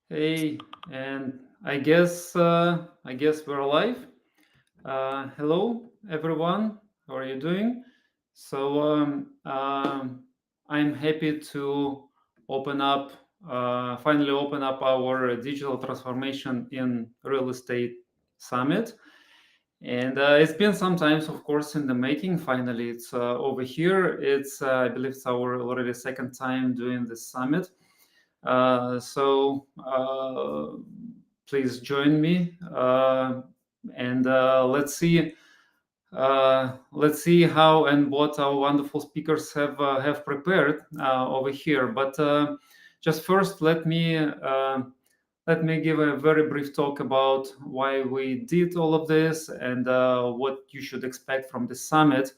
Hey, and I guess we're live. Hello, everyone. How are you doing? So I'm happy to finally open up our digital transformation in real estate summit. And it's been some time, of course, in the making. Finally, it's over here. I believe it's our already second time doing this summit. So please join me, and let's see how and what our wonderful speakers have prepared over here. But just first, let me give a very brief talk about why we did all of this and what you should expect from the summit.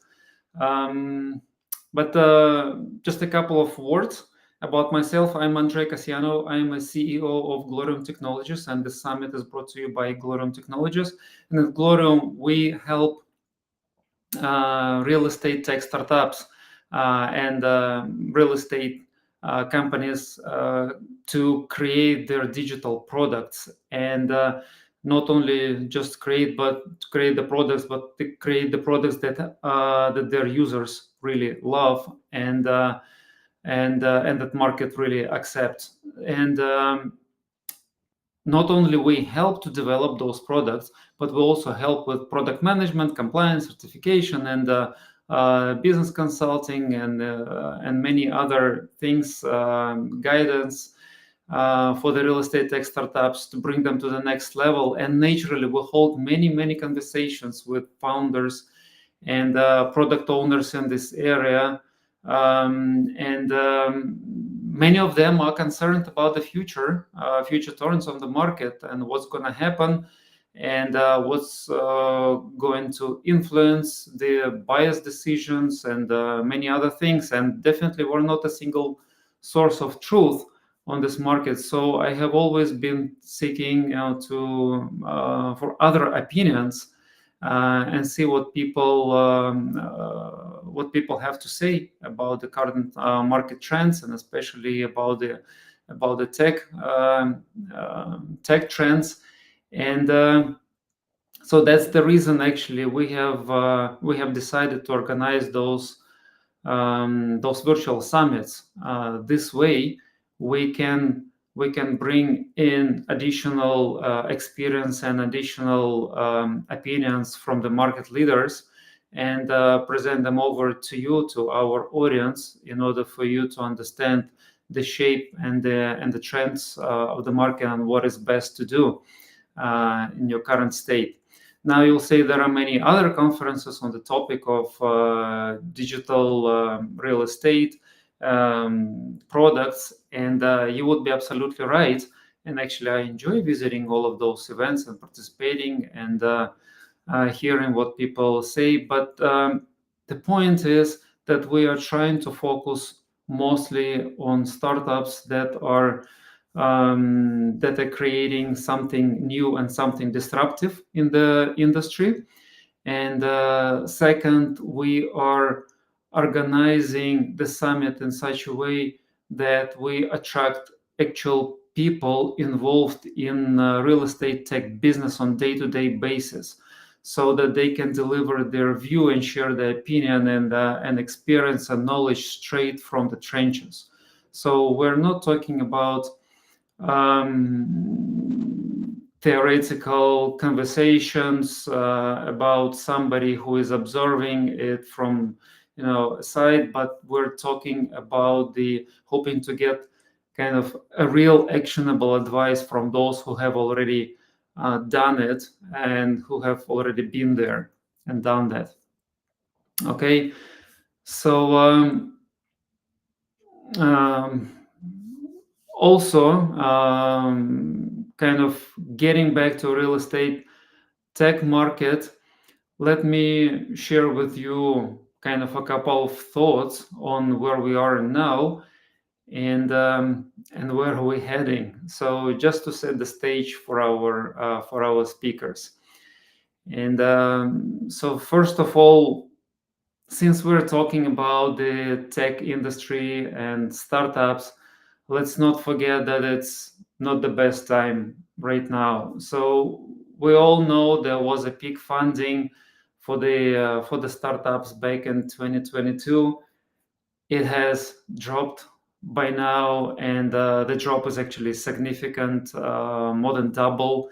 But just a couple of words about myself. I'm Andrei Kasyanov. I'm a CEO of Glorium Technologies, and the summit is brought to you by Glorium Technologies. And at Glorium, we help real estate tech startups and real estate companies to create their digital products, and not only just create the products, but to create the products that their users really love and that market really accepts. And not only we help to develop those products, but we also help with product management, compliance, certification, and business consulting, and many other things, guidance for the real estate tech startups to bring them to the next level. And naturally, we hold many conversations with founders and product owners in this area. Many of them are concerned about the future turns on the market and what's going to happen, and what's going to influence the buyers' decisions, and many other things. And definitely, we're not a single source of truth on this market. So I have always been seeking for other opinions and see what people have to say about the current market trends, and especially about the tech trends. And so that's the reason actually we have decided to organize those virtual summits. This way we can bring in additional experience and additional opinions from the market leaders, and present them over to you, to our audience, in order for you to understand the shape and the trends of the market and what is best to do in your current state. Now, you'll say there are many other conferences on the topic of digital real estate products, and you would be absolutely right. And actually, I enjoy visiting all of those events and participating and hearing what people say. But the point is that we are trying to focus mostly on startups that are creating something new and something disruptive in the industry. And second, we are organizing the summit in such a way that we attract actual people involved in real estate tech business on day-to-day basis. so that they can deliver their view and share their opinion and experience and knowledge straight from the trenches. So we're not talking about theoretical conversations about somebody who is observing it from aside, but we're talking about hoping to get kind of a real actionable advice from those who have already done it and who have already been there and done that. Okay, so also kind of getting back to real estate tech market, let me share with you kind of a couple of thoughts on where we are now and where are we heading. So just to set the stage for our speakers. And so first of all, since we're talking about the tech industry and startups, let's not forget that it's not the best time right now. So we all know there was a peak funding for the startups back in 2022. It has dropped by now, and the drop is actually significant, more than double.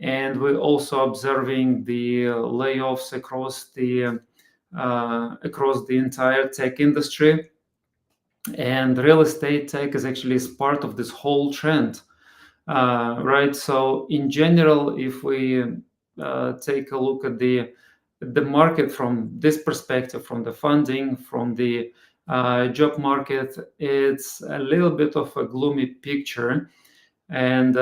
And we're also observing the layoffs across the entire tech industry. And real estate tech is actually part of this whole trend, right? So in general, if we take a look at the market from this perspective, from the funding, from the job market, it's a little bit of a gloomy picture, and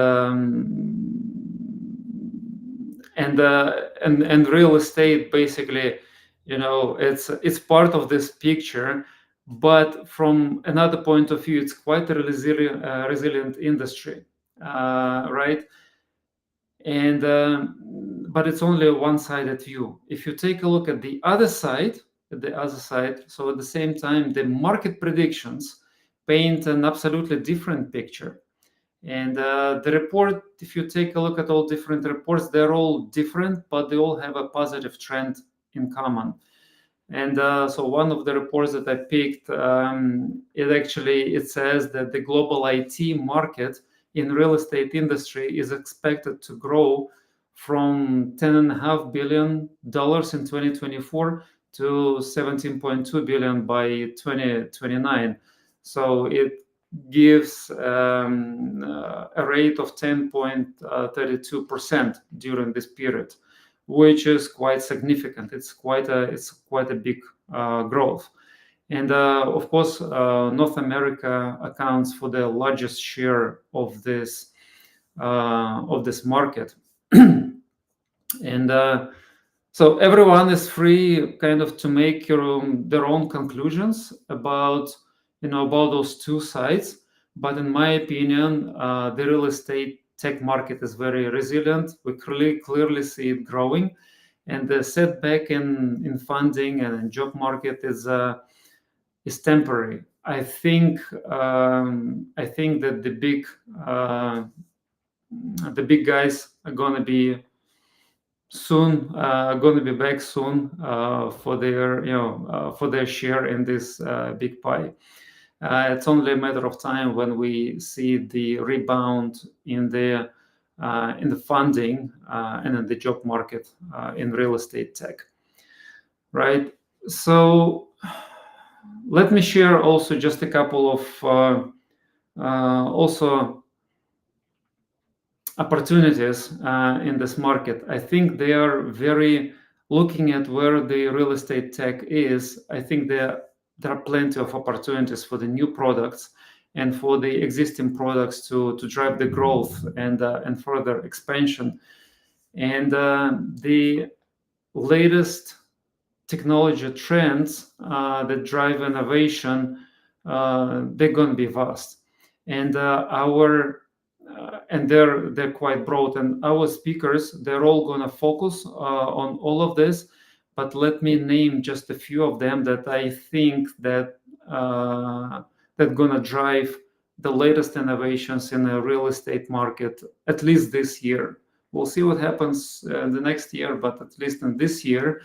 real estate basically, it's part of this picture. But from another point of view, it's quite a resilient industry, right? And but it's only a one-sided view. If you take a look at the other side, so at the same time, the market predictions paint an absolutely different picture. And the report, if you take a look at all different reports, they're all different, but they all have a positive trend in common. And so one of the reports that I picked, it says that the global IT market in real estate industry is expected to grow from $10.5 billion in 2024 to $17.2 billion by 2029. So it gives a rate of 10.32% during this period, which is quite significant. It's quite a big growth. And of course, North America accounts for the largest share of this market. And so everyone is free kind of to make their own conclusions about those two sides. But in my opinion, the real estate tech market is very resilient. We clearly see it growing, and the setback in funding and in job market is temporary. I think that the big guys are going to be back soon for their share in this big pie. It's only a matter of time when we see the rebound in the funding and in the job market in real estate tech, right? So let me share also just a couple of also opportunities in this market. I think they are very looking at where the real estate tech is. I think there are plenty of opportunities for the new products and for the existing products to drive the growth and further expansion. And the latest technology trends that drive innovation, they're going to be vast, and they're quite broad. And our speakers, they're all going to focus on all of this. But let me name just a few of them that I think that going to drive the latest innovations in the real estate market, at least this year, We'll see what happens in the next year, but at least in this year,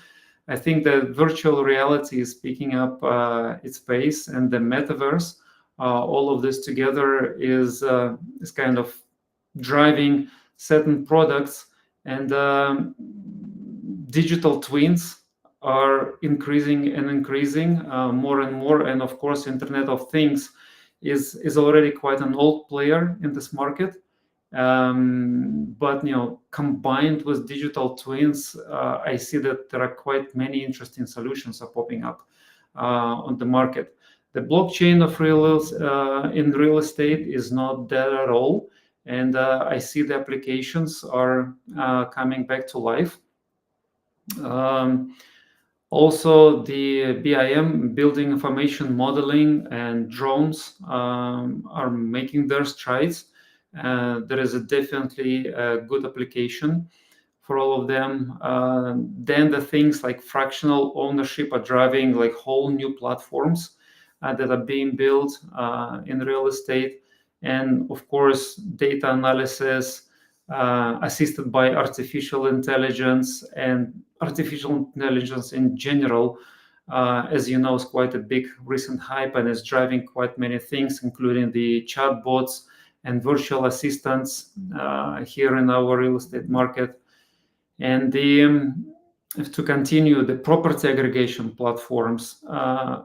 I think that virtual reality is picking up its pace, and the metaverse, all of this together is kind of driving certain products, and digital twins are increasing and increasing more and more. And of course, Internet of Things is already quite an old player in this market. But combined with digital twins, I see that there are quite many interesting solutions are popping up on the market. The blockchain of in real estate is not dead at all, and I see the applications are coming back to life. Also, the BIM, building information modeling, and drones are making their strides. There is definitely a good application for all of them. Then the things like fractional ownership are driving like whole new platforms that are being built in real estate. And of course, data analysis assisted by artificial intelligence, and artificial intelligence in general, as you know, is quite a big recent hype and is driving quite many things, including the chatbots and virtual assistants here in our real estate market. And to continue, the property aggregation platforms,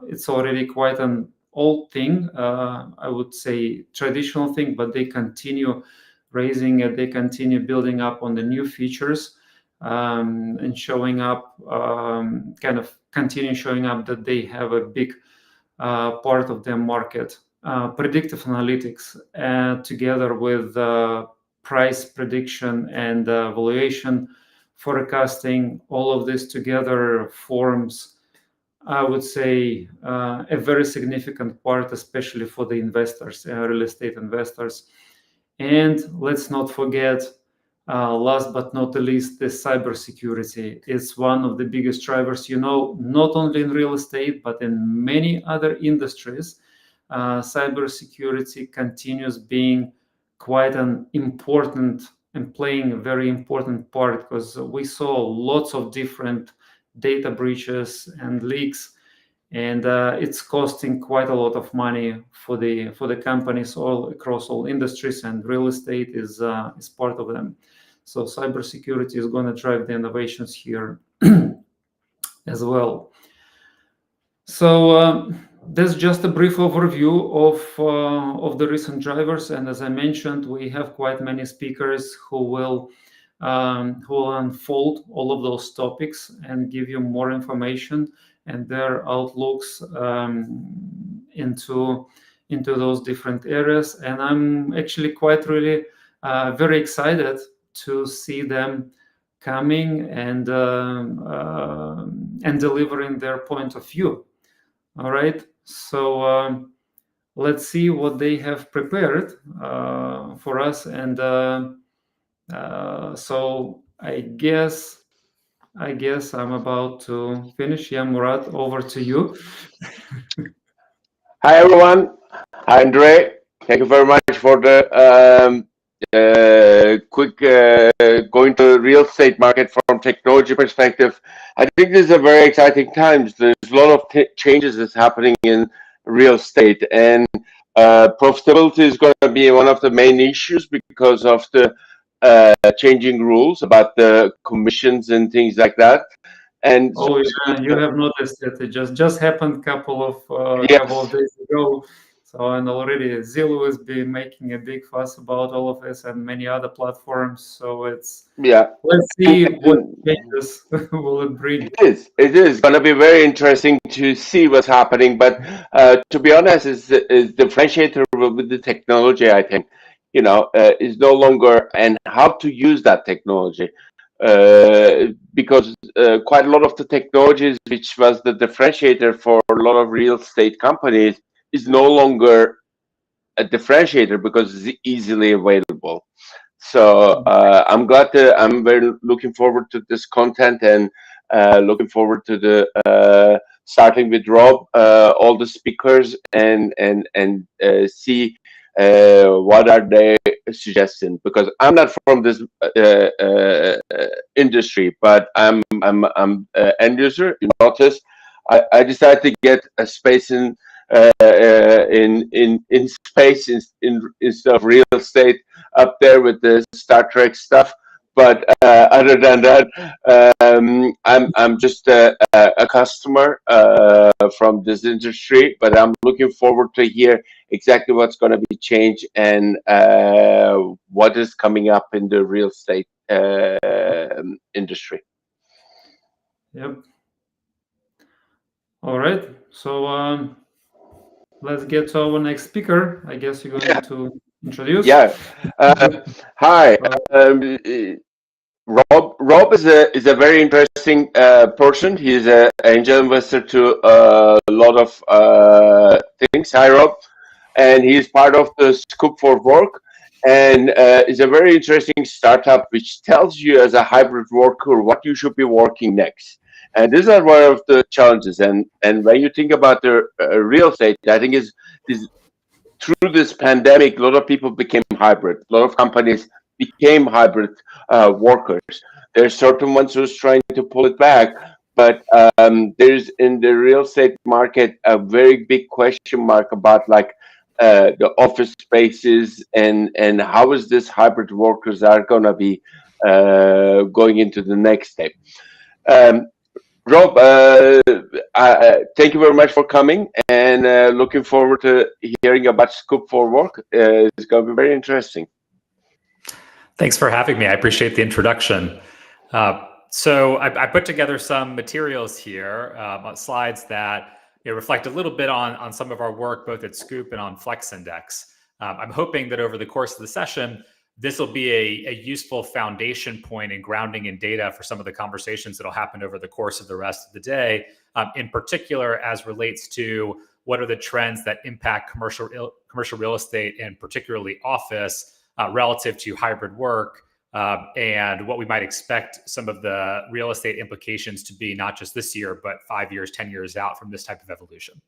it's already quite an old thing, I would say traditional thing, but they continue raising it, they continue building up on the new features and showing up, kind of continue showing up that they have a big part of their market. Predictive analytics together with price prediction and valuation forecasting, all of this together forms, I would say, a very significant part, especially for the investors, real estate investors. And let's not forget, last but not the least, the cybersecurity. It's one of the biggest drivers, not only in real estate, but in many other industries. Cybersecurity continues being quite an important and playing a very important part, because we saw lots of different data breaches and leaks, and it's costing quite a lot of money for the companies all across all industries, and real estate is part of them. So cybersecurity is going to drive the innovations here as well. So that's just a brief overview of the recent drivers, and as I mentioned, we have quite many speakers who will unfold all of those topics and give you more information and their outlooks into those different areas. And I'm actually quite really very excited to see them coming and delivering their point of view. All right, so let's see what they have prepared for us. And so I guess I'm about to finish. Yeah, Murat, over to you. Hi, everyone. Hi, Andre. Thank you very much for the quick going to the real estate market from technology perspective. I think this is a very exciting times. There's a lot of changes that's happening in real estate, and profitability is going to be one of the main issues because of the changing rules about the commissions and things like that. And oh yeah, you have noticed that it just happened a couple of days ago. So, and already Zillow has been making a big fuss about all of this, and many other platforms. So let's see what changes will it bring. It is going to be very interesting to see what's happening. But to be honest, is differentiator with the technology, I think, is no longer, and how to use that technology. Because quite a lot of the technologies, which was the differentiator for a lot of real estate companies, is no longer a differentiator because it's easily available. So I'm very looking forward to this content, and looking forward to the starting with Rob, all the speakers, and see What are they suggesting? Because I'm not from this industry, but I'm end user. You notice I decided to get a space in space instead of real estate up there with the Star Trek stuff. But other than that, I'm just a customer from this industry. But I'm looking forward to hear exactly what's going to be changed and what is coming up in the real estate industry. Yep. All right. So let's get to our next speaker. I guess you're going to introduce. Yeah. Hi. Rob is a very interesting person. He's an angel investor to a lot of things. Hi, Rob, and he's part of the Scoop for Work, and is a very interesting startup which tells you as a hybrid worker what you should be working next. And these are one of the challenges. And when you think about the real estate, I think is through this pandemic, a lot of people became hybrid. A lot of companies became hybrid workers. There's certain ones who's trying to pull it back, but there's in the real estate market a very big question mark about like the office spaces and how is this hybrid workers are going to be going into the next step. Rob, thank you very much for coming, and looking forward to hearing about Scoop for Work. It's going to be very interesting. Thanks for having me. I appreciate the introduction. So I put together some materials here, slides that reflect a little bit on some of our work, both at Scoop and on Flex Index. I'm hoping that over the course of the session, this will be a useful foundation point and grounding in data for some of the conversations that will happen over the course of the rest of the day, in particular as relates to what are the trends that impact commercial real estate and particularly office relative to hybrid work, and what we might expect some of the real estate implications to be, not just this year, but 5 years, 10 years out from this type of evolution.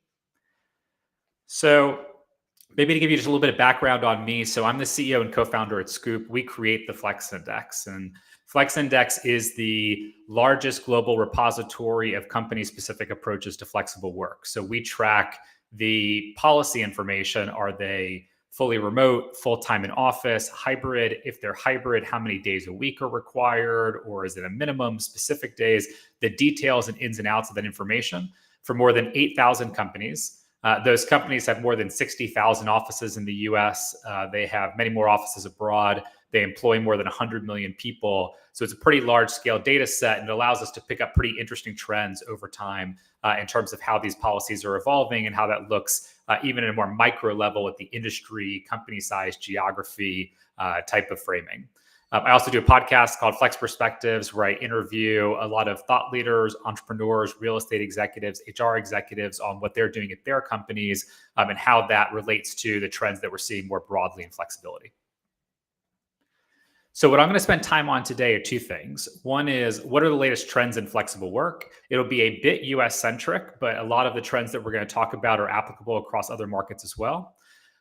So maybe to give you just a little bit of background on me. So I'm the CEO and co-founder at Scoop. We create the Flex Index, and Flex Index is the largest global repository of company-specific approaches to flexible work. So we track the policy information. Are they fully remote, full-time in office, hybrid? If they're hybrid, how many days a week are required? Or is it a minimum, specific days? The details and ins and outs of that information for more than 8,000 companies. Those companies have more than 60,000 offices in the US. They have many more offices abroad. They employ more than 100 million people. So it's a pretty large scale data set, and it allows us to pick up pretty interesting trends over time in terms of how these policies are evolving and how that looks even at a more micro level at the industry, company size, geography type of framing. I also do a podcast called Flex Perspectives, where I interview a lot of thought leaders, entrepreneurs, real estate executives, HR executives on what they're doing at their companies and how that relates to the trends that we're seeing more broadly in flexibility. So what I'm going to spend time on today are two things. One is, what are the latest trends in flexible work? It'll be a bit US centric, but a lot of the trends that we're going to talk about are applicable across other markets as well.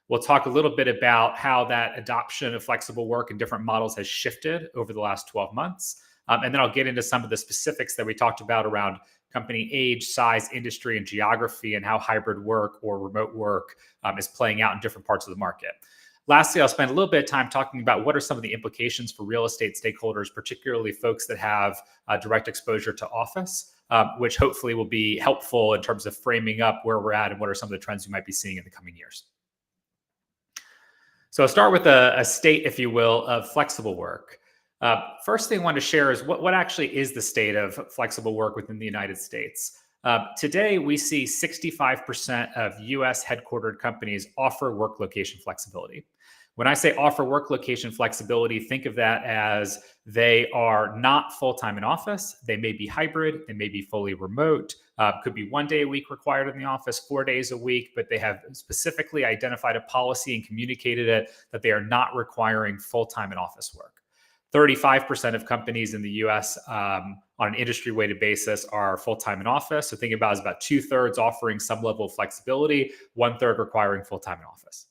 We'll talk a little bit about how that adoption of flexible work and different models has shifted over the last 12 months. And then I'll get into some of the specifics that we talked about around company age, size, industry, and geography, and how hybrid work or remote work is playing out in different parts of the market. Lastly, I'll spend a little bit of time talking about what are some of the implications for real estate stakeholders, particularly folks that have direct exposure to office, which hopefully will be helpful in terms of framing up where we're at and what are some of the trends we might be seeing in the coming years. So I'll start with a state, if you will, of flexible work. First thing I want to share is what actually is the state of flexible work within the United States. Today, we see 65% of US headquartered companies offer work location flexibility. When I say offer work location flexibility, think of that as they are not full-time in office. They may be hybrid. They may be fully remote. Could be 1 day a week required in the office, 4 days a week, but they have specifically identified a policy and communicated it that they are not requiring full-time in office work. 35% of companies in the US on an industry-weighted basis are full-time in office. So think about it as about 2/3 offering some level of flexibility, 1/3 requiring full-time in office.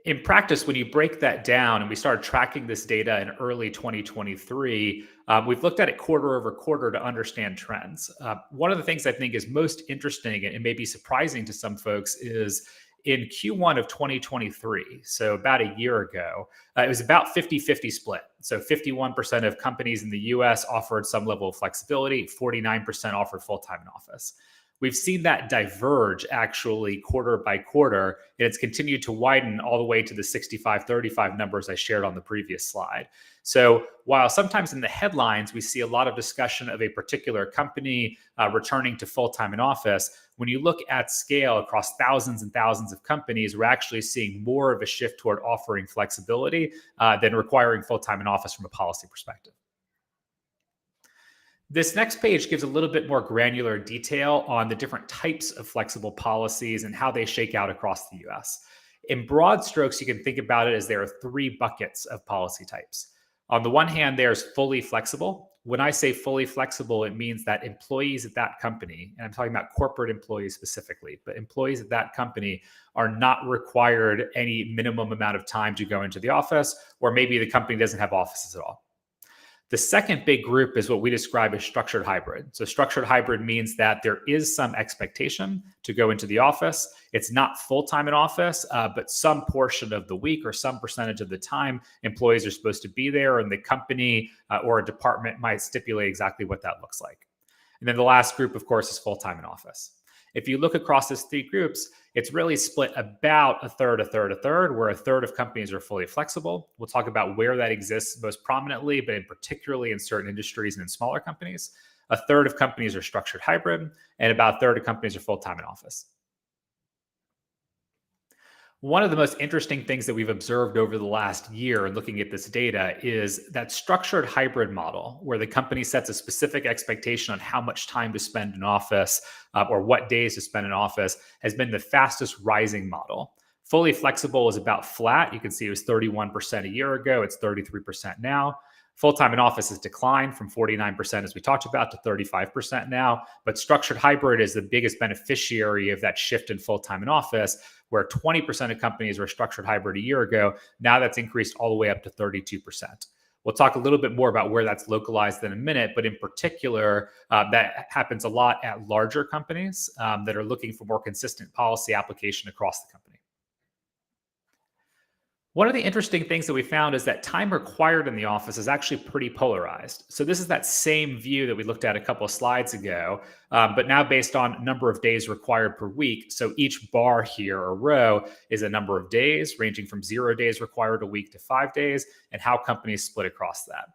In practice, when you break that down, and we started tracking this data in early 2023, we've looked at it quarter over quarter to understand trends. One of the things I think is most interesting and maybe surprising to some folks is in Q1 of 2023, so about a year ago, it was about 50-50 split. So 51% of companies in the US offered some level of flexibility, 49% offered full-time in office. We've seen that diverge actually quarter by quarter, and it's continued to widen all the way to the 65-35 numbers I shared on the previous slide. So while sometimes in the headlines, we see a lot of discussion of a particular company returning to full-time in office, when you look at scale across thousands and thousands of companies, we're actually seeing more of a shift toward offering flexibility than requiring full-time in office from a policy perspective. This next page gives a little bit more granular detail on the different types of flexible policies and how they shake out across the US. In broad strokes, you can think about it as there are three buckets of policy types. On the one hand, there's fully flexible. When I say fully flexible, it means that employees at that company, and I'm talking about corporate employees specifically, but employees at that company are not required any minimum amount of time to go into the office, or maybe the company doesn't have offices at all. The second big group is what we describe as structured hybrid. So structured hybrid means that there is some expectation to go into the office. It's not full-time in office, but some portion of the week or some percentage of the time, employees are supposed to be there, and the company or a department might stipulate exactly what that looks like. And then the last group, of course, is full-time in office. If you look across these three groups, it's really split about a third, where a third of companies are fully flexible. We'll talk about where that exists most prominently, but in particularly in certain industries and in smaller companies. A third of companies are structured hybrid, and about a third of companies are full-time in office. One of the most interesting things that we've observed over the last year in looking at this data is that structured hybrid model, where the company sets a specific expectation on how much time to spend in office or what days to spend in office, has been the fastest rising model. Fully flexible is about flat. You can see it was 31% a year ago. It's 33% now. Full-time in office has declined from 49%, as we talked about, to 35% now. But structured hybrid is the biggest beneficiary of that shift in full-time in office, where 20% of companies were structured hybrid a year ago. Now that's increased all the way up to 32%. We'll talk a little bit more about where that's localized in a minute, but in particular, that happens a lot at larger companies that are looking for more consistent policy application across the company. One of the interesting things that we found is that time required in the office is actually pretty polarized. So this is that same view that we looked at a couple of slides ago, but now based on number of days required per week. So each bar here or row is a number of days, ranging from 0 days required a week to 5 days, and how companies split across that.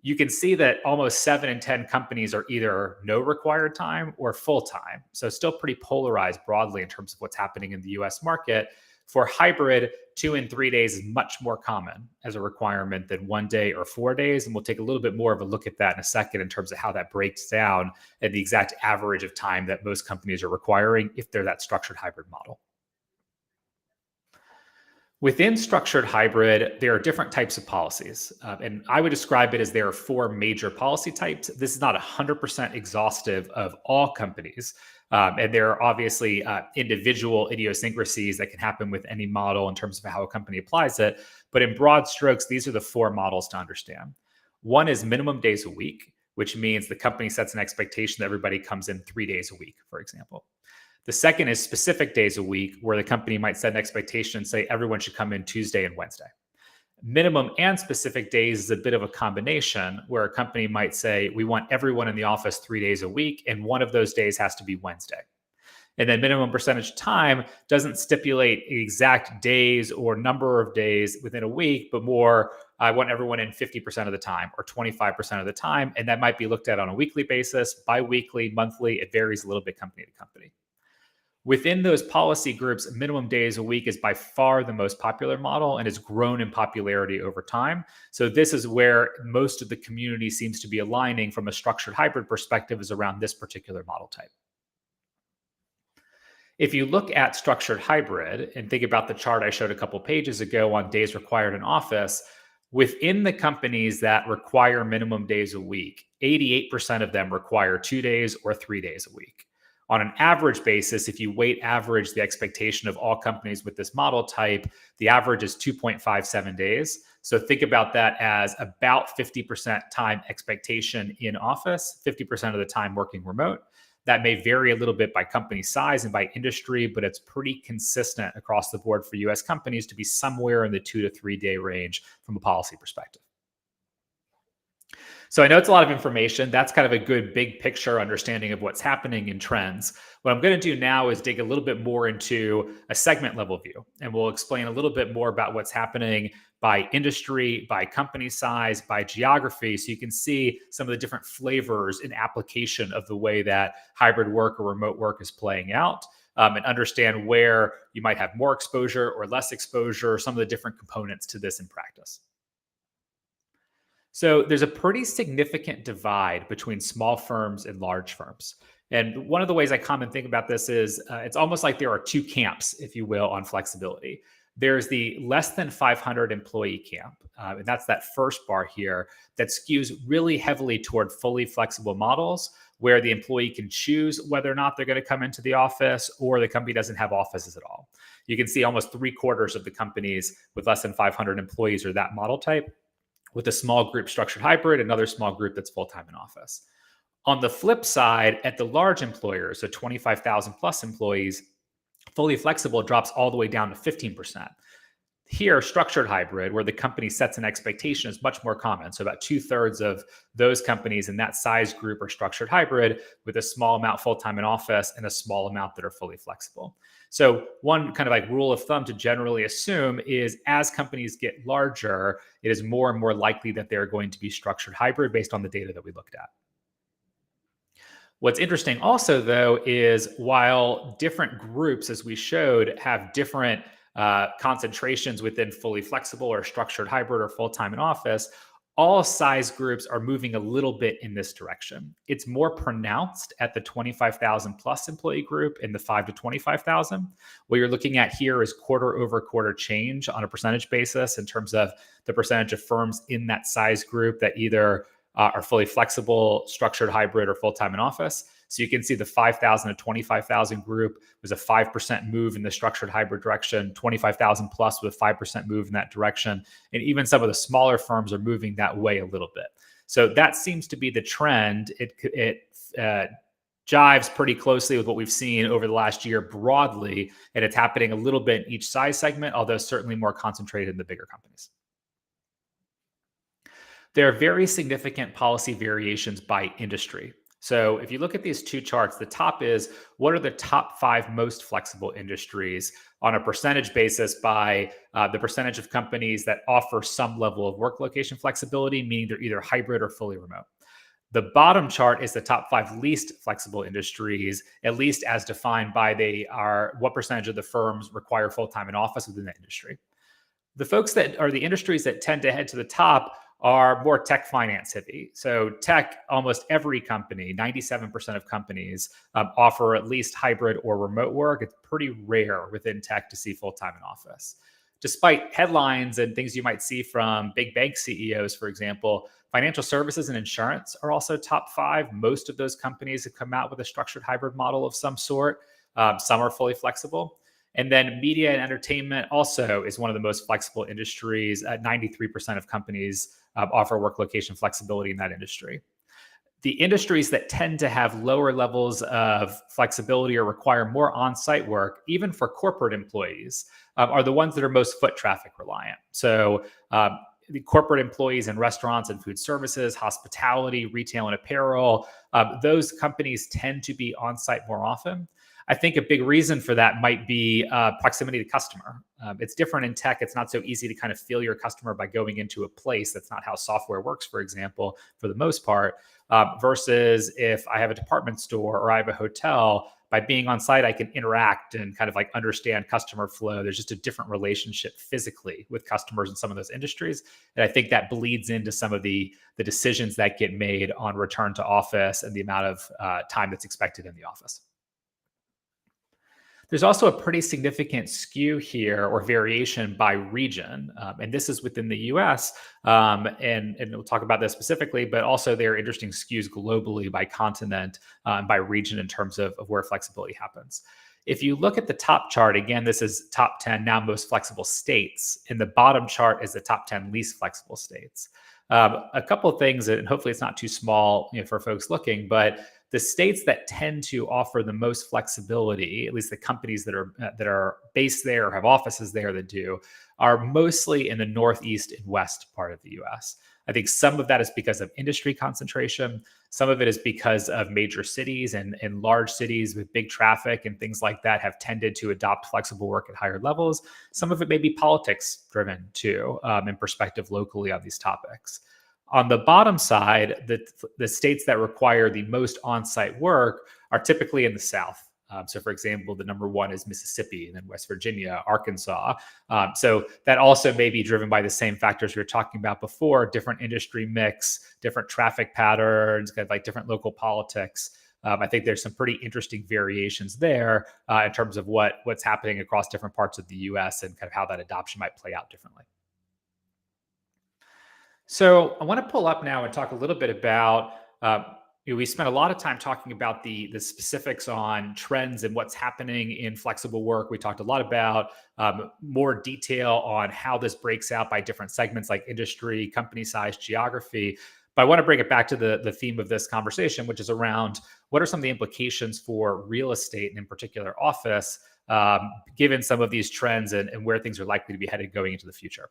You can see that almost 7 in 10 companies are either no required time or full time. So still pretty polarized broadly in terms of what's happening in the US market. For hybrid, 2 and 3 days is much more common as a requirement than 1 day or 4 days. And we'll take a little bit more of a look at that in a second in terms of how that breaks down and the exact average of time that most companies are requiring if they're that structured hybrid model. Within structured hybrid, there are different types of policies. And I would describe it as there are 4 major policy types. This is not 100% exhaustive of all companies. And there are obviously individual idiosyncrasies that can happen with any model in terms of how a company applies it. But in broad strokes, these are the 4 models to understand. One is minimum days a week, which means the company sets an expectation that everybody comes in 3 days a week, for example. The second is specific days a week, where the company might set an expectation and say everyone should come in Tuesday and Wednesday. Minimum and specific days is a bit of a combination, where a company might say, we want everyone in the office 3 days a week, and one of those days has to be Wednesday. And then minimum percentage time doesn't stipulate exact days or number of days within a week, but more, I want everyone in 50% of the time or 25% of the time. And that might be looked at on a weekly basis, bi-weekly, monthly. It varies a little bit company to company. Within those policy groups, minimum days a week is by far the most popular model and has grown in popularity over time. So this is where most of the community seems to be aligning from a structured hybrid perspective, is around this particular model type. If you look at structured hybrid and think about the chart I showed a couple pages ago on days required in office, within the companies that require minimum days a week, 88% of them require 2 days or 3 days a week. On an average basis, if you weight average the expectation of all companies with this model type, the average is 2.57 days. So think about that as about 50% time expectation in office, 50% of the time working remote. That may vary a little bit by company size and by industry, but it's pretty consistent across the board for US companies to be somewhere in the 2 to 3 day range from a policy perspective. So I know it's a lot of information. That's kind of a good big picture understanding of what's happening in trends. What I'm going to do now is dig a little bit more into a segment level view, and we'll explain a little bit more about what's happening by industry, by company size, by geography, so you can see some of the different flavors in application of the way that hybrid work or remote work is playing out, and understand where you might have more exposure or less exposure, some of the different components to this in practice. So there's a pretty significant divide between small firms and large firms. And one of the ways I commonly think about this is it's almost like there are two camps, if you will, on flexibility. There's the less than 500 employee camp, and that's that first bar here that skews really heavily toward fully flexible models where the employee can choose whether or not they're going to come into the office or the company doesn't have offices at all. You can see almost 3/4 of the companies with less than 500 employees are that model type, with a small group structured hybrid, another small group that's full-time in office. On the flip side, at the large employers, so 25,000 plus employees, fully flexible drops all the way down to 15%. Here, structured hybrid, where the company sets an expectation, is much more common. So about 2/3 of those companies in that size group are structured hybrid, with a small amount full-time in office and a small amount that are fully flexible. So one kind of like rule of thumb to generally assume is as companies get larger, it is more and more likely that they're going to be structured hybrid based on the data that we looked at. What's interesting also, though, is while different groups, as we showed, have different concentrations within fully flexible or structured hybrid or full-time in office, all size groups are moving a little bit in this direction. It's more pronounced at the 25,000 plus employee group in the 5 to 25,000. What you're looking at here is quarter over quarter change on a percentage basis in terms of the percentage of firms in that size group that either are fully flexible, structured hybrid, or full-time in office. So you can see the 5,000 to 25,000 group was a 5% move in the structured hybrid direction, 25,000 plus with a 5% move in that direction. And even some of the smaller firms are moving that way a little bit. So that seems to be the trend. It jives pretty closely with what we've seen over the last year broadly, and it's happening a little bit in each size segment, although certainly more concentrated in the bigger companies. There are very significant policy variations by industry. So if you look at these two charts, the top is what are the top 5 most flexible industries on a percentage basis by the percentage of companies that offer some level of work location flexibility, meaning they're either hybrid or fully remote. The bottom chart is the top 5 least flexible industries, at least as defined by what percentage of the firms require full-time in office within that industry. The folks that are the industries that tend to head to the top are more tech finance heavy. So tech, almost every company, 97% of companies offer at least hybrid or remote work. It's pretty rare within tech to see full-time in office. Despite headlines and things you might see from big bank CEOs, for example, financial services and insurance are also top 5. Most of those companies have come out with a structured hybrid model of some sort. Some are fully flexible. And then media and entertainment also is one of the most flexible industries. 93% of companies offer work location flexibility in that industry. The industries that tend to have lower levels of flexibility or require more on-site work, even for corporate employees, are the ones that are most foot traffic reliant. So the corporate employees in restaurants and food services, hospitality, retail and apparel, those companies tend to be on-site more often. I think a big reason for that might be proximity to customer. It's different in tech. It's not so easy to kind of feel your customer by going into a place. That's not how software works, for example, for the most part, versus if I have a department store or I have a hotel, by being on site, I can interact and kind of like understand customer flow. There's just a different relationship physically with customers in some of those industries. And I think that bleeds into some of the decisions that get made on return to office and the amount of time that's expected in the office. There's also a pretty significant skew here or variation by region. And this is within the US. And we'll talk about this specifically, but also there are interesting skews globally by continent and by region in terms of where flexibility happens. If you look at the top chart, again, this is top 10 now most flexible states. And the bottom chart is the top 10 least flexible states. A couple of things, and hopefully it's not too small for folks looking, but the states that tend to offer the most flexibility, at least the companies that are based there or have offices there that do, are mostly in the Northeast and West part of the US. I think some of that is because of industry concentration. Some of it is because of major cities and large cities with big traffic and things like that have tended to adopt flexible work at higher levels. Some of it may be politics driven too, and perspective locally on these topics. On the bottom side, the states that require the most on-site work are typically in the South. So for example, the number one is Mississippi, and then West Virginia, Arkansas. So that also may be driven by the same factors we were talking about before, different industry mix, different traffic patterns, kind of like different local politics. I think there's some pretty interesting variations there in terms of what's happening across different parts of the US and kind of how that adoption might play out differently. So I want to pull up now and talk a little bit about we spent a lot of time talking about the specifics on trends and what's happening in flexible work. We talked a lot about more detail on how this breaks out by different segments like industry, company size, geography. But I want to bring it back to the theme of this conversation, which is around what are some of the implications for real estate and in particular office, given some of these trends and where things are likely to be headed going into the future.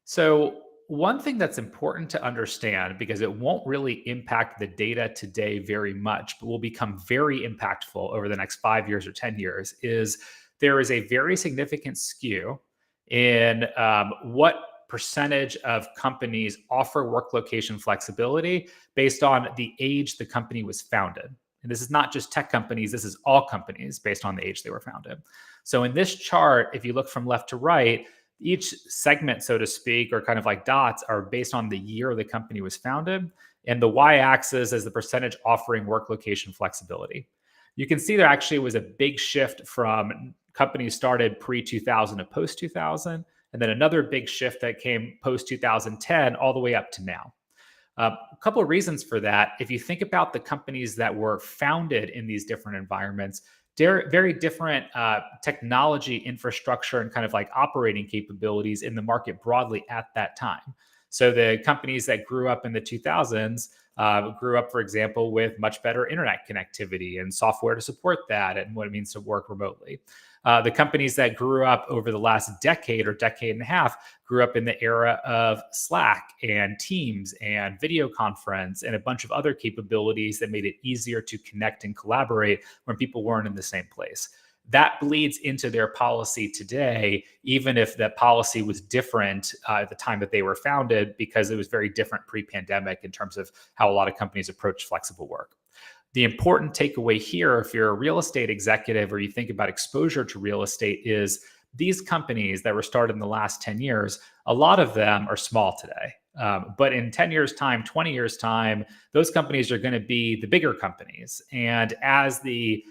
So one thing that's important to understand, because it won't really impact the data today very much, but will become very impactful over the next 5 years or 10 years, is there is a very significant skew in what percentage of companies offer work location flexibility based on the age the company was founded. And this is not just tech companies, this is all companies based on the age they were founded. So in this chart, if you look from left to right, each segment, so to speak, or kind of like dots, are based on the year the company was founded. And the y-axis is the percentage offering work location flexibility. You can see there actually was a big shift from companies started pre-2000 to post-2000, and then another big shift that came post-2010 all the way up to now. A couple of reasons for that. If you think about the companies that were founded in these different environments, they're very different technology infrastructure and kind of like operating capabilities in the market broadly at that time. So the companies that grew up in the 2000s grew up, for example, with much better internet connectivity and software to support that and what it means to work remotely. The companies that grew up over the last decade or decade and a half grew up in the era of Slack and Teams and video conference and a bunch of other capabilities that made it easier to connect and collaborate when people weren't in the same place. That bleeds into their policy today, even if that policy was different at the time that they were founded, because it was very different pre-pandemic in terms of how a lot of companies approach flexible work. The important takeaway here, if you're a real estate executive or you think about exposure to real estate, is these companies that were started in the last 10 years, a lot of them are small today. But in 10 years' time, 20 years' time, those companies are going to be the bigger companies. And as the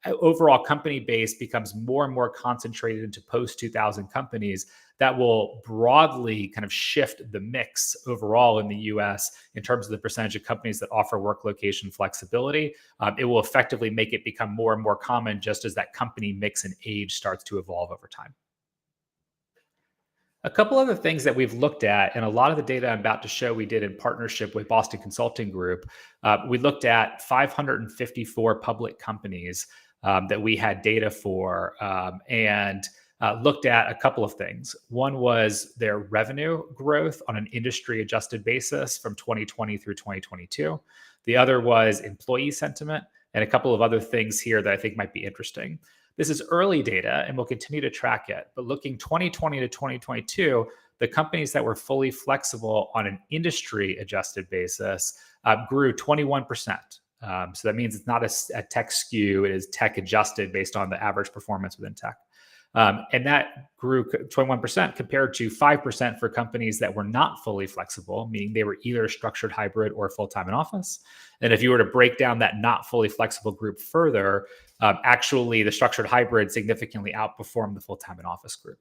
overall company base becomes more and more concentrated into post-2000 companies, that will broadly kind of shift the mix overall in the US in terms of the percentage of companies that offer work location flexibility. It will effectively make it become more and more common just as that company mix and age starts to evolve over time. A couple other things that we've looked at, and a lot of the data I'm about to show we did in partnership with Boston Consulting Group. We looked at 554 public companies that we had data for and looked at a couple of things. One was their revenue growth on an industry adjusted basis from 2020 through 2022. The other was employee sentiment and a couple of other things here that I think might be interesting. This is early data and we'll continue to track it. But looking 2020 to 2022, the companies that were fully flexible on an industry adjusted basis grew 21%. So that means it's not a tech skew, it is tech adjusted based on the average performance within tech. And that grew 21% compared to 5% for companies that were not fully flexible, meaning they were either structured hybrid or full-time in office. And if you were to break down that not fully flexible group further, actually the structured hybrid significantly outperformed the full-time in office group.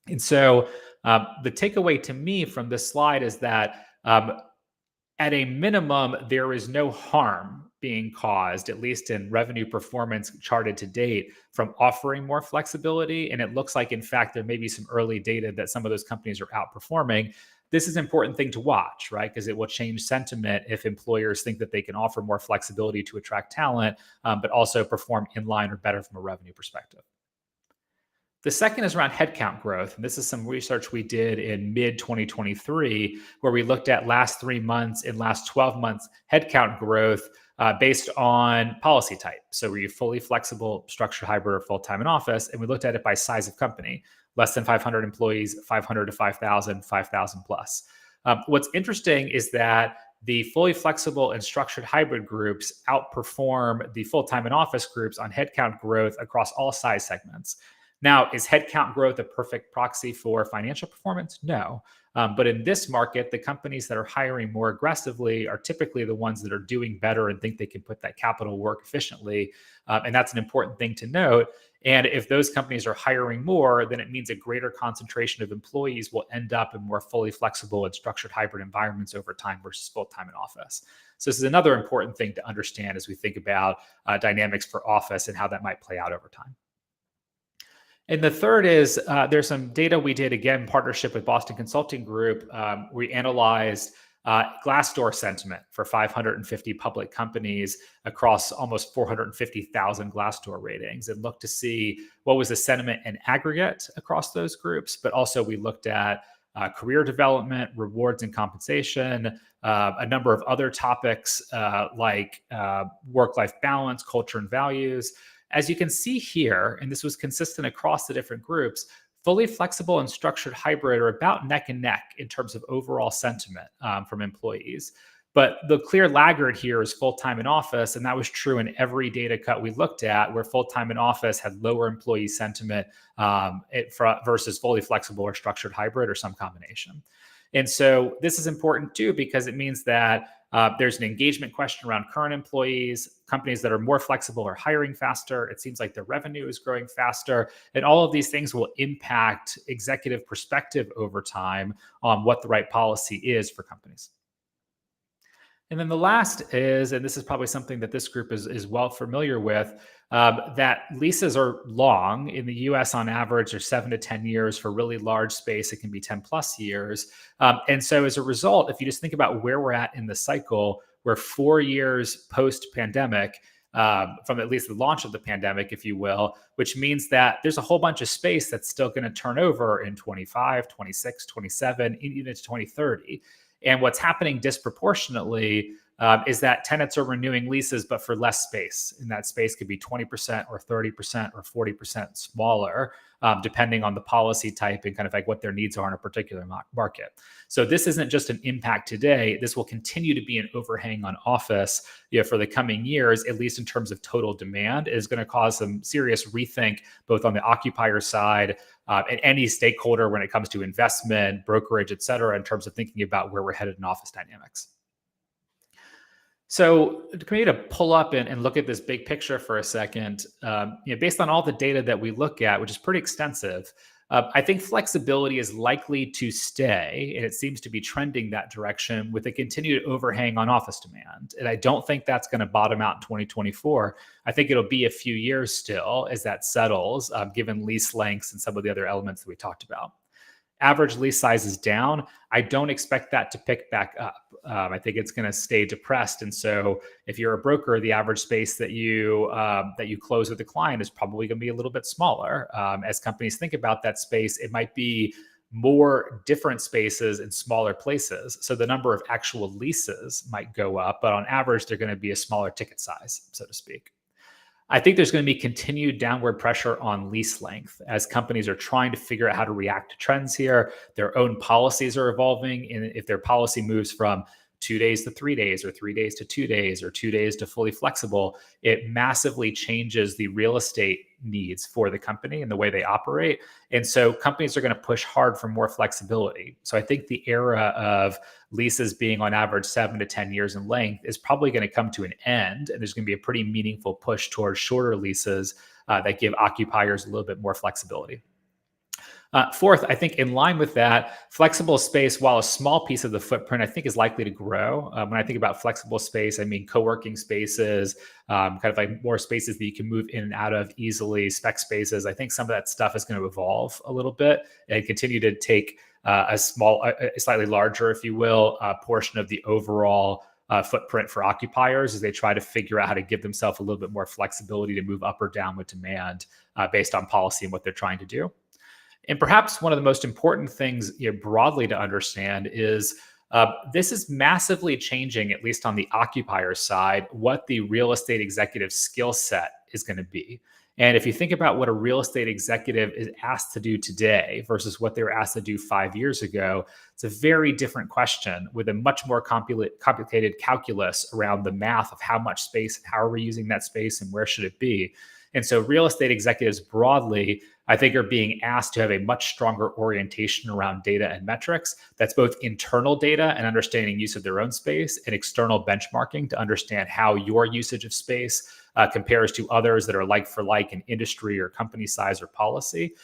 And so the takeaway to me from this slide is that at a minimum, there is no harm being caused, at least in revenue performance charted to date, from offering more flexibility. And it looks like, in fact, there may be some early data that some of those companies are outperforming. This is an important thing to watch, right? Because it will change sentiment if employers think that they can offer more flexibility to attract talent, but also perform in line or better from a revenue perspective. The second is around headcount growth. And this is some research we did in mid-2023, where we looked at last 3 months and last 12 months headcount growth based on policy type. So were you fully flexible, structured hybrid, or full-time in office? And we looked at it by size of company, less than 500 employees, 500 to 5,000, 5,000 plus. What's interesting is that the fully flexible and structured hybrid groups outperform the full-time in office groups on headcount growth across all size segments. Now, is headcount growth a perfect proxy for financial performance? No. But in this market, the companies that are hiring more aggressively are typically the ones that are doing better and think they can put that capital work efficiently. And that's an important thing to note. And if those companies are hiring more, then it means a greater concentration of employees will end up in more fully flexible and structured hybrid environments over time versus full-time in office. So this is another important thing to understand as we think about dynamics for office and how that might play out over time. And the third is there's some data we did, again, in partnership with Boston Consulting Group. We analyzed Glassdoor sentiment for 550 public companies across almost 450,000 Glassdoor ratings and looked to see what was the sentiment in aggregate across those groups. But also we looked at career development, rewards and compensation, a number of other topics like work-life balance, culture and values. As you can see here, and this was consistent across the different groups, fully flexible and structured hybrid are about neck and neck in terms of overall sentiment from employees. But the clear laggard here is full-time in office, and that was true in every data cut we looked at, where full-time in office had lower employee sentiment versus fully flexible or structured hybrid or some combination. And so this is important too, because it means that there's an engagement question around current employees. Companies that are more flexible are hiring faster. It seems like their revenue is growing faster. And all of these things will impact executive perspective over time on what the right policy is for companies. And then the last is, and this is probably something that this group is well familiar with, that leases are long. In the US, on average, are 7 to 10 years. For really large space, it can be 10 plus years. And so as a result, if you just think about where we're at in the cycle, we're 4 years post-pandemic, from at least the launch of the pandemic, if you will, which means that there's a whole bunch of space that's still going to turn over in 25, 26, 27, even into 2030. And what's happening disproportionately is that tenants are renewing leases, but for less space. And that space could be 20% or 30% or 40% smaller, depending on the policy type and kind of like what their needs are in a particular market. So this isn't just an impact today. This will continue to be an overhang on office for the coming years, at least in terms of total demand. It is going to cause some serious rethink, both on the occupier side and any stakeholder when it comes to investment, brokerage, et cetera, in terms of thinking about where we're headed in office dynamics. So for me to pull up and look at this big picture for a second, based on all the data that we look at, which is pretty extensive, I think flexibility is likely to stay, and it seems to be trending that direction with a continued overhang on office demand. And I don't think that's going to bottom out in 2024. I think it'll be a few years still as that settles, given lease lengths and some of the other elements that we talked about. Average lease size is down. I don't expect that to pick back up. I think it's going to stay depressed. And so if you're a broker, the average space that you close with a client is probably going to be a little bit smaller. As companies think about that space, it might be more different spaces in smaller places. So the number of actual leases might go up, but on average, they're going to be a smaller ticket size, so to speak. I think there's going to be continued downward pressure on lease length as companies are trying to figure out how to react to trends here. Their own policies are evolving. And if their policy moves from 2 days to 3 days or 3 days to 2 days or 2 days to fully flexible, it massively changes the real estate needs for the company and the way they operate. And so companies are going to push hard for more flexibility. So I think the era of leases being on average 7 to 10 years in length is probably going to come to an end. And there's going to be a pretty meaningful push towards shorter leases that give occupiers a little bit more flexibility. Fourth, I think in line with that, flexible space, while a small piece of the footprint, I think is likely to grow. When I think about flexible space, I mean co-working spaces, kind of like more spaces that you can move in and out of easily, spec spaces. I think some of that stuff is going to evolve a little bit and continue to take a slightly larger, if you will, portion of the overall footprint for occupiers as they try to figure out how to give themselves a little bit more flexibility to move up or down with demand based on policy and what they're trying to do. And perhaps one of the most important things broadly to understand is this is massively changing, at least on the occupier side, what the real estate executive skill set is going to be. And if you think about what a real estate executive is asked to do today versus what they were asked to do 5 years ago, it's a very different question with a much more complicated calculus around the math of how much space and how are we using that space and where should it be. And so real estate executives broadly, I think, are being asked to have a much stronger orientation around data and metrics. That's both internal data and understanding use of their own space, and external benchmarking to understand how your usage of space compares to others that are like for like in industry or company size or policy.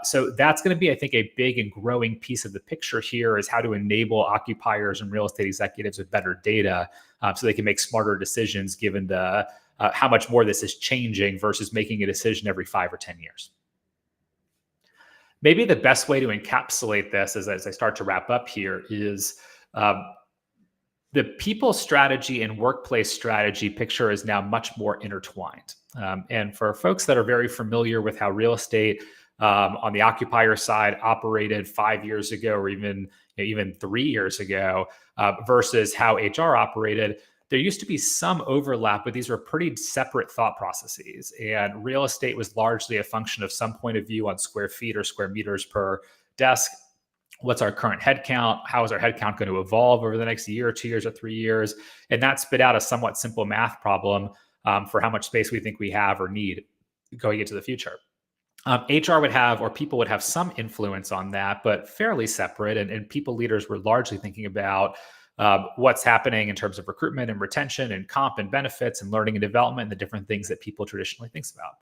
So that's going to be, I think, a big and growing piece of the picture here is how to enable occupiers and real estate executives with better data so they can make smarter decisions given the how much more this is changing versus making a decision every 5 or 10 years. Maybe the best way to encapsulate this as I start to wrap up here is the people strategy and workplace strategy picture is now much more intertwined. And for folks that are very familiar with how real estate on the occupier side operated 5 years ago or even 3 years ago versus how HR operated, there used to be some overlap, but these were pretty separate thought processes. And real estate was largely a function of some point of view on square feet or square meters per desk. What's our current headcount? How is our headcount going to evolve over the next year, 2 years, or 3 years? And that spit out a somewhat simple math problem for how much space we think we have or need going into the future. HR would have, or people would have some influence on that, but fairly separate. And people leaders were largely thinking about what's happening in terms of recruitment and retention and comp and benefits and learning and development and the different things that people traditionally think about.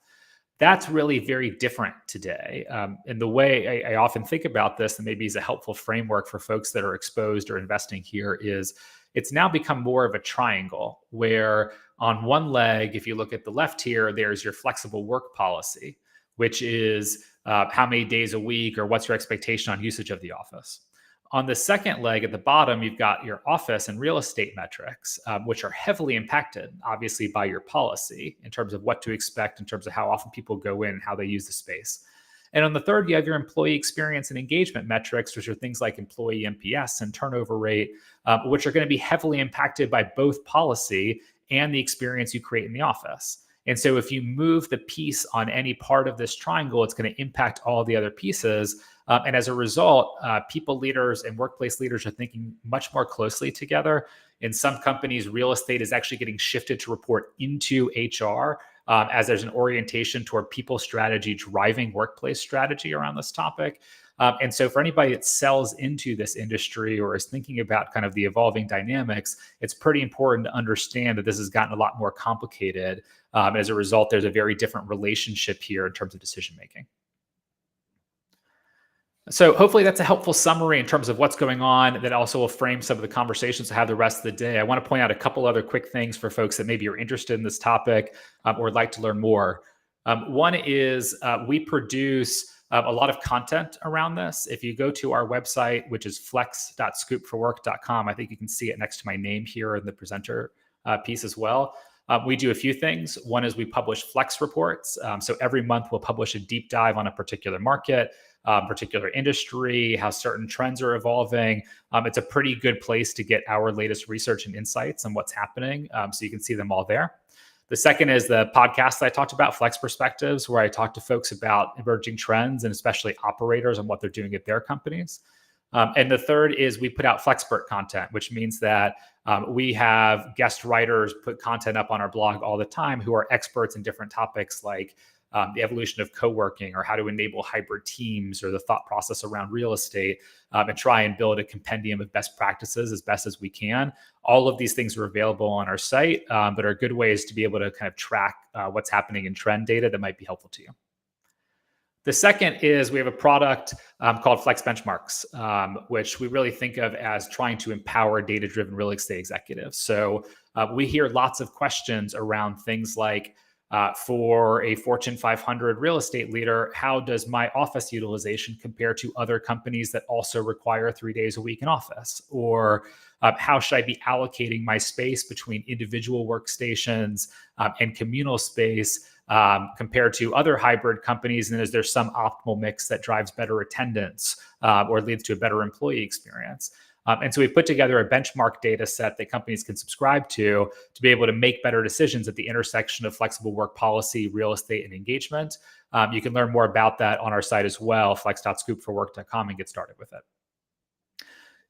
That's really very different today. And the way I often think about this, and maybe is a helpful framework for folks that are exposed or investing here, is it's now become more of a triangle where on one leg, if you look at the left here, there's your flexible work policy, which is how many days a week or what's your expectation on usage of the office. On the second leg at the bottom, you've got your office and real estate metrics, which are heavily impacted, obviously, by your policy in terms of what to expect, in terms of how often people go in and how they use the space. And on the third, you have your employee experience and engagement metrics, which are things like employee NPS and turnover rate, which are going to be heavily impacted by both policy and the experience you create in the office. And so if you move the piece on any part of this triangle, it's going to impact all the other pieces. And as a result, people leaders and workplace leaders are thinking much more closely together. In some companies, real estate is actually getting shifted to report into HR as there's an orientation toward people strategy driving workplace strategy around this topic. And so for anybody that sells into this industry or is thinking about kind of the evolving dynamics, it's pretty important to understand that this has gotten a lot more complicated. And as a result, there's a very different relationship here in terms of decision making. So hopefully that's a helpful summary in terms of what's going on that also will frame some of the conversations to have the rest of the day. I want to point out a couple other quick things for folks that maybe are interested in this topic or would like to learn more. One is we produce a lot of content around this. If you go to our website, which is flex.scoopforwork.com, I think you can see it next to my name here in the presenter piece as well. We do a few things. One is we publish flex reports. So every month we'll publish a deep dive on a particular market, particular industry, how certain trends are evolving. It's a pretty good place to get our latest research and insights on what's happening. So you can see them all there. The second is the podcast that I talked about, Flex Perspectives, where I talk to folks about emerging trends and especially operators and what they're doing at their companies. And the third is we put out Flexpert content, which means that we have guest writers put content up on our blog all the time who are experts in different topics like the evolution of co-working, or how to enable hybrid teams, or the thought process around real estate, and try and build a compendium of best practices as best as we can. All of these things are available on our site, but are good ways to be able to kind of track what's happening in trend data that might be helpful to you. The second is we have a product called Flex Benchmarks, which we really think of as trying to empower data-driven real estate executives. So we hear lots of questions around things like, for a Fortune 500 real estate leader, how does my office utilization compare to other companies that also require 3 days a week in office? Or how should I be allocating my space between individual workstations and communal space compared to other hybrid companies? And is there some optimal mix that drives better attendance or leads to a better employee experience? And so we put together a benchmark data set that companies can subscribe to be able to make better decisions at the intersection of flexible work policy, real estate, and engagement. You can learn more about that on our site as well, flex.scoopforwork.com, and get started with it.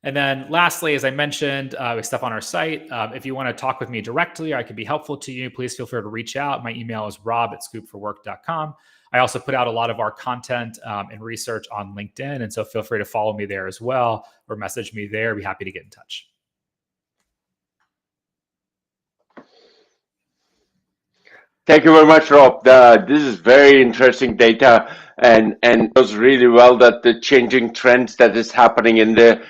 And then lastly, as I mentioned, we have stuff on our site. If you want to talk with me directly, or I could be helpful to you, please feel free to reach out. My email is rob@scoopforwork.com. I also put out a lot of our content and research on LinkedIn. And so feel free to follow me there as well, or message me there. I'd be happy to get in touch. Thank you very much, Rob. This is very interesting data, and knows really well that the changing trends that is happening in the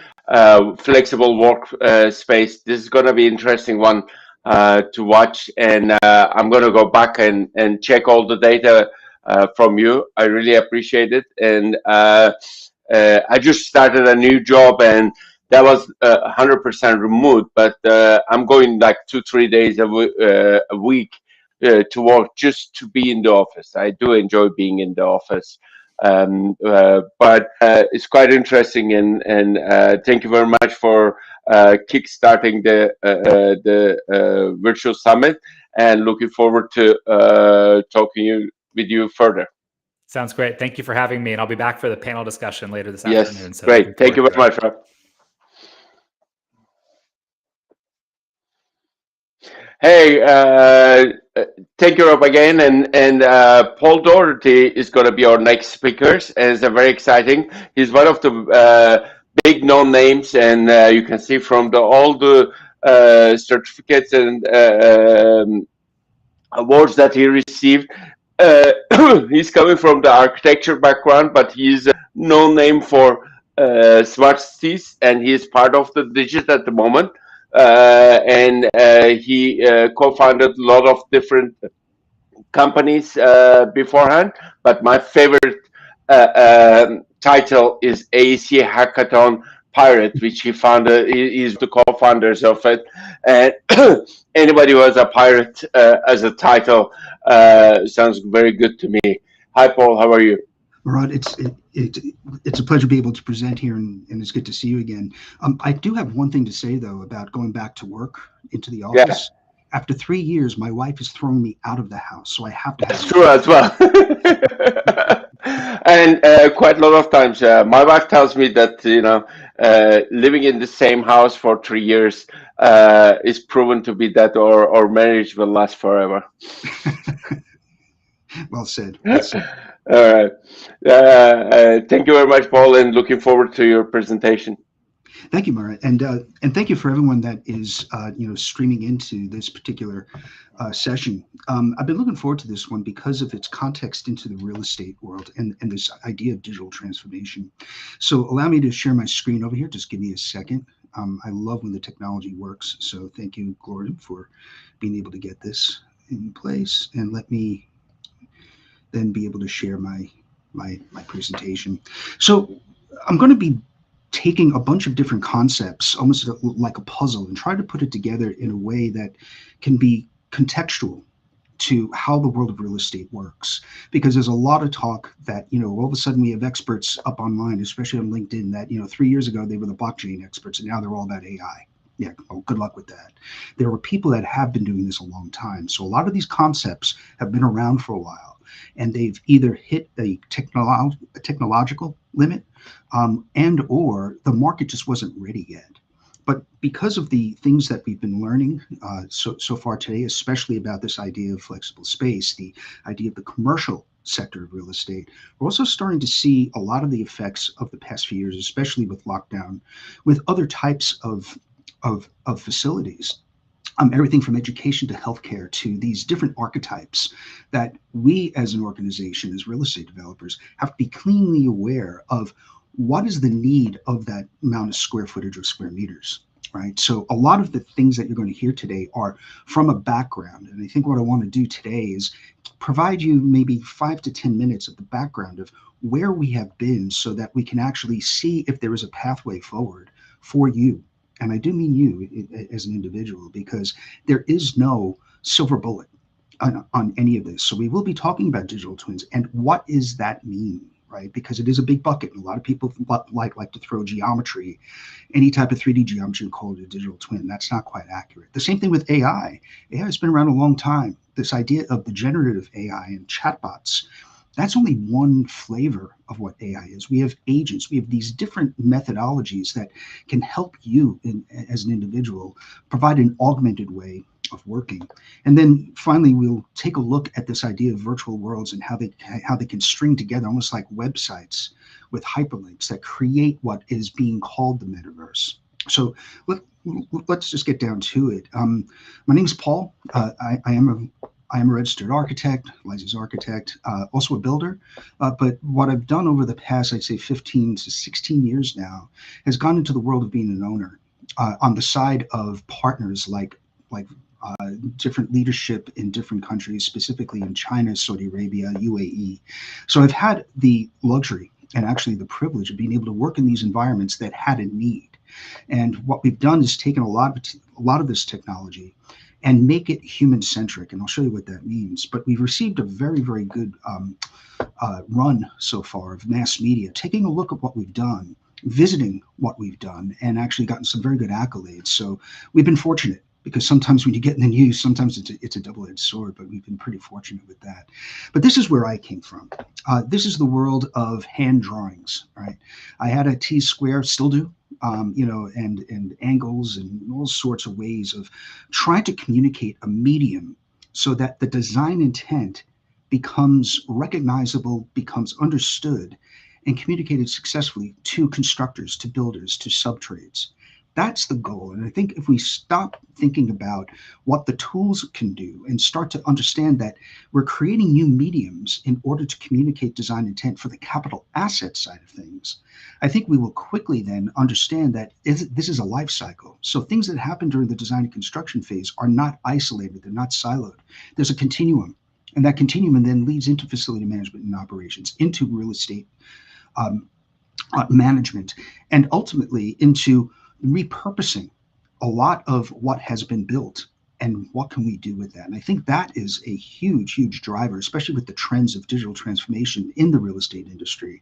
flexible work space. This is going to be an interesting one to watch, and I'm going to go back and check all the data from you. I really appreciate it. And I just started a new job, and that was 100% remote, but I'm going like 2-3 days a week to work, just to be in the office. I do enjoy being in the office. But it's quite interesting, and thank you very much for kickstarting the virtual summit, and looking forward to talking with you further. Sounds great. Thank you for having me, and I'll be back for the panel discussion later this Yes, afternoon. So great. Thank you very much, Rob. Hey, thank you, Rob, again, and Paul Doherty is going to be our next speaker, and it's very exciting. He's one of the big known names, and you can see from all the certificates and awards that he received. He's coming from the architecture background, but he's a known name for smart cities, and he is part of the Digit at the moment. And he co-founded a lot of different companies beforehand, but my favorite title is AEC Hackathon Pirate, which he founded. He's the co-founders of it, and anybody who has a pirate as a title sounds very good to me. Hi, Paul. How are you? Murad, it's a pleasure to be able to present here, and it's good to see you again. I do have one thing to say, though, about going back to work into the office. Yeah. After 3 years, my wife is throwing me out of the house, so I have to. That's true as well. And quite a lot of times, my wife tells me that living in the same house for 3 years is proven to be that our marriage will last forever. Well said. Well said. All right. Thank you very much, Paul, and looking forward to your presentation. Thank you, Mara, and thank you for everyone that is streaming into this particular session. I've been looking forward to this one because of its context into the real estate world and this idea of digital transformation. So allow me to share my screen over here. Just give me a second. I love when the technology works. So thank you, Glorium, for being able to get this in place, and let me then be able to share my presentation. So I'm going to be taking a bunch of different concepts, almost like a puzzle, and try to put it together in a way that can be contextual to how the world of real estate works. Because there's a lot of talk that, all of a sudden we have experts up online, especially on LinkedIn, that, 3 years ago they were the blockchain experts, and now they're all about AI. Yeah, well, good luck with that. There are people that have been doing this a long time. So a lot of these concepts have been around for a while, and they've either hit a technological limit and or the market just wasn't ready yet. But because of the things that we've been learning so far today, especially about this idea of flexible space, the idea of the commercial sector of real estate, we're also starting to see a lot of the effects of the past few years, especially with lockdown, with other types of facilities. Everything from education to healthcare to these different archetypes that we as an organization, as real estate developers, have to be keenly aware of what is the need of that amount of square footage or square meters, right? So a lot of the things that you're going to hear today are from a background. And I think what I want to do today is provide you maybe 5 to 10 minutes of the background of where we have been so that we can actually see if there is a pathway forward for you. And I do mean you as an individual, because there is no silver bullet on any of this. So we will be talking about digital twins and what does that mean, right? Because it is a big bucket. And a lot of people like to throw geometry, any type of 3D geometry, and call it a digital twin. That's not quite accurate. The same thing with AI. AI has been around a long time. This idea of the generative AI and chatbots, that's only one flavor of what AI is. We have agents. We have these different methodologies that can help you as an individual provide an augmented way of working. And then finally, we'll take a look at this idea of virtual worlds and how they can string together almost like websites with hyperlinks that create what is being called the metaverse. So let's just get down to it. My name is Paul. I am a registered architect, licensed architect, also a builder. But what I've done over the past, I'd say 15 to 16 years now, has gone into the world of being an owner on the side of partners like different leadership in different countries, specifically in China, Saudi Arabia, UAE. So I've had the luxury and actually the privilege of being able to work in these environments that had a need. And what we've done is taken a lot of this technology and make it human-centric, and I'll show you what that means. But we've received a very, very good run so far of mass media, taking a look at what we've done, visiting what we've done, and actually gotten some very good accolades. So we've been fortunate, because sometimes when you get in the news, sometimes it's a double-edged sword, but we've been pretty fortunate with that. But this is where I came from. This is the world of hand drawings, right? I had a T-square, still do, and angles and all sorts of ways of trying to communicate a medium so that the design intent becomes recognizable, becomes understood, and communicated successfully to constructors, to builders, to subtrades. That's the goal. And I think if we stop thinking about what the tools can do and start to understand that we're creating new mediums in order to communicate design intent for the capital asset side of things, I think we will quickly then understand that this is a life cycle. So things that happen during the design and construction phase are not isolated. They're not siloed. There's a continuum. And that continuum then leads into facility management and operations, into real estate management, and ultimately into repurposing a lot of what has been built and what can we do with that. And I think that is a huge, huge driver, especially with the trends of digital transformation in the real estate industry,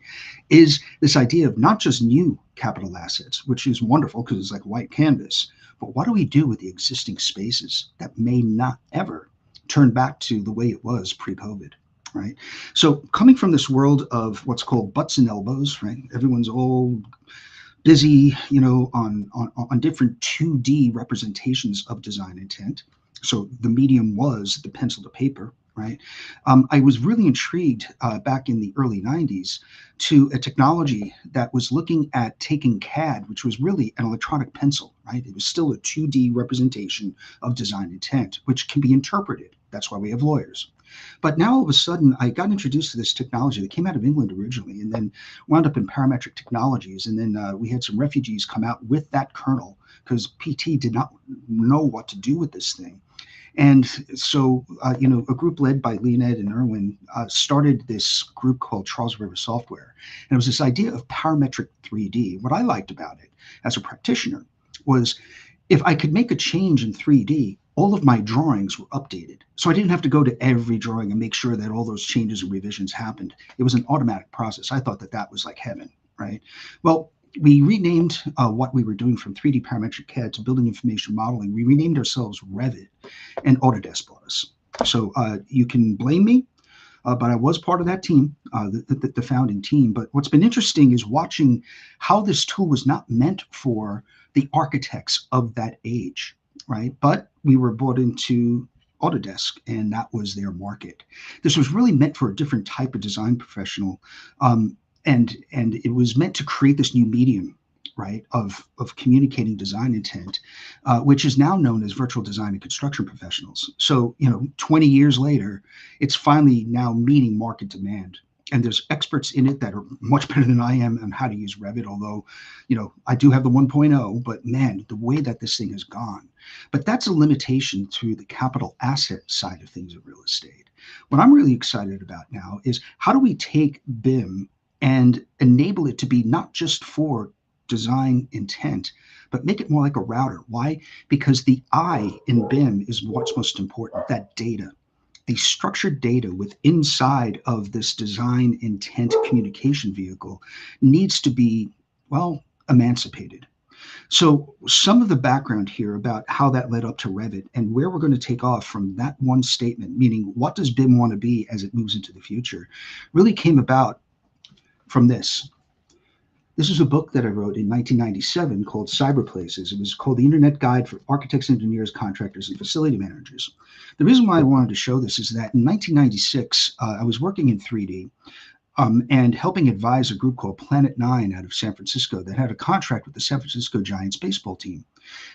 is this idea of not just new capital assets, which is wonderful because it's like white canvas, but what do we do with the existing spaces that may not ever turn back to the way it was pre-COVID? Right. So coming from this world of what's called butts and elbows, right? Everyone's all busy, on different 2D representations of design intent. So the medium was the pencil to paper, right? I was really intrigued back in the early 90s to a technology that was looking at taking CAD, which was really an electronic pencil, right? It was still a 2D representation of design intent, which can be interpreted. That's why we have lawyers. But now all of a sudden, I got introduced to this technology that came out of England originally and then wound up in Parametric Technologies. And then we had some refugees come out with that kernel because PT did not know what to do with this thing. And so, a group led by Leonid and Erwin started this group called Charles River Software. And it was this idea of parametric 3D. What I liked about it as a practitioner was if I could make a change in 3D, all of my drawings were updated. So I didn't have to go to every drawing and make sure that all those changes and revisions happened. It was an automatic process. I thought that was like heaven, right? Well, we renamed what we were doing from 3D parametric CAD to building information modeling. We renamed ourselves Revit, and Autodesk bought us. So you can blame me, but I was part of that team, the founding team. But what's been interesting is watching how this tool was not meant for the architects of that age, right? But we were brought into Autodesk, and that was their market. This was really meant for a different type of design professional, and it was meant to create this new medium, right, of communicating design intent, which is now known as virtual design and construction professionals. So, 20 years later, it's finally now meeting market demand. And there's experts in it that are much better than I am on how to use Revit, although, I do have the 1.0, but man, the way that this thing has gone. But that's a limitation to the capital asset side of things of real estate. What I'm really excited about now is how do we take BIM and enable it to be not just for design intent, but make it more like a router. Why? Because the I in BIM is what's most important, that data. The structured data with inside of this design intent communication vehicle needs to be, well, emancipated. So some of the background here about how that led up to Revit and where we're going to take off from that one statement, meaning what does BIM want to be as it moves into the future, really came about from this. This is a book that I wrote in 1997 called Cyberplaces. It was called The Internet Guide for Architects, Engineers, Contractors, and Facility Managers. The reason why I wanted to show this is that in 1996, I was working in 3D and helping advise a group called Planet 9 out of San Francisco that had a contract with the San Francisco Giants baseball team.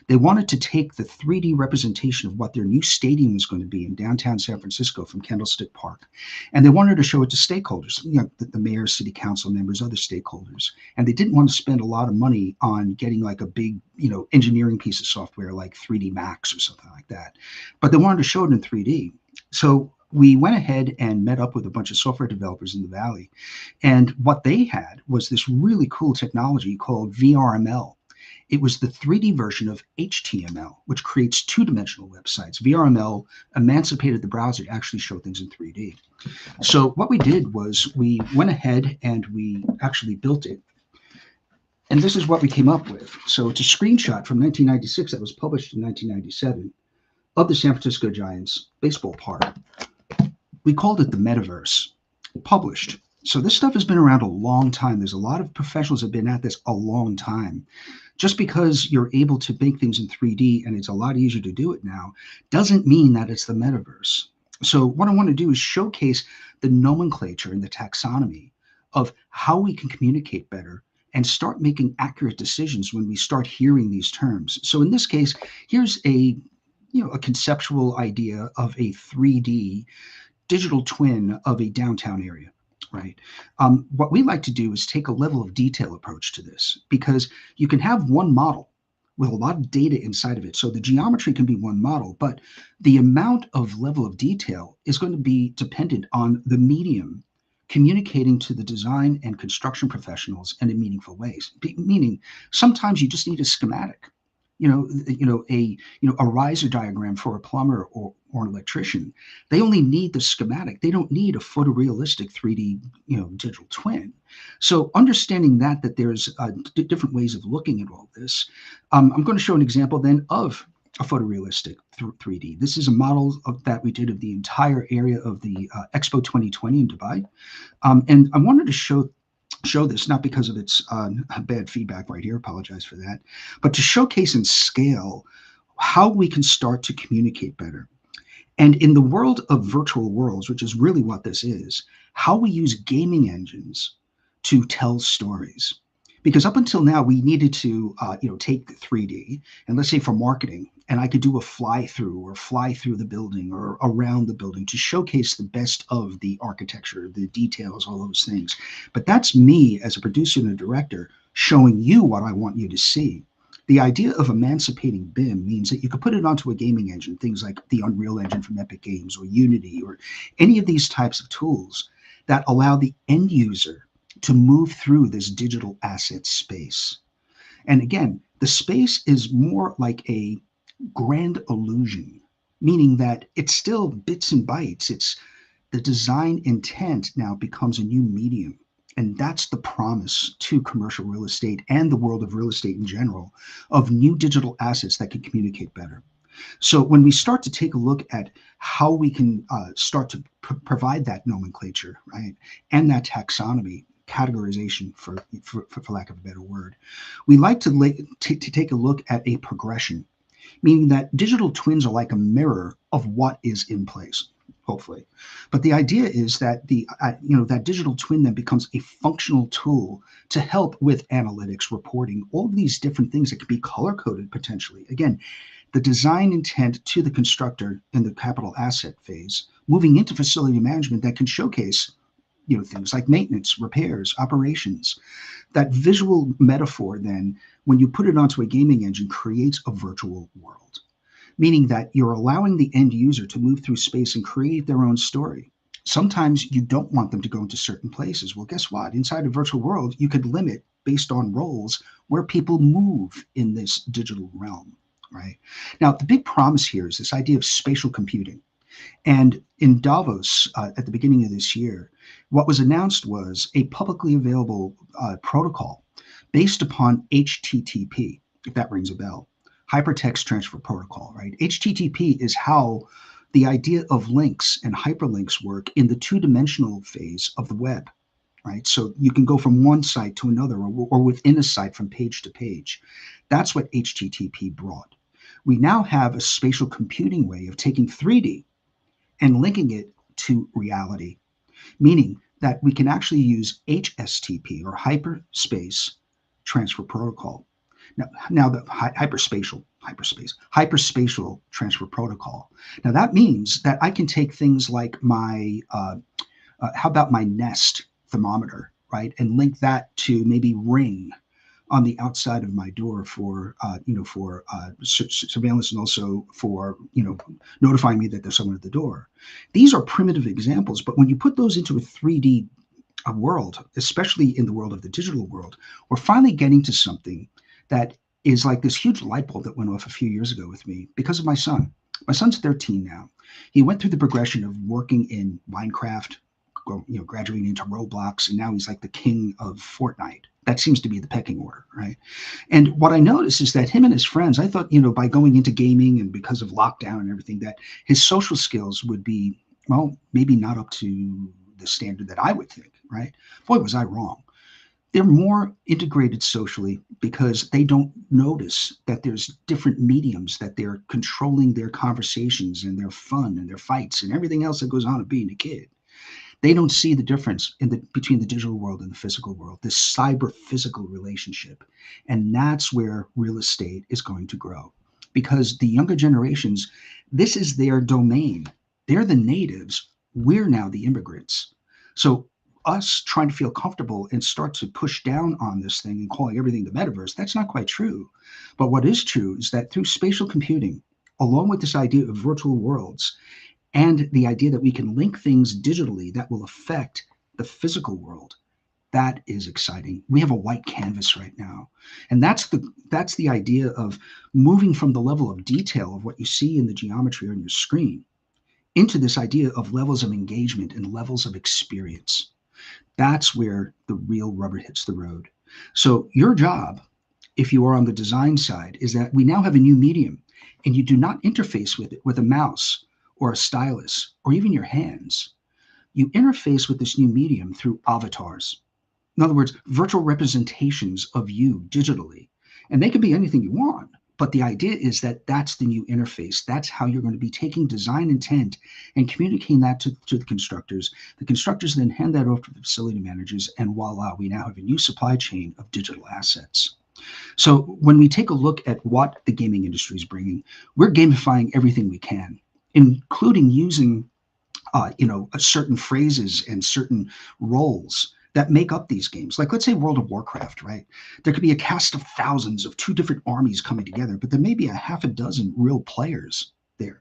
They wanted to take the 3D representation of what their new stadium was going to be in downtown San Francisco from Candlestick Park. And they wanted to show it to stakeholders, the mayor, city council members, other stakeholders. And they didn't want to spend a lot of money on getting like a big, engineering piece of software like 3D Max or something like that. But they wanted to show it in 3D. So we went ahead and met up with a bunch of software developers in the Valley. And what they had was this really cool technology called VRML. It was the 3D version of HTML, which creates two-dimensional websites. VRML emancipated the browser to actually show things in 3D. So what we did was we went ahead and we actually built it. And this is what we came up with. So it's a screenshot from 1996 that was published in 1997 of the San Francisco Giants baseball park. We called it the metaverse, published. So this stuff has been around a long time. There's a lot of professionals that have been at this a long time. Just because you're able to make things in 3D and it's a lot easier to do it now, doesn't mean that it's the metaverse. So what I want to do is showcase the nomenclature and the taxonomy of how we can communicate better and start making accurate decisions when we start hearing these terms. So in this case, here's a conceptual idea of a 3D digital twin of a downtown area, right? What we like to do is take a level of detail approach to this, because you can have one model with a lot of data inside of it. So the geometry can be one model, but the amount of level of detail is going to be dependent on the medium communicating to the design and construction professionals in a meaningful ways. Meaning, sometimes you just need a schematic. A riser diagram for a plumber or an electrician. They only need the schematic. They don't need a photorealistic 3D, digital twin. So understanding that there's different ways of looking at all this, I'm going to show an example then of a photorealistic 3D. This is a model that we did of the entire area of the Expo 2020 in Dubai. And I wanted to show this, not because of its bad feedback right here, apologize for that, but to showcase and scale how we can start to communicate better. And in the world of virtual worlds, which is really what this is, how we use gaming engines to tell stories. Because up until now, we needed to take the 3D, and let's say for marketing, and I could do a fly through the building or around the building to showcase the best of the architecture, the details, all those things. But that's me as a producer and a director showing you what I want you to see. The idea of emancipating BIM means that you could put it onto a gaming engine, things like the Unreal Engine from Epic Games or Unity or any of these types of tools that allow the end user to move through this digital asset space. And again, the space is more like a grand illusion, meaning that it's still bits and bytes. It's the design intent now becomes a new medium. And that's the promise to commercial real estate and the world of real estate in general, of new digital assets that can communicate better. So when we start to take a look at how we can start to provide that nomenclature, right, and that taxonomy, categorization, for lack of a better word, we like to take a look at a progression. meaning that digital twins are like a mirror of what is in place, hopefully. But the idea is that that digital twin then becomes a functional tool to help with analytics, reporting, all of these different things that can be color coded potentially. Again, the design intent to the constructor in the capital asset phase, moving into facility management that can showcase things like maintenance, repairs, operations. That visual metaphor then, when you put it onto a gaming engine, creates a virtual world, meaning that you're allowing the end user to move through space and create their own story. Sometimes you don't want them to go into certain places. Well, guess what? Inside a virtual world, you could limit based on roles where people move in this digital realm, right? Now, the big promise here is this idea of spatial computing. And in Davos at the beginning of this year, what was announced was a publicly available protocol based upon HTTP, if that rings a bell, Hypertext Transfer Protocol, right? HTTP is how the idea of links and hyperlinks work in the two-dimensional phase of the web, right? So you can go from one site to another or within a site from page to page. That's what HTTP brought. We now have a spatial computing way of taking 3D and linking it to reality, meaning that we can actually use HSTP or Hyperspace Transfer Protocol. Now the hyperspatial transfer protocol. Now that means that I can take things like my, how about my Nest thermometer, right, and link that to maybe Ring on the outside of my door for surveillance and also for notifying me that there's someone at the door. These are primitive examples, but when you put those into a 3D world, especially in the world of the digital world, we're finally getting to something that is like this huge light bulb that went off a few years ago with me because of my son. My son's 13 now. He went through the progression of working in Minecraft, graduating into Roblox, and now he's like the king of Fortnite. That seems to be the pecking order, right? And what I noticed is that him and his friends, I thought, by going into gaming and because of lockdown and everything, that his social skills would be, well, maybe not up to the standard that I would think, right? Boy, was I wrong. They're more integrated socially because they don't notice that there's different mediums that they're controlling their conversations and their fun and their fights and everything else that goes on of being a kid. They don't see the difference between the digital world and the physical world, this cyber-physical relationship. And that's where real estate is going to grow. Because the younger generations, this is their domain. They're the natives. We're now the immigrants. So us trying to feel comfortable and start to push down on this thing and calling everything the metaverse, that's not quite true. But what is true is that through spatial computing, along with this idea of virtual worlds, and the idea that we can link things digitally that will affect the physical world, that is exciting. We have a white canvas right now. And that's the idea of moving from the level of detail of what you see in the geometry on your screen into this idea of levels of engagement and levels of experience. That's where the real rubber hits the road. So your job, if you are on the design side, is that we now have a new medium and you do not interface with it with a mouse or a stylus, or even your hands. You interface with this new medium through avatars. In other words, virtual representations of you digitally. And they can be anything you want, but the idea is that that's the new interface. That's how you're going to be taking design intent and communicating that to the constructors. The constructors then hand that off to the facility managers, and voila, we now have a new supply chain of digital assets. So when we take a look at what the gaming industry is bringing, we're gamifying everything we can, including using, certain phrases and certain roles that make up these games. Like, let's say World of Warcraft, right? There could be a cast of thousands of two different armies coming together, but there may be a half a dozen real players there.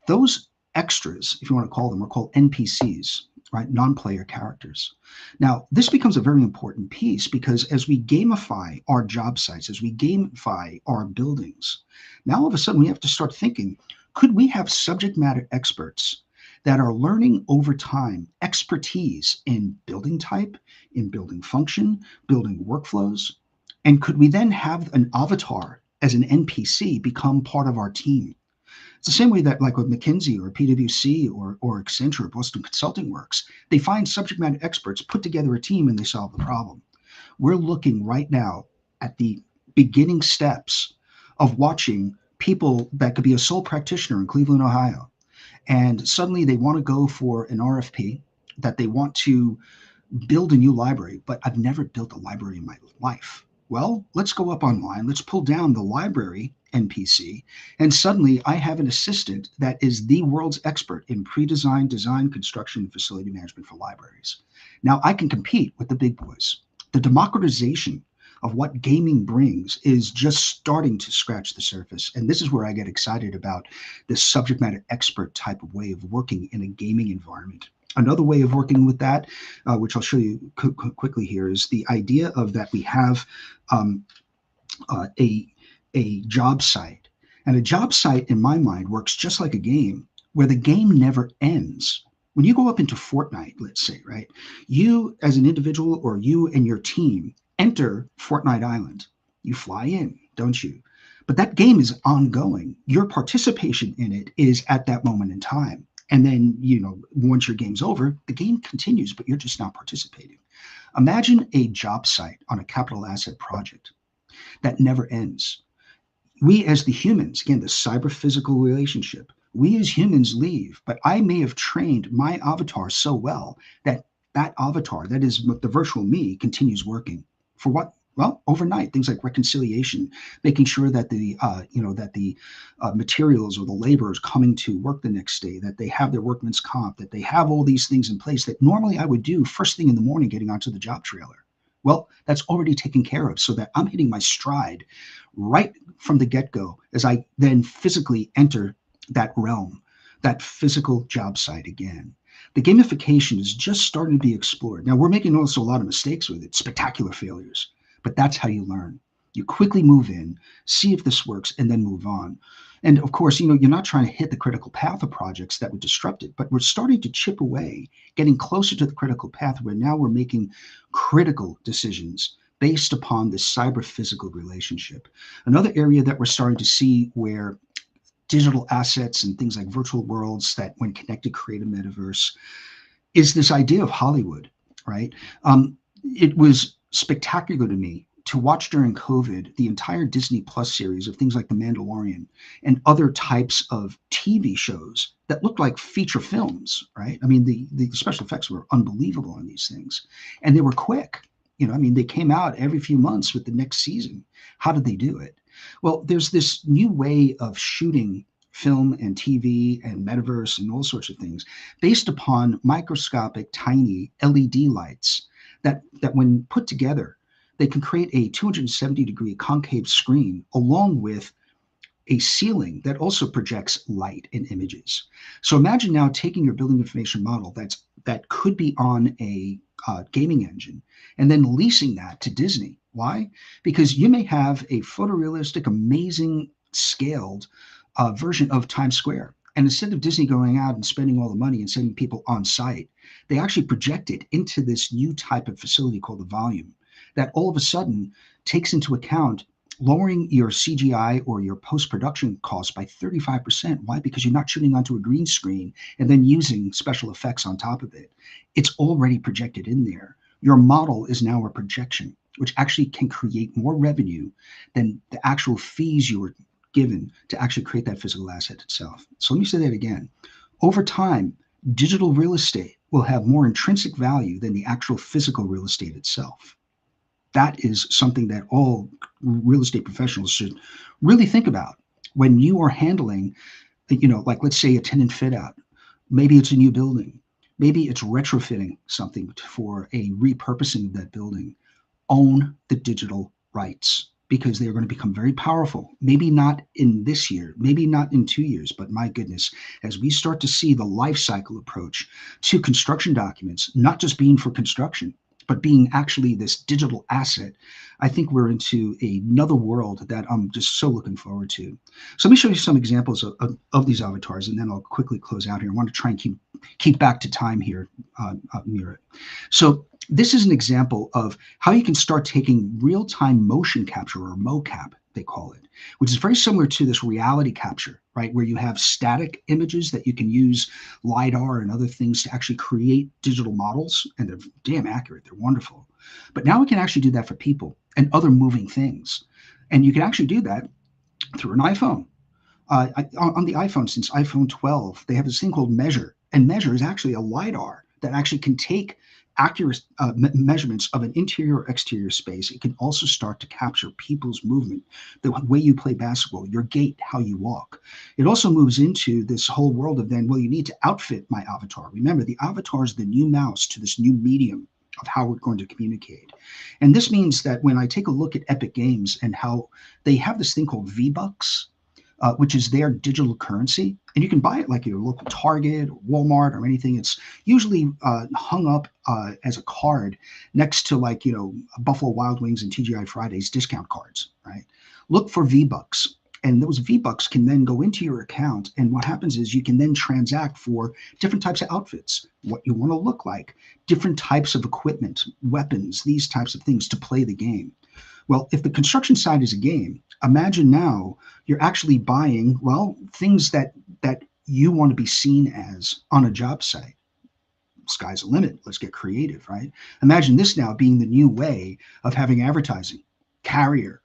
Those extras, if you want to call them, are called NPCs, right? Non-player characters. Now, this becomes a very important piece because as we gamify our job sites, as we gamify our buildings, now all of a sudden we have to start thinking, could we have subject matter experts that are learning over time expertise in building type, in building function, building workflows? And could we then have an avatar as an NPC become part of our team? It's the same way that, like with McKinsey or PwC or Accenture or Boston Consulting Works, they find subject matter experts, put together a team, and they solve the problem. We're looking right now at the beginning steps of watching people that could be a sole practitioner in Cleveland, Ohio, and suddenly they want to go for an RFP that they want to build a new library, but I've never built a library in my life. Well, let's go up online, let's pull down the library NPC, and suddenly I have an assistant that is the world's expert in pre-design, design, construction, and facility management for libraries. Now I can compete with the big boys. The democratization of what gaming brings is just starting to scratch the surface. And this is where I get excited about this subject matter expert type of way of working in a gaming environment. Another way of working with that, which I'll show you quickly here, is the idea of that we have a job site. And a job site, in my mind, works just like a game, where the game never ends. When you go up into Fortnite, let's say, right, you as an individual or you and your team enter Fortnite Island. You fly in, don't you? But that game is ongoing. Your participation in it is at that moment in time. And then, once your game's over, the game continues, but you're just not participating. Imagine a job site on a capital asset project that never ends. We as the humans, again, the cyber-physical relationship, we as humans leave, but I may have trained my avatar so well that that avatar, that is the virtual me, continues working. For what? Well, overnight, things like reconciliation, making sure that the materials or the laborers coming to work the next day, that they have their workman's comp, that they have all these things in place that normally I would do first thing in the morning getting onto the job trailer. Well, that's already taken care of, so that I'm hitting my stride right from the get-go as I then physically enter that realm, that physical job site again. The gamification is just starting to be explored. Now, we're making also a lot of mistakes with it, spectacular failures, but that's how you learn. You quickly move in, see if this works, and then move on. And of course, you're not trying to hit the critical path of projects that would disrupt it, but we're starting to chip away, getting closer to the critical path where now we're making critical decisions based upon this cyber-physical relationship. Another area that we're starting to see where digital assets and things like virtual worlds that when connected create a metaverse is this idea of Hollywood, right? It was spectacular to me to watch during COVID the entire Disney Plus series of things like The Mandalorian and other types of TV shows that looked like feature films, right? I mean, the special effects were unbelievable on these things, and they were quick. They came out every few months with the next season. How did they do it? Well, there's this new way of shooting film and TV and metaverse and all sorts of things based upon microscopic, tiny LED lights that when put together, they can create a 270-degree concave screen along with a ceiling that also projects light and images. So imagine now taking your building information model that could be on a gaming engine and then leasing that to Disney. Why? Because you may have a photorealistic, amazing scaled version of Times Square. And instead of Disney going out and spending all the money and sending people on site, they actually project it into this new type of facility called the volume that all of a sudden takes into account lowering your CGI or your post-production costs by 35%. Why? Because you're not shooting onto a green screen and then using special effects on top of it. It's already projected in there. Your model is now a projection, which actually can create more revenue than the actual fees you were given to actually create that physical asset itself. So let me say that again. Over time, digital real estate will have more intrinsic value than the actual physical real estate itself. That is something that all real estate professionals should really think about when you are handling, like let's say a tenant fit out. Maybe it's a new building. Maybe it's retrofitting something for a repurposing of that building. Own the digital rights because they're going to become very powerful. Maybe not in this year, maybe not in 2 years, but my goodness, as we start to see the life cycle approach to construction documents, not just being for construction, but being actually this digital asset, I think we're into another world that I'm just so looking forward to. So let me show you some examples of these avatars, and then I'll quickly close out here. I want to try and keep back to time here, Mira. So this is an example of how you can start taking real-time motion capture, or mocap, they call it, which is very similar to this reality capture, right? Where you have static images that you can use LiDAR and other things to actually create digital models, and they're damn accurate, they're wonderful. But now we can actually do that for people and other moving things. And you can actually do that through an iPhone. On the iPhone, since iPhone 12, they have this thing called Measure, and Measure is actually a LiDAR that actually can take accurate measurements of an interior or exterior space. It can also start to capture people's movement, the way you play basketball, your gait, how you walk. It also moves into this whole world of then, well, you need to outfit my avatar. Remember, the avatar is the new mouse to this new medium of how we're going to communicate. And this means that when I take a look at Epic Games and how they have this thing called V-Bucks, which is their digital currency, and you can buy it like your local Target or Walmart or anything. It's usually hung up as a card next to, like, Buffalo Wild Wings and TGI Fridays discount cards, right? Look for V-Bucks, and those V-Bucks can then go into your account, and what happens is you can then transact for different types of outfits, what you want to look like, different types of equipment, weapons, these types of things to play the game. Well, if the construction side is a game, imagine now you're actually buying, well, things that you want to be seen as on a job site. Sky's the limit. Let's get creative, right? Imagine this now being the new way of having advertising, Carrier,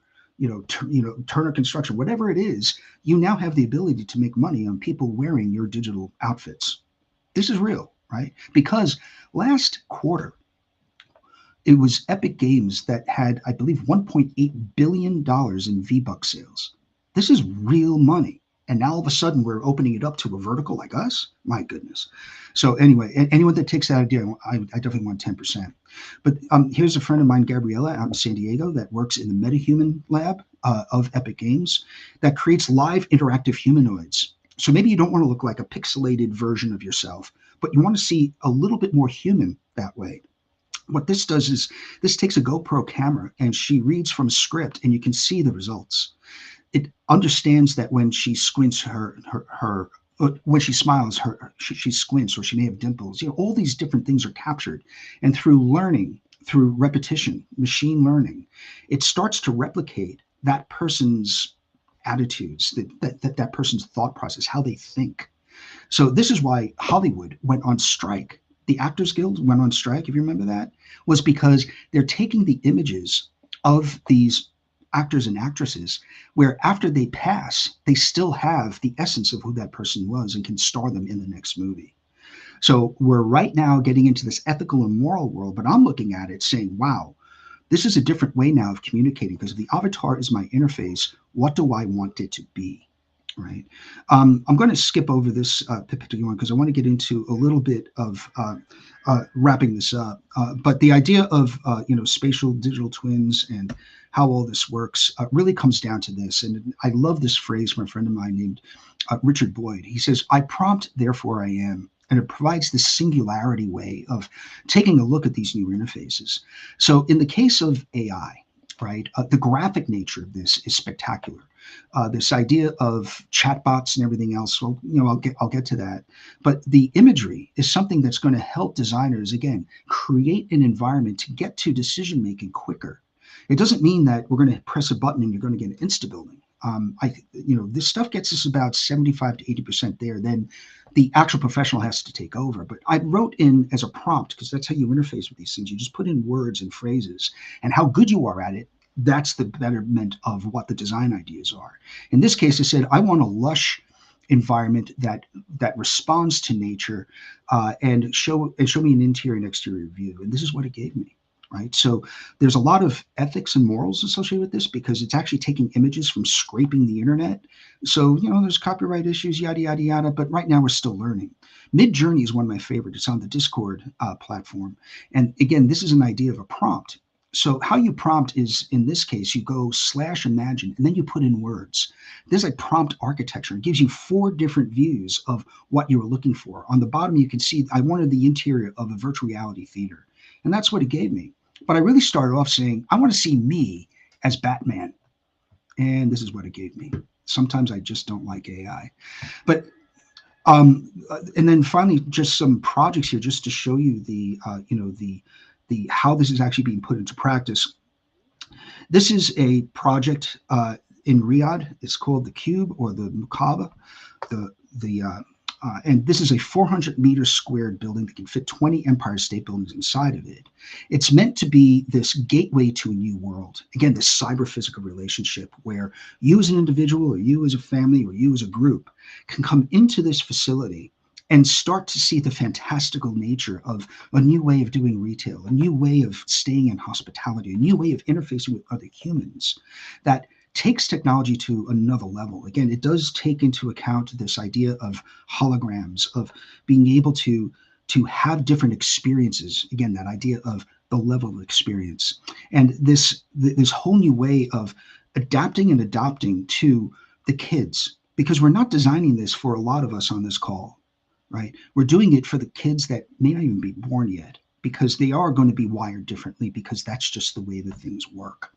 Turner Construction, whatever it is. You now have the ability to make money on people wearing your digital outfits. This is real, right? Because last quarter, it was Epic Games that had, I believe, $1.8 billion in V-Buck sales. This is real money. And now all of a sudden we're opening it up to a vertical like us? My goodness. So anyway, anyone that takes that idea, I definitely want 10%. But here's a friend of mine, Gabriella, out in San Diego, that works in the MetaHuman lab of Epic Games that creates live interactive humanoids. So maybe you don't want to look like a pixelated version of yourself, but you want to see a little bit more human that way. What this does is this takes a GoPro camera and she reads from a script and you can see the results. It understands that when she squints when she smiles, she squints, or she may have dimples. All these different things are captured. And through learning, through repetition, machine learning, it starts to replicate that person's attitudes, that person's thought process, how they think. So this is why Hollywood went on strike. The Actors Guild went on strike, if you remember that, was because they're taking the images of these actors and actresses where after they pass, they still have the essence of who that person was and can star them in the next movie. So we're right now getting into this ethical and moral world, but I'm looking at it saying, wow, this is a different way now of communicating, because if the avatar is my interface, what do I want it to be? Right. I'm going to skip over this particular one because I want to get into a little bit of wrapping this up. But the idea of spatial digital twins and how all this works really comes down to this. And I love this phrase from a friend of mine named Richard Boyd. He says, "I prompt, therefore I am." And it provides this singularity way of taking a look at these new interfaces. So in the case of AI, right, the graphic nature of this is spectacular. This idea of chatbots and everything else, well, I'll get to that. But the imagery is something that's going to help designers, again, create an environment to get to decision making quicker. It doesn't mean that we're going to press a button and you're going to get an insta building. This stuff gets us about 75 to 80% there. Then the actual professional has to take over. But I wrote in as a prompt, because that's how you interface with these things. You just put in words and phrases, and how good you are at it, that's the betterment of what the design ideas are. In this case, I said, I want a lush environment that responds to nature and show me an interior and exterior view. And this is what it gave me. Right. So there's a lot of ethics and morals associated with this, because it's actually taking images from scraping the internet. So, there's copyright issues, yada, yada, yada. But right now we're still learning. Midjourney is one of my favorites. It's on the Discord platform. And again, this is an idea of a prompt. So how you prompt is, in this case, you go /imagine, and then you put in words. There's a prompt architecture. It gives you 4 different views of what you were looking for. On the bottom, you can see I wanted the interior of a virtual reality theater. And that's what it gave me. But I really started off saying, I want to see me as Batman. And this is what it gave me. Sometimes I just don't like AI. But and then finally, just some projects here just to show you the how this is actually being put into practice. This is a project in Riyadh. It's called the Cube, or the Mukaba. The and this is a 400-meter squared building that can fit 20 Empire State Buildings inside of it. It's meant to be this gateway to a new world. Again, this cyber-physical relationship where you as an individual or you as a family or you as a group can come into this facility and start to see the fantastical nature of a new way of doing retail, a new way of staying in hospitality, a new way of interfacing with other humans that takes technology to another level. Again, it does take into account this idea of holograms, of being able to have different experiences. Again, that idea of the level of experience. And this whole new way of adapting and adopting to the kids, because we're not designing this for a lot of us on this call, right? We're doing it for the kids that may not even be born yet, because they are going to be wired differently, because that's just the way that things work.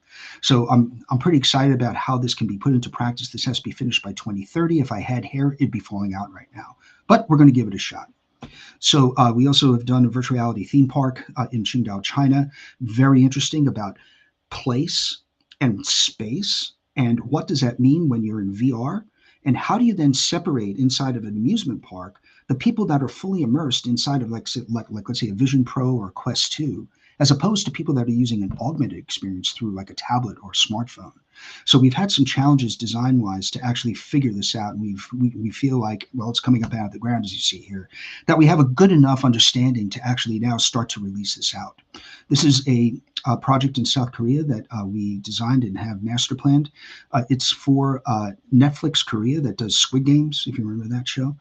So I'm pretty excited about how this can be put into practice. This has to be finished by 2030. If I had hair, it'd be falling out right now, but we're going to give it a shot. So we also have done a virtual reality theme park in Qingdao, China. Very interesting about place and space, and what does that mean when you're in VR, and how do you then separate inside of an amusement park the people that are fully immersed inside of like let's say a Vision Pro or a Quest 2, as opposed to people that are using an augmented experience through like a tablet or a smartphone. So we've had some challenges design-wise to actually figure this out, and we feel like, well, it's coming up out of the ground, as you see here, that we have a good enough understanding to actually now start to release this out. This is a project in South Korea that we designed and have master planned. It's for Netflix Korea that does Squid Games, if you remember that show.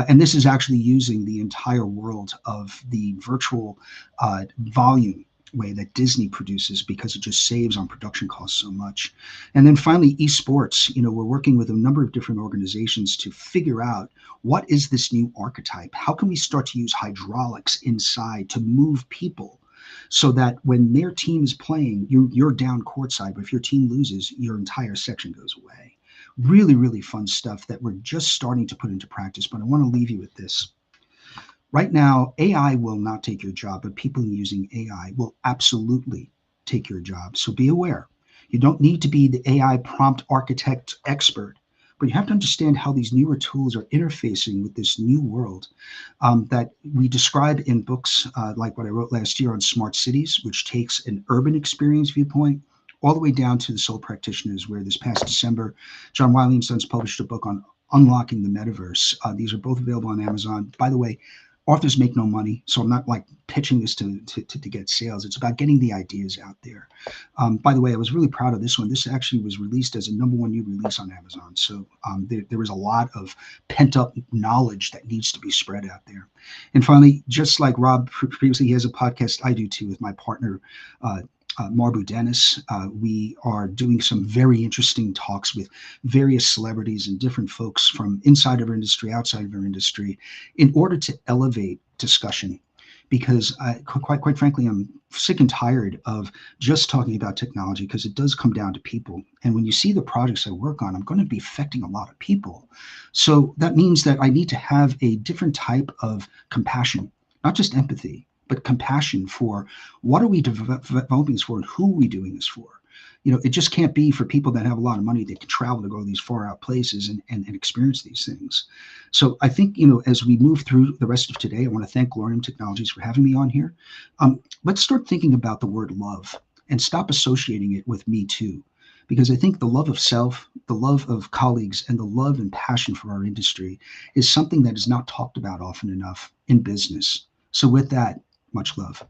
And this is actually using the entire world of the virtual volume way that Disney produces, because it just saves on production costs so much. And then finally, esports. We're working with a number of different organizations to figure out what is this new archetype? How can we start to use hydraulics inside to move people, so that when their team is playing, you're down courtside, but if your team loses, your entire section goes away. Really, really fun stuff that we're just starting to put into practice, but I want to leave you with this. Right now, AI will not take your job, but people using AI will absolutely take your job. So be aware. You don't need to be the AI prompt architect expert, but you have to understand how these newer tools are interfacing with this new world that we describe in books like what I wrote last year on smart cities, which takes an urban experience viewpoint all the way down to the sole practitioners, where this past December, John Wiley & Sons published a book on unlocking the metaverse. These are both available on Amazon. By the way, authors make no money, so I'm not like pitching this to get sales. It's about getting the ideas out there. By the way, I was really proud of this one. This actually was released as a #1 new release on Amazon. So there was a lot of pent up knowledge that needs to be spread out there. And finally, just like Rob previously, he has a podcast, I do too, with my partner, Marbu Dennis. We are doing some very interesting talks with various celebrities and different folks from inside of our industry, outside of our industry, in order to elevate discussion. Because quite frankly, I'm sick and tired of just talking about technology, because it does come down to people. And when you see the projects I work on, I'm going to be affecting a lot of people. So that means that I need to have a different type of compassion, not just empathy, but compassion for what are we developing this for, and who are we doing this for? It just can't be for people that have a lot of money that can travel to go to these far out places and experience these things. So I think, as we move through the rest of today, I want to thank Glorium Technologies for having me on here. Let's start thinking about the word love and stop associating it with me too. Because I think the love of self, the love of colleagues, and the love and passion for our industry is something that is not talked about often enough in business. So with that, much love.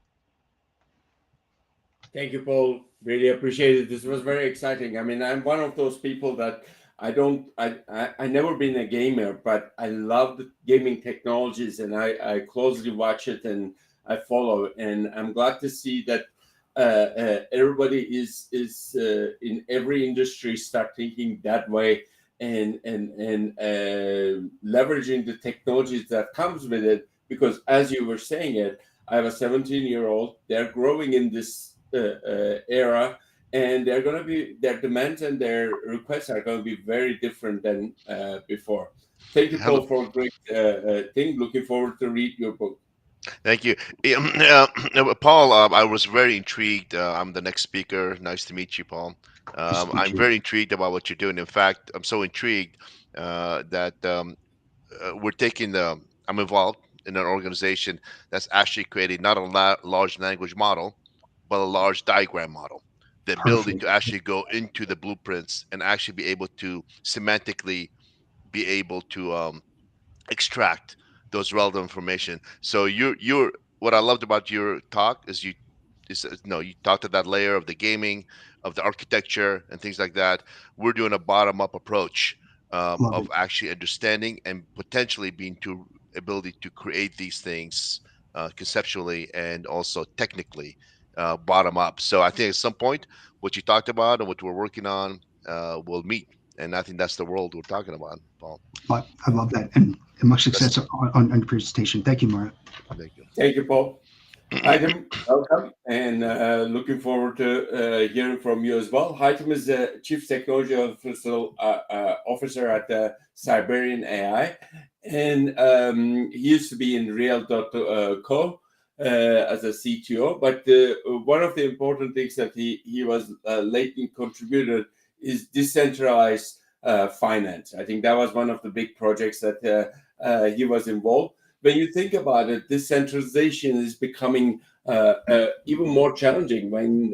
Thank you, Paul. Really appreciate it. This was very exciting. I mean, I'm one of those people that I never been a gamer, but I love the gaming technologies, and I closely watch it and I follow. And I'm glad to see that everybody is in every industry start thinking that way, and leveraging the technologies that comes with it. Because as you were saying it, I have a 17-year-old. They're growing in this era, and their demands and their requests are going to be very different than before. Thank you, Paul, for a great thing. Looking forward to read your book. Thank you. Paul, I was very intrigued. I'm the next speaker. Nice to meet you, Paul. I'm very intrigued about what you're doing. In fact, I'm so intrigued that we're taking the. I'm involved in an organization that's actually creating not a large language model, but a large diagram model. The ability Perfect. to actually go into the blueprints and actually be able to semantically be able to extract those relevant information. So you're what I loved about your talk is you talked to that layer of the gaming, of the architecture and things like that. We're doing a bottom up approach Love of it. actually understanding and potentially being to ability to create these things conceptually and also technically bottom up. So I think at some point what you talked about and what we're working on will meet, and I think that's the world we're talking about, Paul. I love that, and much That's success on your presentation. Thank you, Marat. thank you. Thank you, Paul. Haytham, welcome, and looking forward to hearing from you as well. Haytham is the Chief Technology Officer at Siberian AI, and he used to be in RealT.co as a CTO. But one of the important things that he was lately contributed is decentralized finance. I think that was one of the big projects that he was involved. When you think about it, decentralization is becoming even more challenging when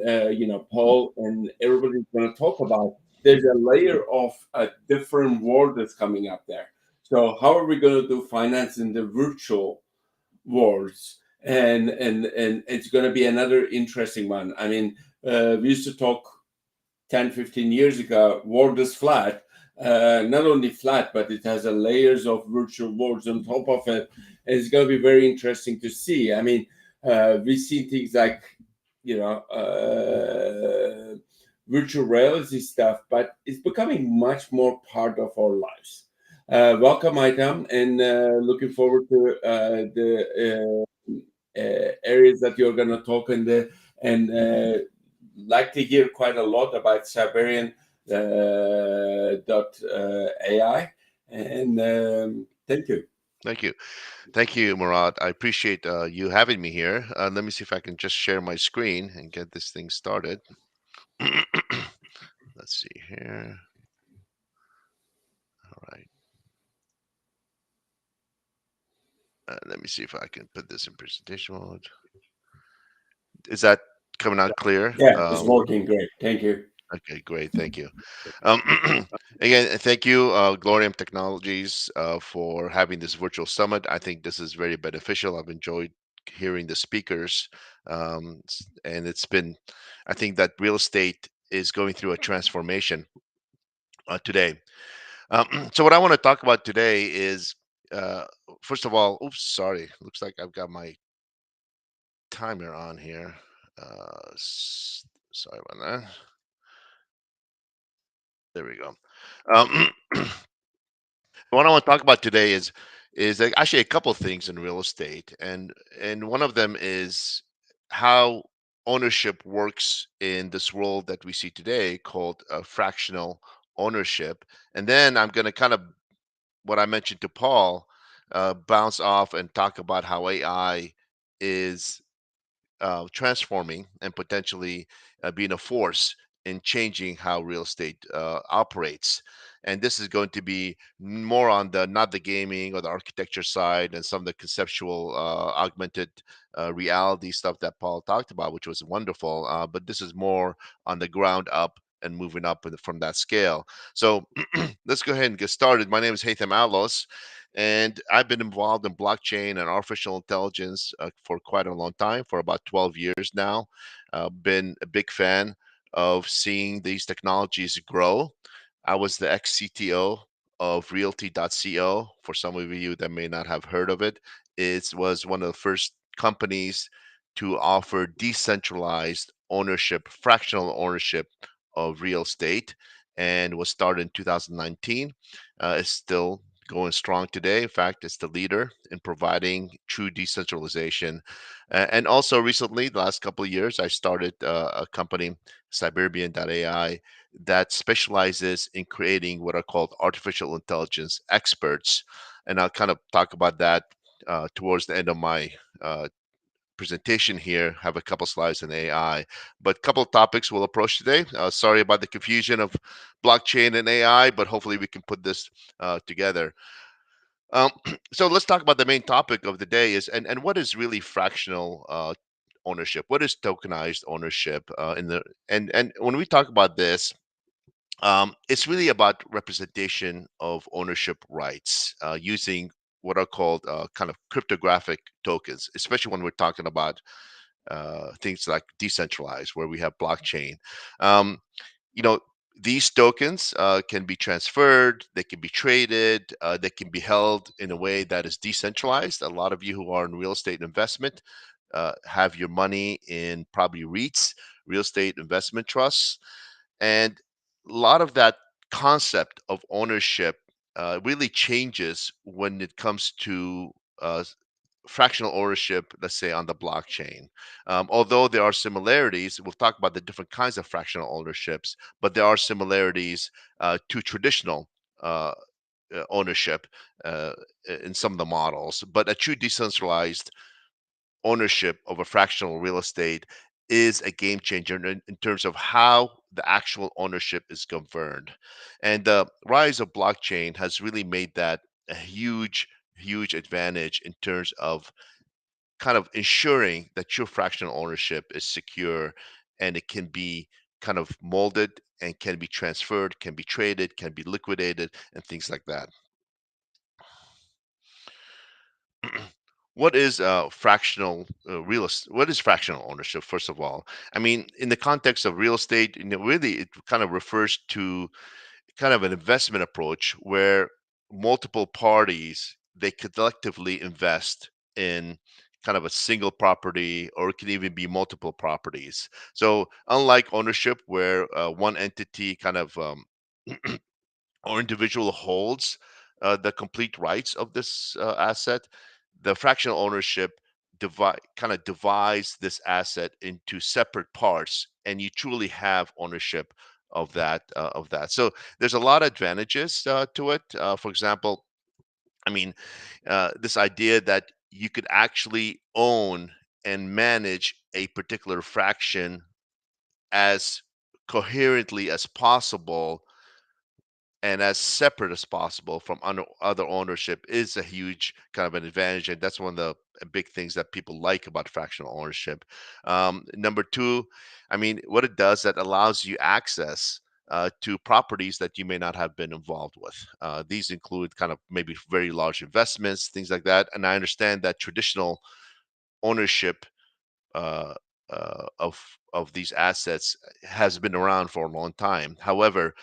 Paul and everybody's going to talk about. There's a layer of a different world that's coming up there. So how are we going to do finance in the virtual worlds? And it's going to be another interesting one. I mean, we used to talk 10, 15 years ago, world is flat. Not only flat, but it has a layers of virtual worlds on top of it. And it's going to be very interesting to see. I mean, we see things like, virtual reality stuff, but it's becoming much more part of our lives. Welcome, Haytham, and looking forward to the areas that you're going to talk in the and like to hear quite a lot about Siberian AI, and thank you. Thank you, Murad. I appreciate you having me here. Let me see if I can just share my screen and get this thing started. Let's see here. All right. Let me see if I can put this in presentation mode. Is that coming out clear? Yeah, it's working great. Thank you. Okay, great. Thank you. Again, thank you, Glorium Technologies, for having this virtual summit. I think this is very beneficial. I've enjoyed hearing the speakers, and it's been, I think that real estate is going through a transformation today. So what I want to talk about today is, first of all, oops, sorry. Looks like I've got my timer on here. Sorry about that. There we go. What I want to talk about today is like actually a couple of things in real estate, and one of them is how ownership works in this world that we see today called fractional ownership. And then I'm going to kind of what I mentioned to Paul bounce off and talk about how AI is transforming and potentially being a force in changing how real estate operates. And this is going to be more on the not the gaming or the architecture side and some of the conceptual augmented reality stuff that Paul talked about, which was wonderful. But this is more on the ground up and moving up from that scale. So let's go ahead and get started. My name is Haytham Allos, and I've been involved in blockchain and artificial intelligence for quite a long time, for about 12 years now. Been a big fan of seeing these technologies grow. I was the ex-CTO of RealT.co. For some of you that may not have heard of it, it was one of the first companies to offer decentralized ownership, fractional ownership of real estate, and was started in 2019. It's still going strong today. In fact, it's the leader in providing true decentralization. And also recently, the last couple of years, I started a company, Siberian.ai, that specializes in creating what are called artificial intelligence experts. And I'll kind of talk about that towards the end of my presentation here. Have a couple slides in AI, but a couple of topics we'll approach today. Sorry about the confusion of blockchain and AI, but hopefully we can put this together. So let's talk about the main topic of the day is and what is really fractional ownership? What is tokenized ownership? And when we talk about this, it's really about representation of ownership rights using what are called kind of cryptographic tokens, especially when we're talking about things like decentralized, where we have blockchain. Um, you know, these tokens can be transferred, they can be traded, they can be held in a way that is decentralized. A lot of you who are in real estate investment have your money in probably REITs, real estate investment trusts, and a lot of that concept of ownership really changes when it comes to fractional ownership, let's say on the blockchain. Although there are similarities, we'll talk about the different kinds of fractional ownerships, but there are similarities to traditional ownership uh, in some of the models. But a true decentralized ownership of a fractional real estate is a game changer in terms of how the actual ownership is governed. And the rise of blockchain has really made that a huge advantage in terms of kind of ensuring that your fractional ownership is secure and it can be kind of molded and can be transferred, can be traded, can be liquidated, and things like that. What is fractional what is fractional ownership, first of all? I mean, in the context of real estate, really it kind of refers to kind of an investment approach where multiple parties they collectively invest in kind of a single property, or it can even be multiple properties. So unlike ownership where one entity kind of or individual holds the complete rights of this asset, the fractional ownership kind of divides this asset into separate parts, and you truly have ownership of that. So there's a lot of advantages to it. For example, I mean, this idea that you could actually own and manage a particular fraction as coherently as possible and as separate as possible from other ownership is a huge kind of an advantage, and that's one of the big things that people like about fractional ownership. Number two, I mean, what it does that allows you access to properties that you may not have been involved with. These include kind of maybe very large investments, things like that. And I understand that traditional ownership uh, of these assets has been around for a long time. However,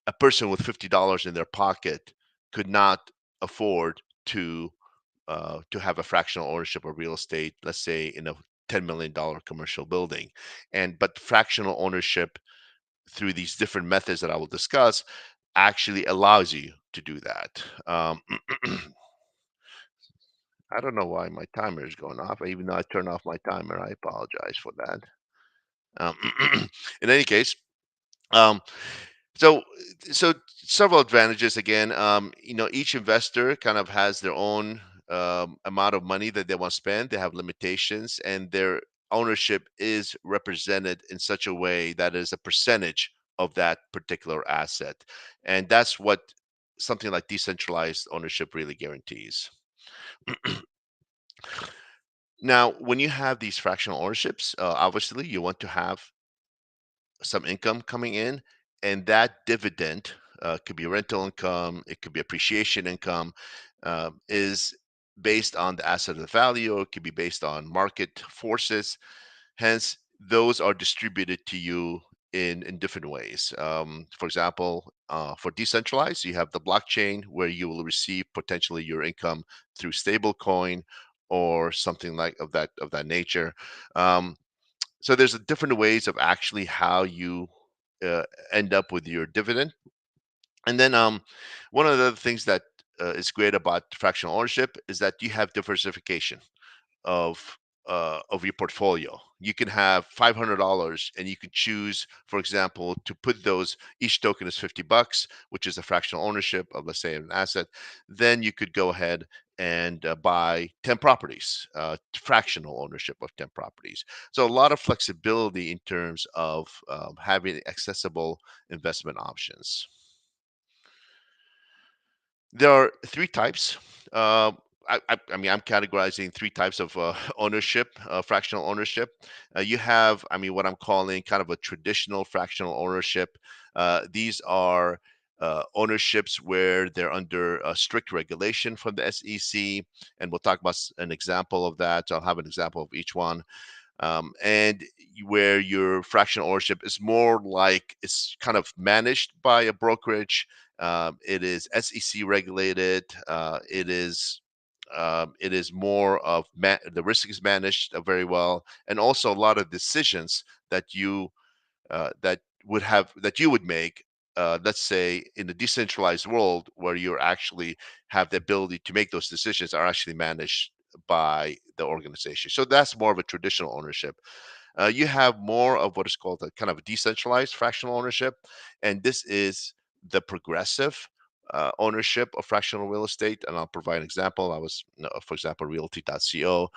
a person with $50 in their pocket could not afford to have a fractional ownership of real estate, let's say in a $10 million commercial building. And but fractional ownership through these different methods that I will discuss actually allows you to do that. I don't know why my timer is going off. Even though I turned off my timer, I apologize for that. Um, in any case, um, so so several advantages again. Each investor kind of has their own amount of money that they want to spend. They have limitations, and their ownership is represented in such a way that is a percentage of that particular asset, and that's what something like decentralized ownership really guarantees. Now, when you have these fractional ownerships, obviously you want to have some income coming in, and that dividend could be rental income, it could be appreciation income, is based on the asset of the value, or it could be based on market forces. Hence, those are distributed to you in different ways. For example, for decentralized, you have the blockchain where you will receive potentially your income through stablecoin or something like of that nature. Um, so there's a different ways of actually how you uh, end up with your dividend. And then one of the other things that is great about fractional ownership is that you have diversification of your portfolio. You can have $500 and you can choose, for example, to put those, each token is $50, which is a fractional ownership of, let's say, an asset. Then you could go ahead and buy 10 properties, fractional ownership of 10 properties. So a lot of flexibility in terms of having accessible investment options. There are three types. Uh, I mean, I'm categorizing three types of ownership, fractional ownership. You have, I mean, what I'm calling kind of a traditional fractional ownership. These are ownerships where they're under strict regulation from the SEC, and we'll talk about an example of that. I'll have an example of each one. And where your fractional ownership is more like it's kind of managed by a brokerage. It is SEC regulated. It is more of the risk is managed very well, and also a lot of decisions that you would make. Let's say in a decentralized world where you're actually have the ability to make those decisions are actually managed by the organization. So that's more of a traditional ownership. You have more of what is called a kind of a decentralized fractional ownership, and this is the progressive ownership of fractional real estate. And I'll provide an example. For example, RealT.co.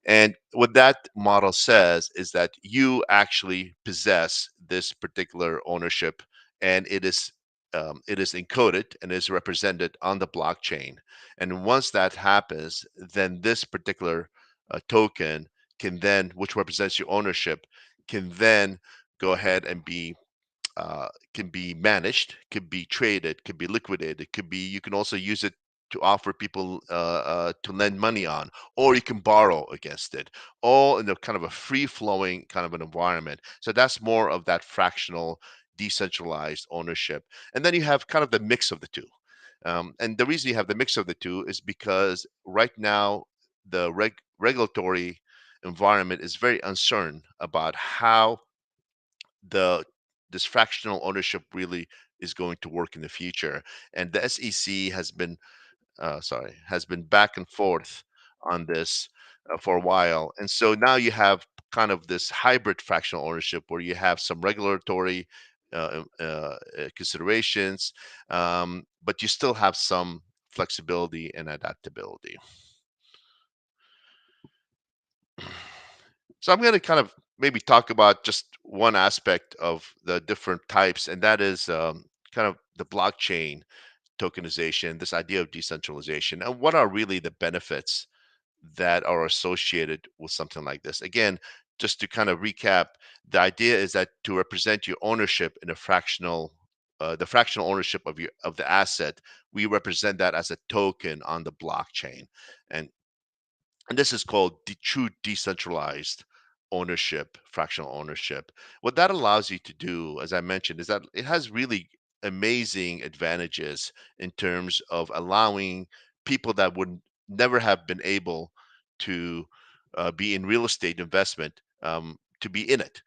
And what that model says is that you actually possess this particular ownership, and it is encoded and is represented on the blockchain. And once that happens, then this particular token which represents your ownership, can then go ahead and can be managed, could be traded, could be liquidated, could be you can also use it to offer people to lend money on, or you can borrow against it, all in a kind of a free flowing kind of an environment. So that's more of that fractional decentralized ownership. And then you have kind of the mix of the two. And the reason you have the mix of the two is because right now the regulatory environment is very uncertain about how the this fractional ownership really is going to work in the future. And the SEC has been back and forth on this for a while. And so now you have kind of this hybrid fractional ownership where you have some regulatory considerations, but you still have some flexibility and adaptability. So I'm going to kind of maybe talk about just one aspect of the different types, and that is kind of the blockchain tokenization, this idea of decentralization, and what are really the benefits that are associated with something like this. Again, just to kind of recap, the idea is that to represent your ownership in the fractional ownership of the asset, we represent that as a token on the blockchain, and this is called the true decentralized ownership, fractional ownership. What that allows you to do, as I mentioned, is that it has really amazing advantages in terms of allowing people that would never have been able to be in real estate investment to be in it.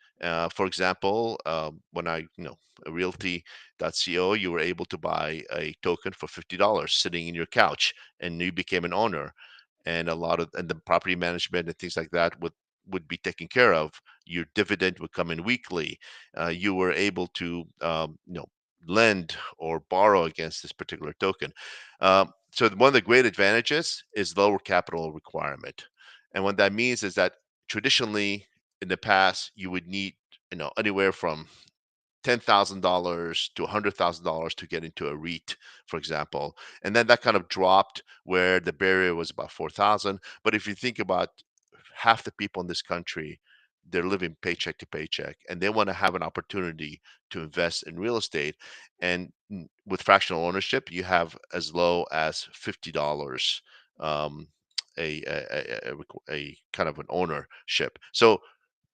For example, when RealT.co, you were able to buy a token for $50 sitting in your couch, and you became an owner, and the property management and things like that would be taken care of. Your dividend would come in weekly. You were able to lend or borrow against this particular token. So one of the great advantages is lower capital requirement, and what that means is that traditionally in the past you would need anywhere from $10,000 to $100,000 to get into a REIT, for example. And then that kind of dropped where the barrier was about 4,000. But if you think about half the people in this country, they're living paycheck to paycheck, and they want to have an opportunity to invest in real estate. And with fractional ownership, you have as low as $50 um, a kind of an ownership. So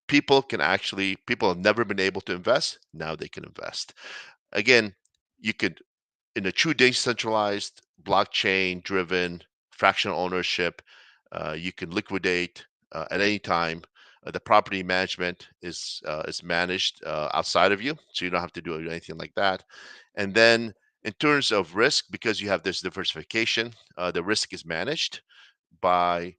people have never been able to invest, now they can invest. Again, you could, in a true decentralized blockchain driven fractional ownership, you can liquidate at any time. The property management is managed outside of you, so you don't have to do anything like that. And then in terms of risk, because you have this diversification, the risk by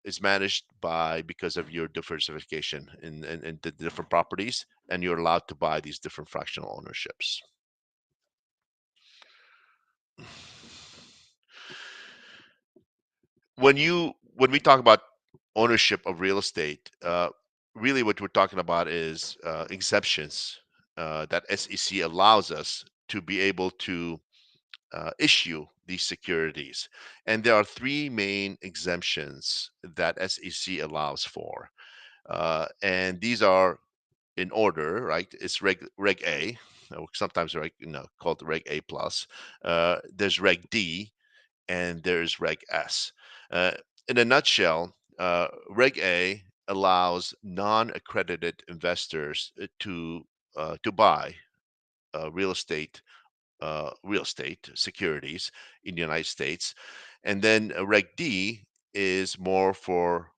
is managed by because of your diversification in the different properties, and you're allowed to buy these different fractional ownerships. When we talk about ownership of real estate, really what we're talking about is exceptions that SEC allows us to be able to issue these securities. And there are three main exemptions that SEC allows for. And these are in order, right? It's Reg A, or sometimes called Reg A plus. There's Reg D, and there's Reg S. Uh, in a nutshell, Reg A allows non-accredited investors to buy real estate securities in the United States, and then Reg D is more for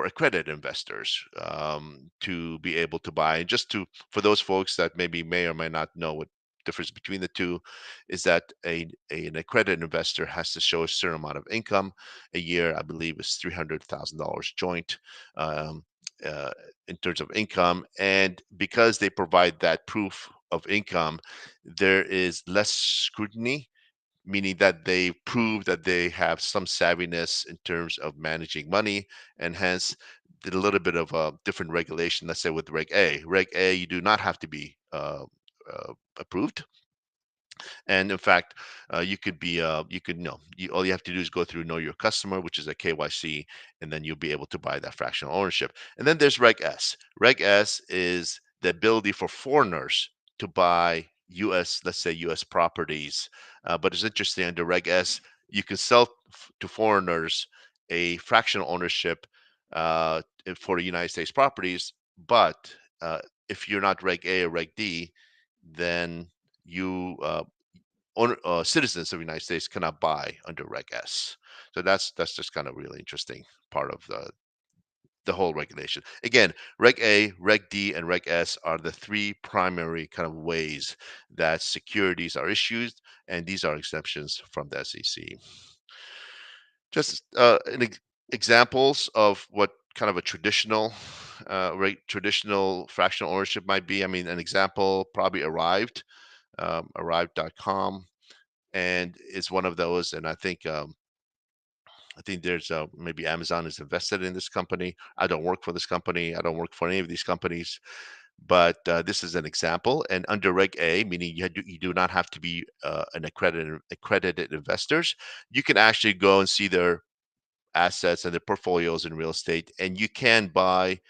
accredited investors to be able to buy. And just for those folks that maybe may or may not know what difference between the two is that an accredited investor has to show a certain amount of income a year. I believe is $300,000 joint um, uh, in terms of income, and because they provide that proof of income, there is less scrutiny, meaning that they prove that they have some savviness in terms of managing money, and hence did a little bit of a different regulation. Let's say with Reg A. Reg A, you do not have to be approved, and in fact, you could be, all you have to do is go through Know Your Customer, which is a KYC, and then you'll be able to buy that fractional ownership. And then there's Reg S. Reg S is the ability for foreigners to buy let's say US properties. But it's interesting, under Reg S, you can sell to foreigners a fractional ownership for the United States properties, but if you're not Reg A or Reg D, then you citizens of the United States cannot buy under Reg S. So that's just kind of really interesting part of the whole regulation. Again, Reg A, Reg D, and Reg S are the three primary kind of ways that securities are issued, and these are exemptions from the SEC. Just examples of what kind of a traditional fractional ownership might be. I mean, an example probably arrived.com, and it's one of those. And I think there's maybe Amazon is invested in this company. I don't work for this company. I don't work for any of these companies, but this is an example. And under Reg A, meaning you do not have to be an accredited investors, you can actually go and see their assets and their portfolios in real estate, and you can buy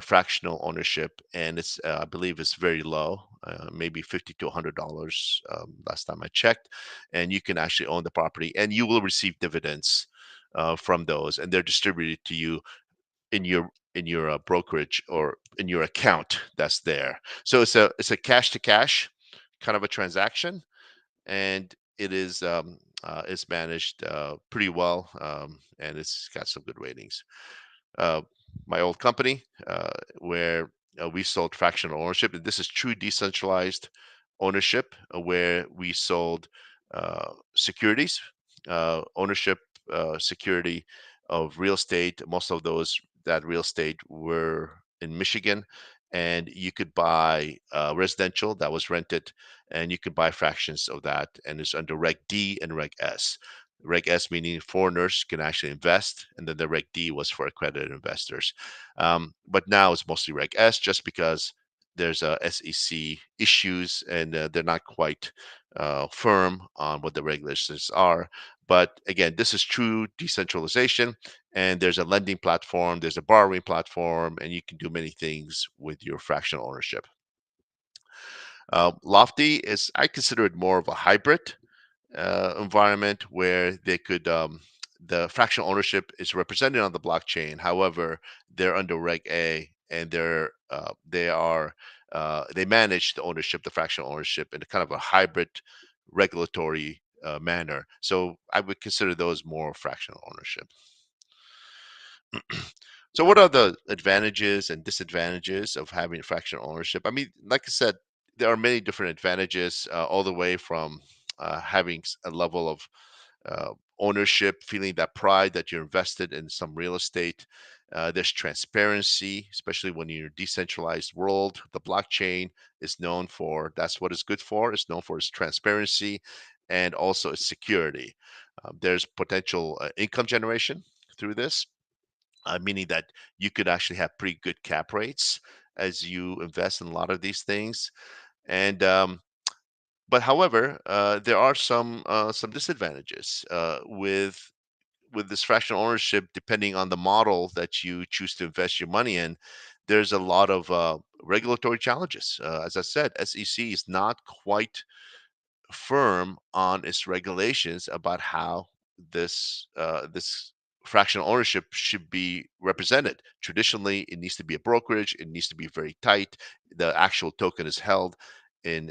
fractional ownership, and it's I believe it's very low, maybe $50 to $100 last time I checked, and you can actually own the property, and you will receive dividends from those, and they're distributed to you in your brokerage or in your account that's there. So it's a cash to cash kind of a transaction, and it's managed pretty well, and it's got some good ratings. My old company, where we sold fractional ownership. And this is true decentralized ownership, where we sold securities, ownership security of real estate. Most of that real estate were in Michigan, and you could buy residential that was rented, and you could buy fractions of that, and it's under Reg D and Reg S. Reg S meaning foreigners can actually invest, and then the Reg D was for accredited investors. But now it's mostly Reg S, just because there's SEC issues, and they're not quite firm on what the regulations are. But again, this is true decentralization, and there's a lending platform, there's a borrowing platform, and you can do many things with your fractional ownership. Lofty I consider it more of a hybrid environment, where the fractional ownership is represented on the blockchain. However, they're under Reg A, and they manage the fractional ownership in a kind of a hybrid regulatory manner. So I would consider those more fractional ownership. So what are the advantages and disadvantages of having fractional ownership? I mean, like I said, there are many different advantages, all the way from having a level of ownership, feeling that pride that you're invested in some real estate. There's transparency, especially when you're in a decentralized world. The blockchain is known for, that's what it's good for. It's known for its transparency, and also its security. There's potential income generation through this, meaning that you could actually have pretty good cap rates as you invest in a lot of these things. And but however, there are some disadvantages with this fractional ownership. Depending on the model that you choose to invest your money in, there's a lot of regulatory challenges. As I said, SEC is not quite firm on its regulations about how this fractional ownership should be represented. Traditionally, it needs to be a brokerage. It needs to be very tight. The actual token is held in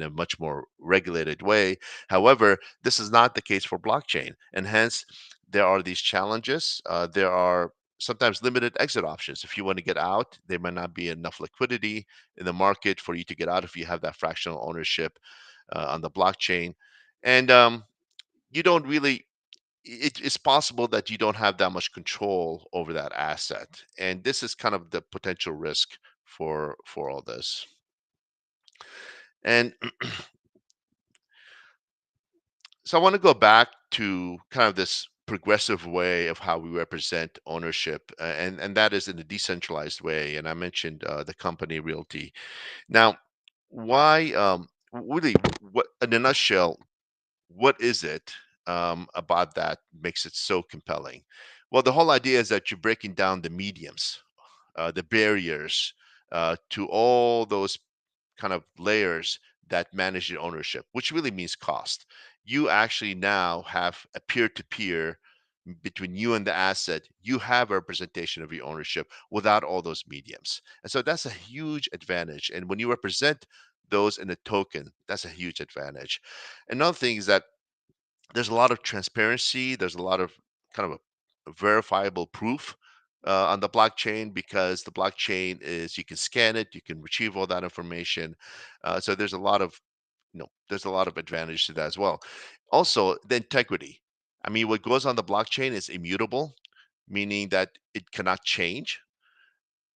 a much more regulated way. However, this is not the case for blockchain, and hence there are these challenges. There are sometimes limited exit options. If you want to get out, there might not be enough liquidity in the market for you to get out if you have that fractional ownership on the blockchain. And you don't really, it's possible that you don't have that much control over that asset. And this is kind of the potential risk for all this. And so I want to go back to kind of this progressive way of how we represent ownership, and that is in a decentralized way. And I mentioned the company RealT. Now, why, really, what, in a nutshell, what is it about that makes it so compelling? Well, the whole idea is that you're breaking down the mediums, the barriers to all those kind of layers that manage your ownership, which really means cost. You actually now have a peer-to-peer between you and the asset. You have a representation of your ownership without all those mediums. And so that's a huge advantage. And when you represent those in a token, that's a huge advantage. Another thing is that there's a lot of transparency. There's a lot of kind of a verifiable proof on the blockchain, because the blockchain is, you can scan it, you can retrieve all that information. So there's a lot of, there's a lot of advantage to that as well. Also, the integrity. I mean, what goes on the blockchain is immutable, meaning that it cannot change,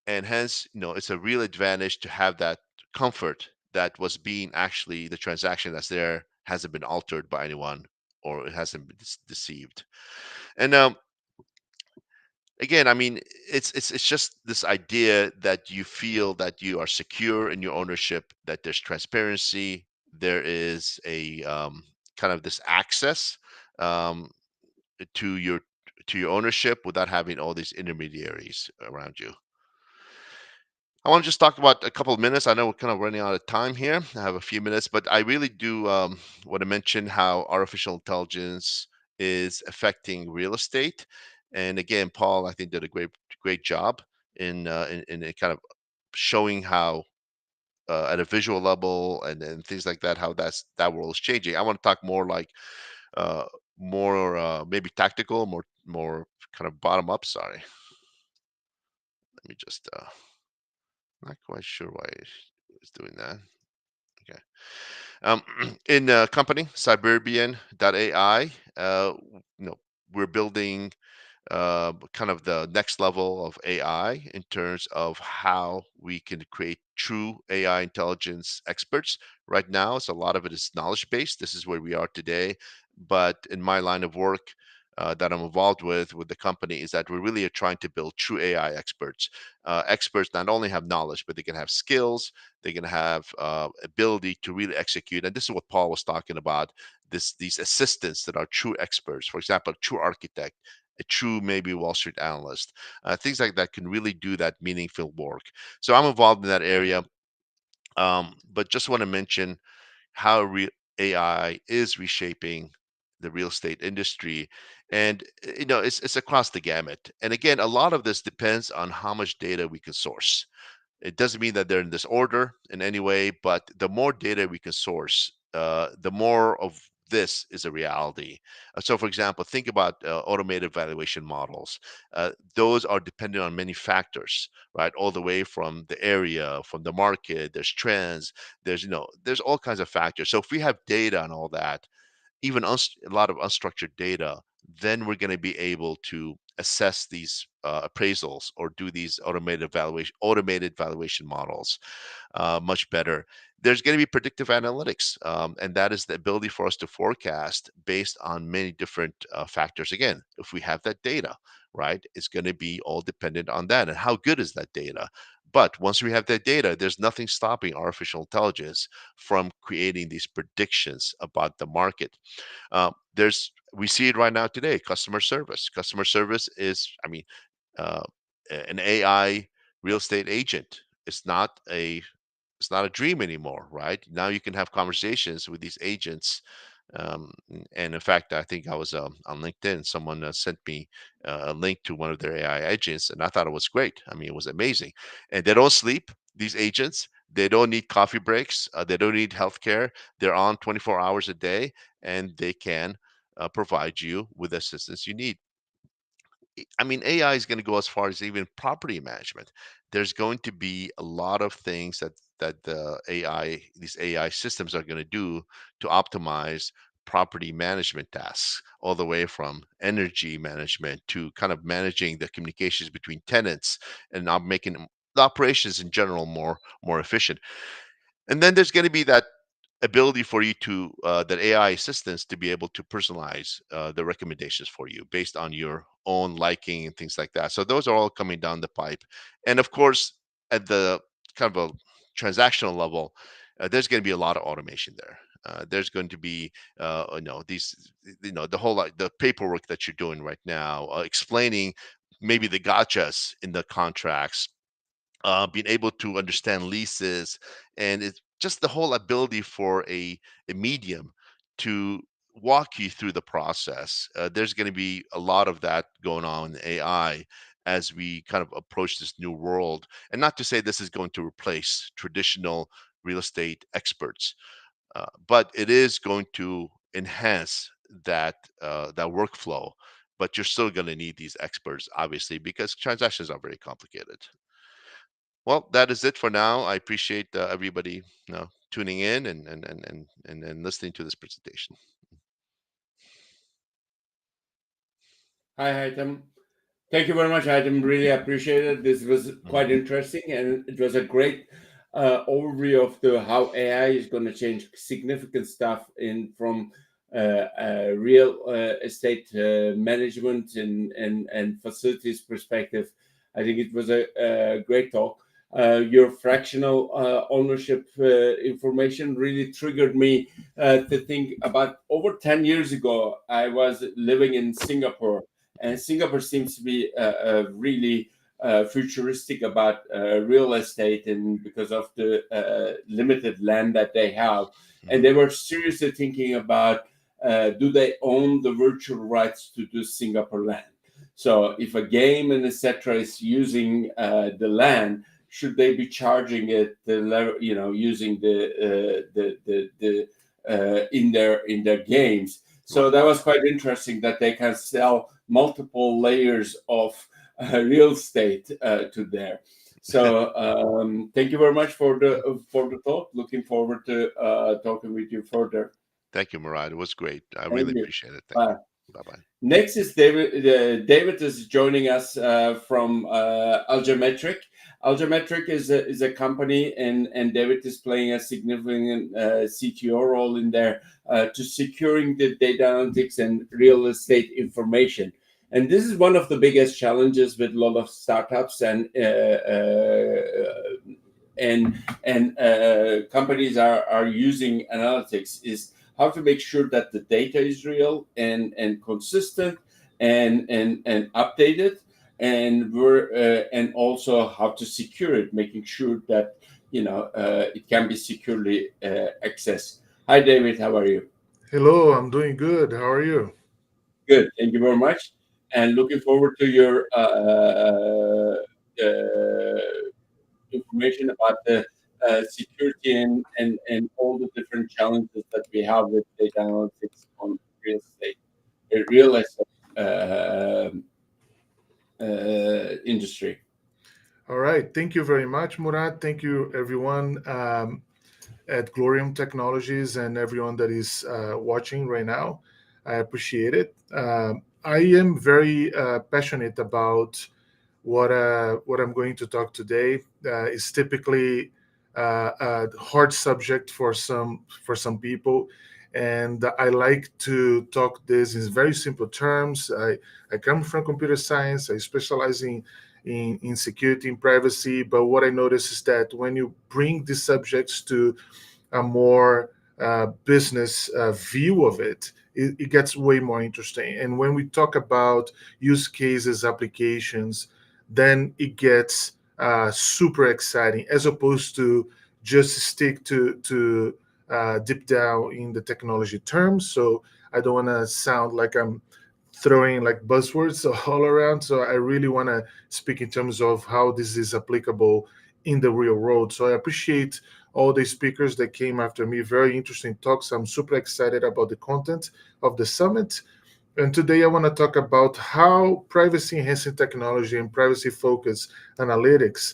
and hence, it's a real advantage to have that comfort that was being, actually, the transaction that's there hasn't been altered by anyone, or it hasn't been deceived. And again, I mean, it's just this idea that you feel that you are secure in your ownership, that there's transparency, there is a kind of this access um, to your ownership without having all these intermediaries around you. I want to just talk about a couple of minutes. I know we're kind of running out of time here. I have a few minutes, but I really do want to mention how artificial intelligence is affecting real estate. And again, Paul, I think, did a great job in kind of showing how at a visual level and things like that, how that world is changing. I want to talk more like uh, more maybe tactical, more kind of bottom up. Sorry, let me just not quite sure why it's doing that. Okay. In company Cyberbian.ai, we're building kind of the next level of AI in terms of how we can create true AI intelligence experts. Right now, it's a lot of it is knowledge based. This is where we are today. But in my line of work that I'm involved with the company, is that we really are trying to build true AI experts. Experts not only have knowledge, but they can have skills. They can have ability to really execute. And this is what Paul was talking about. These assistants that are true experts. For example, a true architect, a true maybe Wall Street analyst, things like that can really do that meaningful work. So I'm involved in that area, but just want to mention how AI is reshaping the real estate industry, and it's across the gamut. And again, a lot of this depends on how much data we can source. It doesn't mean that they're in this order in any way, but the more data we can source, the more of this is a reality. So, for example, think about automated valuation models. Those are dependent on many factors, right? All the way from the area, from the market. There's trends. There's all kinds of factors. So, if we have data on all that, even a lot of unstructured data, then we're going to be able to assess these appraisals or do these automated valuation models much better. There's going to be predictive analytics, and that is the ability for us to forecast based on many different factors. Again, if we have that data, right, it's going to be all dependent on that. And how good is that data? But once we have that data, there's nothing stopping artificial intelligence from creating these predictions about the market. We see it right now today. Customer service. Customer service is, I mean, uh, an AI real estate agent. It's not a dream anymore, right? Now you can have conversations with these agents. And in fact, I think I was on LinkedIn. Someone sent me a link to one of their AI agents, and I thought it was great. I mean, it was amazing. And they don't sleep. These agents, they don't need coffee breaks. They don't need healthcare. They're on 24 hours a day, and they can provide you with the assistance you need. I mean, AI is going to go as far as even property management. There's going to be a lot of things that these AI systems are going to do to optimize property management tasks, all the way from energy management to kind of managing the communications between tenants and not making the operations in general more efficient. And then there's going to be that ability for you to that AI assistants to be able to personalize the recommendations for you based on your own liking and things like that. So those are all coming down the pipe. And of course, at the kind of a transactional level, there's going to be a lot of automation there. There's going to be, the whole the paperwork that you're doing right now, explaining maybe the gotchas in the contracts, being able to understand leases, and it's just the whole ability for a medium to walk you through the process. There's going to be a lot of that going on in AI as we kind of approach this new world. And not to say this is going to replace traditional real estate experts, but it is going to enhance that workflow. But you're still going to need these experts, obviously, because transactions are very complicated. Well, that is it for now. I appreciate everybody, tuning in and listening to this presentation. Hi, Haytham. Thank you very much, Haytham. Really appreciate it. This was quite interesting, and it was a great overview of how AI is going to change significant stuff from real estate management and facilities perspective. I think it was a great talk. Your fractional ownership information really triggered me to think about over 10 years ago. I was living in Singapore, and Singapore seems to be really futuristic about real estate, and because of the limited land that they have. And they were seriously thinking about do they own the virtual rights to the Singapore land? So if a game and etc. is using the land, should they be charging it using the in their games? So that was quite interesting that they can sell multiple layers of real estate to there. So thank you very much for the talk. Looking forward to talking with you further. Thank you, Murad. It was great. I Thank really you. appreciate it. Thank you. Bye-bye. Next is David. David is joining us from Algemetric. Algemetric is a company, and David is playing a significant CTO role in there to securing the data analytics and real estate information. And this is one of the biggest challenges with a lot of startups and companies are using analytics, is how to make sure that the data is real and consistent and updated, and also how to secure it, making sure that it can be securely accessed. Hi, David. How are you? Hello, I'm doing good. How are you? Good. Thank you very much. And looking forward to your information about the security and all the different challenges that we have with data analytics on real estate industry. All right. Thank you very much, Murad. Thank you, everyone at Glorium Technologies and everyone that is watching right now. I appreciate it. I am very passionate about what I'm going to talk today. Is typically a hard subject for some people, and I like to talk this in very simple terms. I come from computer science. I specialize in security and privacy. But what I notice is that when you bring these subjects to a more business view of it, it gets way more interesting. And when we talk about use cases, applications, then it gets super exciting, as opposed to just stick to deep down in the technology terms. So I don't want to sound like I'm throwing like buzzwords all around. So I really want to speak in terms of how this is applicable in the real world. So I appreciate all the speakers that came after me. Very interesting talks. I'm super excited about the content of the summit. And today I want to talk about how privacy enhancing technology and privacy focused analytics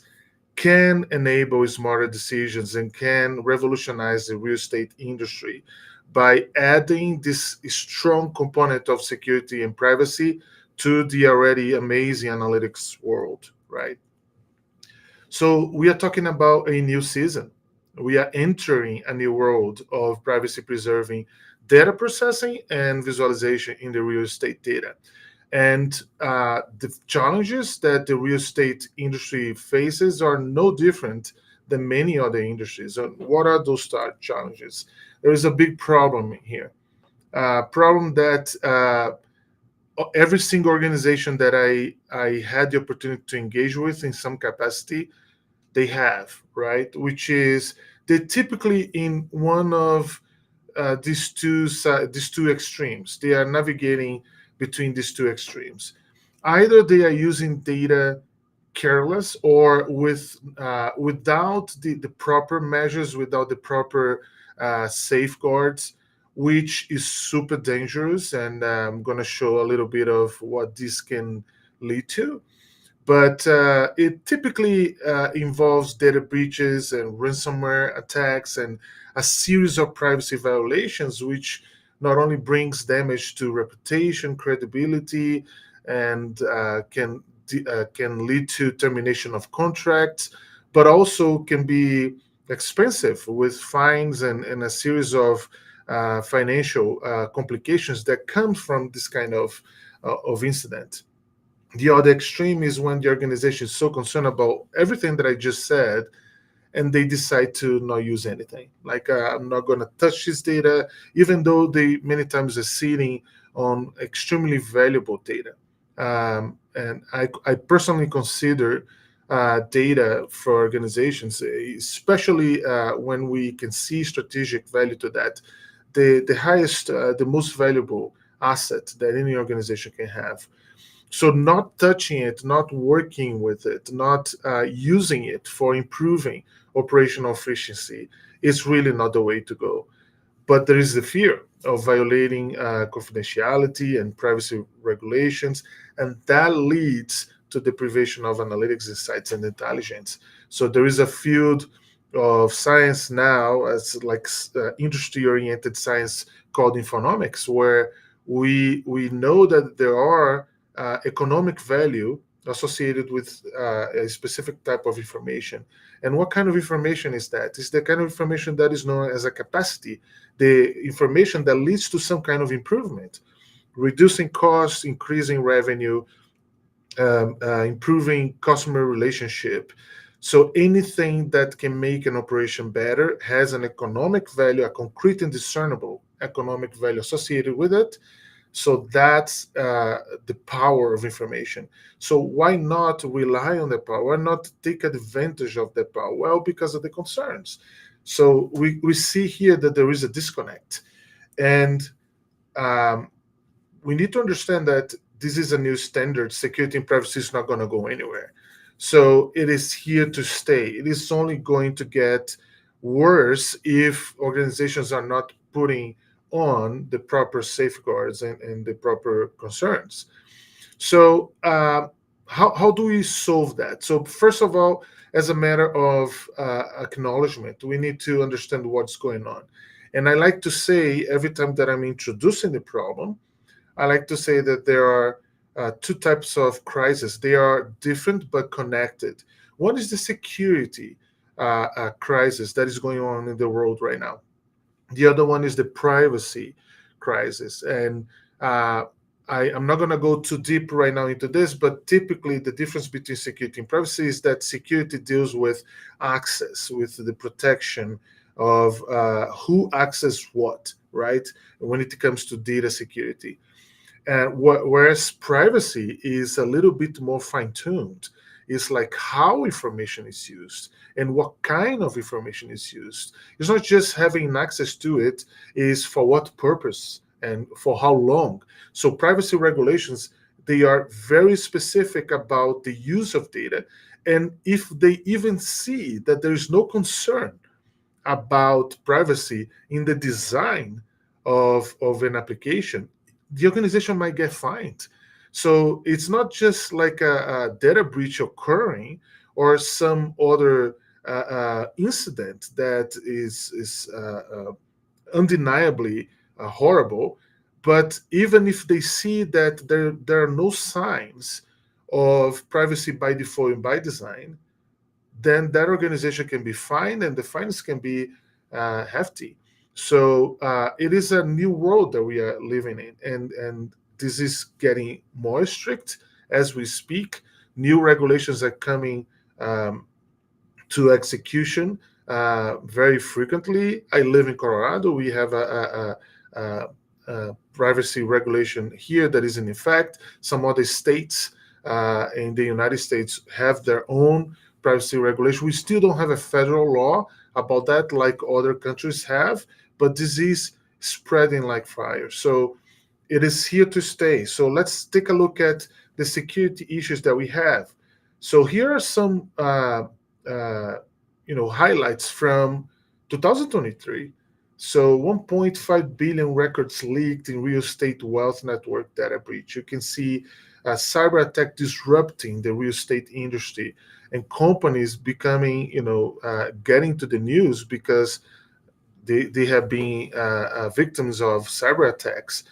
can enable smarter decisions and can revolutionize the real estate industry by adding this strong component of security and privacy to the already amazing analytics world, right? So we are talking about a new season. We are entering a new world of privacy preserving data processing and visualization in the real estate data. And the challenges that the real estate industry faces are no different than many other industries. And what are those challenges? There is a big problem here. Problem that every single organization that I had the opportunity to engage with in some capacity, they have, right? Which is they're typically in one of these two extremes. They are navigating between these two extremes. Either they are using data careless or without the proper measures, without the proper safeguards, which is super dangerous. And I'm going to show a little bit of what this can lead to. But it typically involves data breaches and ransomware attacks and a series of privacy violations, which not only brings damage to reputation, credibility, and can lead to termination of contracts, but also can be expensive with fines and a series of financial complications that come from this kind of incident. The other extreme is when the organization is so concerned about everything that I just said, and they decide to not use anything. Like, I'm not going to touch this data, even though they many times are sitting on extremely valuable data. And I personally consider data for organizations, especially when we can see strategic value to that, the highest, the most valuable asset that any organization can have. So not touching it, not working with it, not using it for improving operational efficiency is really not the way to go. But there is the fear of violating confidentiality and privacy regulations, and that leads to deprivation of analytics insights and intelligence. So there is a field of science now, as like industry-oriented science called infonomics, where we know that there are economic value associated with a specific type of information. And what kind of information is that? It's the kind of information that is known as a capacity, the information that leads to some kind of improvement, reducing costs, increasing revenue, improving customer relationship. So anything that can make an operation better has an economic value, a concrete and discernible economic value associated with it. So that's the power of information. So why not rely on the power? Why not take advantage of the power? Well, because of the concerns. So we see here that there is a disconnect. And we need to understand that this is a new standard. Security and privacy is not going to go anywhere. So it is here to stay. It is only going to get worse if organizations are not putting on the proper safeguards and the proper concerns. So how do we solve that? So first of all, as a matter of acknowledgement, we need to understand what's going on. And I like to say every time that I'm introducing the problem, I like to say that there are two types of crises. They are different but connected. One is the security crisis that is going on in the world right now. The other one is the privacy crisis. And I'm not going to go too deep right now into this, but typically the difference between security and privacy is that security deals with access, with the protection of who access what, right? When it comes to data security. Whereas privacy is a little bit more fine-tuned. It's like how information is used and what kind of information is used. It's not just having access to it, is for what purpose and for how long. So privacy regulations, they are very specific about the use of data. And if they even see that there is no concern about privacy in the design of an application, the organization might get fined. So it's not just like a data breach occurring or some other incident that is undeniably horrible, but even if they see that there are no signs of privacy by default and by design, then that organization can be fined, and the fines can be hefty. So it is a new world that we are living in, and this is getting more strict as we speak. New regulations are coming to execution very frequently. I live in Colorado. We have a privacy regulation here that is in effect. Some other states in the United States have their own privacy regulation. We still don't have a federal law about that like other countries have, but this is spreading like fire. So it is here to stay. So let's take a look at the security issues that we have. So here are some highlights from 2023. So 1.5 billion records leaked in real estate wealth network data breach. You can see cyber attack disrupting the real estate industry and companies becoming, getting to the news because they have been victims of cyber attacks.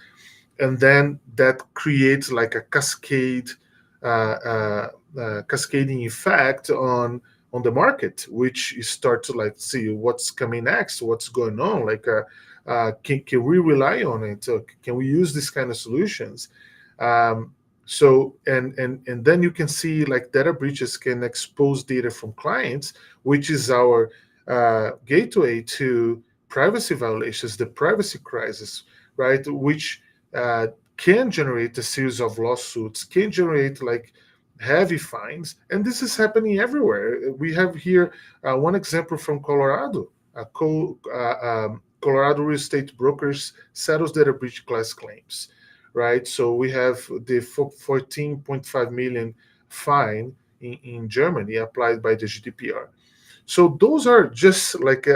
And then that creates like a cascading effect on the market, which you start to like see what's coming next, what's going on. Like, can we rely on it? Can we use this kind of solutions? So and then you can see like data breaches can expose data from clients, which is our gateway to privacy violations, the privacy crisis, right? Which can generate a series of lawsuits, can generate like heavy fines, and this is happening everywhere. We have here one example from Colorado. Colorado real estate brokers settles data breach class claims, right? So we have the 14.5 million fine in Germany applied by the GDPR. So those are just like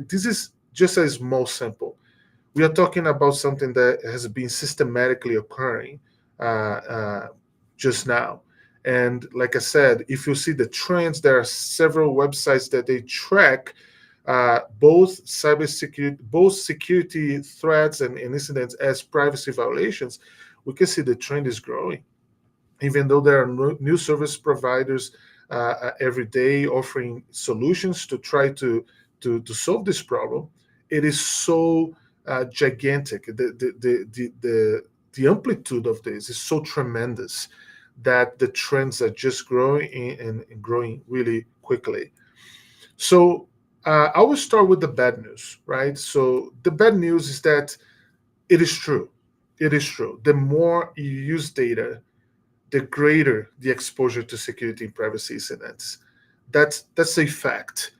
this is just a small sample. We are talking about something that has been systematically occurring just now. And like I said, if you see the trends, there are several websites that they track both cybersecurity, both security threats and incidents as privacy violations. We can see the trend is growing, even though there are new service providers every day offering solutions to try to solve this problem. It is so gigantic. The amplitude of this is so tremendous that the trends are just growing and growing really quickly. So I will start with the bad news, right? So the bad news is that it is true. It is true. The more you use data, the greater the exposure to security and privacy incidents. That's a fact.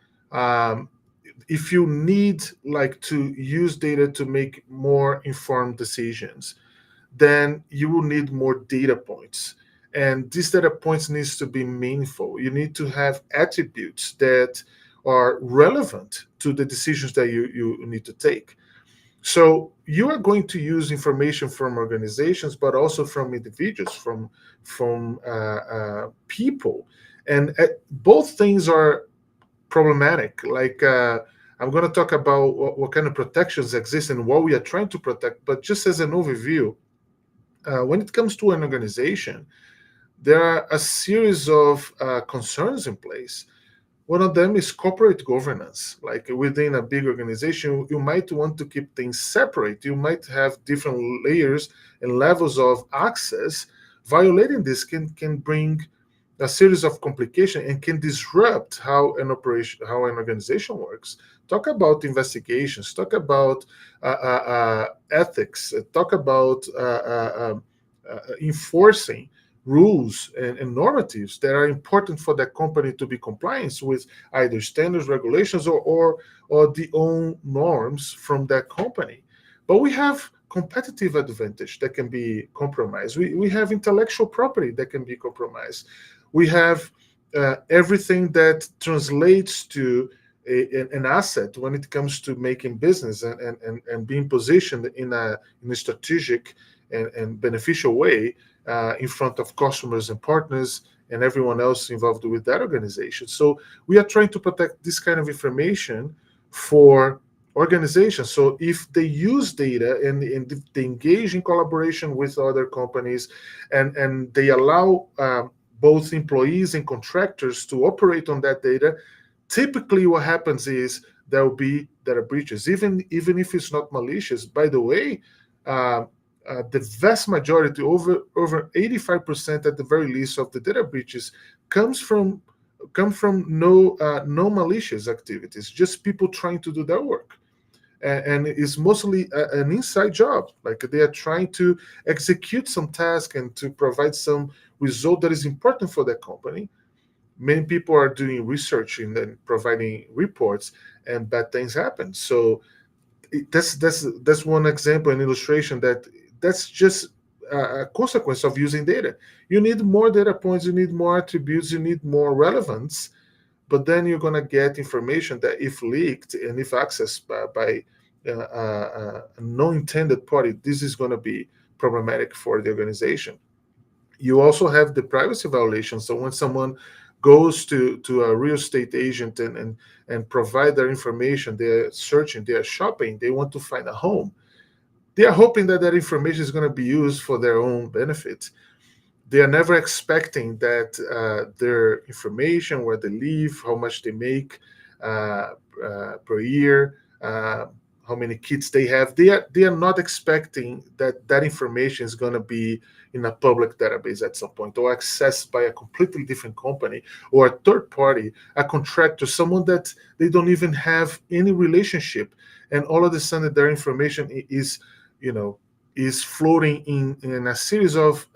If you need like to use data to make more informed decisions, then you will need more data points. And these data points needs to be meaningful. You need to have attributes that are relevant to the decisions that you need to take. So you are going to use information from organizations, but also from individuals, from people, and both things are problematic. Like I'm going to talk about what kind of protections exist and what we are trying to protect. But just as an overview, when it comes to an organization, there are a series of concerns in place. One of them is corporate governance. Like within a big organization, you might want to keep things separate. You might have different layers and levels of access. Violating this can bring a series of complications and can disrupt how an organization works. Talk about investigations, talk about ethics, talk about enforcing rules and normatives that are important for the company to be compliant with, either standards, regulations, or the own norms from that company. But we have competitive advantage that can be compromised. We have intellectual property that can be compromised. We have everything that translates to an asset when it comes to making business and being positioned in a strategic and beneficial way in front of customers and partners and everyone else involved with that organization. So we are trying to protect this kind of information for organizations. So if they use data and if they engage in collaboration with other companies and they allow both employees and contractors to operate on that data, typically what happens is there will be data breaches, even if it's not malicious. By the way, the vast majority, over 85% at the very least, of the data breaches come from no malicious activities, just people trying to do their work. And it's mostly an inside job. Like they are trying to execute some task and to provide some result that is important for the company. Many people are doing research and then providing reports, and bad things happen. So that's one example, an illustration that's just a consequence of using data. You need more data points, you need more attributes, you need more relevance, but then you're going to get information that, if leaked and if accessed by a non-intended party, this is going to be problematic for the organization. You also have the privacy violations. So when someone goes to a real estate agent and provide their information, they're searching, they're shopping, they want to find a home. They are hoping that information is going to be used for their own benefit. They are never expecting that their information, where they live, how much they make per year, how many kids they have. They are not expecting that information is going to be in a public database at some point, or accessed by a completely different company or a third party, a contractor, someone that they don't even have any relationship, and all of a sudden their information is floating in a series of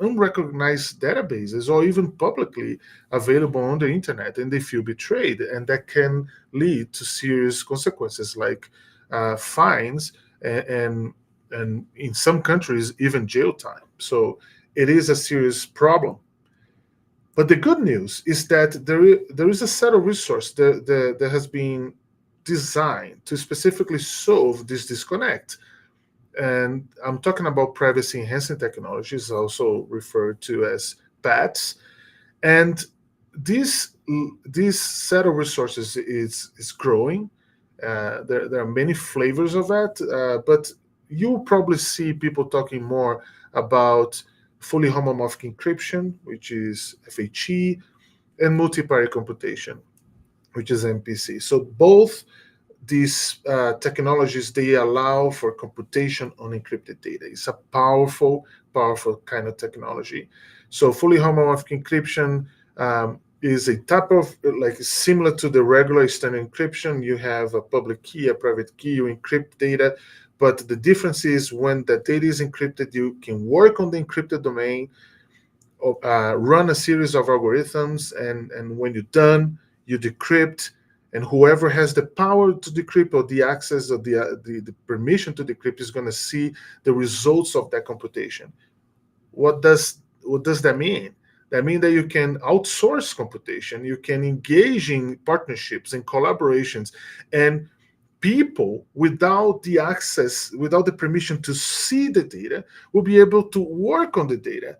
unrecognized databases, or even publicly available on the internet, and they feel betrayed, and that can lead to serious consequences like fines and in some countries even jail time. So it is a serious problem. But the good news is that there is a set of resources that has been designed to specifically solve this disconnect. And I'm talking about privacy enhancing technologies, also referred to as PATs. And this set of resources is growing. There are many flavors of that, but you'll probably see people talking more about fully homomorphic encryption, which is FHE, and multi-party computation, which is MPC. So both these technologies, they allow for computation on encrypted data. It's a powerful kind of technology. So fully homomorphic encryption is a type of, like, similar to the regular standard encryption. You have a public key, a private key, you encrypt data, but the difference is when the data is encrypted, you can work on the encrypted domain, run a series of algorithms, and when you're done, you decrypt, and whoever has the power to decrypt, or the access, or the permission to decrypt, is going to see the results of that computation. What does that mean? That means that you can outsource computation, you can engage in partnerships and collaborations, and people without the access, without the permission to see the data, will be able to work on the data.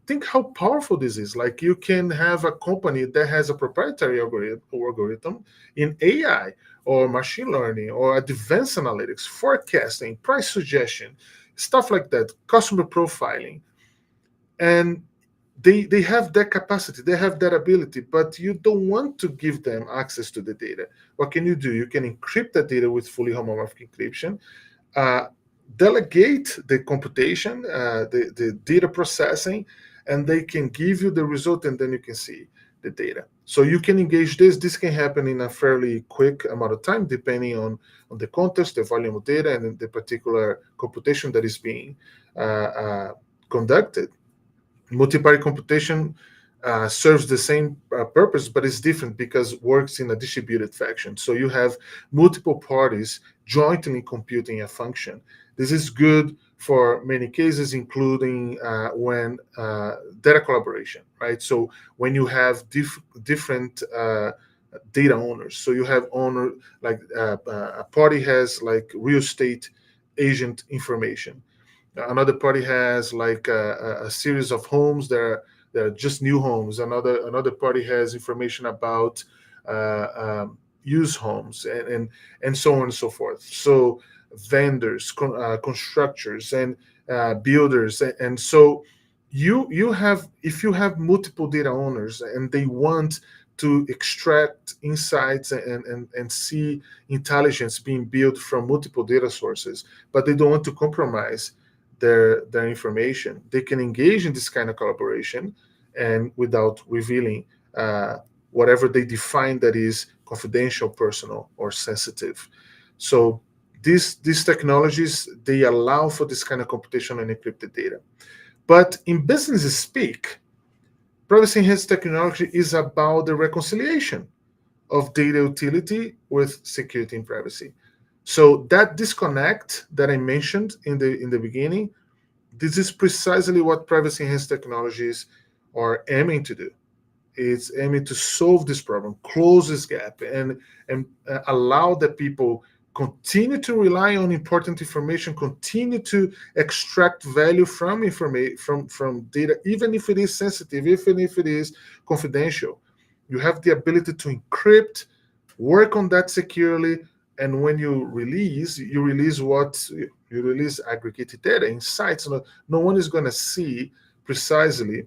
Think how powerful this is. Like, you can have a company that has a proprietary algorithm in AI or machine learning or advanced analytics, forecasting, price suggestion, stuff like that, customer profiling. And they have that capacity, they have that ability, but you don't want to give them access to the data. What can you do? You can encrypt the data with fully homomorphic encryption, delegate the computation, the data processing, and they can give you the result, and then you can see the data. So you can engage this. This can happen in a fairly quick amount of time, depending on the context, the volume of data, and the particular computation that is being conducted. Multi-party computation serves the same purpose, but it's different because it works in a distributed fashion. So you have multiple parties jointly computing a function. This is good for many cases, including when data collaboration, right? So when you have different data owners, so you have owner, like a party has like real estate agent information. Another party has like a series of homes that are just new homes. Another party has information about used homes and so on and so forth. So vendors, constructors, and builders, and so you have, if you have multiple data owners and they want to extract insights and see intelligence being built from multiple data sources, but they don't want to compromise their information, they can engage in this kind of collaboration and without revealing whatever they define that is confidential, personal, or sensitive. So these technologies, they allow for this kind of computation and encrypted data. But in business speak, privacy enhanced technology is about the reconciliation of data utility with security and privacy. So that disconnect that I mentioned in the beginning, this is precisely what privacy enhanced technologies are aiming to do. It's aiming to solve this problem, close this gap, and allow the people continue to rely on important information, continue to extract value from information from data, even if it is sensitive, even if it is confidential. You have the ability to encrypt, work on that securely, and when you release aggregated data, insights. No one is going to see precisely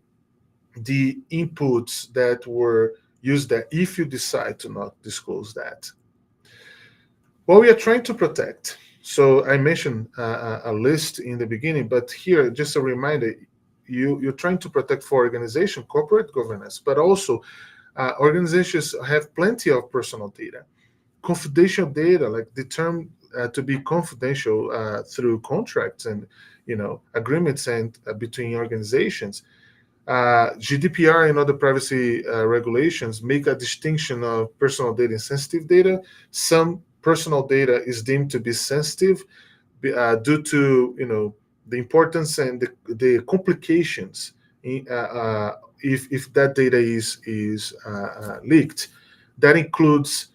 the inputs that were used there if you decide to not disclose that. What we are trying to protect. So I mentioned a list in the beginning, but here, just a reminder, you're trying to protect for organization, corporate governance, but also organizations have plenty of personal data. Confidential data, like the term to be confidential through contracts and agreements and between organizations. GDPR and other privacy regulations make a distinction of personal data and sensitive data. Some personal data is deemed to be sensitive due to the importance and the complications if that data is leaked. That includes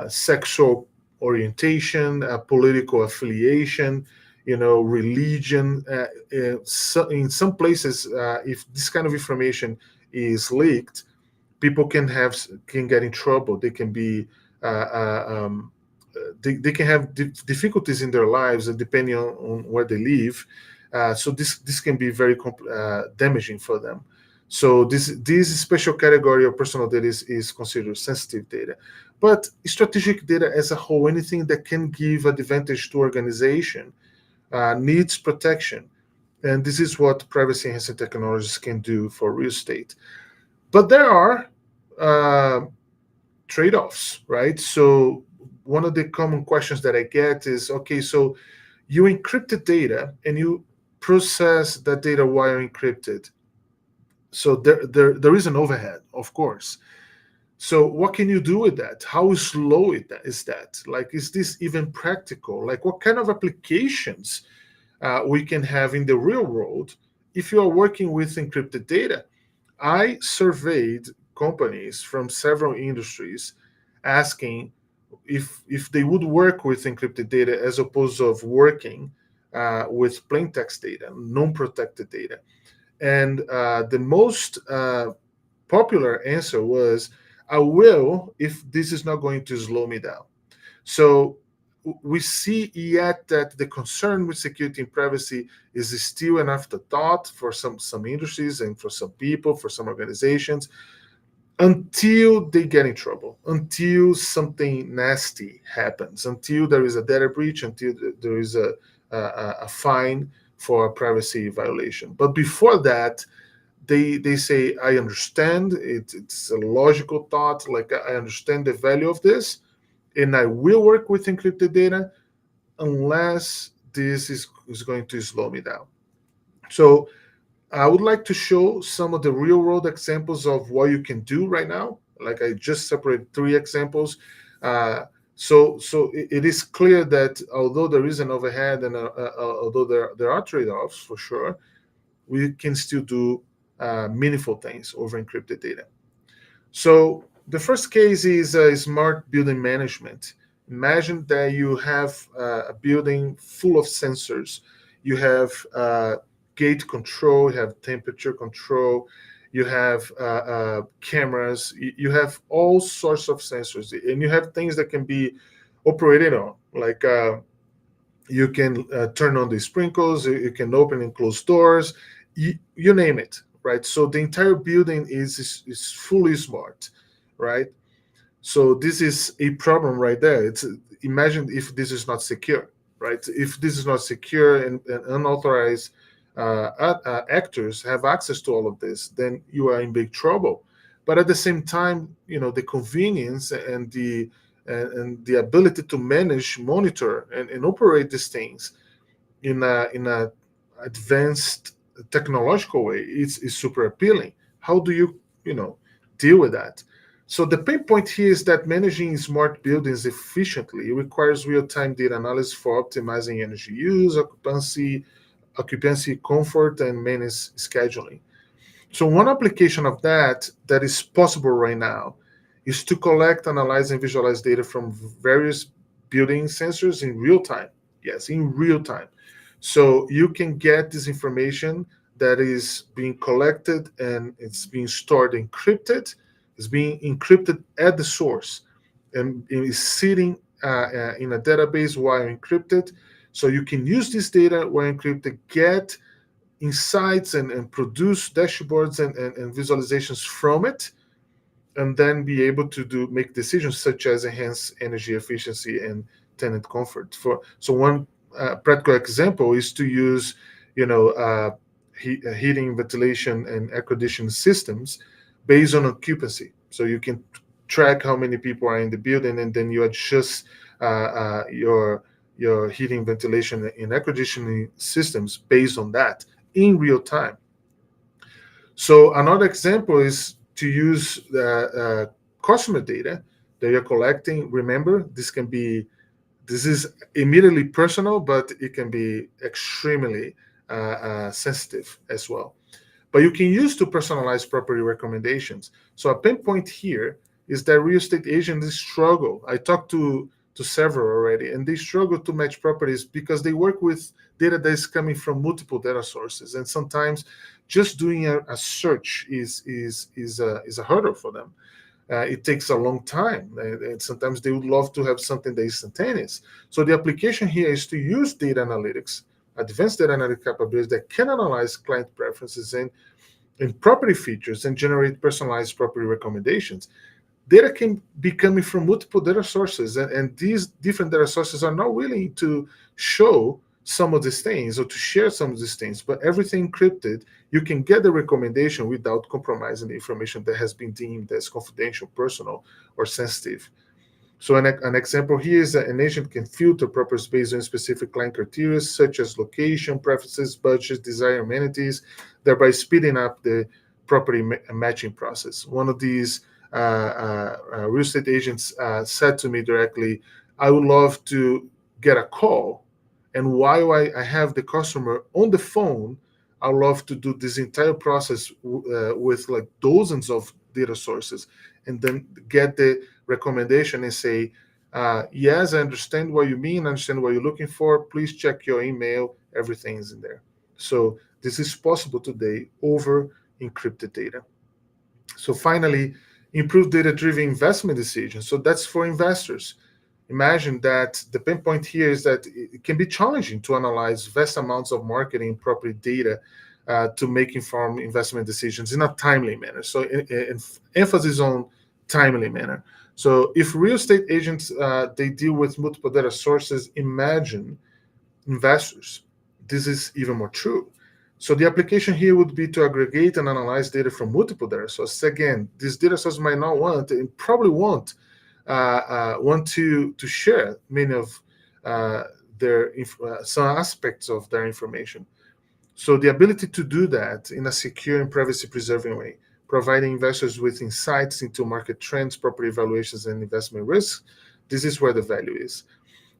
sexual orientation, political affiliation, religion. So in some places, if this kind of information is leaked, people can get in trouble. They can be they can have difficulties in their lives depending on where they live. So this can be very damaging for them. So this special category of personal data is considered sensitive data. But strategic data as a whole, anything that can give advantage to organization, needs protection. And this is what privacy enhancing technologies can do for real estate. But there are trade-offs, right? So one of the common questions that I get is, okay, so you encrypt the data and you process that data while encrypted. So there is an overhead, of course. So what can you do with that? How slow is that? Like, is this even practical? Like, what kind of applications we can have in the real world if you are working with encrypted data? I surveyed companies from several industries asking if they would work with encrypted data as opposed to working with plain text data, non-protected data. And the most popular answer was, I will if this is not going to slow me down. So we see yet that the concern with security and privacy is still an afterthought for some industries and for some people, for some organizations, until they get in trouble, until something nasty happens, until there is a data breach, until there is a fine for a privacy violation. But before that, they say, I understand, it's a logical thought, like I understand the value of this, and I will work with encrypted data unless this is going to slow me down. So I would like to show some of the real world examples of what you can do right now. Like I just separated 3 examples. So it is clear that although there is an overhead and although there are trade-offs for sure, we can still do meaningful things over encrypted data. So the first case is smart building management. Imagine that you have a building full of sensors. You have gate control, you have temperature control, you have cameras, you have all sorts of sensors, and you have things that can be operated on, like you can turn on the sprinkles, you can open and close doors, you name it, right? So the entire building is fully smart, right? So this is a problem right there. Imagine if this is not secure, right? If this is not secure and unauthorized actors have access to all of this, then you are in big trouble. But at the same time, the convenience and the ability to manage, monitor, and operate these things in a advanced technological way is super appealing. How do you deal with that? So the pain point here is that managing smart buildings efficiently requires real-time data analysis for optimizing energy use, occupancy, comfort, and maintenance scheduling. So one application of that is possible right now is to collect, analyze, and visualize data from various building sensors in real time. Yes, in real time. So you can get this information that is being collected and it's being stored encrypted. It's being encrypted at the source and is sitting in a database while encrypted. So you can use this data while encrypted, get insights and produce dashboards and visualizations from it, and then be able to make decisions such as enhance energy efficiency and tenant comfort. So one practical example is to use heating, ventilation, and air conditioning systems based on occupancy. So you can track how many people are in the building, and then you adjust your heating, ventilation, and air conditioning systems based on that in real time. So another example is to use the customer data that you're collecting. Remember, this is immediately personal, but it can be extremely sensitive as well. But you can use to personalize property recommendations. So a pain point here is that real estate agents struggle. I talked to several already, and they struggle to match properties because they work with data that is coming from multiple data sources, and sometimes just doing a search is a hurdle for them. It takes a long time, and sometimes they would love to have something that is instantaneous. So the application here is to use data analytics, advanced data analytic capabilities that can analyze client preferences and property features and generate personalized property recommendations. Data can be coming from multiple data sources, and these different data sources are not willing to show some of these things or to share some of these things, but everything encrypted, you can get the recommendation without compromising the information that has been deemed as confidential, personal, or sensitive. So an example here is that an agent can filter properties based on specific client criteria, such as location, preferences, budget, desired amenities, thereby speeding up the property matching process. One of these real estate agents said to me directly, I would love to get a call, and while I have the customer on the phone, I love to do this entire process with like dozens of data sources, and then get the recommendation and say, yes, I understand what you mean, I understand what you're looking for, please check your email, everything's in there. So this is possible today over encrypted data. So finally, improve data-driven investment decisions. So that's for investors. imagine that the pain point here is that it can be challenging to analyze vast amounts of marketing property data to make informed investment decisions in a timely manner. So emphasis on timely manner. So if real estate agents, they deal with multiple data sources, imagine investors. This is even more true. So the application here would be to aggregate and analyze data from multiple data sources. Again, these data sources might not want and probably won't want to share many of some aspects of their information. So the ability to do that in a secure and privacy-preserving way, providing investors with insights into market trends, property evaluations, and investment risks, this is where the value is.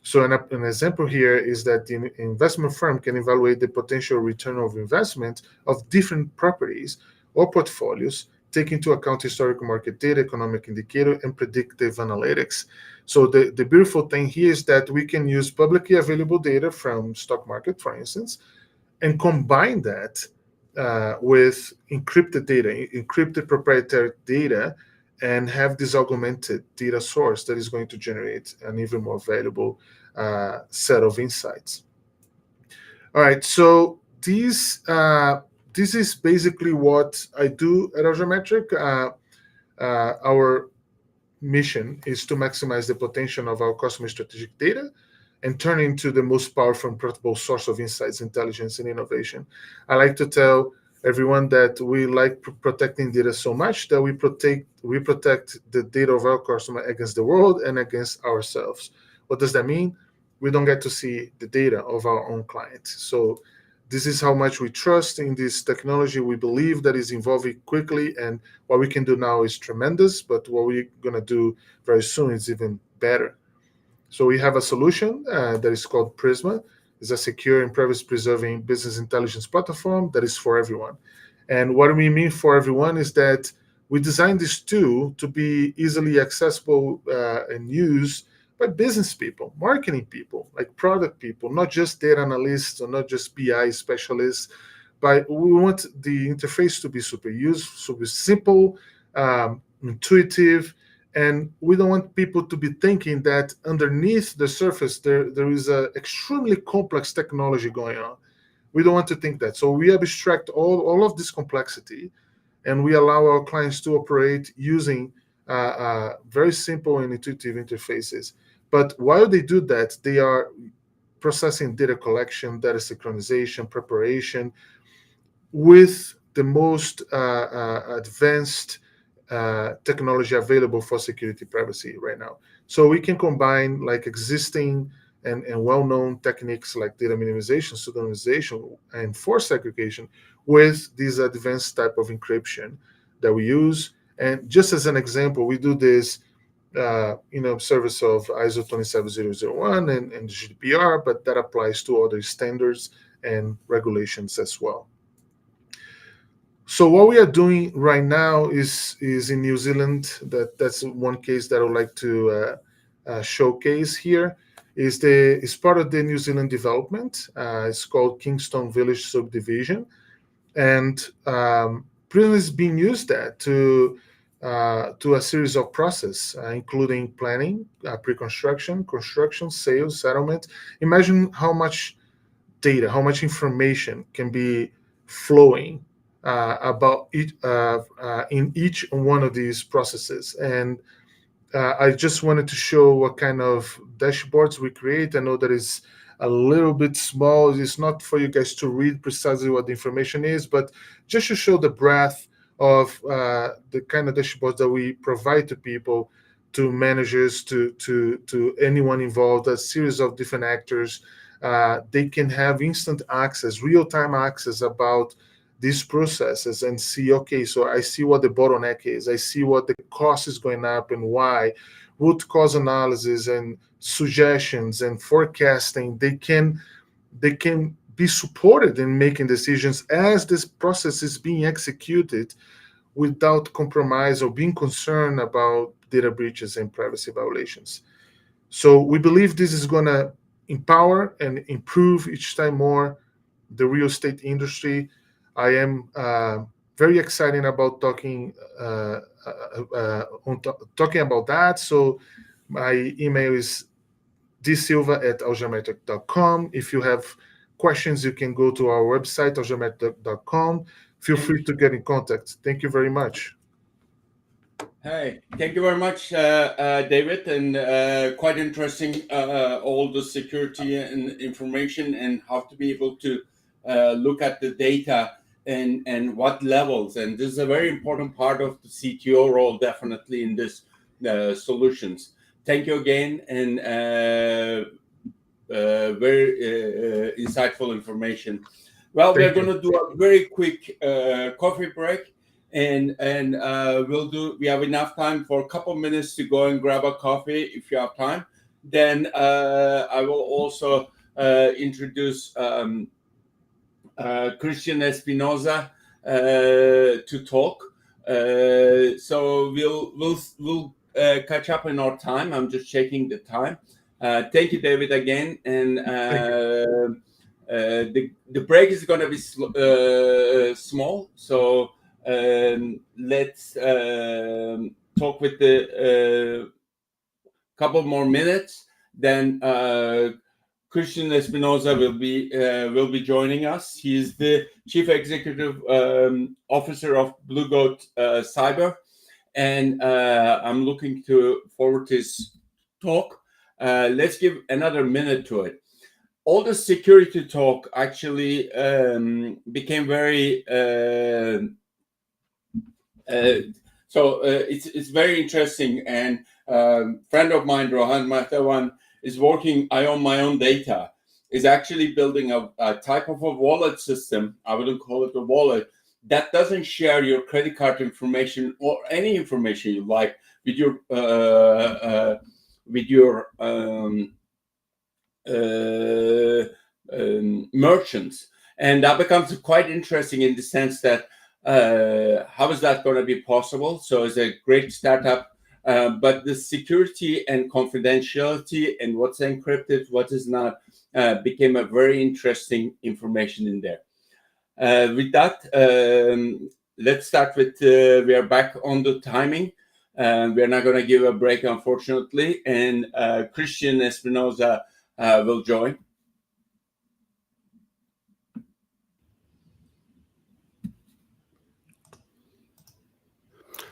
So an example here is that the investment firm can evaluate the potential return of investment of different properties or portfolios, take into account historical market data, economic indicator, and predictive analytics. So the beautiful thing here is that we can use publicly available data from stock market, for instance, and combine that with encrypted data, encrypted proprietary data, and have this augmented data source that is going to generate an even more valuable set of insights. All right, so this is basically what I do at Algemetric. Our mission is to maximize the potential of our customer strategic data and turn into the most powerful and profitable source of insights, intelligence, and innovation. I like to tell everyone that we like protecting data so much that we protect the data of our customer against the world and against ourselves. What does that mean? We don't get to see the data of our own clients. So this is how much we trust in this technology. We believe that is evolving quickly, and what we can do now is tremendous, but what we're going to do very soon is even better. So we have a solution that is called Prisma. It's a secure and privacy-preserving business intelligence platform that is for everyone. And what we mean for everyone is that we designed this tool to be easily accessible and used by business people, marketing people, like product people, not just data analysts or not just BI specialists, but we want the interface to be super simple, intuitive, and we don't want people to be thinking that underneath the surface there is an extremely complex technology going on. We don't want to think that. So we abstract all of this complexity, and we allow our clients to operate using very simple and intuitive interfaces. But while they do that, they are processing data collection, data synchronization, preparation with the most advanced technology available for security privacy right now. So we can combine like existing and well-known techniques like data minimization, pseudonymization, and force segregation with this advanced type of encryption that we use. And just as an example, we do this service of ISO 27001 and GDPR, but that applies to other standards and regulations as well. So what we are doing right now is in New Zealand. That's one case that I would like to showcase here. Is part of the New Zealand development. It's called Kingston Village Subdivision, and Prism is being used there to a series of processes, including planning, pre-construction, construction, sales, settlement. Imagine how much data, how much information can be flowing about it in each one of these processes. And I just wanted to show what kind of dashboards we create. I know that is a little bit small. It's not for you guys to read precisely what the information is, but just to show the breadth of the kind of dashboards that we provide to people, to managers, to anyone involved, a series of different actors. They can have instant access, real-time access about these processes and see, okay, so I see what the bottleneck is. I see what the cost is going up and why. Root cause analysis and suggestions and forecasting, they can be supported in making decisions as this process is being executed without compromise or being concerned about data breaches and privacy violations. So we believe this is going to empower and improve each time more the real estate industry. I am very excited about talking about that. So my email is dsilva@algemetric.com. If you have questions, you can go to our website, algemetric.com. Feel free to get in contact. Thank you very much. Hey, thank you very much, David, and quite interesting, all the security and information and how to be able to look at the data and what levels. And this is a very important part of the CTO role, definitely in this solutions. Thank you again, and very insightful information. Well, we're going to do a very quick coffee break. And we have enough time for a couple minutes to go and grab a coffee if you have time. Then I will also introduce Christian Espinosa to talk. So we'll catch up in our time. I'm just checking the time. Thank you, David, again. And the break is going to be small. So let's talk with the couple more minutes. Then Christian Espinosa will be joining us. He is the Chief Executive Officer of Blue Goat Cyber, and I'm looking forward to his talk. Let's give another minute to it. All the security talk actually became very so it's very interesting, and friend of mine, Rohan Mahtavan, is working. I own my own data. Is actually building a type of a wallet system. I wouldn't call it a wallet that doesn't share your credit card information or any information you like with your merchants, and that becomes quite interesting in the sense that how is that going to be possible? So it's a great startup, but the security and confidentiality and what's encrypted, what is not, became a very interesting information in there. With that, let's start with, we are back on the timing. We're not going to give a break, unfortunately, and Christian Espinosa will join.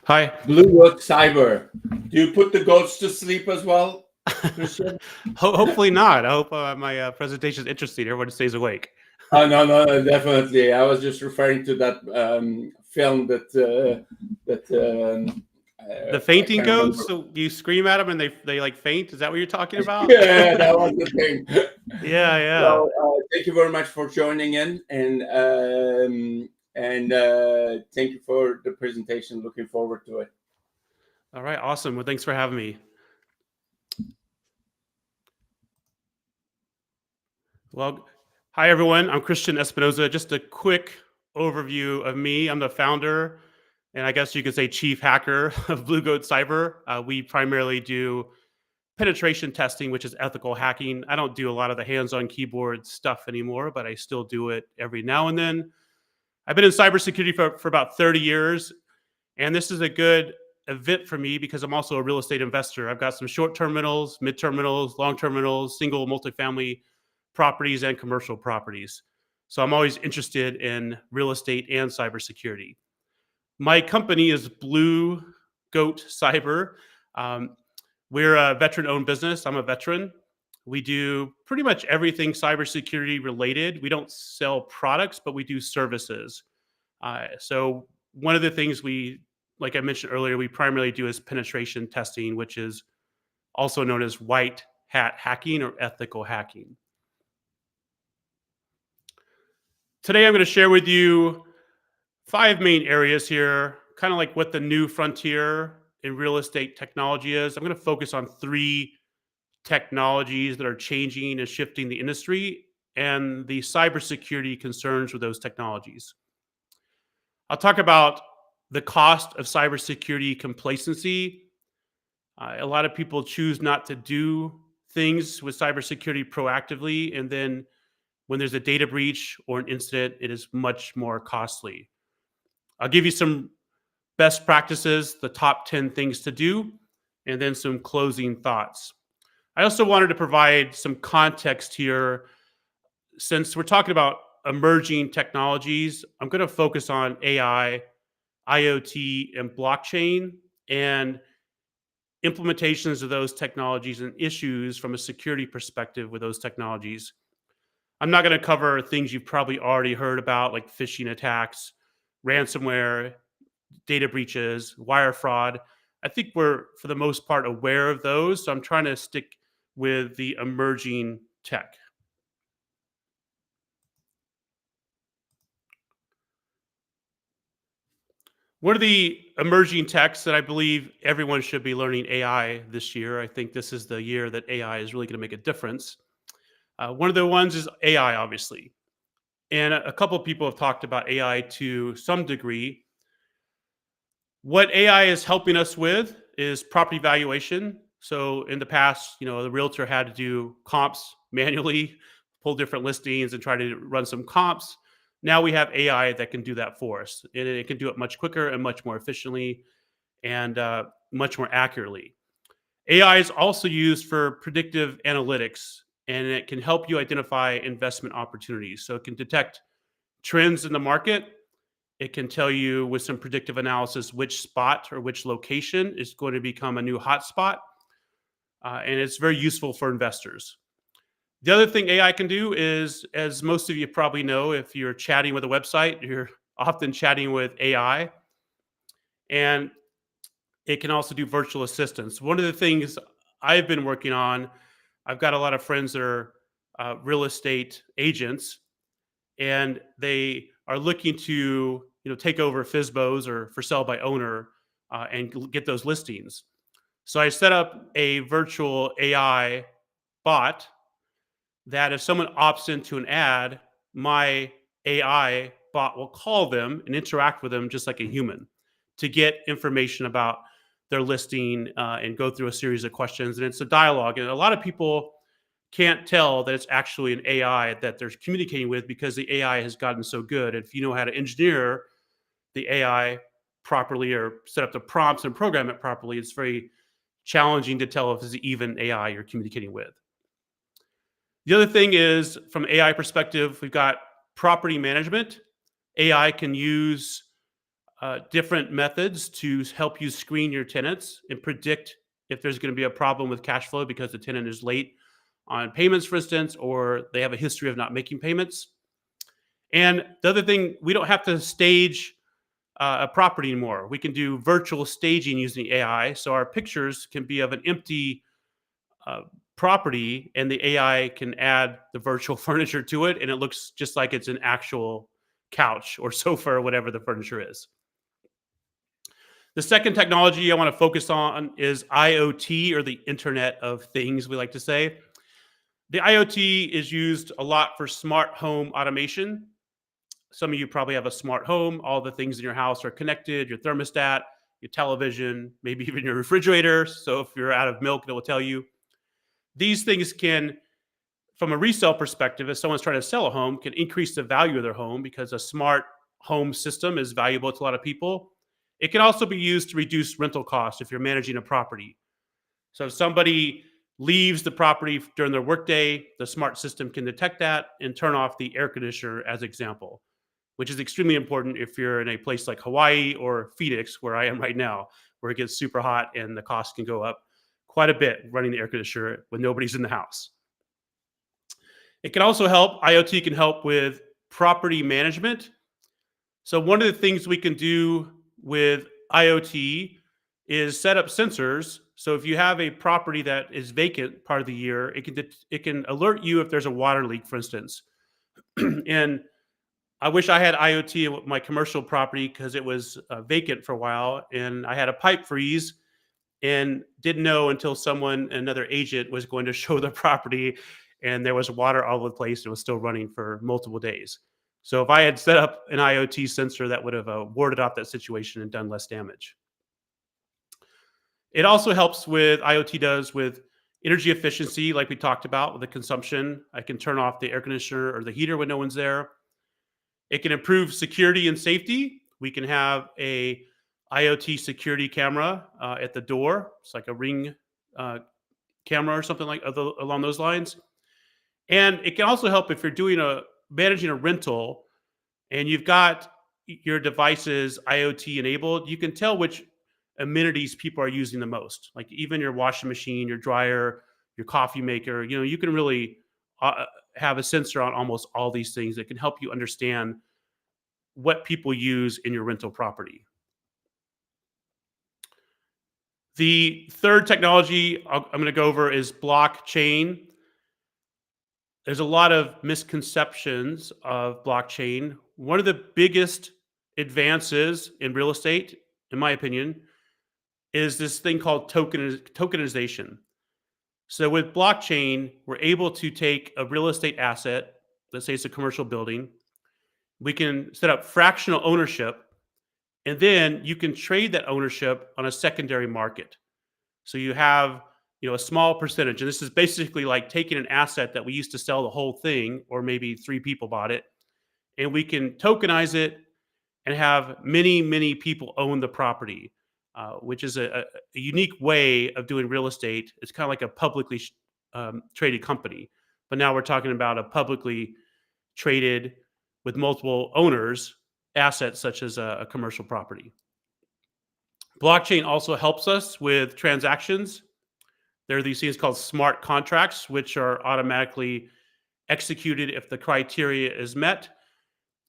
Hi. Blue Goat Cyber. Do you put the goats to sleep as well, Christian? Hopefully not. I hope my presentation is interesting. Everyone stays awake. Oh, no, definitely. I was just referring to that film that the fainting goats. So you scream at them and they like faint. Is that what you're talking about? Yeah, that was the thing. Yeah. So, thank you very much for joining in, and thank you for the presentation. Looking forward to it. All right, awesome. Well, thanks for having me. Well, hi everyone. I'm Christian Espinosa. Just a quick overview of me. I'm the founder, and I guess you could say chief hacker of Blue Goat Cyber. We primarily do penetration testing, which is ethical hacking. I don't do a lot of the hands-on keyboard stuff anymore, but I still do it every now and then. I've been in cybersecurity for about 30 years, and this is a good event for me because I'm also a real estate investor. I've got some short-term rentals, mid-term rentals, long-term rentals, single multifamily properties, and commercial properties. So I'm always interested in real estate and cybersecurity. My company is Blue Goat Cyber. We're a veteran-owned business. I'm a veteran. We do pretty much everything cybersecurity related. We don't sell products, but we do services. So one of the things like I mentioned earlier, we primarily do is penetration testing, which is also known as white hat hacking or ethical hacking. Today, I'm going to share with you 5 main areas here, kind of like what the new frontier in real estate technology is. I'm going to focus on 3 technologies that are changing and shifting the industry and the cybersecurity concerns with those technologies. I'll talk about the cost of cybersecurity complacency. A lot of people choose not to do things with cybersecurity proactively, and then when there's a data breach or an incident, it is much more costly. I'll give you some best practices, the top 10 things to do, and then some closing thoughts. I also wanted to provide some context here. Since we're talking about emerging technologies, I'm going to focus on AI, IoT, and blockchain, and implementations of those technologies and issues from a security perspective with those technologies. I'm not going to cover things you've probably already heard about, like phishing attacks, ransomware, data breaches, wire fraud. I think we're, for the most part, aware of those. So I'm trying to stick with the emerging tech. One of the emerging techs that I believe everyone should be learning AI this year. I think this is the year that AI is really going to make a difference. One of the ones is AI, obviously. And a couple of people have talked about AI to some degree. What AI is helping us with is property valuation. So in the past, the realtor had to do comps manually, pull different listings and try to run some comps. Now we have AI that can do that for us. And it can do it much quicker and much more efficiently and much more accurately. AI is also used for predictive analytics, and it can help you identify investment opportunities. So it can detect trends in the market. It can tell you with some predictive analysis which spot or which location is going to become a new hotspot. And it's very useful for investors. The other thing AI can do is, as most of you probably know, if you're chatting with a website, you're often chatting with AI. And it can also do virtual assistants. One of the things I've been working on, I've got a lot of friends that are real estate agents, and they are looking to take over FSBOs or for sale by owner and get those listings. So I set up a virtual AI bot that if someone opts into an ad, my AI bot will call them and interact with them just like a human to get information about their listing and go through a series of questions. And it's a dialogue. And a lot of people can't tell that it's actually an AI that they're communicating with because the AI has gotten so good. If you know how to engineer the AI properly or set up the prompts and program it properly, it's very challenging to tell if it's even AI you're communicating with. The other thing is, from an AI perspective, we've got property management. AI can use different methods to help you screen your tenants and predict if there's going to be a problem with cash flow because the tenant is late on payments, for instance, or they have a history of not making payments. And the other thing, we don't have to stage a property anymore. We can do virtual staging using AI. So our pictures can be of an empty property, and the AI can add the virtual furniture to it, and it looks just like it's an actual couch or sofa or whatever the furniture is. The second technology I want to focus on is IoT, or the Internet of Things, we like to say. The IoT is used a lot for smart home automation. Some of you probably have a smart home. All the things in your house are connected, your thermostat, your television, maybe even your refrigerator. So if you're out of milk, it will tell you. These things can, from a resale perspective, if someone's trying to sell a home, can increase the value of their home because a smart home system is valuable to a lot of people. It can also be used to reduce rental costs if you're managing a property. So if somebody leaves the property during their workday, the smart system can detect that and turn off the air conditioner as example, which is extremely important if you're in a place like Hawaii or Phoenix, where I am right now, where it gets super hot and the cost can go up quite a bit running the air conditioner when nobody's in the house. It can also help, IoT can help with property management. So one of the things we can do with IoT is set up sensors. So if you have a property that is vacant part of the year, it can alert you if there's a water leak, for instance. And I wish I had IoT with my commercial property because it was vacant for a while, and I had a pipe freeze and didn't know until another agent was going to show the property, and there was water all over the place and it was still running for multiple days. So if I had set up an IoT sensor, that would have warded off that situation and done less damage. It also helps with, IoT does, with energy efficiency, like we talked about with the consumption. I can turn off the air conditioner or the heater when no one's there. It can improve security and safety. We can have a IoT security camera at the door. It's like a Ring camera or something like along those lines. And it can also help if you're managing a rental and you've got your devices IoT enabled. You can tell which amenities people are using the most, like even your washing machine, your dryer, your coffee maker. You can really have a sensor on almost all these things that can help you understand what people use in your rental property. The third technology I'm going to go over is blockchain. There's a lot of misconceptions of blockchain. One of the biggest advances in real estate, in my opinion, is this thing called tokenization. So with blockchain, we're able to take a real estate asset, let's say it's a commercial building, we can set up fractional ownership, and then you can trade that ownership on a secondary market. So you have a small percentage, and this is basically like taking an asset that we used to sell the whole thing, or maybe 3 people bought it, and we can tokenize it and have many, many people own the property, which is a unique way of doing real estate. It's kind of like a publicly traded company, but now we're talking about a publicly traded with multiple owners assets such as a commercial property. Blockchain also helps us with transactions. There are these things called smart contracts, which are automatically executed if the criteria is met.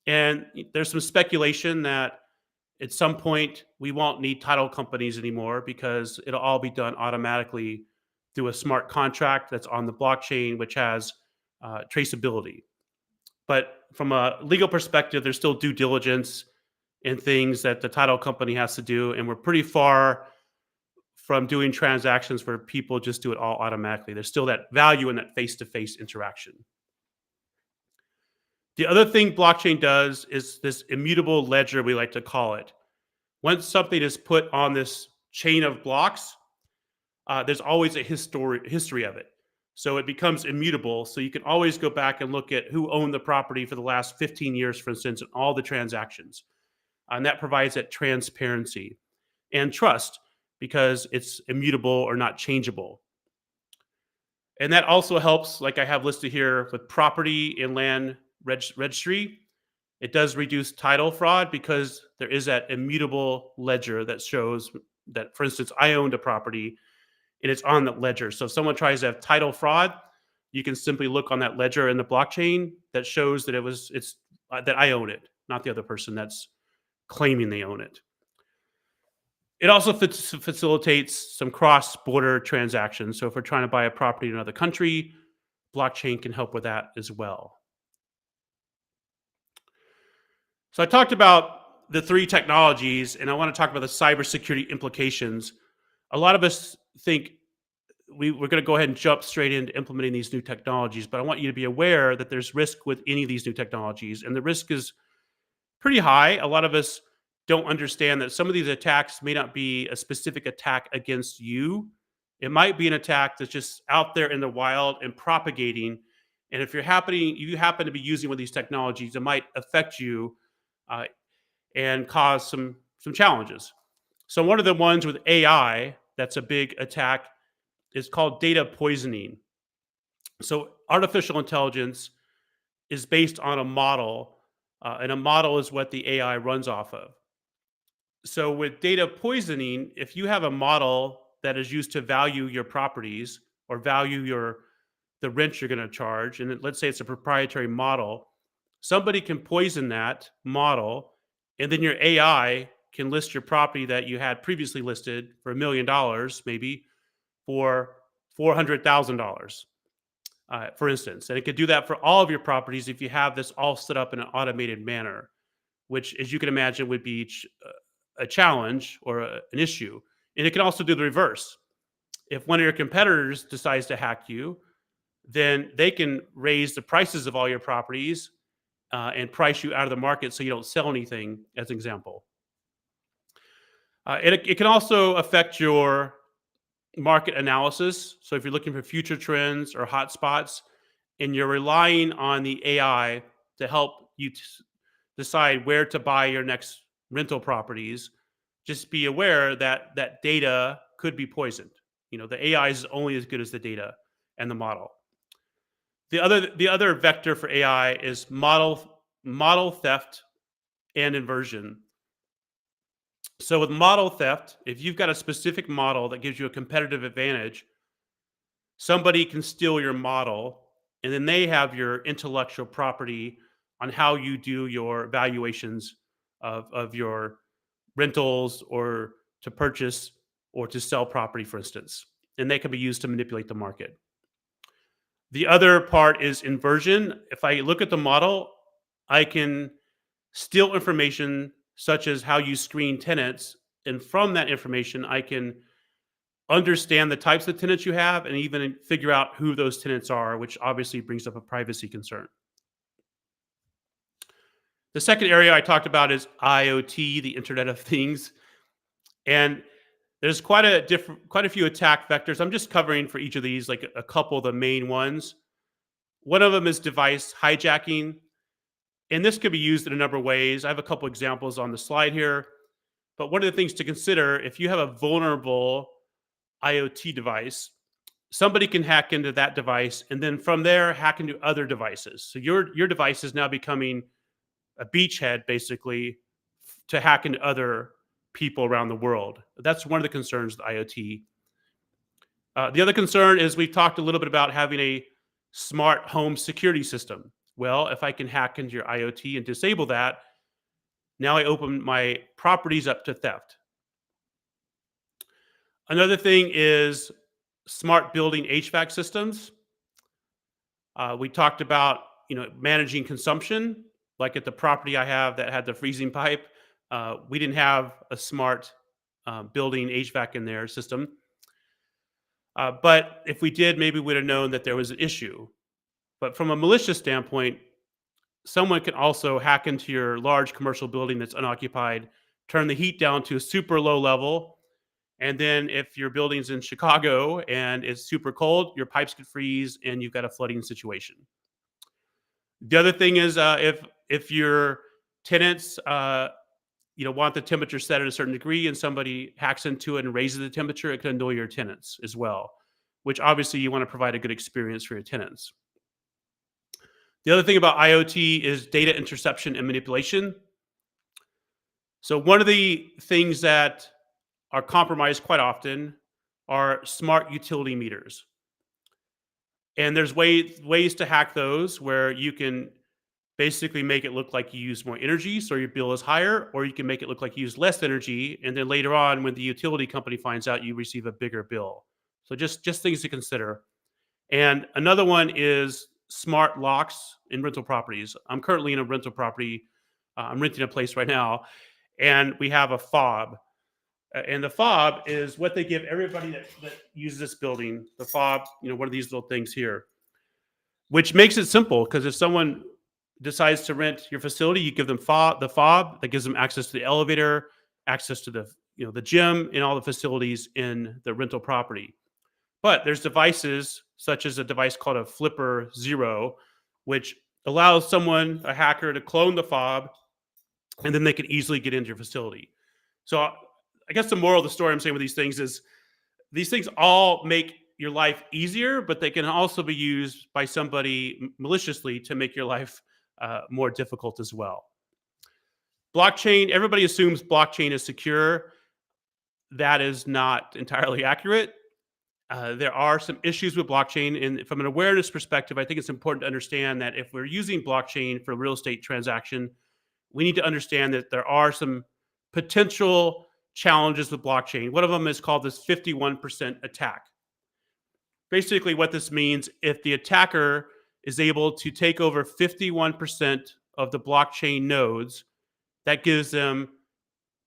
And there's some speculation that at some point we won't need title companies anymore because it'll all be done automatically through a smart contract that's on the blockchain, which has traceability. But from a legal perspective, there's still due diligence and things that the title company has to do. And we're pretty far from doing transactions where people just do it all automatically. There's still that value in that face-to-face interaction. The other thing blockchain does is this immutable ledger, we like to call it. Once something is put on this chain of blocks, there's always a history of it. So it becomes immutable. So you can always go back and look at who owned the property for the last 15 years, for instance, and all the transactions. And that provides that transparency and trust because it's immutable or not changeable. And that also helps, like I have listed here, with property and land registry. It does reduce title fraud because there is that immutable ledger that shows that, for instance, I owned a property and it's on the ledger. So if someone tries to have title fraud, you can simply look on that ledger in the blockchain that shows that that I own it, not the other person that's claiming they own it. It also facilitates some cross-border transactions. So if we're trying to buy a property in another country, blockchain can help with that as well. So I talked about the 3 technologies, and I want to talk about the cybersecurity implications. A lot of us think we're going to go ahead and jump straight into implementing these new technologies, but I want you to be aware that there's risk with any of these new technologies, and the risk is pretty high. A lot of us don't understand that some of these attacks may not be a specific attack against you. It might be an attack that's just out there in the wild and propagating. And if you happen to be using one of these technologies, it might affect you and cause some challenges. So one of the ones with AI that's a big attack is called data poisoning. So artificial intelligence is based on a model, and a model is what the AI runs off of. So with data poisoning, if you have a model that is used to value your properties or value the rent you're going to charge, and let's say it's a proprietary model, somebody can poison that model, and then your AI can list your property that you had previously listed for $1 million, maybe for $400,000, for instance. And it could do that for all of your properties if you have this all set up in an automated manner, which, as you can imagine, would be a challenge or an issue. And it can also do the reverse. If one of your competitors decides to hack you, then they can raise the prices of all your properties and price you out of the market so you don't sell anything, as an example. It can also affect your market analysis. So if you're looking for future trends or hotspots and you're relying on the AI to help you decide where to buy your next rental properties, just be aware that that data could be poisoned. The AI is only as good as the data and the model. The other vector for AI is model theft and inversion. So with model theft, if you've got a specific model that gives you a competitive advantage, somebody can steal your model, and then they have your intellectual property on how you do your valuations of your rentals, or to purchase or to sell property, for instance. And they can be used to manipulate the market. The other part is inversion. If I look at the model, I can steal information such as how you screen tenants. And from that information, I can understand the types of tenants you have and even figure out who those tenants are, which obviously brings up a privacy concern. The second area I talked about is IoT, the Internet of Things. And there's quite a few attack vectors. I'm just covering for each of these like a couple of the main ones. One of them is device hijacking. And this could be used in a number of ways. I have a couple examples on the slide here. But one of the things to consider, if you have a vulnerable IoT device, somebody can hack into that device and then from there hack into other devices. So your device is now becoming a beachhead, basically, to hack into other people around the world. That's one of the concerns with IoT. The other concern is we've talked a little bit about having a smart home security system. Well, if I can hack into your IoT and disable that, now I open my properties up to theft. Another thing is smart building HVAC systems. We talked about managing consumption, like at the property I have that had the freezing pipe. We didn't have a smart building HVAC in their system. But if we did, maybe we'd have known that there was an issue. But from a malicious standpoint, someone can also hack into your large commercial building that's unoccupied, turn the heat down to a super low level, and then if your building's in Chicago and it's super cold, your pipes could freeze and you've got a flooding situation. The other thing is if your tenants want the temperature set at a certain degree and somebody hacks into it and raises the temperature, it can annoy your tenants as well, which obviously you want to provide a good experience for your tenants. The other thing about IoT is data interception and manipulation. So one of the things that are compromised quite often are smart utility meters. And there's ways to hack those where you can basically make it look like you use more energy, so your bill is higher, or you can make it look like you use less energy, and then later on, when the utility company finds out, you receive a bigger bill. So just things to consider. And another one is smart locks in rental properties. I'm currently in a rental property. I'm renting a place right now, and we have a fob. And the fob is what they give everybody that uses this building. The fob, one of these little things here, which makes it simple, because if someone decides to rent your facility, you give them the fob that gives them access to the elevator, access to the gym, and all the facilities in the rental property. But there's devices such as a device called a Flipper Zero, which allows someone, a hacker, to clone the fob, and then they can easily get into your facility. So I guess the moral of the story I'm saying with these things is these things all make your life easier, but they can also be used by somebody maliciously to make your life more difficult as well. Blockchain, everybody assumes blockchain is secure. That is not entirely accurate. There are some issues with blockchain, and from an awareness perspective, I think it's important to understand that if we're using blockchain for a real estate transaction, we need to understand that there are some potential challenges with blockchain. One of them is called this 51% attack. Basically, what this means, if the attacker is able to take over 51% of the blockchain nodes, that gives them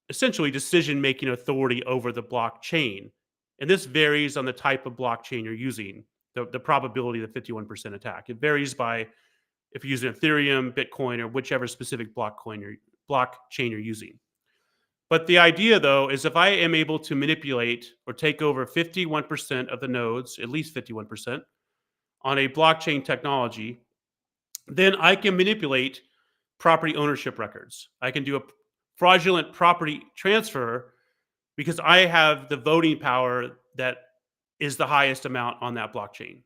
essentially decision-making authority over the blockchain. And this varies on the type of blockchain you're using, the probability of the 51% attack. It varies by if you're using Ethereum, Bitcoin, or whichever specific blockchain you're using. But the idea, though, is if I am able to manipulate or take over 51% of the nodes, at least 51%, on a blockchain technology, then I can manipulate property ownership records. I can do a fraudulent property transfer because I have the voting power that is the highest amount on that blockchain.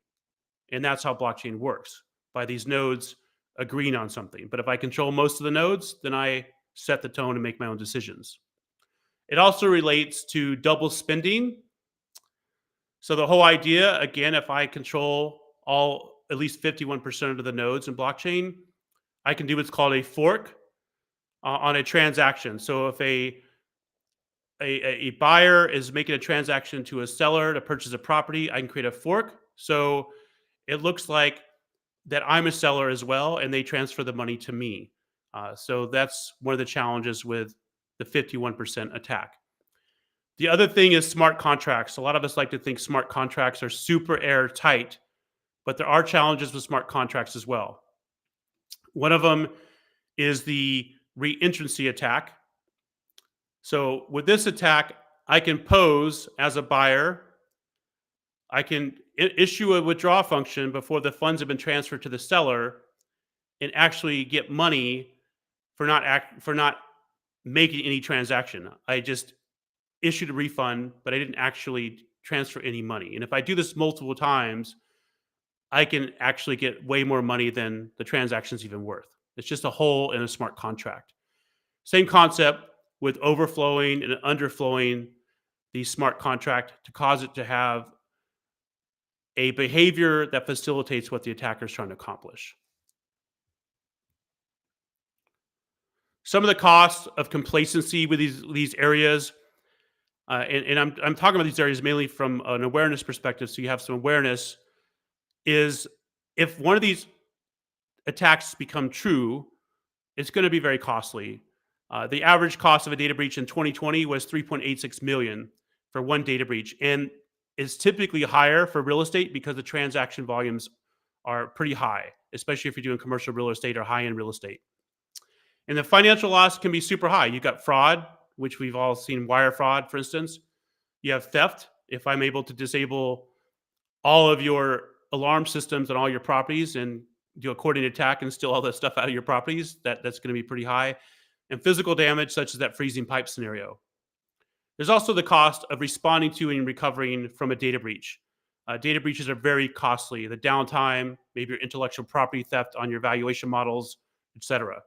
And that's how blockchain works, by these nodes agreeing on something. But if I control most of the nodes, then I set the tone and make my own decisions. It also relates to double spending. So the whole idea, again, if I control at least 51% of the nodes in blockchain, I can do what's called a fork on a transaction. So if a buyer is making a transaction to a seller to purchase a property, I can create a fork. So it looks like that I'm a seller as well, and they transfer the money to me. So that's one of the challenges with the 51% attack. The other thing is smart contracts. A lot of us like to think smart contracts are super airtight, but there are challenges with smart contracts as well. One of them is the reentrancy attack. So with this attack, I can pose as a buyer. I can issue a withdraw function before the funds have been transferred to the seller and actually get money for not making any transaction. I just issued a refund, but I didn't actually transfer any money. And if I do this multiple times, I can actually get way more money than the transaction's even worth. It's just a hole in a smart contract. Same concept with overflowing and underflowing the smart contract to cause it to have a behavior that facilitates what the attacker is trying to accomplish. Some of the costs of complacency with these areas, and I'm talking about these areas mainly from an awareness perspective, so you have some awareness, is if one of these attacks become true, it's going to be very costly. The average cost of a data breach in 2020 was $3.86 million for one data breach, and it's typically higher for real estate because the transaction volumes are pretty high, especially if you're doing commercial real estate or high-end real estate. And the financial loss can be super high. You've got fraud, which we've all seen, wire fraud, for instance. You have theft. If I'm able to disable all of your alarm systems on all your properties and do a coordinated attack and steal all that stuff out of your properties, that's going to be pretty high. And physical damage, such as that freezing pipe scenario. There's also the cost of responding to and recovering from a data breach. Data breaches are very costly. The downtime, maybe your intellectual property theft on your valuation models, etc.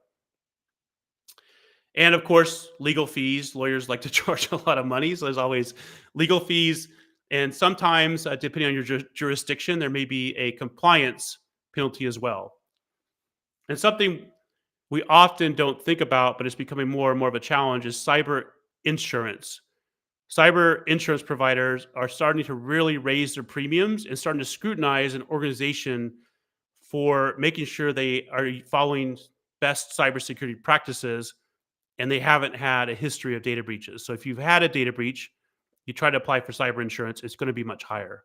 And of course, legal fees. Lawyers like to charge a lot of money, so there's always legal fees. And sometimes, depending on your jurisdiction, there may be a compliance penalty as well. And something we often don't think about, but it's becoming more and more of a challenge, is cyber insurance. Cyber insurance providers are starting to really raise their premiums and starting to scrutinize an organization for making sure they are following best cybersecurity practices, and they haven't had a history of data breaches. So if you've had a data breach, you try to apply for cyber insurance, it's going to be much higher.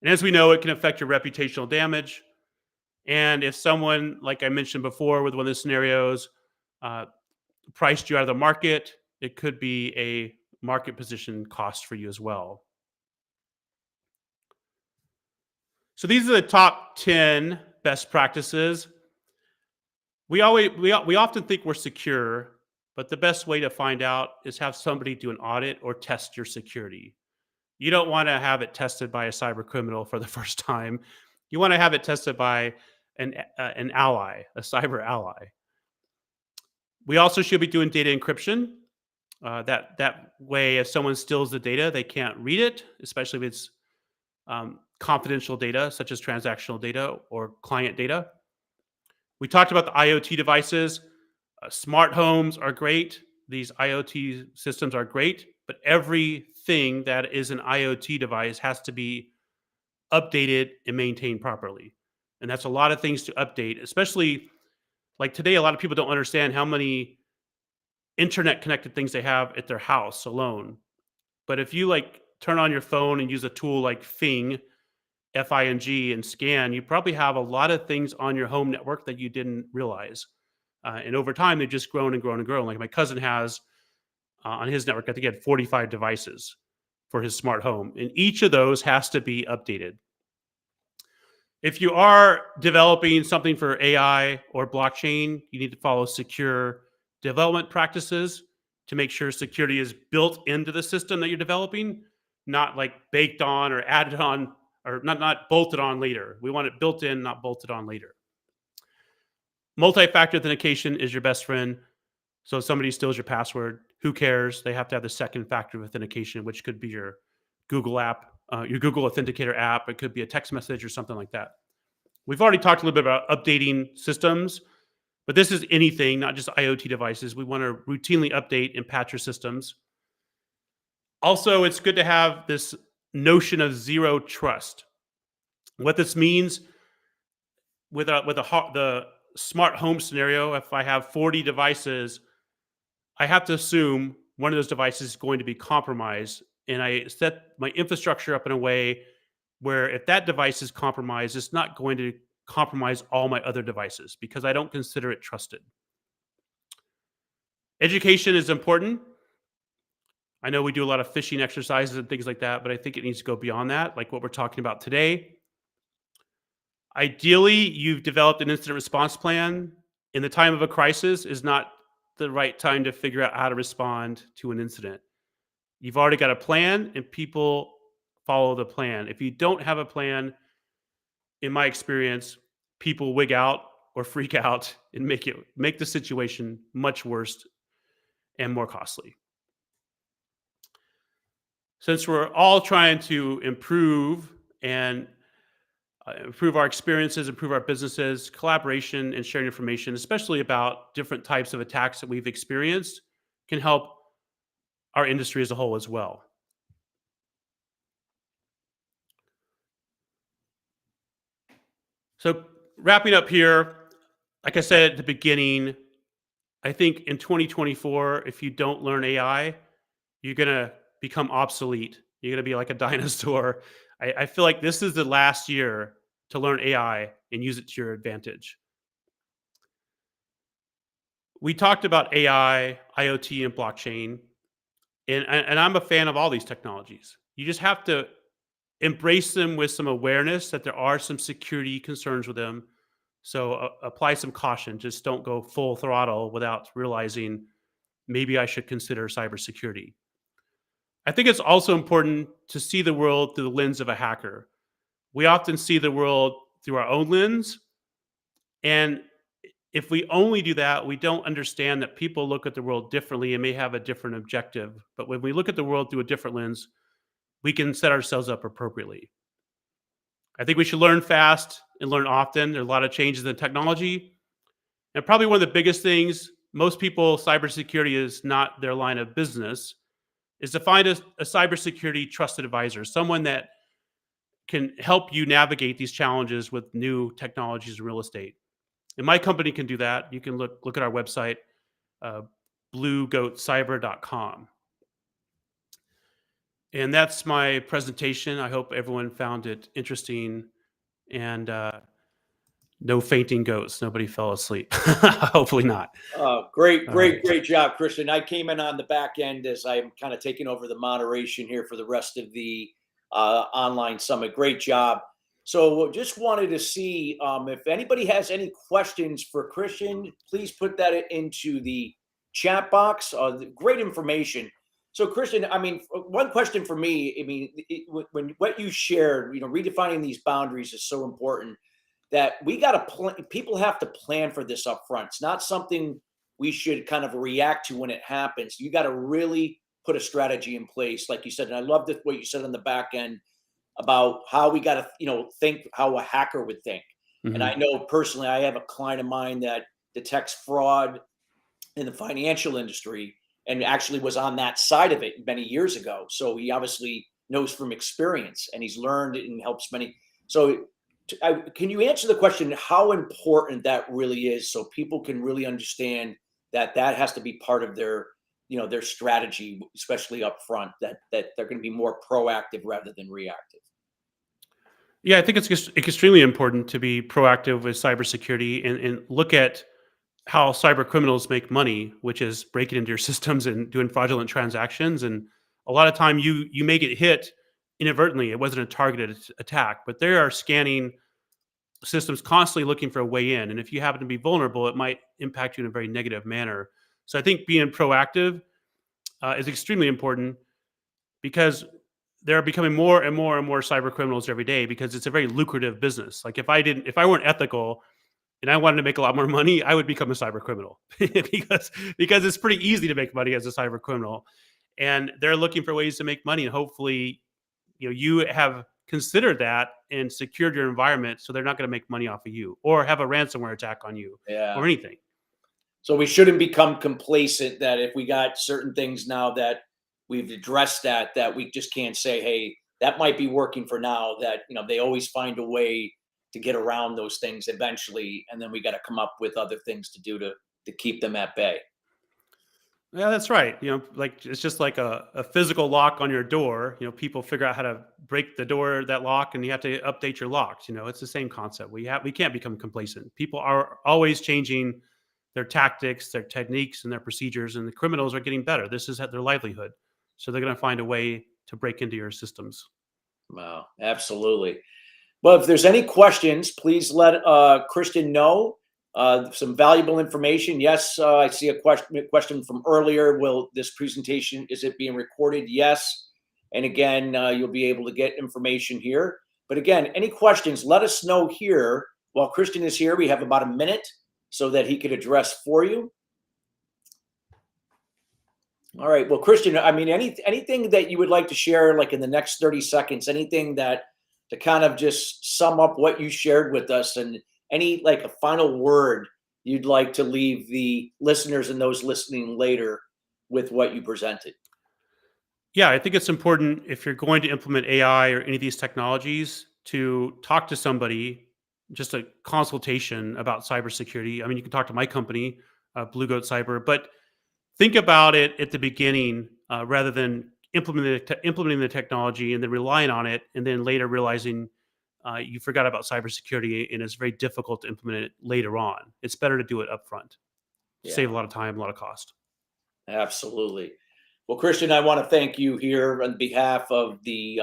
And as we know, it can affect your reputational damage. And if someone, like I mentioned before with one of the scenarios, priced you out of the market, it could be a market position cost for you as well. So these are the top 10 best practices. We often think we're secure, but the best way to find out is have somebody do an audit or test your security. You don't want to have it tested by a cyber criminal for the first time. You want to have it tested by an ally, a cyber ally. We also should be doing data encryption. That way, if someone steals the data, they can't read it, especially if it's confidential data, such as transactional data or client data. We talked about the IoT devices. Smart homes are great. These IoT systems are great, but everything that is an IoT device has to be updated and maintained properly. And that's a lot of things to update, especially like today, a lot of people don't understand how many internet connected things they have at their house alone. But if you like turn on your phone and use a tool like Fing, F-I-N-G, and scan, you probably have a lot of things on your home network that you didn't realize. And over time, they've just grown and grown and grown. Like my cousin has on his network, I think he had 45 devices for his smart home. And each of those has to be updated. If you are developing something for AI or blockchain, you need to follow secure development practices to make sure security is built into the system that you're developing. not like baked on or added on, or not bolted on later. We want it built in, not bolted on later. Multi-factor authentication is your best friend. So if somebody steals your password, who cares? They have to have the second factor of authentication, which could be your Google app, your Google Authenticator app. It could be a text message or something like that. We've already talked a little bit about updating systems, but this is anything, not just IoT devices. We want to routinely update and patch your systems. Also, it's good to have this notion of zero trust. What this means with the smart home scenario, if I have 40 devices, I have to assume one of those devices is going to be compromised, and I set my infrastructure up in a way where if that device is compromised, it's not going to compromise all my other devices because I don't consider it trusted. Education is important. I know we do a lot of phishing exercises and things like that, but I think it needs to go beyond that, like what we're talking about today. Ideally, you've developed an incident response plan. In the time of a crisis is not the right time to figure out how to respond to an incident. You've already got a plan, and people follow the plan. If you don't have a plan, in my experience, people wig out or freak out and make the situation much worse and more costly. Since we're all trying to improve our experiences, improve our businesses, collaboration and sharing information, especially about different types of attacks that we've experienced, can help our industry as a whole as well. So wrapping up here, like I said at the beginning, I think in 2024, if you don't learn AI, you're going to become obsolete. You're going to be like a dinosaur. I feel like this is the last year to learn AI and use it to your advantage. We talked about AI, IoT, and blockchain, and I'm a fan of all these technologies. You just have to embrace them with some awareness that there are some security concerns with them. So apply some caution. Just don't go full throttle without realizing maybe I should consider cybersecurity. I think it's also important to see the world through the lens of a hacker. We often see the world through our own lens. And if we only do that, we don't understand that people look at the world differently and may have a different objective. But when we look at the world through a different lens, we can set ourselves up appropriately. I think we should learn fast and learn often. There are a lot of changes in technology. And probably one of the biggest things, most people, cybersecurity is not their line of business, is to find a cybersecurity trusted advisor, someone that can help you navigate these challenges with new technologies in real estate. And my company can do that. You can look at our website, bluegoatcyber.com. And that's my presentation. I hope everyone found it interesting, and no fainting goats. Nobody fell asleep. Hopefully not. Great job, Christian. I came in on the back end as I'm kind of taking over the moderation here for the rest of the online summit. Great job. So just wanted to see if anybody has any questions for Christian, please put that into the chat box. Great information. So Christian, I mean, one question for me, I mean, when what you shared, redefining these boundaries is so important that we got to plan. People have to plan for this up front. It's not something we should kind of react to when it happens. You got to really put a strategy in place, like you said. And I love what you said on the back end about how we got to, think how a hacker would think. Mm-hmm. And I know personally, I have a client of mine that detects fraud in the financial industry and actually was on that side of it many years ago. So he obviously knows from experience, and he's learned and helps many. So can you answer the question how important that really is, so people can really understand that has to be part of their, their strategy, especially up front, that they're going to be more proactive rather than reactive? Yeah, I think it's extremely important to be proactive with cybersecurity and look at how cyber criminals make money, which is breaking into your systems and doing fraudulent transactions. And a lot of time you may get hit inadvertently. It wasn't a targeted attack, but they are scanning systems constantly looking for a way in. And if you happen to be vulnerable, it might impact you in a very negative manner. So I think being proactive is extremely important, because they're becoming more and more and more cyber criminals every day because it's a very lucrative business. Like if I weren't ethical and I wanted to make a lot more money, I would become a cyber criminal because it's pretty easy to make money as a cyber criminal. And they're looking for ways to make money. And hopefully, you have considered that and secured your environment so they're not going to make money off of you or have a ransomware attack on you or anything. So we shouldn't become complacent that if we got certain things now that we've addressed that we just can't say, hey, that might be working for now, that, they always find a way to get around those things eventually. And then we got to come up with other things to do to keep them at bay. Yeah, that's right. Like it's just like a physical lock on your door. People figure out how to break the door, that lock, and you have to update your locks. It's the same concept. We can't become complacent. People are always changing their tactics, their techniques, and their procedures, and the criminals are getting better. This is their livelihood. So they're going to find a way to break into your systems. Wow, absolutely. Well, if there's any questions, please let Christian know. Some valuable information. Yes, I see a question from earlier. This presentation, is it being recorded? Yes. And again, you'll be able to get information here. But again, any questions, let us know here. While Christian is here, we have about a minute so that he could address for you. All right. Well, Christian, I mean, anything that you would like to share, like in the next 30 seconds, anything that to kind of just sum up what you shared with us, and any like a final word you'd like to leave the listeners and those listening later with what you presented? Yeah, I think it's important if you're going to implement AI or any of these technologies to talk to somebody, just a consultation about cybersecurity. I mean, you can talk to my company, Blue Goat Cyber, but think about it at the beginning rather than implementing the technology and then relying on it, and then later realizing you forgot about cybersecurity and it's very difficult to implement it later on. It's better to do it up front. Save a lot of time, a lot of cost. Absolutely. Well, Christian, I want to thank you here on behalf of the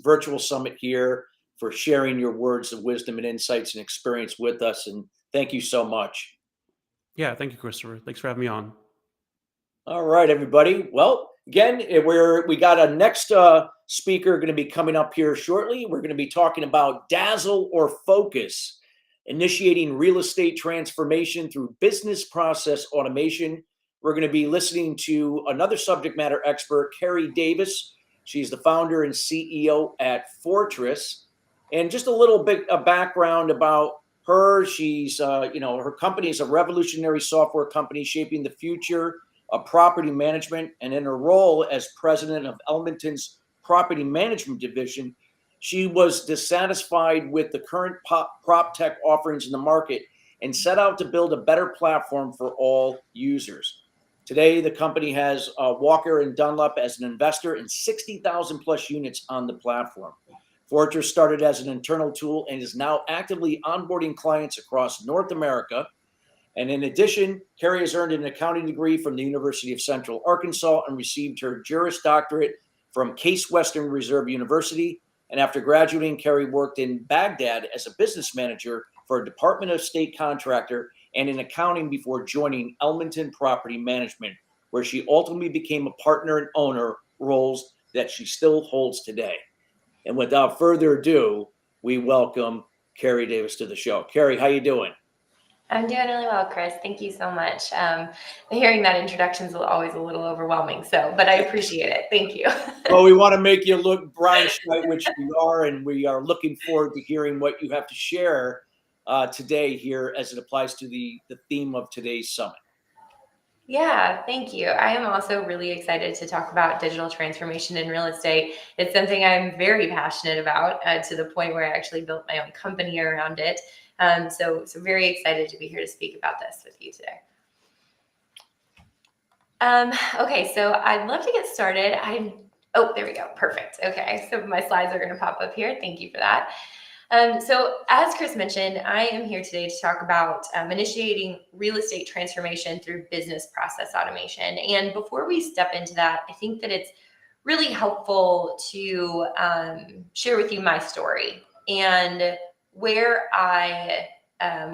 virtual summit here for sharing your words of wisdom and insights and experience with us. And thank you so much. Yeah, thank you, Christopher. Thanks for having me on. All right, everybody. Well, again, we got a next speaker going to be coming up here shortly. We're going to be talking about dazzle or focus, initiating real estate transformation through business process automation. We're going to be listening to another subject matter expert, Kerri Davis. She's the founder and CEO at Fortress. And just a little bit of background about her. She's, her company is a revolutionary software company shaping the future of property management. And in her role as president of Edmonton's property management division, she was dissatisfied with the current PropTech offerings in the market and set out to build a better platform for all users. Today, the company has Walker and Dunlop as an investor in 60,000 plus units on the platform. Fortress started as an internal tool and is now actively onboarding clients across North America. And in addition, Kerri has earned an accounting degree from the University of Central Arkansas and received her Juris Doctorate from Case Western Reserve University. And after graduating, Kerri worked in Baghdad as a business manager for a Department of State contractor and in accounting before joining Edmonton Property Management, where she ultimately became a partner and owner, roles that she still holds today. And without further ado, we welcome Kerri Davis to the show. Kerri, how you doing? I'm doing really well, Chris. Thank you so much. Hearing that introduction is always a little overwhelming, but I appreciate it. Thank you. Well, we want to make you look Brian Schmidt, which we are, and we are looking forward to hearing what you have to share today here as it applies to the theme of today's summit. Yeah, thank you. I am also really excited to talk about digital transformation in real estate. It's something I'm very passionate about to the point where I actually built my own company around it. So very excited to be here to speak about this with you today. Okay, so I'd love to get started. Oh, there we go. Perfect. Okay, so my slides are going to pop up here. Thank you for that. So as Chris mentioned, I am here today to talk about initiating real estate transformation through business process automation. And before we step into that, I think that it's really helpful to share with you my story and where I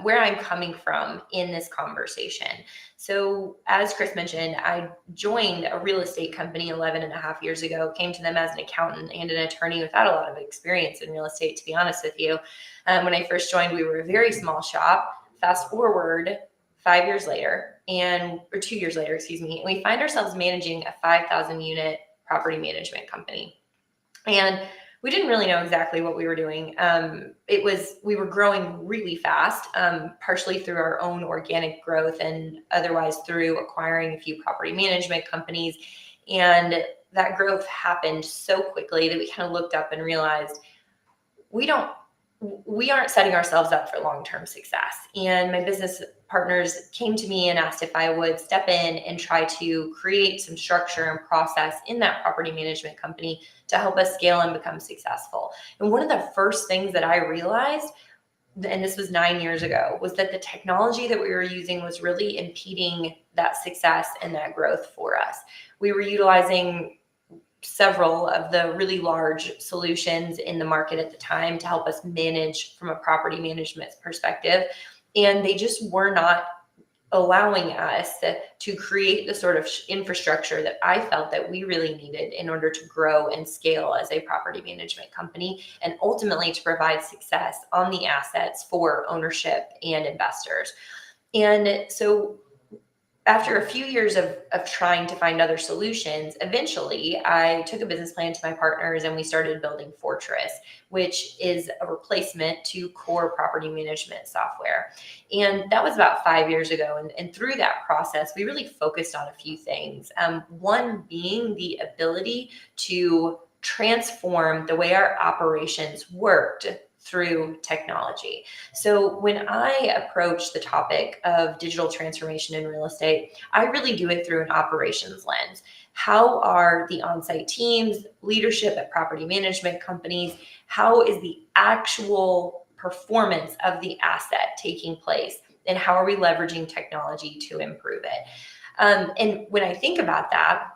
where I'm coming from in this conversation. So as Chris mentioned, I joined a real estate company 11 and a half years ago, came to them as an accountant and an attorney without a lot of experience in real estate, to be honest with you. When I first joined, we were a very small shop. Fast forward 5 years later, or 2 years later, excuse me, and we find ourselves managing a 5,000 unit property management company. And we didn't really know exactly what we were doing. We were growing really fast, partially through our own organic growth and otherwise through acquiring a few property management companies. And that growth happened so quickly that we kind of looked up and realized we aren't setting ourselves up for long-term success. And my business partners came to me and asked if I would step in and try to create some structure and process in that property management company to help us scale and become successful. And one of the first things that I realized, and this was 9 years ago, was that the technology that we were using was really impeding that success and that growth for us. We were utilizing several of the really large solutions in the market at the time to help us manage from a property management perspective. And they just were not allowing us to create the sort of infrastructure that I felt that we really needed in order to grow and scale as a property management company, and ultimately to provide success on the assets for ownership and investors. And so after a few years of trying to find other solutions, eventually I took a business plan to my partners and we started building Fortress, which is a replacement to core property management software. And that was about 5 years ago. And through that process, we really focused on a few things. One being the ability to transform the way our operations worked through technology. So when I approach the topic of digital transformation in real estate, I really do it through an operations lens. How are the on-site teams, leadership at property management companies, how is the actual performance of the asset taking place? And how are we leveraging technology to improve it? And when I think about that,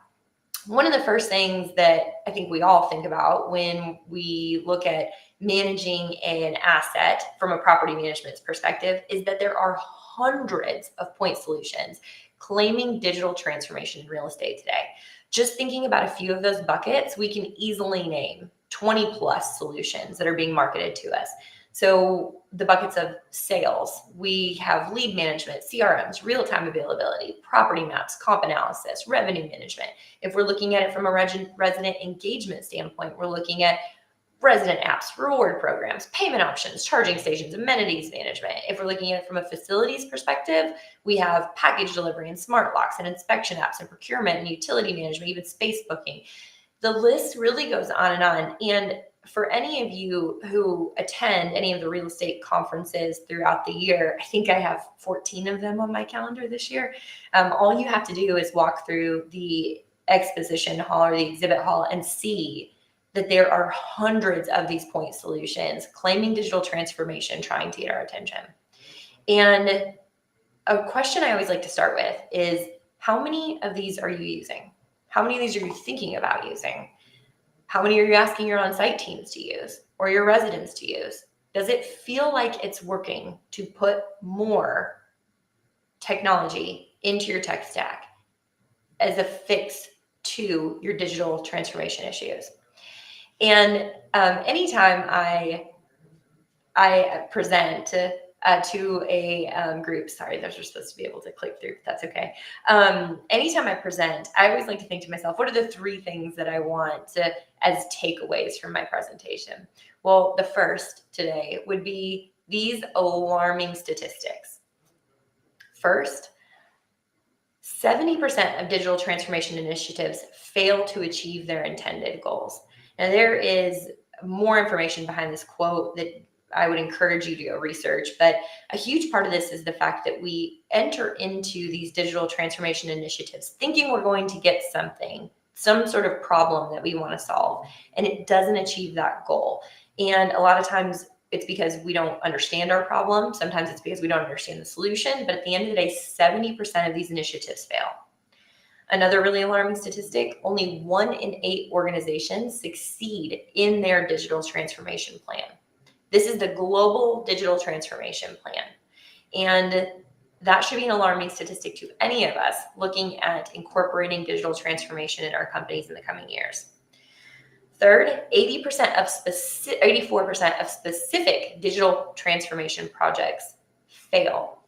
one of the first things that I think we all think about when we look at managing an asset from a property management perspective is that there are hundreds of point solutions claiming digital transformation in real estate today. Just thinking about a few of those buckets, we can easily name 20 plus solutions that are being marketed to us. So the buckets of sales, we have lead management, CRMs, real-time availability, property maps, comp analysis, revenue management. If we're looking at it from a resident engagement standpoint, we're looking at resident apps, reward programs, payment options, charging stations, amenities management. If we're looking at it from a facilities perspective, we have package delivery and smart locks and inspection apps and procurement and utility management, even space booking. The list really goes on and on. And for any of you who attend any of the real estate conferences throughout the year, I think I have 14 of them on my calendar this year. All you have to do is walk through the exposition hall or the exhibit hall and see that there are hundreds of these point solutions claiming digital transformation, trying to get our attention. And a question I always like to start with is, how many of these are you using? How many of these are you thinking about using? How many are you asking your on-site teams to use or your residents to use? Does it feel like it's working to put more technology into your tech stack as a fix to your digital transformation issues? And anytime I present to a group, sorry, those are supposed to be able to click through, if that's okay. Anytime I present, I always like to think to myself, what are the 3 things that I want as takeaways from my presentation? Well, the first today would be these alarming statistics. First, 70% of digital transformation initiatives fail to achieve their intended goals. Now, there is more information behind this quote that I would encourage you to go research, but a huge part of this is the fact that we enter into these digital transformation initiatives thinking we're going to get something, some sort of problem that we want to solve, and it doesn't achieve that goal. And a lot of times it's because we don't understand our problem. Sometimes it's because we don't understand the solution, but at the end of the day, 70% of these initiatives fail. Another really alarming statistic, only 1 in 8 organizations succeed in their digital transformation plan. This is the Global Digital Transformation Plan. And that should be an alarming statistic to any of us looking at incorporating digital transformation in our companies in the coming years. Third, 84% of specific digital transformation projects fail.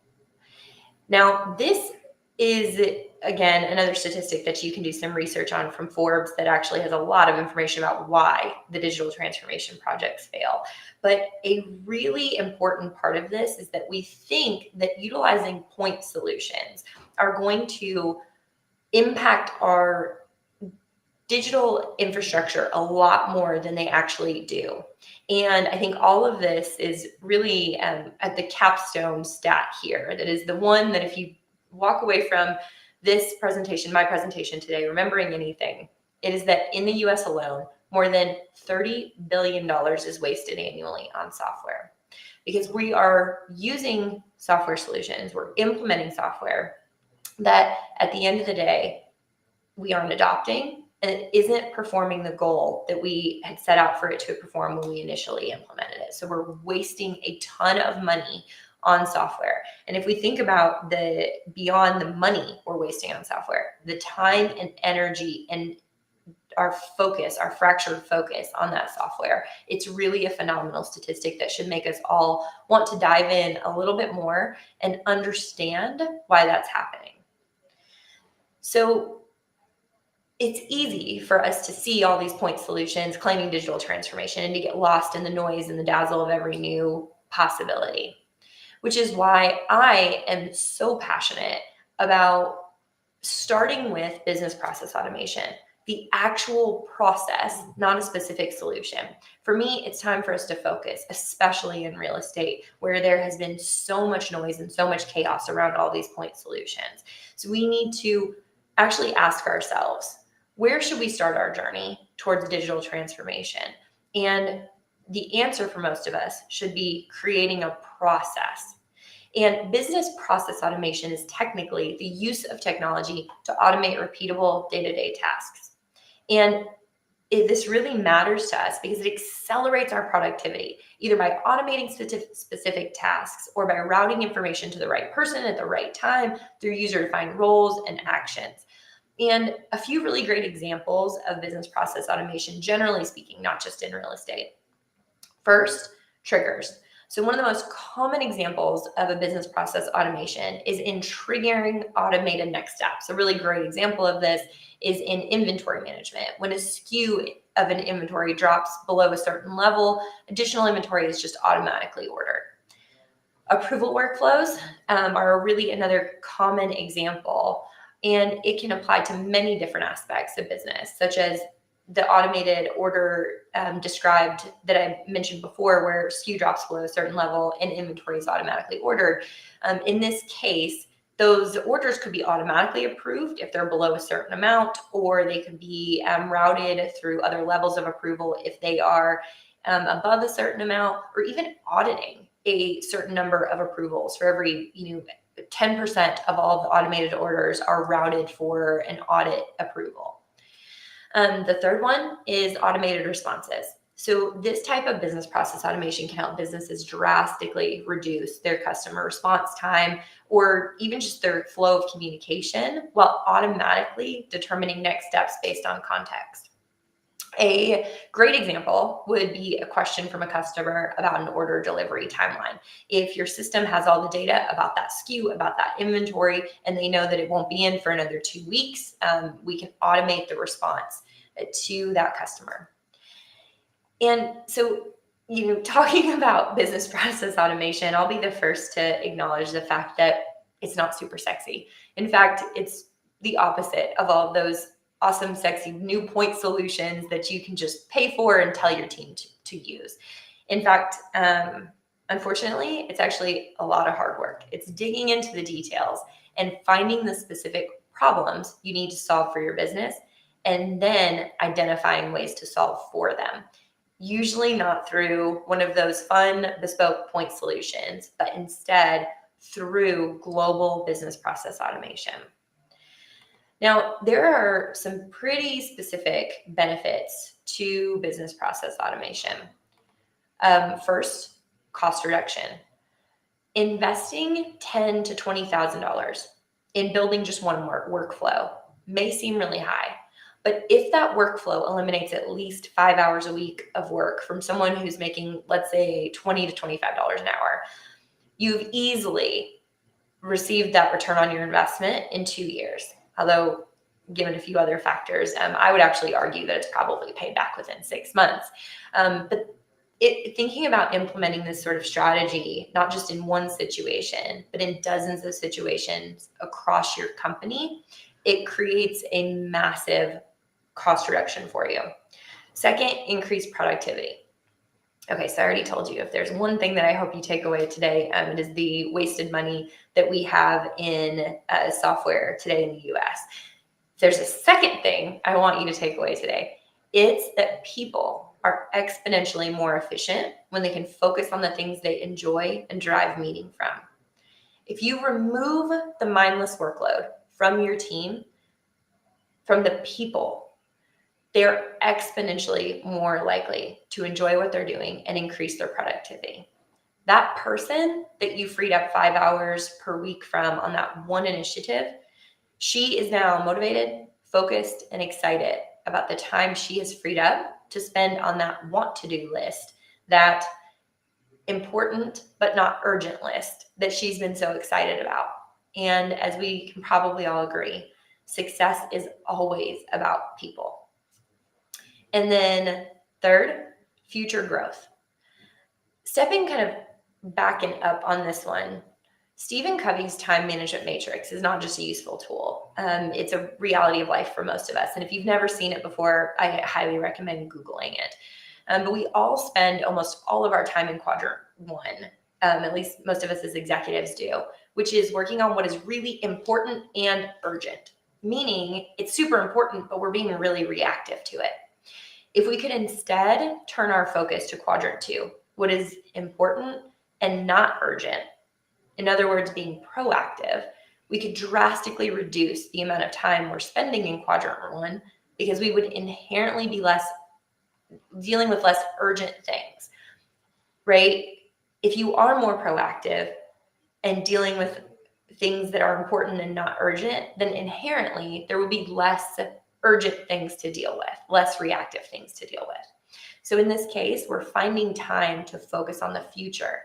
Now, this is, again, another statistic that you can do some research on from Forbes that actually has a lot of information about why the digital transformation projects fail. But a really important part of this is that we think that utilizing point solutions are going to impact our digital infrastructure a lot more than they actually do. And I think all of this is really at the capstone stat here. That is the one that if you walk away from this presentation, my presentation today, remembering anything, it is that in the US alone, more than $30 billion is wasted annually on software. Because we are using software solutions, we're implementing software that at the end of the day, we aren't adopting, and it isn't performing the goal that we had set out for it to perform when we initially implemented it. So we're wasting a ton of money on software. And if we think about beyond the money we're wasting on software, the time and energy and our focus, our fractured focus on that software, it's really a phenomenal statistic that should make us all want to dive in a little bit more and understand why that's happening. So it's easy for us to see all these point solutions claiming digital transformation and to get lost in the noise and the dazzle of every new possibility, which is why I am so passionate about starting with business process automation, the actual process, not a specific solution. For me, it's time for us to focus, especially in real estate, where there has been so much noise and so much chaos around all these point solutions. So we need to actually ask ourselves, where should we start our journey towards digital transformation? And the answer for most of us should be creating a process. And business process automation is technically the use of technology to automate repeatable day-to-day tasks. And this really matters to us because it accelerates our productivity, either by automating specific tasks or by routing information to the right person at the right time through user-defined roles and actions. And a few really great examples of business process automation, generally speaking, not just in real estate. First, triggers. So one of the most common examples of a business process automation is in triggering automated next steps. A really great example of this is in inventory management. When a SKU of an inventory drops below a certain level, additional inventory is just automatically ordered. Approval workflows are really another common example, and it can apply to many different aspects of business, such as the automated order described that I mentioned before, where SKU drops below a certain level and inventory is automatically ordered. In this case, those orders could be automatically approved if they're below a certain amount, or they could be routed through other levels of approval if they are above a certain amount, or even auditing a certain number of approvals. For every 10% of all the automated orders are routed for an audit approval. The third one is automated responses. So this type of business process automation can help businesses drastically reduce their customer response time or even just their flow of communication while automatically determining next steps based on context. A great example would be a question from a customer about an order delivery timeline. If your system has all the data about that SKU, about that inventory, and they know that it won't be in for another 2 weeks, we can automate the response to that customer. And so, talking about business process automation, I'll be the first to acknowledge the fact that it's not super sexy. In fact, it's the opposite of all those awesome, sexy new point solutions that you can just pay for and tell your team to use. In fact, unfortunately, it's actually a lot of hard work. It's digging into the details and finding the specific problems you need to solve for your business, and then identifying ways to solve for them. Usually not through one of those fun, bespoke point solutions, but instead through global business process automation. Now, there are some pretty specific benefits to business process automation. First, cost reduction. Investing $10,000 to $20,000 in building just one workflow may seem really high, but if that workflow eliminates at least 5 hours a week of work from someone who's making, let's say, $20 to $25 an hour, you've easily received that return on your investment in 2 years. Although, given a few other factors, I would actually argue that it's probably paid back within 6 months. But thinking about implementing this sort of strategy, not just in one situation, but in dozens of situations across your company, it creates a massive cost reduction for you. Second, increase productivity. Okay, so I already told you, if there's one thing that I hope you take away today, it is the wasted money that we have in software today in the US. If there's a second thing I want you to take away today, it's that people are exponentially more efficient when they can focus on the things they enjoy and derive meaning from. If you remove the mindless workload from your team, from the people, they're exponentially more likely to enjoy what they're doing and increase their productivity. That person that you freed up 5 hours per week from on that one initiative, she is now motivated, focused, and excited about the time she has freed up to spend on that want-to-do list, that important but not urgent list that she's been so excited about. And as we can probably all agree, success is always about people. And then third, future growth. Stepping kind of back and up on this one, Stephen Covey's time management matrix is not just a useful tool. It's a reality of life for most of us. And if you've never seen it before, I highly recommend Googling it. But we all spend almost all of our time in quadrant one, at least most of us as executives do, which is working on what is really important and urgent, meaning it's super important, but we're being really reactive to it. If we could instead turn our focus to quadrant two, what is important and not urgent, in other words, being proactive, we could drastically reduce the amount of time we're spending in quadrant one, because we would inherently be dealing with less urgent things, right? If you are more proactive and dealing with things that are important and not urgent, then inherently there will be less urgent things to deal with, less reactive things to deal with. So in this case, we're finding time to focus on the future.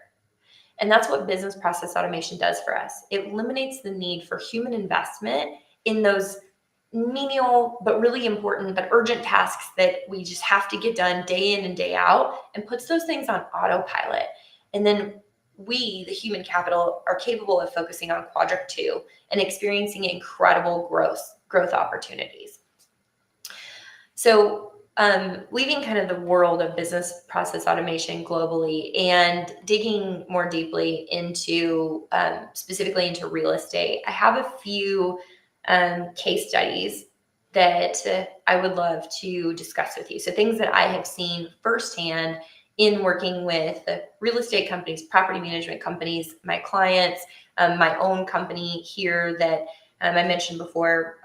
And that's what business process automation does for us. It eliminates the need for human investment in those menial but really important but urgent tasks that we just have to get done day in and day out, and puts those things on autopilot. And then we, the human capital, are capable of focusing on quadrant two and experiencing incredible growth opportunities. So leaving kind of the world of business process automation globally and digging more deeply into specifically into real estate, I have a few case studies that I would love to discuss with you. So things that I have seen firsthand in working with real estate companies, property management companies, my clients, my own company here that I mentioned before.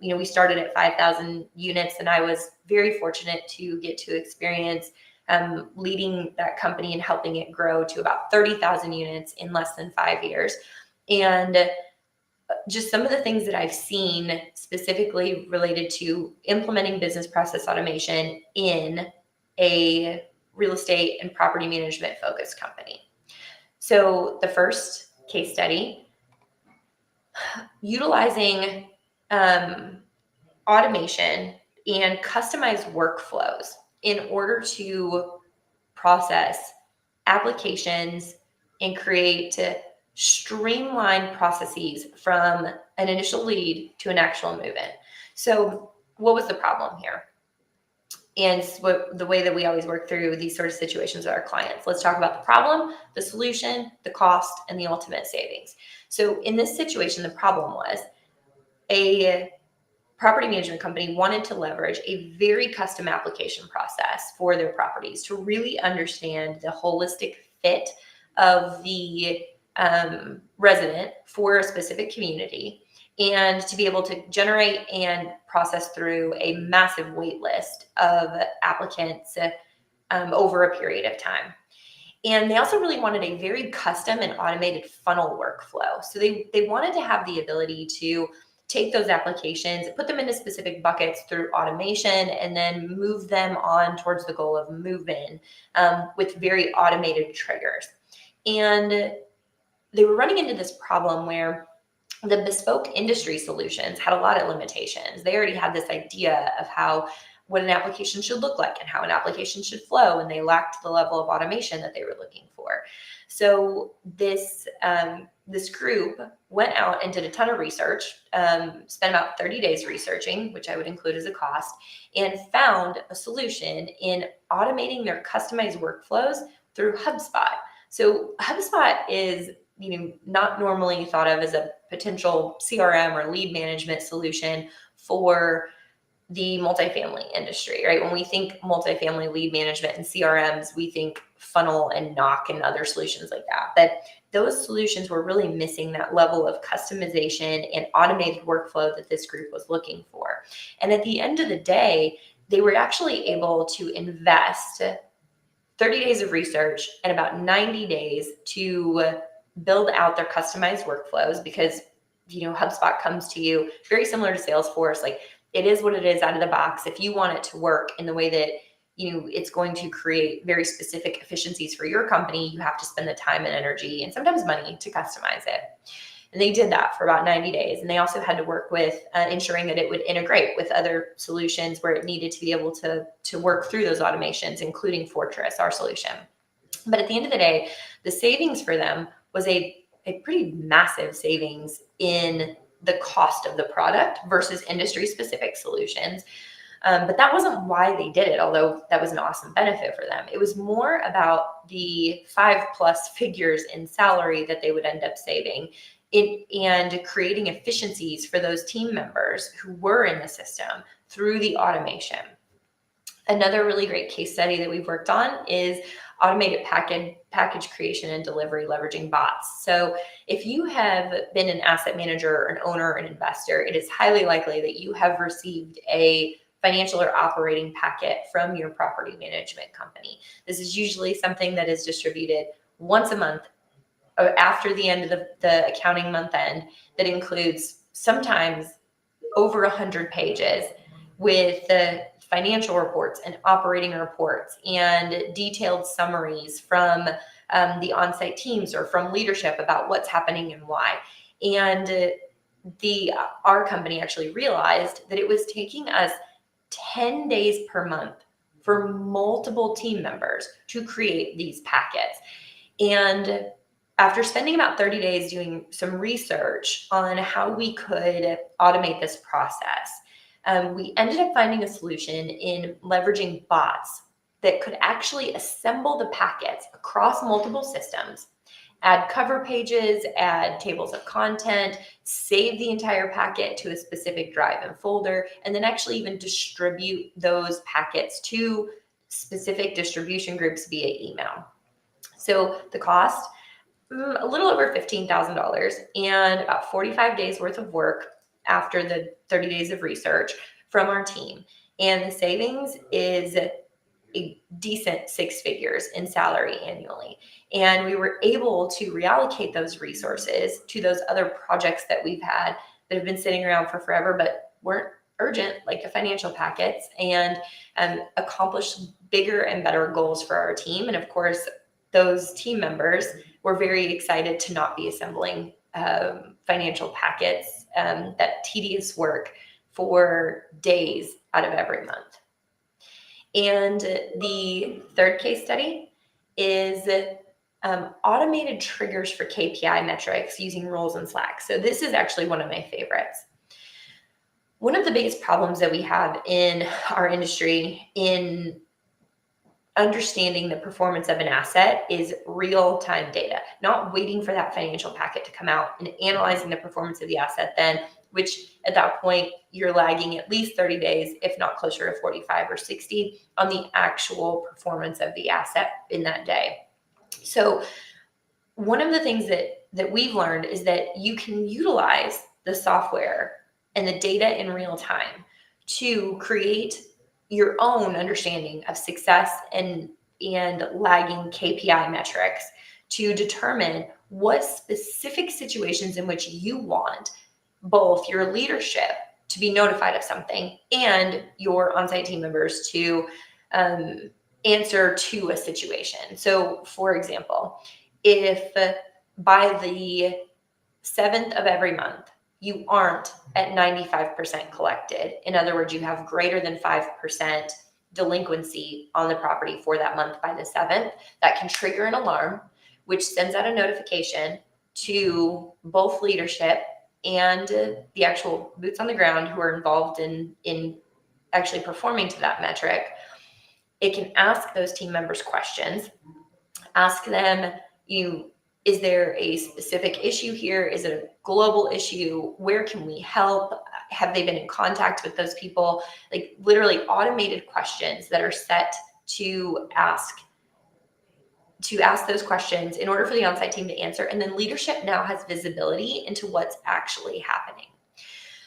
We started at 5,000 units, and I was very fortunate to get to experience leading that company and helping it grow to about 30,000 units in less than 5 years. And just some of the things that I've seen specifically related to implementing business process automation in a real estate and property management focused company. So the first case study, utilizing automation and customized workflows in order to process applications and create streamlined processes from an initial lead to an actual move-in. So what was the problem here? And the way that we always work through these sort of situations with our clients. Let's talk about the problem, the solution, the cost, and the ultimate savings. So in this situation, the problem was a property management company wanted to leverage a very custom application process for their properties to really understand the holistic fit of the resident for a specific community, and to be able to generate and process through a massive wait list of applicants over a period of time. And they also really wanted a very custom and automated funnel workflow. So they wanted to have the ability to take those applications, put them into specific buckets through automation, and then move them on towards the goal of move-in with very automated triggers. And they were running into this problem where the bespoke industry solutions had a lot of limitations. They already had this idea of what an application should look like and how an application should flow, and they lacked the level of automation that they were looking for. So this group went out and did a ton of research, spent about 30 days researching, which I would include as a cost, and found a solution in automating their customized workflows through HubSpot. So HubSpot is not normally thought of as a potential CRM or lead management solution for the multifamily industry, right? When we think multifamily lead management and CRMs, we think funnel and knock and other solutions like that. But those solutions were really missing that level of customization and automated workflow that this group was looking for. And at the end of the day, they were actually able to invest 30 days of research and about 90 days to build out their customized workflows, because HubSpot comes to you very similar to Salesforce. Like, it is what it is out of the box. If you want it to work in the way that it's going to create very specific efficiencies for your company, you have to spend the time and energy and sometimes money to customize it. And they did that for about 90 days. And they also had to work with ensuring that it would integrate with other solutions where it needed to be able to work through those automations, including Fortress, our solution. But at the end of the day, the savings for them was a pretty massive savings in the cost of the product versus industry-specific solutions. But that wasn't why they did it, although that was an awesome benefit for them. It was more about the 5+ figures in salary that they would end up saving and creating efficiencies for those team members who were in the system through the automation. Another really great case study that we've worked on is automated package creation and delivery leveraging bots. So if you have been an asset manager, an owner, an investor, it is highly likely that you have received a financial or operating packet from your property management company. This is usually something that is distributed once a month after the end of the accounting month end, that includes sometimes over 100 pages with the financial reports and operating reports and detailed summaries from the on-site teams or from leadership about what's happening and why. And our company actually realized that it was taking us 10 days per month for multiple team members to create these packets. And after spending about 30 days doing some research on how we could automate this process, we ended up finding a solution in leveraging bots that could actually assemble the packets across multiple systems, add cover pages, add tables of content, save the entire packet to a specific drive and folder, and then actually even distribute those packets to specific distribution groups via email. So the cost, a little over $15,000 and about 45 days worth of work after the 30 days of research from our team. And the savings is a decent 6 figures in salary annually. And we were able to reallocate those resources to those other projects that we've had that have been sitting around for forever, but weren't urgent, like the financial packets, and accomplish bigger and better goals for our team. And of course, those team members were very excited to not be assembling financial packets, that tedious work for days out of every month. And the third case study is automated triggers for KPI metrics using roles in Slack. So this is actually one of my favorites. One of the biggest problems that we have in our industry in understanding the performance of an asset is real-time data, not waiting for that financial packet to come out and analyzing the performance of the asset then, which at that point you're lagging at least 30 days, if not closer to 45 or 60 on the actual performance of the asset in that day. So one of the things that we've learned is that you can utilize the software and the data in real time to create your own understanding of success and and lagging KPI metrics to determine what specific situations in which you want both your leadership to be notified of something and your on-site team members to answer to a situation. So for example, if by the 7th of every month, you aren't at 95% collected, in other words, you have greater than 5% delinquency on the property for that month by the 7th, that can trigger an alarm, which sends out a notification to both leadership and the actual boots on the ground who are involved in actually performing to that metric. It can ask those team members questions, ask them, is there a specific issue here? Is it a global issue? Where can we help? Have they been in contact with those people? Like literally automated questions that are set to ask those questions in order for the on-site team to answer. And then leadership now has visibility into what's actually happening.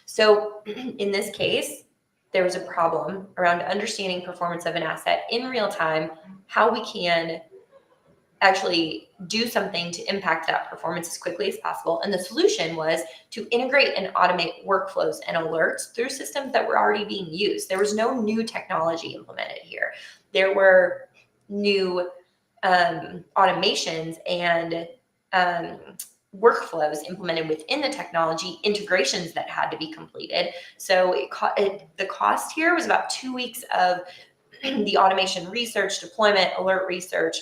So in this case, there was a problem around understanding performance of an asset in real time, how we can actually do something to impact that performance as quickly as possible. And the solution was to integrate and automate workflows and alerts through systems that were already being used. There was no new technology implemented here. There were new automations and workflows implemented within the technology, integrations that had to be completed. So the cost here was about 2 weeks of the automation research, deployment, alert research,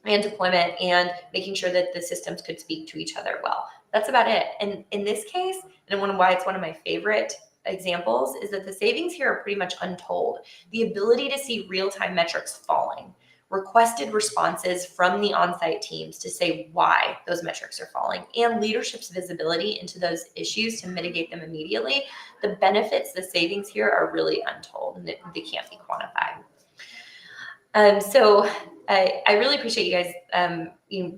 and deployment, and making sure that the systems could speak to each other well. That's about it. And in this case, and why it's one of my favorite examples, is that the savings here are pretty much untold. The ability to see real-time metrics falling, requested responses from the on-site teams to say why those metrics are falling, and leadership's visibility into those issues to mitigate them immediately. The benefits, the savings here are really untold, and they can't be quantified. So I really appreciate you guys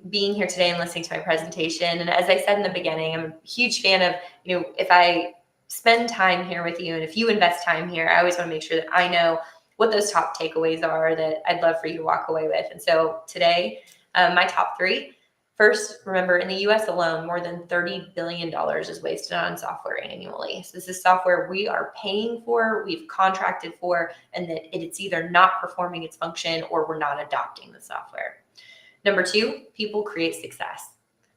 being here today and listening to my presentation. And as I said in the beginning, I'm a huge fan of, if I spend time here with you and if you invest time here, I always want to make sure that I know what those top takeaways are that I'd love for you to walk away with. And so today, my top 3. First, remember, in the US alone, more than $30 billion is wasted on software annually. So this is software we are paying for, we've contracted for, and that it's either not performing its function or we're not adopting the software. Number 2, people create success.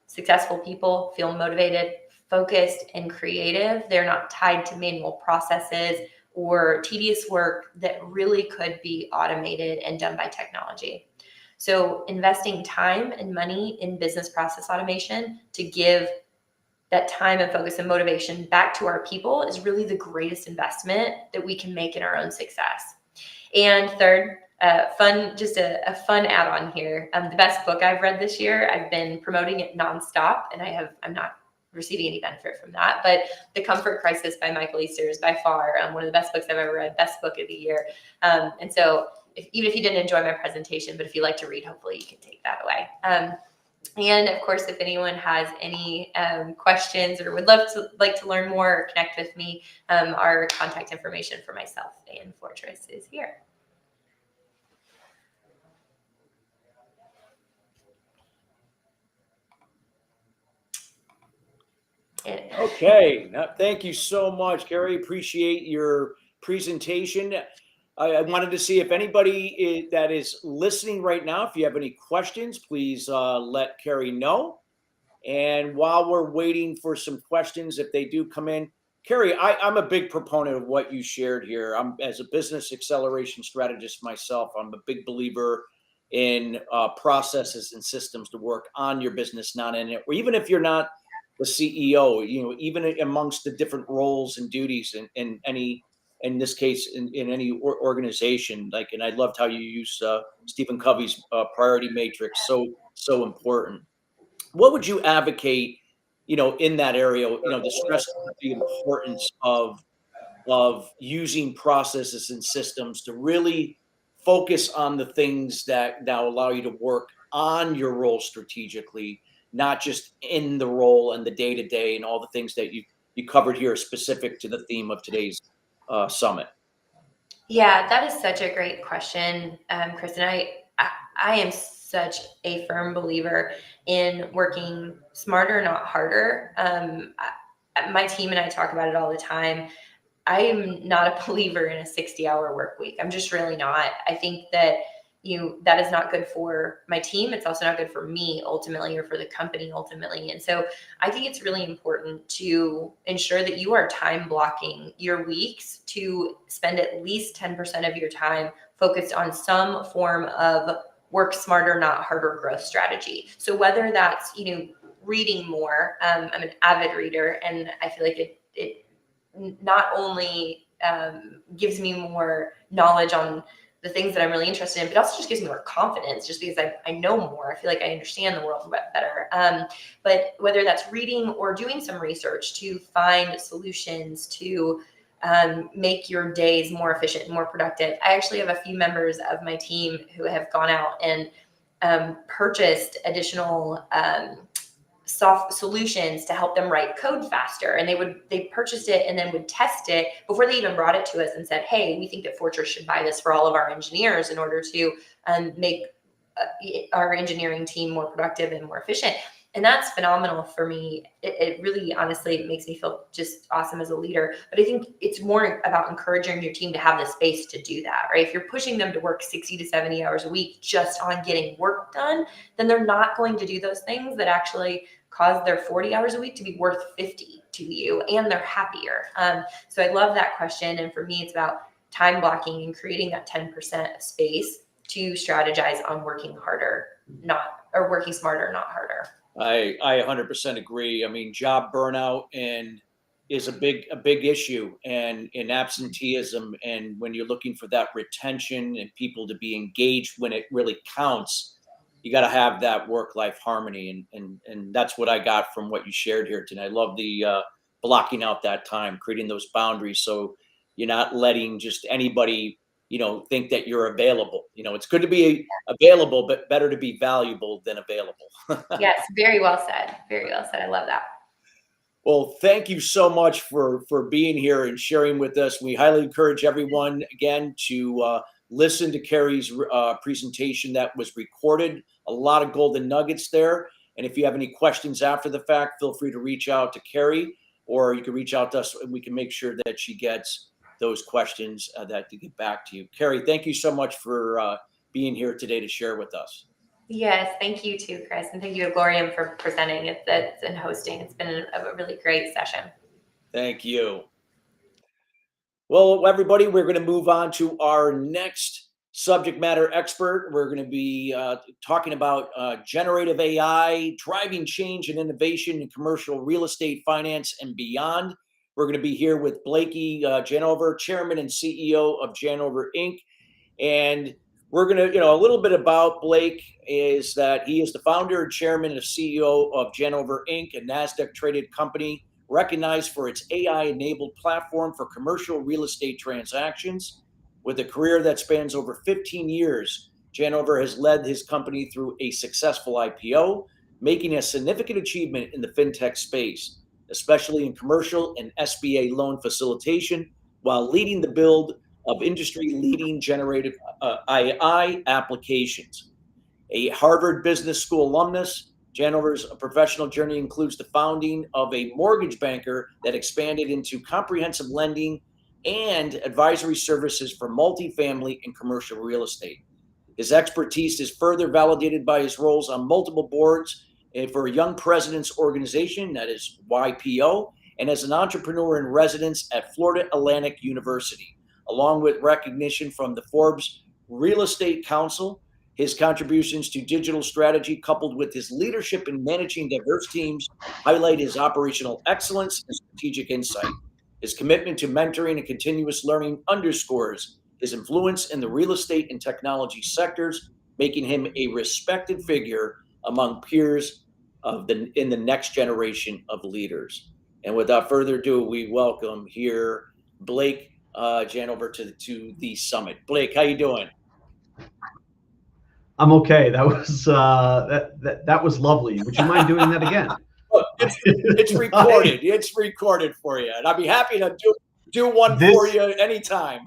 Successful people feel motivated, focused, and creative. They're not tied to manual processes or tedious work that really could be automated and done by technology. So investing time and money in business process automation to give that time and focus and motivation back to our people is really the greatest investment that we can make in our own success. And third, a fun add-on here. The best book I've read this year, I've been promoting it nonstop, and I'm not receiving any benefit from that, but The Comfort Crisis by Michael Easter is by far one of the best books I've ever read, best book of the year. And so even if you didn't enjoy my presentation, but if you like to read, hopefully you can take that away. And of course, if anyone has any questions or would like to learn more or connect with me, our contact information for myself and Fortress is here. Okay, thank you so much, Kerri. Appreciate your presentation. I wanted to see if anybody that is listening right now, if you have any questions, please let Kerri know. And while we're waiting for some questions, if they do come in, Kerri, I'm a big proponent of what you shared here. As a business acceleration strategist myself, I'm a big believer in processes and systems to work on your business, not in it. Or even if you're not the CEO, even amongst the different roles and duties in any, in this case, in any organization, and I loved how you used Stephen Covey's priority matrix. So important. What would you advocate, in that area, the stress, the importance of using processes and systems to really focus on the things that now allow you to work on your role strategically, not just in the role and the day-to-day and all the things that you covered here specific to the theme of today's summit? Yeah, that is such a great question, Chris. And I am such a firm believer in working smarter, not harder. My team and I talk about it all the time. I am not a believer in a 60-hour work week. I'm just really not. I think that that is not good for my team. It's also not good for me ultimately, or for the company ultimately. And so I think it's really important to ensure that you are time blocking your weeks to spend at least 10% of your time focused on some form of work smarter, not harder growth strategy. So whether that's, reading more, I'm an avid reader, and I feel like it not only gives me more knowledge on the things that I'm really interested in, but also just gives me more confidence, just because I know more. I feel like I understand the world better. But whether that's reading or doing some research to find solutions to make your days more efficient and more productive. I actually have a few members of my team who have gone out and purchased additional soft solutions to help them write code faster. And they purchased it and then would test it before they even brought it to us and said, hey, we think that Fortress should buy this for all of our engineers in order to make our engineering team more productive and more efficient. And that's phenomenal for me. It really, honestly, it makes me feel just awesome as a leader. But I think it's more about encouraging your team to have the space to do that, right? If you're pushing them to work 60 to 70 hours a week just on getting work done, then they're not going to do those things that actually cause their 40 hours a week to be worth 50 to you, and they're happier. So I love that question. And for me, it's about time blocking and creating that 10% of space to strategize on working harder, working smarter, not harder. I 100% agree. I mean, job burnout is a big issue, and in absenteeism, and when you're looking for that retention and people to be engaged when it really counts, you got to have that work-life harmony, and that's what I got from what you shared here tonight. I love the blocking out that time, creating those boundaries, so you're not letting just anybody think that you're available. It's good to be available, but better to be valuable than available. Yes, very well said. Very well said. I love that. Well, thank you so much for being here and sharing with us. We highly encourage everyone, again, to listen to Kerri's presentation that was recorded. A lot of golden nuggets there. And if you have any questions after the fact, feel free to reach out to Kerri, or you can reach out to us and we can make sure that she gets those questions that to get back to you. Kerri, thank you so much for being here today to share with us. Yes, thank you too, Chris, and thank you to Glorium for presenting and hosting. It's been a really great session. Thank you. Well, everybody, we're going to move on to our next subject matter expert. We're going to be talking about generative AI, driving change and innovation in commercial real estate finance and beyond. We're going to be here with Blakey Janover, Chairman and CEO of Janover Inc. And we're going to, a little bit about Blake is that he is the founder and chairman and CEO of Janover Inc., a NASDAQ traded company recognized for its AI-enabled platform for commercial real estate transactions. With a career that spans over 15 years, Janover has led his company through a successful IPO, making a significant achievement in the fintech space, especially in commercial and SBA loan facilitation, while leading the build of industry-leading generative AI applications. A Harvard Business School alumnus, Janover's professional journey includes the founding of a mortgage banker that expanded into comprehensive lending and advisory services for multifamily and commercial real estate. His expertise is further validated by his roles on multiple boards for a Young Presidents Organization, that is YPO, and as an entrepreneur in residence at Florida Atlantic University, along with recognition from the Forbes Real Estate Council. His contributions to digital strategy, coupled with his leadership in managing diverse teams, highlight his operational excellence and strategic insight. His commitment to mentoring and continuous learning underscores his influence in the real estate and technology sectors, making him a respected figure among peers in the next generation of leaders. And without further ado, we welcome here Blake Janover to the summit. Blake, how you doing? I'm okay. That was that was lovely. Would you mind doing that again? Look, it's recorded. It's recorded for you, and I'd be happy to do one for you anytime.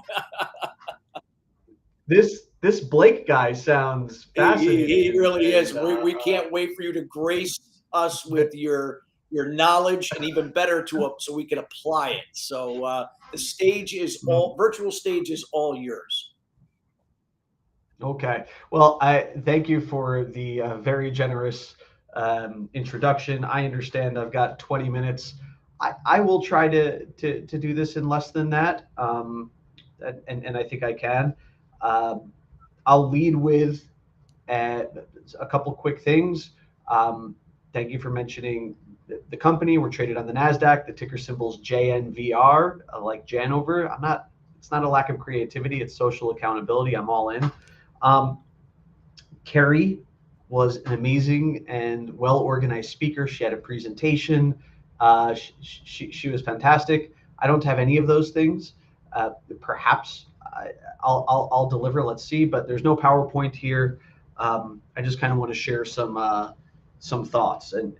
this Blake guy sounds fascinating. He really is. We can't wait for you to grace us with your knowledge, and even better so we can apply it. So the stage is virtual stage is all yours. Okay. Well, I thank you for the very generous introduction. I understand I've got 20 minutes. I will try to do this in less than that, and I think I can. I'll lead with a couple quick things. Thank you for mentioning the company. We're traded on the NASDAQ. The ticker symbol's JNVR, like Janover. It's not a lack of creativity. It's social accountability. I'm all in. Kerri was an amazing and well-organized speaker. She had a presentation. She was fantastic. I don't have any of those things. Perhaps I'll deliver. Let's see. But there's no PowerPoint here. I just kind of want to share some thoughts. And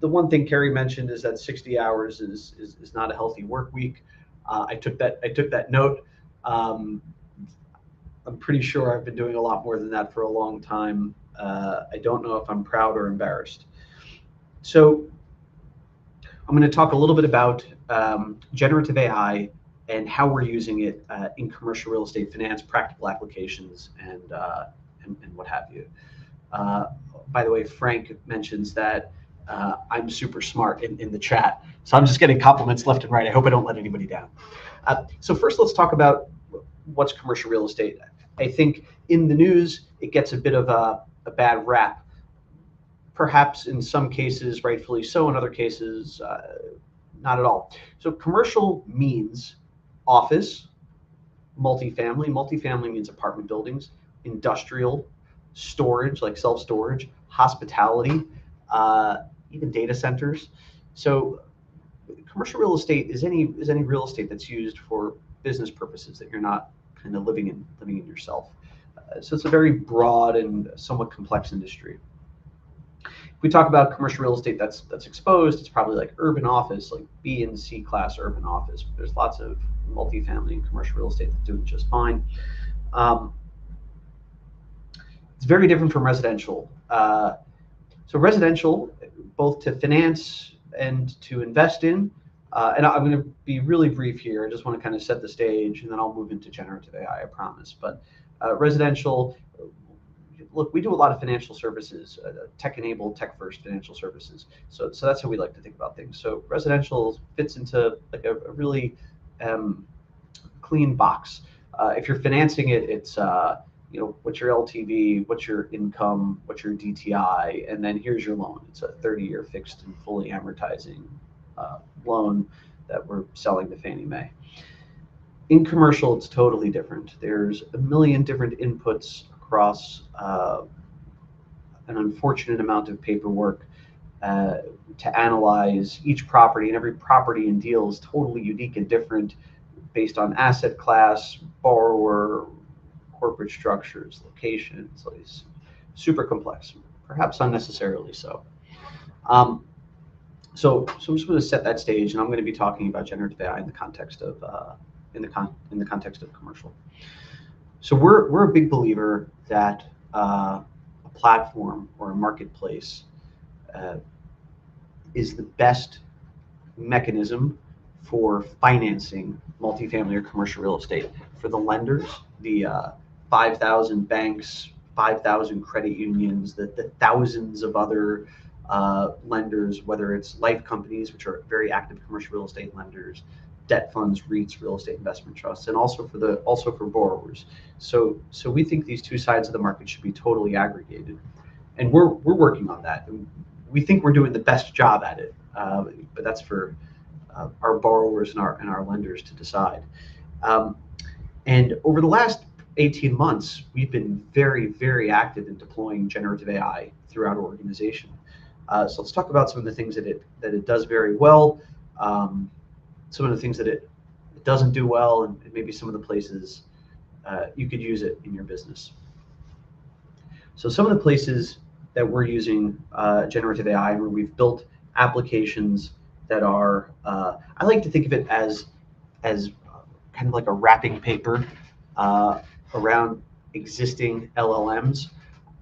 the one thing Kerri mentioned is that 60 hours is not a healthy work week. I took that note. I'm pretty sure I've been doing a lot more than that for a long time. I don't know if I'm proud or embarrassed. So I'm going to talk a little bit about generative AI and how we're using it in commercial real estate finance, practical applications, and what have you. By the way, Frank mentions that I'm super smart in the chat. So I'm just getting compliments left and right. I hope I don't let anybody down. So first, let's talk about what's commercial real estate. I think in the news, it gets a bit of a bad rap. Perhaps in some cases, rightfully so. In other cases, not at all. So commercial means office, multifamily. Multifamily means apartment buildings, industrial, storage, like self-storage, hospitality, even data centers. So commercial real estate is any real estate that's used for business purposes that you're not kind of living in yourself. So it's a very broad and somewhat complex industry. If we talk about commercial real estate that's exposed, it's probably like urban office, like B and C class urban office. There's lots of multifamily and commercial real estate that's doing just fine. It's very different from residential. So residential, both to finance and to invest in, and I'm going to be really brief here. I just want to kind of set the stage, and then I'll move into generative AI, I promise. But residential, look, we do a lot of financial services, tech-enabled, tech-first financial services. So that's how we like to think about things. So residential fits into like a really clean box. If you're financing it, it's what's your LTV, what's your income, what's your DTI, and then here's your loan. It's a 30-year fixed and fully amortizing loan that we're selling to Fannie Mae. In commercial, it's totally different. There's a million different inputs across an unfortunate amount of paperwork to analyze each property, and every property and deal is totally unique and different based on asset class, borrower, corporate structures, locations. So it's super complex, perhaps unnecessarily so. So I'm just going to set that stage, and I'm going to be talking about generative AI in the context of in the context of commercial. So we're a big believer that a platform or a marketplace is the best mechanism for financing multifamily or commercial real estate. For the lenders, the 5,000 banks, 5,000 credit unions, the thousands of other lenders, whether it's life companies, which are very active commercial real estate lenders, debt funds, REITs, real estate investment trusts, and also for borrowers. So we think these two sides of the market should be totally aggregated, and we're working on that. We think we're doing the best job at it, but that's for our borrowers and our lenders to decide. And over the last 18 months, we've been very, very active in deploying generative AI throughout our organization. So let's talk about some of the things that it does very well, some of the things that it doesn't do well, and maybe some of the places you could use it in your business. So some of the places that we're using generative AI, where we've built applications that are, I like to think of it as kind of like a wrapping paper around existing LLMs.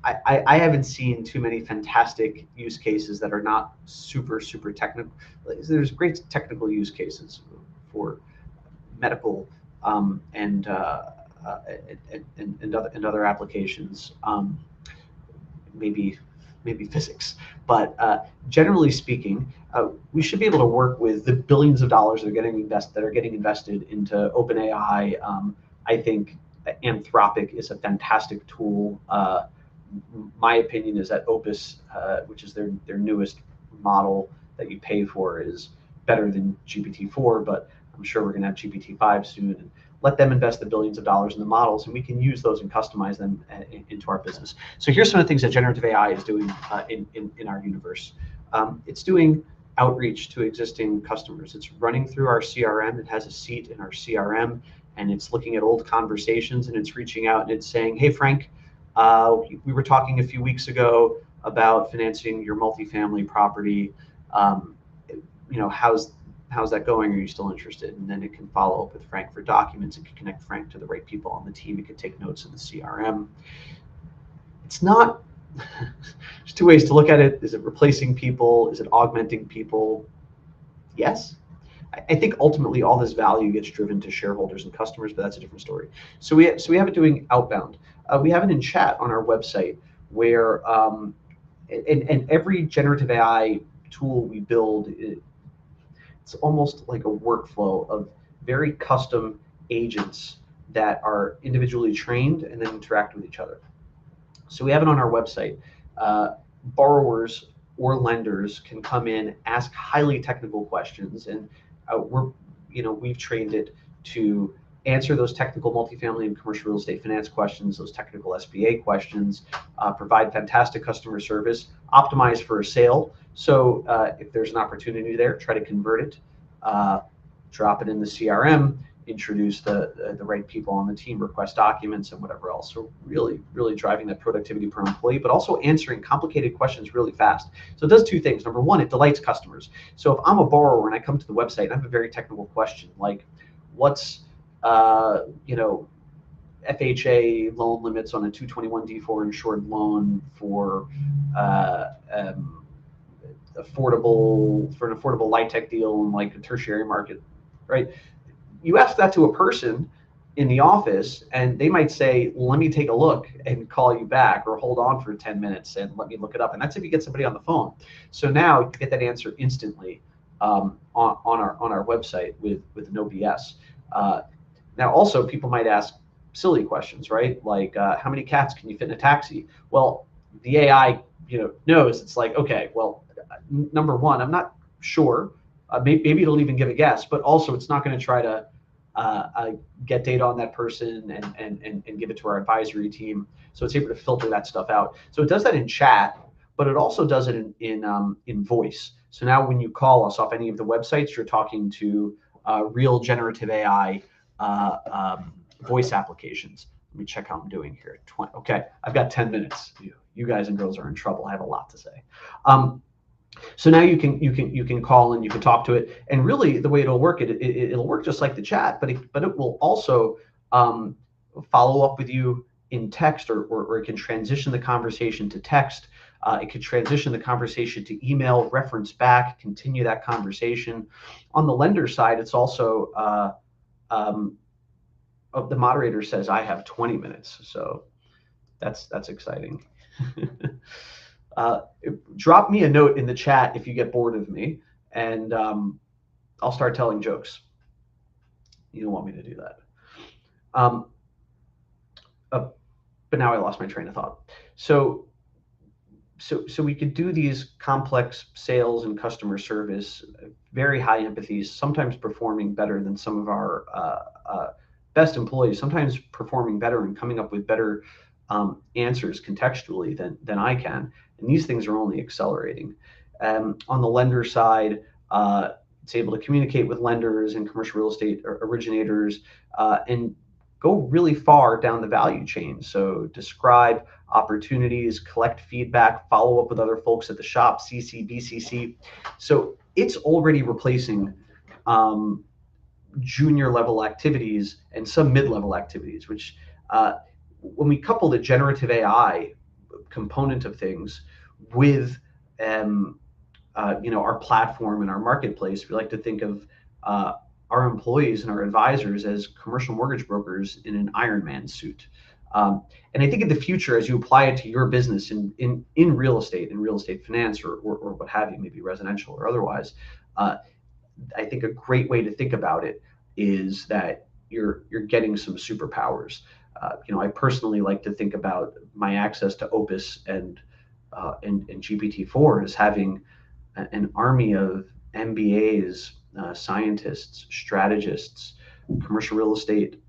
I haven't seen too many fantastic use cases that are not super technical. There's great technical use cases for medical and other applications, maybe physics, but generally speaking, we should be able to work with the billions of dollars that are getting invested into OpenAI. I think Anthropic is a fantastic tool. My opinion is that Opus, which is their newest model that you pay for, is better than GPT-4, but I'm sure we're going to have GPT-5 soon. And let them invest the billions of dollars in the models, and we can use those and customize them into our business. So here's some of the things that generative AI is doing in our universe. It's doing outreach to existing customers. It's running through our CRM. It has a seat in our CRM, and it's looking at old conversations, and it's reaching out and it's saying, hey, Frank, we were talking a few weeks ago about financing your multifamily property. How's that going? Are you still interested? And then it can follow up with Frank for documents. It can connect Frank to the right people on the team. It can take notes in the CRM. It's not, there's two ways to look at it. Is it replacing people? Is it augmenting people? Yes. I think ultimately all this value gets driven to shareholders and customers, but that's a different story. So we have it doing outbound. We have it in chat on our website where, and every generative AI tool we build, it's almost like a workflow of very custom agents that are individually trained and then interact with each other. So we have it on our website. Borrowers or lenders can come in, ask highly technical questions, and we've trained it to answer those technical multifamily and commercial real estate finance questions, those technical SBA questions, provide fantastic customer service, optimize for a sale. So if there's an opportunity there, try to convert it, drop it in the CRM, introduce the right people on the team, request documents and whatever else. So really driving that productivity per employee, but also answering complicated questions really fast. So it does two things. Number one, it delights customers. So if I'm a borrower and I come to the website and I have a very technical question, like what's FHA loan limits on a 221D4 insured loan for an affordable light tech deal in like a tertiary market, right? You ask that to a person in the office and they might say, let me take a look and call you back, or hold on for 10 minutes and let me look it up. And that's if you get somebody on the phone. So now you get that answer instantly on our website with no BS. Now also people might ask silly questions, right? Like how many cats can you fit in a taxi? Well, the AI knows. It's like, okay, well, number one, I'm not sure. Maybe it'll even give a guess, but also it's not going to try to get data on that person and give it to our advisory team. So it's able to filter that stuff out. So it does that in chat, but it also does it in voice. So now when you call us off any of the websites, you're talking to real generative AI voice applications. Let me check how I'm doing here. Okay, I've got 10 minutes. You guys and girls are in trouble. I have a lot to say. So now you can call and you can talk to it, and really the way it'll work, it'll work just like the chat, but it will also follow up with you in text, or it can transition the conversation to text. It could transition the conversation to email, reference back, continue that conversation. On the lender side, it's also the moderator says I have 20 minutes, so that's exciting. Drop me a note in the chat if you get bored of me, and I'll start telling jokes. You don't want me to do that. But now I lost my train of thought. So we could do these complex sales and customer service, very high empathies, sometimes performing better than some of our best employees, sometimes performing better and coming up with better answers contextually than I can. And these things are only accelerating. On the lender side, it's able to communicate with lenders and commercial real estate originators and go really far down the value chain. So describe opportunities, collect feedback, follow up with other folks at the shop, CC, BCC. So it's already replacing junior level activities and some mid-level activities, which When we couple the generative AI component of things with our platform and our marketplace, we like to think of our employees and our advisors as commercial mortgage brokers in an Iron Man suit. And I think in the future, as you apply it to your business in real estate, in real estate finance, or what have you, maybe residential or otherwise, I think a great way to think about it is that you're getting some superpowers. I personally like to think about my access to Opus and GPT-4 as having an army of MBAs, scientists, strategists, commercial real estate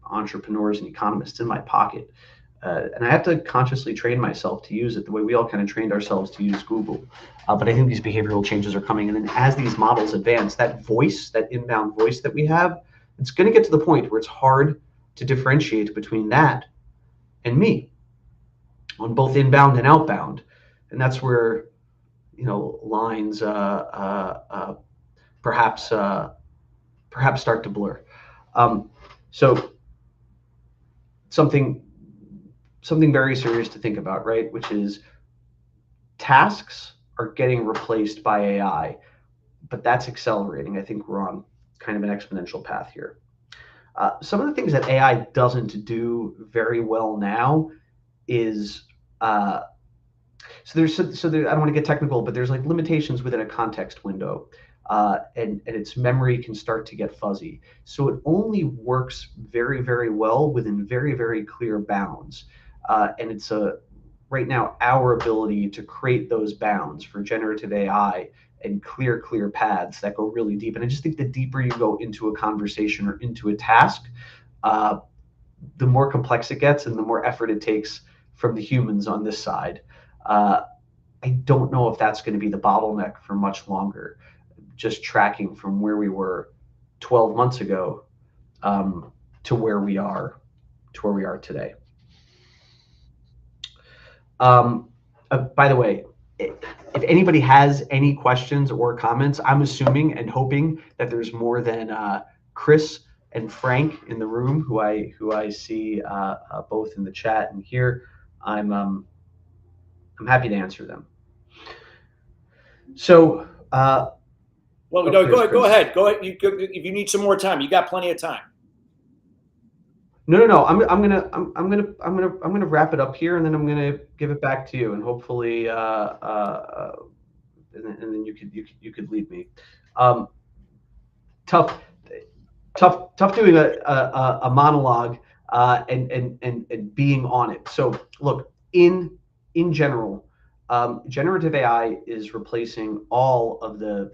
entrepreneurs and economists in my pocket. And I have to consciously train myself to use it the way we all kind of trained ourselves to use Google. But I think these behavioral changes are coming. And then as these models advance, that voice, that inbound voice that we have, it's going to get to the point where it's hard to differentiate between that and me on both inbound and outbound. And that's where, lines perhaps start to blur. So something very serious to think about, right? Which is tasks are getting replaced by AI, but that's accelerating. I think we're on kind of an exponential path here. Some of the things that AI doesn't do very well now is I don't want to get technical, but there's like limitations within a context window, and its memory can start to get fuzzy. So it only works very, very well within very, very clear bounds. And it's right now our ability to create those bounds for generative AI and clear paths that go really deep. And I just think the deeper you go into a conversation or into a task, the more complex it gets and the more effort it takes from the humans on this side. I don't know if that's going to be the bottleneck for much longer, just tracking from where we were 12 months ago to where we are today. By the way, if anybody has any questions or comments, I'm assuming and hoping that there's more than Chris and Frank in the room, who I see both in the chat and here. I'm happy to answer them. So, well, no, go ahead. If you need some more time, you got plenty of time. No. I'm gonna wrap it up here, and then I'm gonna give it back to you, and hopefully, and then you could lead me. Tough doing a monologue and being on it. So look, in general, generative AI is replacing all of the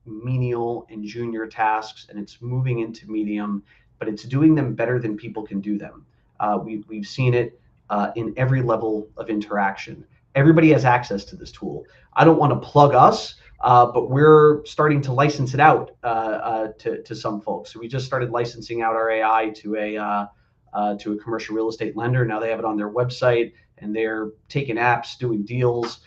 menial and junior tasks, and it's moving into medium, but it's doing them better than people can do them. We've seen it in every level of interaction. Everybody has access to this tool. I don't want to plug us, but we're starting to license it out to some folks. So we just started licensing out our AI to a commercial real estate lender. Now they have it on their website, and they're taking apps, doing deals.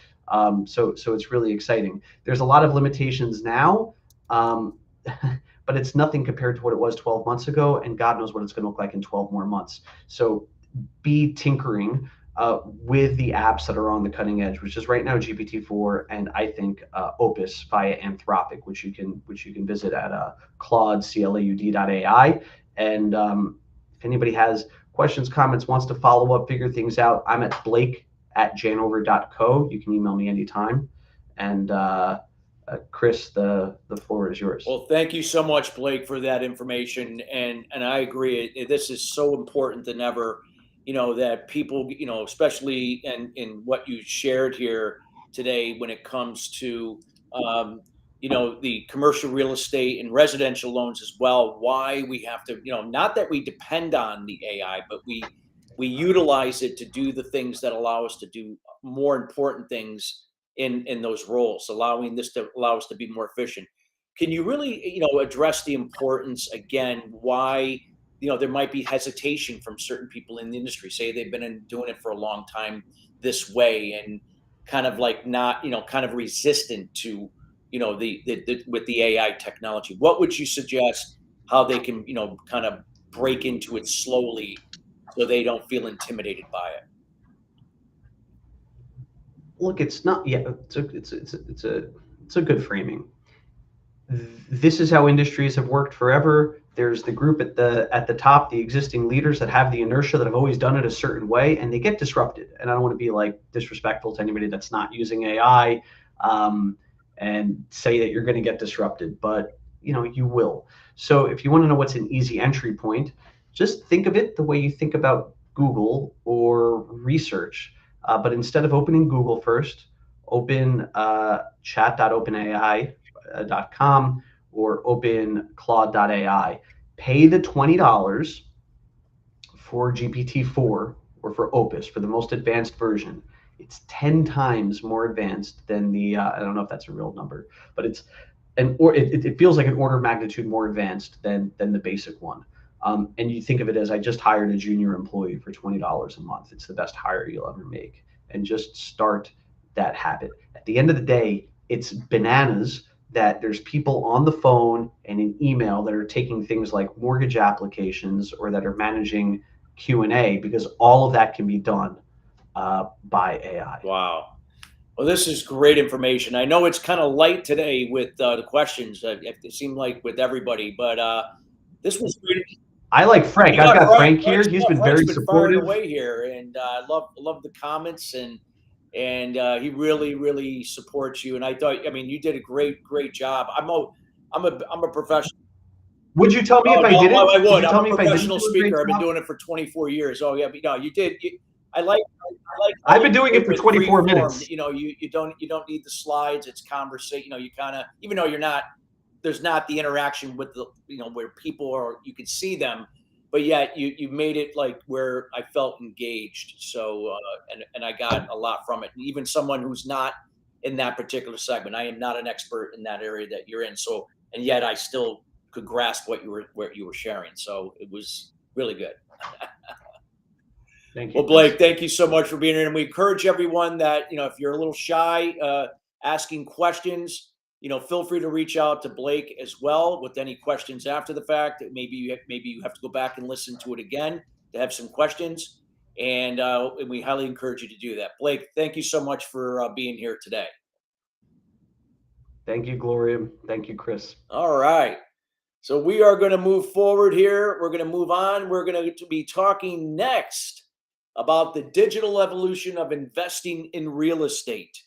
So it's really exciting. There's a lot of limitations now, but it's nothing compared to what it was 12 months ago, and God knows what it's going to look like in 12 more months. So be tinkering with the apps that are on the cutting edge, which is right now GPT-4 and I think Opus via Anthropic, which you can visit at claude.ai. And if anybody has questions, comments, wants to follow up, figure things out, I'm at blake@janover.co. You can email me anytime. And Chris, the floor is yours. Well, thank you so much, Blake, for that information. And I agree. This is so important than ever, that people, especially in what you shared here today when it comes to, the commercial real estate and residential loans as well, why we have to, not that we depend on the AI, but we utilize it to do the things that allow us to do more important things in those roles, allowing this to allow us to be more efficient. Can you really, address the importance again, why, there might be hesitation from certain people in the industry, say they've been doing it for a long time this way, and kind of like not, kind of resistant to, with the AI technology? What would you suggest how they can, kind of break into it slowly so they don't feel intimidated by it? Look, it's not. Yeah, it's a good framing. This is how industries have worked forever. There's the group at the top, the existing leaders that have the inertia that have always done it a certain way, and they get disrupted. And I don't want to be like disrespectful to anybody that's not using AI, and say that you're going to get disrupted, but you will. So if you want to know what's an easy entry point, just think of it the way you think about Google or research. But instead of opening Google first, open chat.openai.com or open Claude.ai. Pay the $20 for GPT-4 or for Opus, for the most advanced version. It's 10 times more advanced than the, I don't know if that's a real number, but it feels like an order of magnitude more advanced than the basic one. And you think of it as, I just hired a junior employee for $20 a month. It's the best hire you'll ever make. And just start that habit. At the end of the day, it's bananas that there's people on the phone and in email that are taking things like mortgage applications or that are managing Q&A, because all of that can be done by AI. Wow. Well, this is great information. I know it's kind of light today with the questions. It seemed like with everybody, but this was great. I like Frank. I've got Frank here. He's been very supportive. Away here, and I love the comments, and he really supports you. And I thought, you did a great job. I'm a professional. Would you tell me if I didn't? I would. Would you tell I'm me a if I didn't professional speaker. I've been doing it for 24 years. Oh yeah, but no, you did. I like. I've been doing it for 24 minutes. You don't need the slides. It's conversation. You kind of, even though there's not the interaction with the, where people are, you can see them, but yet you made it like where I felt engaged. So, and I got a lot from it. And even someone who's not in that particular segment, I am not an expert in that area that you're in. So, and yet I still could grasp what you were sharing. So it was really good. Thank you. Well, Blake, thank you so much for being here. And we encourage everyone that, if you're a little shy, asking questions, feel free to reach out to Blake as well with any questions after the fact. Maybe you have to go back and listen to it again to have some questions. And we highly encourage you to do that. Blake, thank you so much for being here today. Thank you, Glorium. Thank you, Chris. All right. So we are going to move forward here. We're going to move on. We're going to be talking next about the digital evolution of investing in real estate.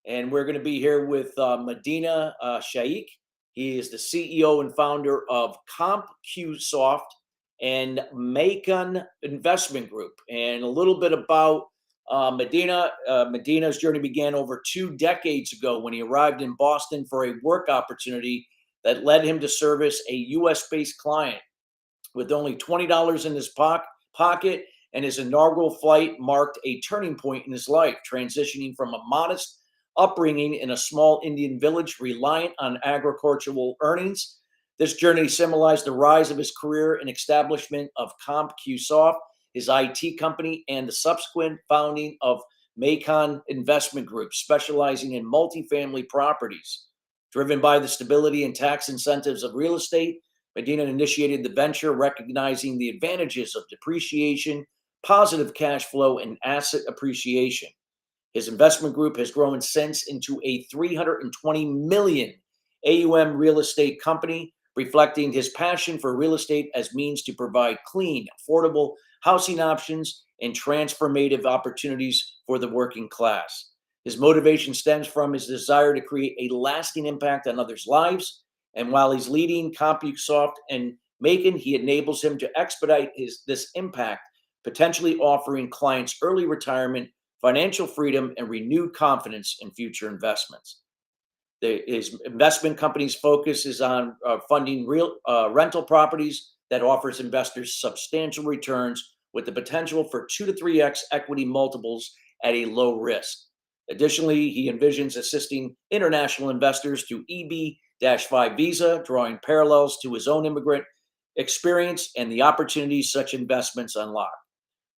And we're going to be here with Medina Shaikh. He is the CEO and founder of CompQsoft and Macon Investment Group. And a little bit about Medina. Medina's journey began over 2 decades ago when he arrived in Boston for a work opportunity that led him to service a U.S.-based client. With only $20 in his pocket, and his inaugural flight marked a turning point in his life, transitioning from a modest upbringing in a small Indian village reliant on agricultural earnings. This journey symbolized the rise of his career and establishment of CompQsoft, his IT company, and the subsequent founding of Macon Investment Group, specializing in multifamily properties. Driven by the stability and tax incentives of real estate, Medina initiated the venture, recognizing the advantages of depreciation, positive cash flow, and asset appreciation. His investment group has grown since into a $320 million AUM real estate company, reflecting his passion for real estate as means to provide clean, affordable housing options and transformative opportunities for the working class. His motivation stems from his desire to create a lasting impact on others' lives. And while he's leading CompQsoft and Macon, he enables him to expedite this impact, potentially offering clients early retirement, financial freedom, and renewed confidence in future investments. His investment company's focus is on funding real rental properties that offers investors substantial returns with the potential for 2 to 3x equity multiples at a low risk. Additionally, he envisions assisting international investors through EB-5 visa, drawing parallels to his own immigrant experience and the opportunities such investments unlock.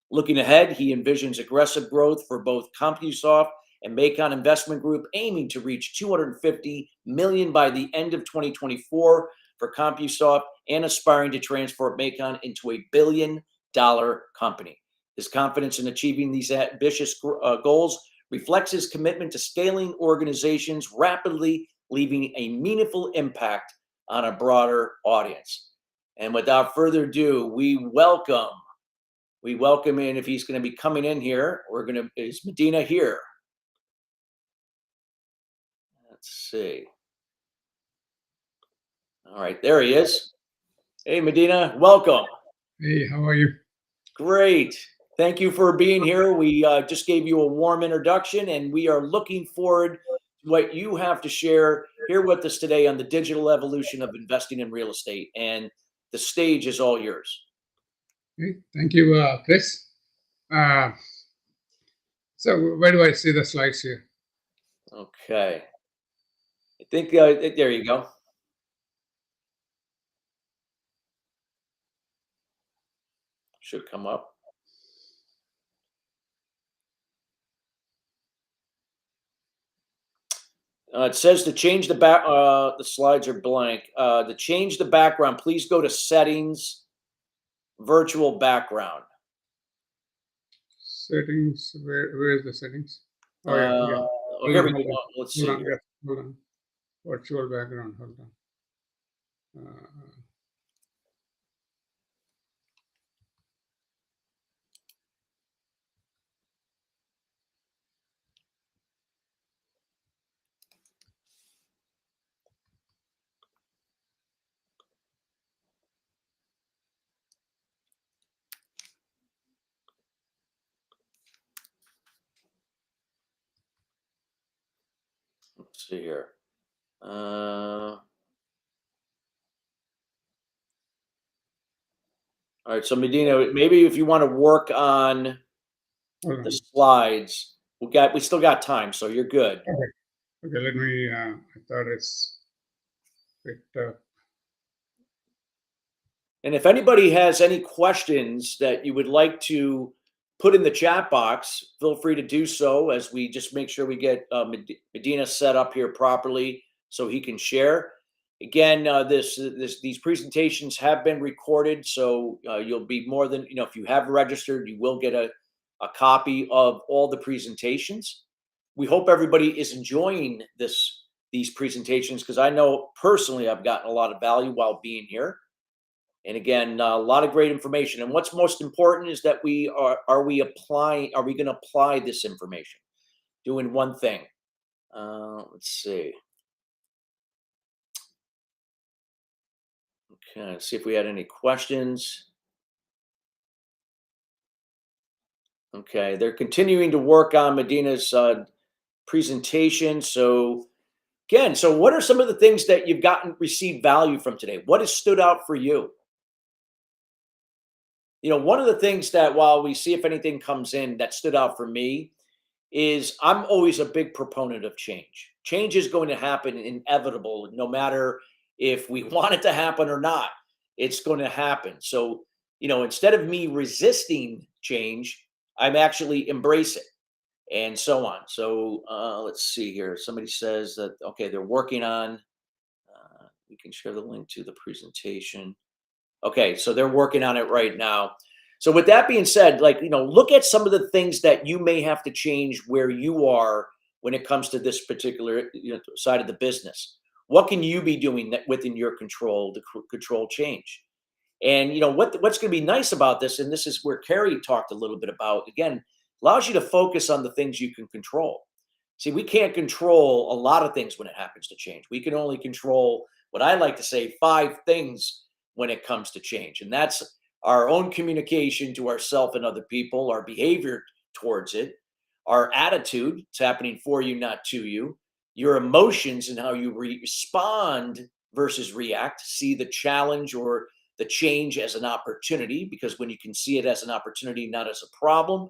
Looking ahead, he envisions aggressive growth for both CompQsoft and Macon Investment Group, aiming to reach $250 million by the end of 2024 for CompuSoft and aspiring to transform Macon into a billion-dollar company. His confidence in achieving these ambitious goals reflects his commitment to scaling organizations rapidly, leaving a meaningful impact on a broader audience. And without further ado, we welcome in, if he's going to be coming in here, is Medina here? Let's see. All right, there he is. Hey, Medina, welcome. Hey, how are you? Great. Thank you for being here. We just gave you a warm introduction, and we are looking forward to what you have to share here with us today on the digital evolution of investing in real estate. And the stage is all yours. Okay, thank you, Chris. So where do I see the slides here? Okay. I think there you go. Should come up. It says to change the the slides are blank. To change the background, please go to settings, virtual background. Settings, where is the settings? Oh, yeah. Here we go. Let's see. Hold on. Virtual background, hold on. Let's see here. All right, so Medina, maybe if you want to work on the slides, we still got time, so you're good. Okay, let me. I thought it's picked up. And if anybody has any questions that you would like to put in the chat box, feel free to do so as we just make sure we get Medina set up here properly so he can share. Again, these presentations have been recorded, so you'll be more than, if you have registered, you will get a copy of all the presentations. We hope everybody is enjoying these presentations, because I know personally I've gotten a lot of value while being here. And again, a lot of great information. And what's most important is that are we going to apply this information? Doing one thing. Let's see. Okay, let's see if we had any questions. Okay, they're continuing to work on Medina's presentation. So again, what are some of the things that you've received value from today? What has stood out for you? One of the things that, while we see if anything comes in, that stood out for me is I'm always a big proponent of change. Change is going to happen, inevitable, no matter if we want it to happen or not. It's going to happen. So, instead of me resisting change, I'm actually embrace it, and so on. So let's see here. Somebody says that, okay, they're working on, we can share the link to the presentation. Okay, so they're working on it right now. So with that being said, look at some of the things that you may have to change where you are when it comes to this particular side of the business. What can you be doing within your control to control change? And what's going to be nice about this, and this is where Kerri talked a little bit about, again, allows you to focus on the things you can control. See, we can't control a lot of things when it happens to change. We can only control, what I like to say, 5 things when it comes to change. And that's our own communication to ourselves and other people, our behavior towards it, our attitude, it's happening for you, not to you, your emotions and how you respond versus react, see the challenge or the change as an opportunity, because when you can see it as an opportunity, not as a problem,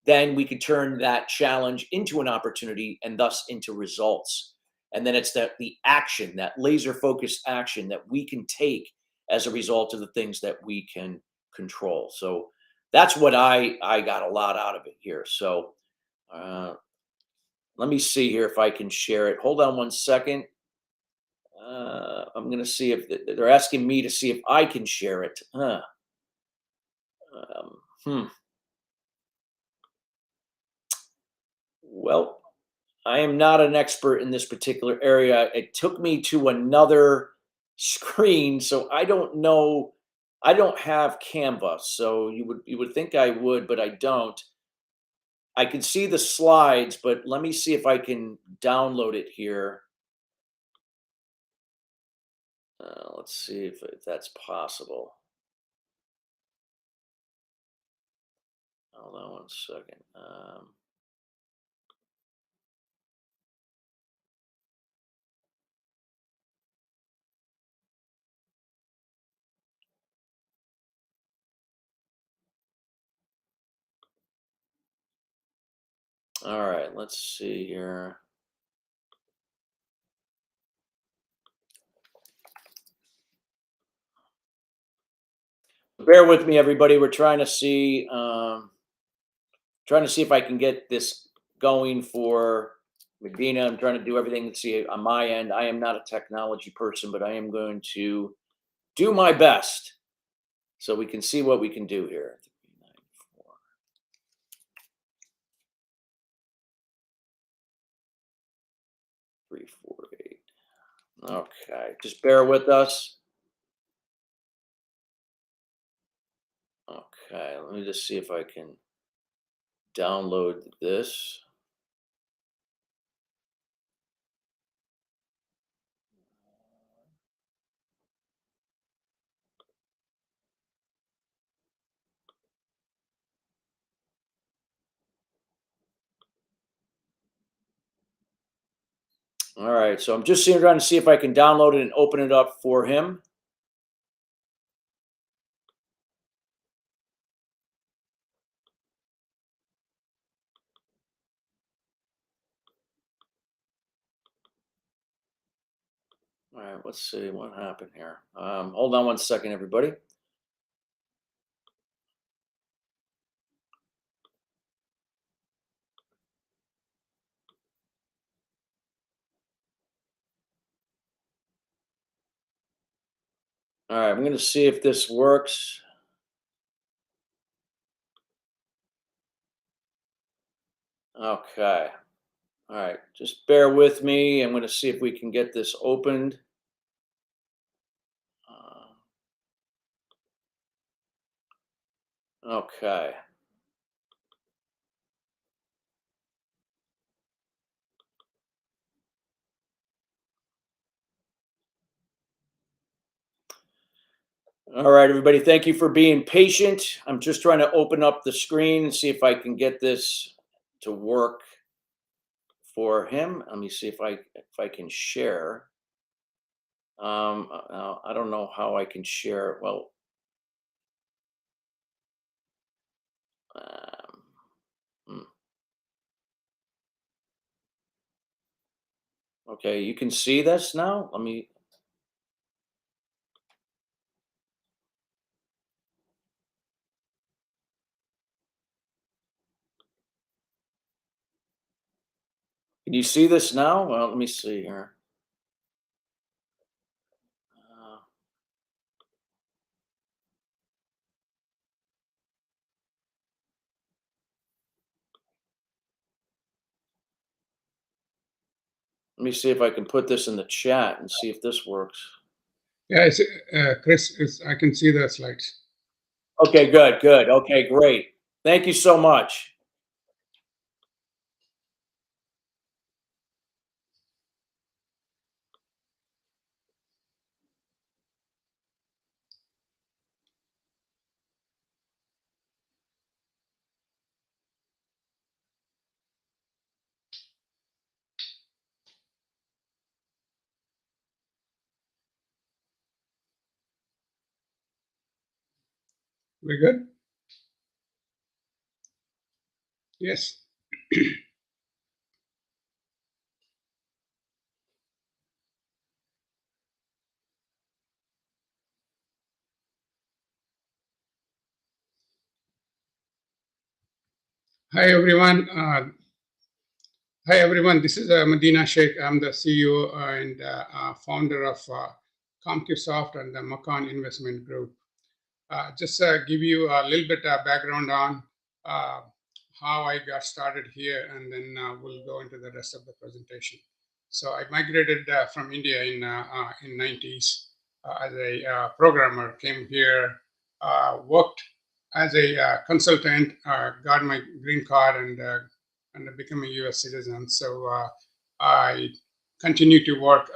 then we can turn that challenge into an opportunity and thus into results. And then it's the action, that laser focused action that we can take as a result of the things that we can control. So that's what I got a lot out of it here. So let me see here if I can share it. Hold on one second. I'm going to see if they're asking me to see if I can share it. Well, I am not an expert in this particular area. It took me to another screen, so I don't know. I don't have Canva, so you would think I would, but I don't. I can see the slides, but let me see if I can download it here. Let's see if that's possible. Hold on one second. All right, let's see here. Bear with me, everybody. We're trying to see if I can get this going for Medina. I'm trying to do everything to see on my end. I am not a technology person, but I am going to do my best so we can see what we can do here. 348. Okay, just bear with us. Okay, let me just see if I can download this. All right, so I'm just trying to see if I can download it and open it up for him. All right, let's see what happened here. Hold on one second, everybody. All right, I'm going to see if this works. Okay. All right, just bear with me. I'm going to see if we can get this opened. Okay. All right, everybody, thank you for being patient. I'm just trying to open up the screen and see if I can get this to work for him. Let me see if I can share. I don't know how I can share. Well, okay, you can see this now. Let me. Can you see this now? Well, let me see here. Let me see if I can put this in the chat and see if this works. Yeah, Chris, I can see the slides. Okay, good, good. Okay, great. Thank you so much. We good? Yes. Hi, everyone. Hi, everyone. This is Medina Sheikh. I'm the CEO and founder of CompuSoft and the Macan Investment Group. Just give you a little bit of background on how I got started here, and then we'll go into the rest of the presentation. So I migrated from India in 90s as a programmer, came here, worked as a consultant, got my green card, and become a U.S. citizen. So I continue to work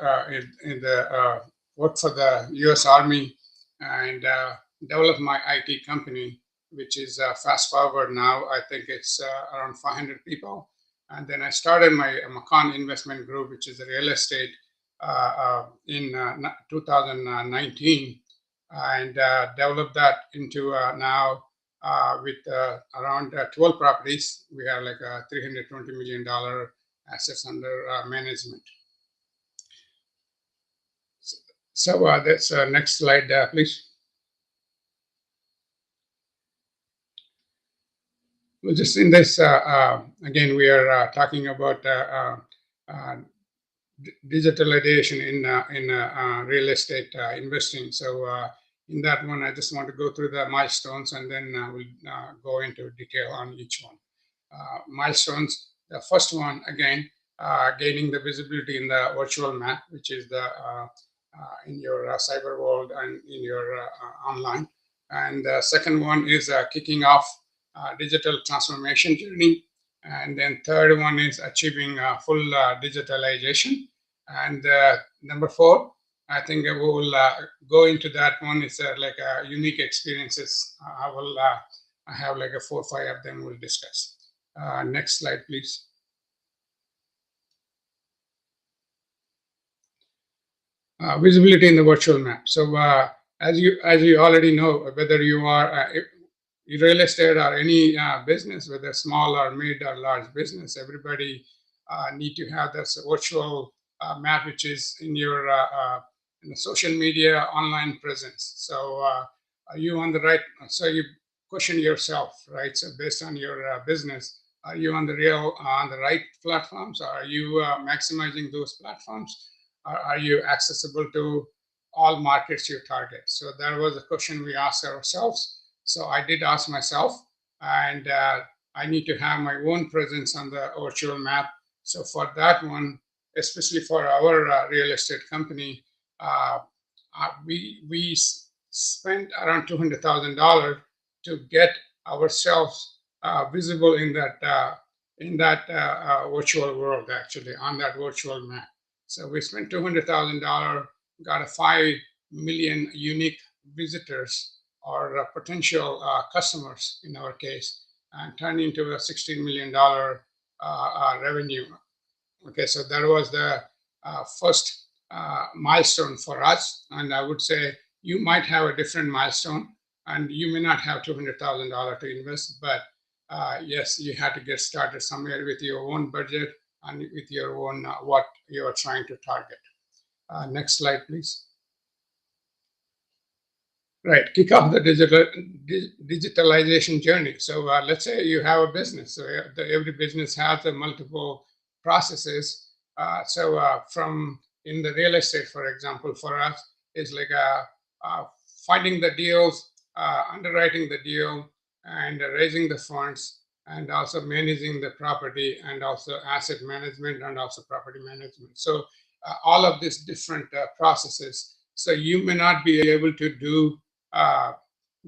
work for the U.S. Army and develop my IT company, which is fast forward now. I think it's around 500 people. And then I started my Macan Investment Group, which is a real estate, in 2019, and developed that into now with around 12 properties. We have like a $320 million assets under management. So that's next slide, please. Well, just in this, again, we are talking about digitalization in real estate investing. So in that one, I just want to go through the milestones, and then we'll go into detail on each one. Milestones, the first one, again, gaining the visibility in the virtual map, which is the in your cyber world and in your online. And the second one is kicking off digital transformation journey. And then third one is achieving full digitalization. And number four, I think we will go into that one. It's like unique experiences. I have like 4 or 5 of them we'll discuss. Next slide, please. Visibility in the virtual map. So as you already know, whether you are real estate or any business, whether small or mid or large business, everybody need to have this virtual map, which is in your in the social media online presence. So are you on the right? So you question yourself, right? So based on your business, are you on the right platforms? Are you maximizing those platforms? Or are you accessible to all markets you target? So that was a question we asked ourselves. So I did ask myself, and I need to have my own presence on the virtual map. So for that one, especially for our real estate company, we spent around $200,000 to get ourselves visible in that virtual world, actually, on that virtual map. So we spent $200,000, got a 5 million unique visitors or potential customers in our case, and turned into a $16 million revenue. Okay, so that was the first milestone for us. And I would say you might have a different milestone, and you may not have $200,000 to invest, but yes, you had to get started somewhere with your own budget and with your own what you are trying to target. Next slide, please. Right, kick off the digitalization journey. So let's say you have a business. So every business has multiple processes. From in the real estate, for example, for us is like finding the deals, underwriting the deal, and raising the funds, and also managing the property, and also asset management, and also property management. So all of these different processes. So you may not be able to do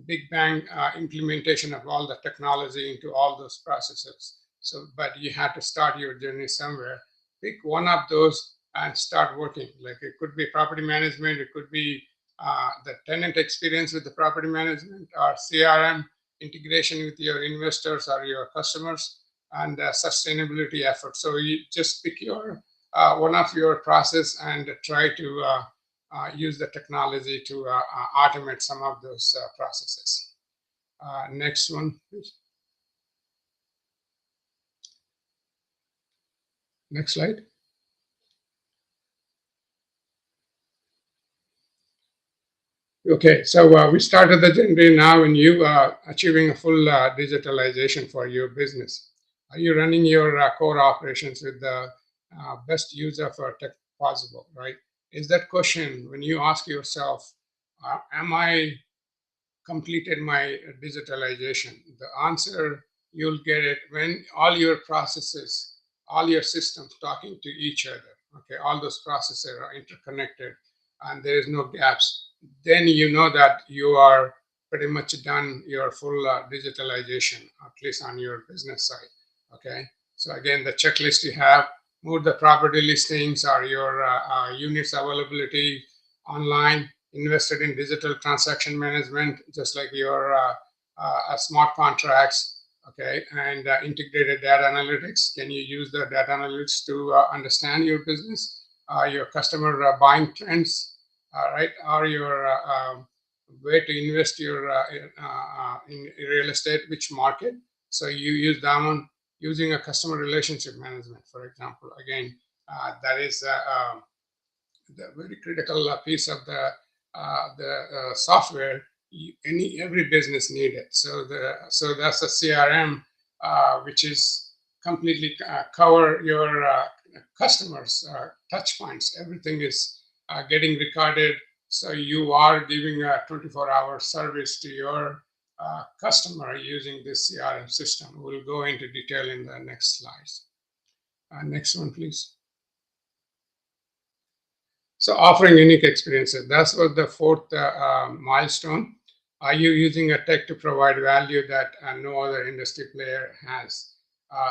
big bang implementation of all the technology into all those processes. So, but you have to start your journey somewhere. Pick one of those and start working. Like it could be property management, it could be the tenant experience with the property management, or CRM integration with your investors or your customers, and sustainability efforts. So you just pick your one of your process and try to use the technology to automate some of those processes. Next one, please. Next slide. Okay, so we started the journey now, and you are achieving a full digitalization for your business. Are you running your core operations with the best use of tech possible, right? Is that question, when you ask yourself, am I completed my digitalization? The answer, you'll get it when all your processes, all your systems talking to each other, okay, all those processes are interconnected and there is no gaps. Then you know that you are pretty much done your full digitalization, at least on your business side, okay? So again, the checklist you have, move the property listings or your units availability online, invested in digital transaction management, just like your smart contracts, okay, and integrated data analytics. Can you use the data analytics to understand your business, your customer buying trends, right, or your way to invest your in real estate, which market? So you use that one using a customer relationship management, for example. Again, that is the very critical piece of the software. Every business need it. So that's a CRM, which is completely cover your customers touch points. Everything is getting recorded. So you are giving a 24-hour service to your customer using this CRM system. We'll go into detail in the next slides. Next one, please. So offering unique experiences, that's what the fourth milestone. Are you using a tech to provide value that no other industry player has?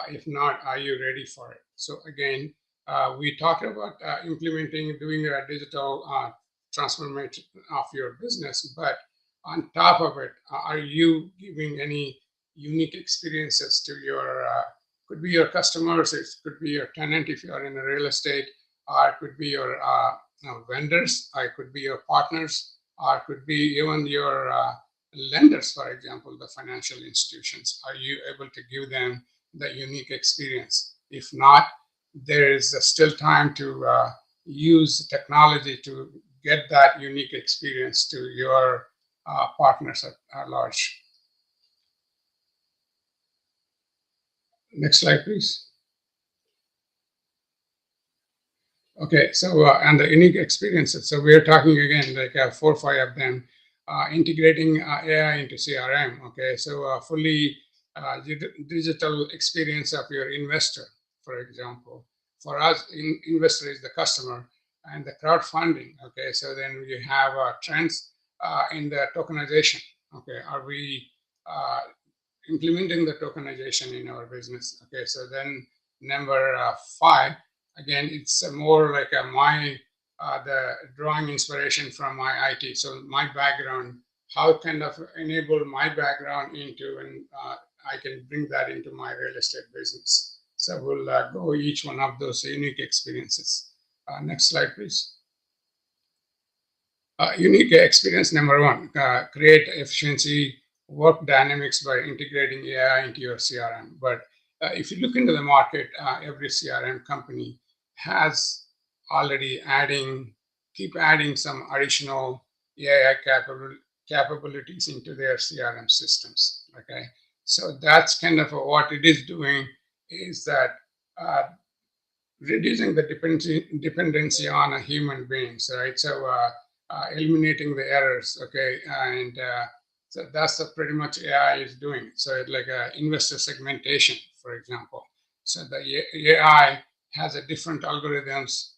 If not, are you ready for it? So again, we talked about implementing, doing a digital transformation of your business, but on top of it, are you giving any unique experiences to your, could be your customers, it could be your tenant if you are in a real estate, or it could be your vendors, or it could be your partners, or it could be even your lenders, for example, the financial institutions. Are you able to give them the unique experience? If not, there is still time to use technology to get that unique experience to your partners at large. Next slide, please. Okay, so and the unique experiences. So we're talking again like 4 or 5 of them, integrating AI into CRM. Okay, so fully digital experience of your investor, for example. For us, investor is the customer, and the crowdfunding. Okay, so then you have trends in the tokenization. Okay, are we implementing the tokenization in our business? Okay, so then number 5. Again, it's more like the drawing inspiration from my IT. So my background, how kind of enable my background into, and I can bring that into my real estate business. So we'll go each one of those unique experiences. Next slide, please. Unique experience number 1, create efficiency, work dynamics by integrating AI into your CRM. But if you look into the market, every CRM company has already keep adding some additional AI capabilities into their CRM systems. Okay, so that's kind of what it is doing, is that reducing the dependency on a human beings, right? So eliminating the errors. Okay, and so that's pretty much AI is doing. So it's like investor segmentation, for example. So the AI has a different algorithms,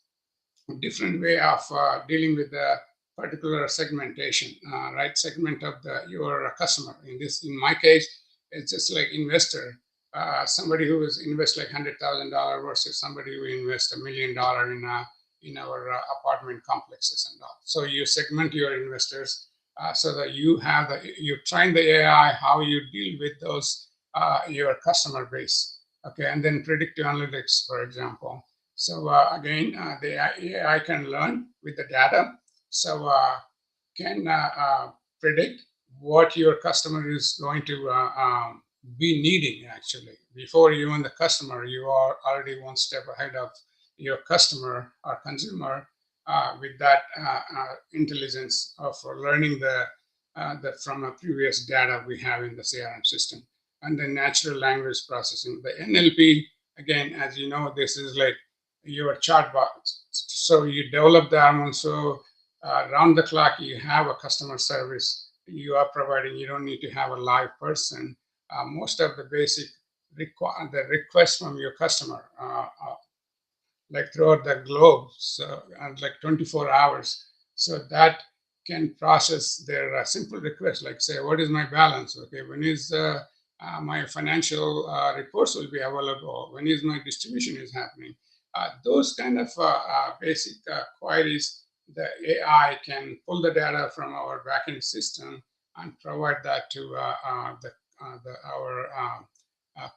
different way of dealing with the particular segmentation, right? Segment of your customer. In my case, it's just like investor. Somebody who is invest like $100,000 versus somebody who invests $1 million in our apartment complexes and all. So you segment your investors so that you train the AI how you deal with those your customer base. Okay, and then predictive analytics, for example. So again, the AI can learn with the data. So can predict what your customer is going to be needing actually. Before you and the customer, you are already one step ahead of your customer or consumer with that intelligence of learning from a previous data we have in the CRM system. and then natural language processing. The NLP, again, as you know, this is like your chatbot. So you develop that one, so around the clock you have a customer service you are providing. You don't need to have a live person. Most of the basic the requests from your customer, like throughout the globe, so and like 24 hours, so that can process their simple requests, like say, what is my balance? Okay, when is my financial reports will be available? When is my distribution is happening? Those kind of basic queries, the AI can pull the data from our backend system and provide that to our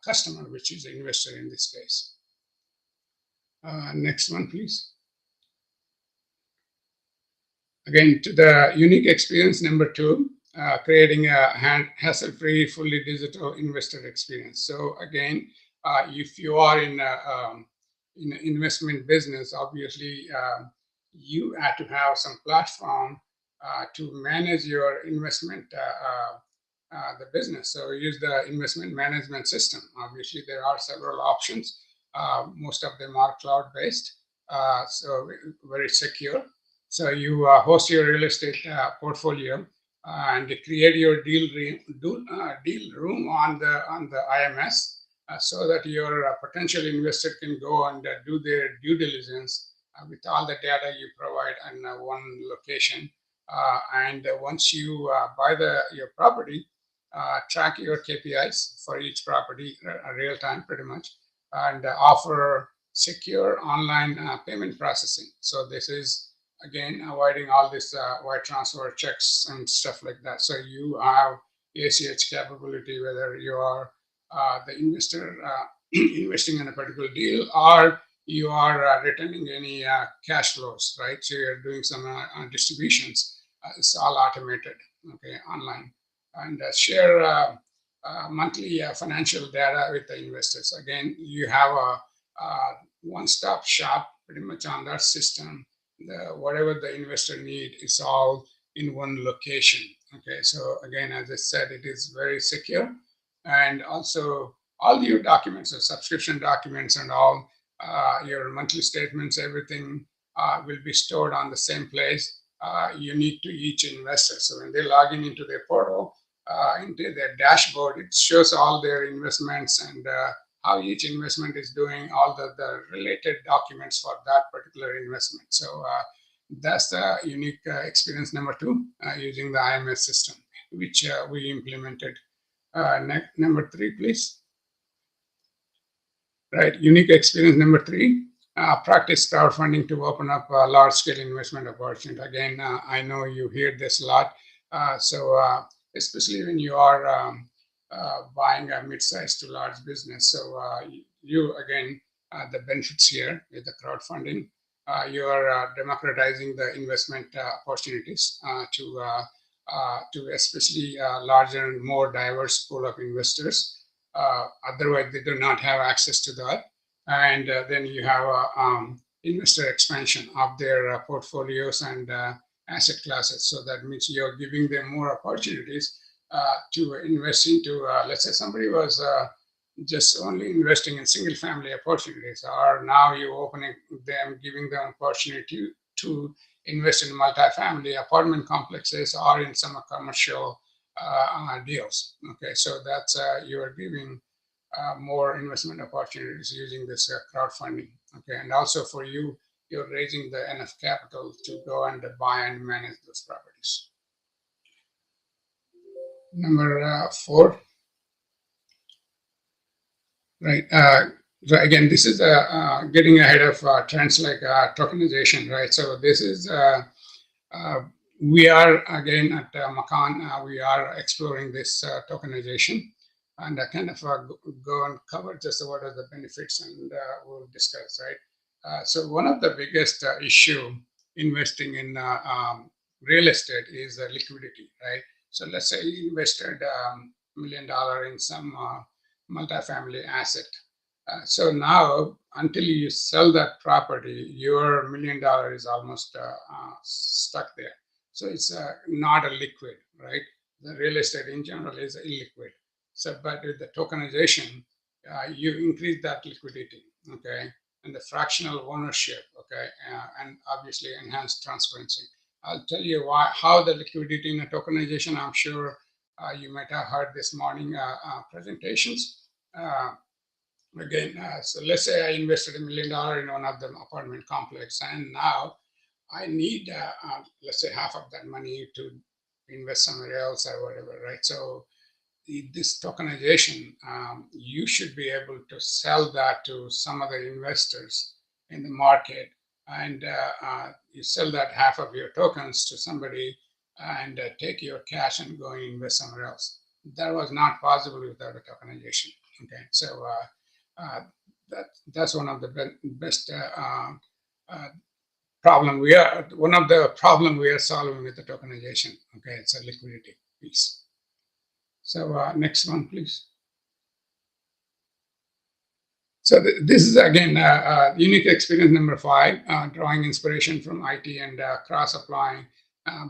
customer, which is the investor in this case. Next one, please. Again, to the unique experience number 2, creating a hassle-free, fully digital investor experience. So again, if you are in an investment business, obviously you have to have some platform to manage your investment, the business. So use the investment management system. Obviously, there are several options. Most of them are cloud-based, so very secure. So you host your real estate portfolio and create your deal room on the IMS, so that your potential investor can go and do their due diligence with all the data you provide in one location. And once you buy your property, track your KPIs for each property real time, pretty much, and offer secure online payment processing. So this is, again, avoiding all this wire transfer checks and stuff like that. So you have ACH capability, whether you are the investor investing in a particular deal, or you are returning any cash flows, right? So you're doing some distributions. It's all automated, okay, online. And share monthly financial data with the investors. Again, you have a one-stop shop pretty much on that system. Whatever the investor need is all in one location. Okay, so again, as I said, it is very secure, and also all your documents, the subscription documents and all your monthly statements, everything will be stored on the same place, unique to each investor. So when they log into their portal, into their dashboard, it shows all their investments and how each investment is doing, all the related documents for that particular investment. So that's the unique experience number 2, using the IMS system, which we implemented. Number 3, please. Right, unique experience number 3, practice crowdfunding to open up a large-scale investment opportunity. Again, I know you hear this a lot. So especially when you are buying a mid-sized to large business. So you, again, the benefits here with the crowdfunding, you are democratizing the investment opportunities to especially larger and more diverse pool of investors. Otherwise, they do not have access to that. And then you have investor expansion of their portfolios and asset classes. So that means you're giving them more opportunities to invest into, let's say somebody was just only investing in single family opportunities, or now you're opening them, giving them opportunity to invest in multifamily apartment complexes or in some commercial deals. Okay, so that's you are giving more investment opportunities using this crowdfunding. Okay, and also for you, you're raising the enough capital to go and buy and manage those properties. Number 4. Right. So again, this is getting ahead of trends like tokenization, right? So this is, we are, again, at Macan, we are exploring this tokenization, and kind of go and cover just what are the benefits, and we'll discuss, right? So one of the biggest issue investing in real estate is liquidity, right? So let's say you invested $1 million in some multifamily asset. So now, until you sell that property, your $1 million is almost stuck there. So it's not a liquid, right? The real estate in general is illiquid. So, but with the tokenization, you increase that liquidity, okay, and the fractional ownership, okay, and obviously enhance transparency. I'll tell you how the liquidity in a tokenization. I'm sure you might have heard this morning presentations. Again, so let's say I invested $1 million in one of the apartment complex, and now I need, let's say, half of that money to invest somewhere else or whatever, right? So this tokenization, you should be able to sell that to some other investors in the market, and you sell that half of your tokens to somebody and take your cash and go and invest somewhere else. That was not possible without a tokenization. Okay, so that's one of the best problem we are solving with the tokenization. Okay, it's a liquidity piece. So next one, please. So this is again unique experience number 5, drawing inspiration from IT and cross-applying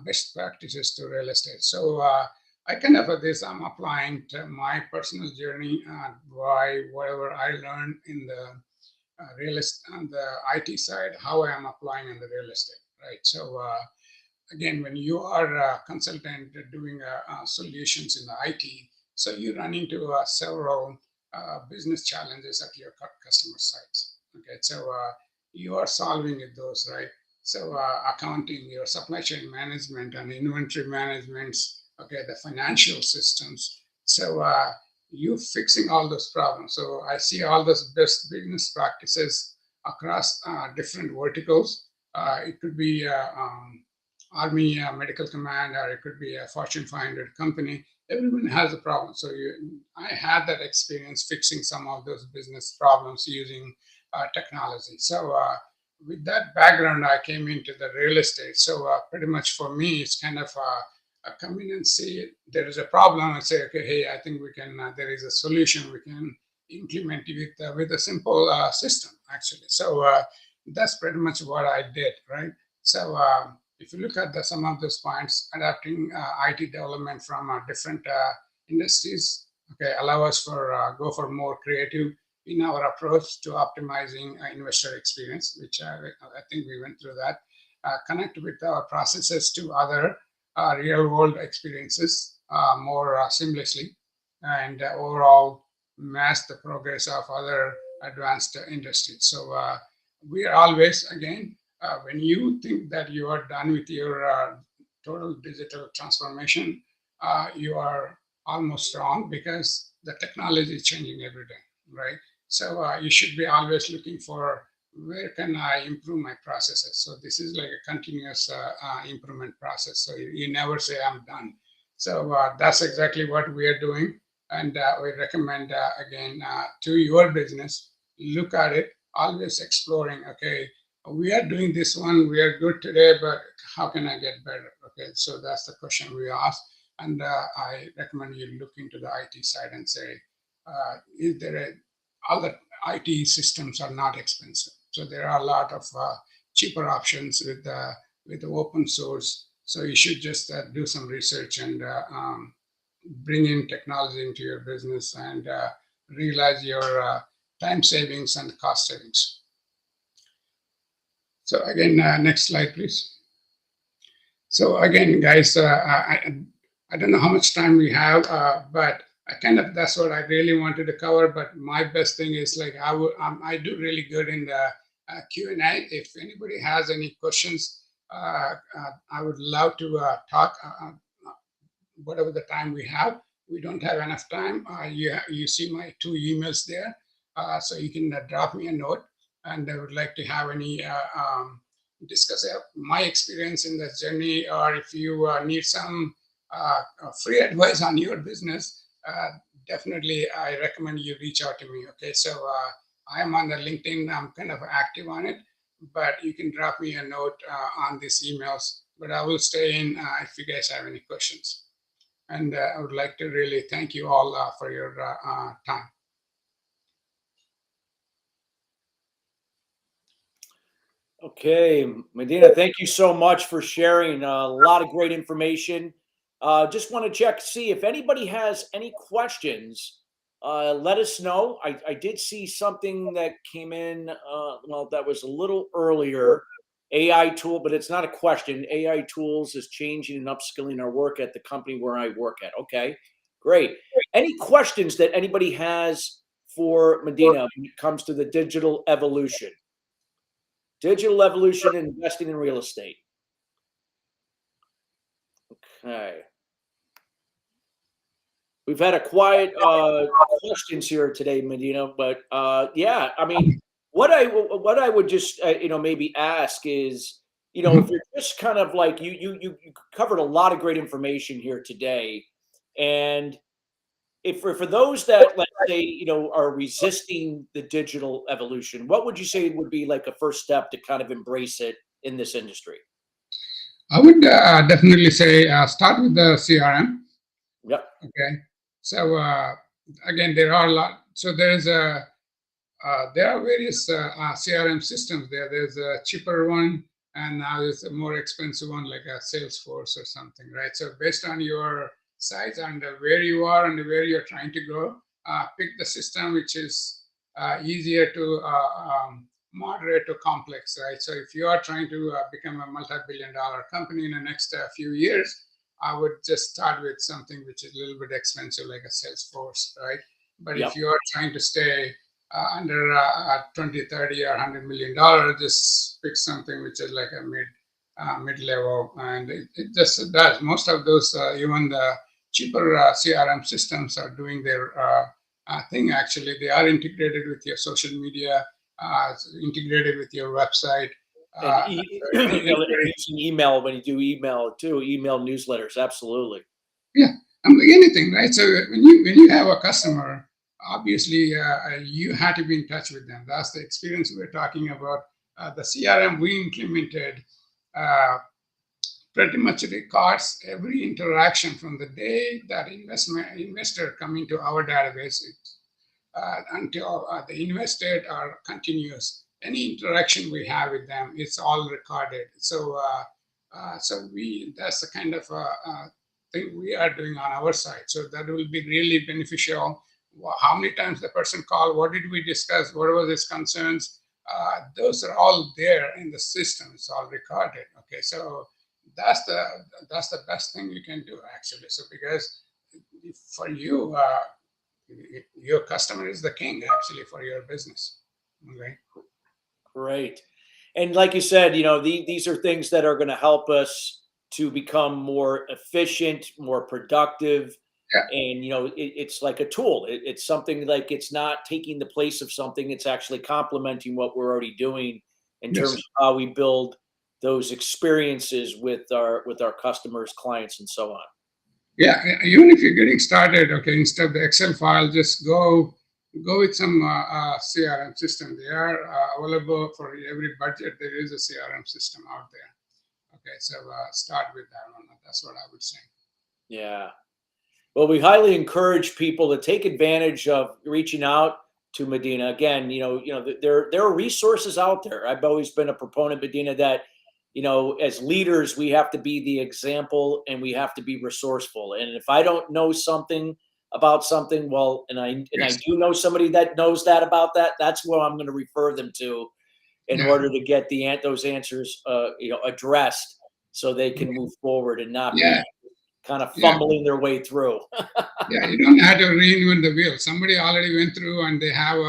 best practices to real estate. So I kind of I'm applying to my personal journey by whatever I learned in the real estate on the IT side, how I am applying on the real estate, right? So again, when you are a consultant doing solutions in the IT, so you run into several business challenges at your customer sites. Okay, so you are solving those, right? So accounting, your supply chain management and inventory management, okay, the financial systems. So you fixing all those problems. So I see all those best business practices across different verticals. It could be Army Medical Command, or it could be a Fortune 500 company. Everyone has a problem. So I had that experience fixing some of those business problems using technology. So with that background, I came into the real estate. So pretty much for me, it's kind of come in and see there is a problem and say, okay, hey, I think we can, there is a solution we can implement with a simple system, actually. So that's pretty much what I did, right? So if you look at some of those points, adapting IT development from different industries, okay, allow us go for more creative in our approach to optimizing investor experience, which I think we went through that. Connect with our processes to other real world experiences more seamlessly, and overall match the progress of other advanced industries. So we are always, again, when you think that you are done with your total digital transformation, you are almost wrong, because the technology is changing every day, right? So you should be always looking for where can I improve my processes. So this is like a continuous improvement process. So you never say I'm done. So that's exactly what we are doing. And we recommend, again, to your business, look at it, always exploring, okay, we are doing this one, we are good today, but how can I get better? Okay, so that's the question we ask. And I recommend you look into the IT side and say, is there all the IT systems are not expensive. So there are a lot of cheaper options with the open source. So you should just do some research and bring in technology into your business and realize your time savings and cost savings. So again, next slide, please. So again, guys, I don't know how much time we have, but that's what I really wanted to cover. But my best thing is, like, I do really good in the Q&A. If anybody has any questions, I would love to talk whatever the time we have. We don't have enough time. You see my 2 emails there, so you can drop me a note. And I would like to have any discuss my experience in this journey, or if you need some free advice on your business, definitely I recommend you reach out to me. Okay, so I am on the LinkedIn. I'm kind of active on it, but you can drop me a note on these emails. But I will stay in if you guys have any questions. And I would like to really thank you all for your time. Okay, Medina, thank you so much for sharing a lot of great information. Just want to check, see if anybody has any questions. Let us know. I did see something that came in. Well, that was a little earlier. AI tool, but it's not a question. AI tools is changing and upskilling our work at the company where I work at. Okay, great. Any questions that anybody has for Medina when it comes to the digital evolution? Digital evolution and investing in real estate. Okay. We've had a quiet questions here today, Medina, but yeah, I mean, what I would just maybe ask is, if you're just kind of like you covered a lot of great information here today, and if for those that, let's say, are resisting the digital evolution, what would you say would be like a first step to kind of embrace it in this industry? I would definitely say start with the CRM. Yep. Okay. So again, there are a lot. So there are various CRM systems there. There's a cheaper one, and now there's a more expensive one, like a Salesforce or something, right? So based on your size and where you are and where you're trying to go, pick the system which is easier to moderate to complex, right? So if you are trying to become a multi-billion-dollar company in the next few years, I would just start with something which is a little bit expensive, like a Salesforce, right? But if you are trying to stay under 20, 30, or $100 million, just pick something which is like a mid-level, and it just does. Most of those, even the cheaper CRM systems are doing their thing. Actually, they are integrated with your social media, integrated with your website. And using email when you do email too, email newsletters, absolutely. Yeah, like anything, right? So when you have a customer, obviously you have to be in touch with them. That's the experience we're talking about. The CRM we implemented pretty much records every interaction from the day that investor come into our database until the invested or continuous. Any interaction we have with them, it's all recorded. So that's the kind of thing we are doing on our side. So that will be really beneficial. How many times the person called? What did we discuss? What were his concerns? Those are all there in the system. It's all recorded. Okay, so that's the best thing you can do, actually. So because for you, your customer is the king, actually, for your business. Okay. Great. And like you said, these are things that are going to help us to become more efficient, more productive. Yeah. And, it's like a tool. It's something like it's not taking the place of something. It's actually complementing what we're already doing in terms of how we build those experiences with our customers, clients, and so on. Yeah. Even if you're getting started, okay, instead of the Excel file, just go with some CRM system. They are available for every budget. There is a CRM system out there. Okay, so start with that one. That's what I would say. Yeah. Well, we highly encourage people to take advantage of reaching out to Medina. Again, there are resources out there. I've always been a proponent, Medina, that as leaders, we have to be the example and we have to be resourceful. And if I don't know something about something, well, and I do know somebody that knows that about that, that's where I'm going to refer them to in order to get those answers addressed so they can move forward and not be kind of fumbling their way through. Yeah, you don't have to reinvent the wheel. Somebody already went through and they have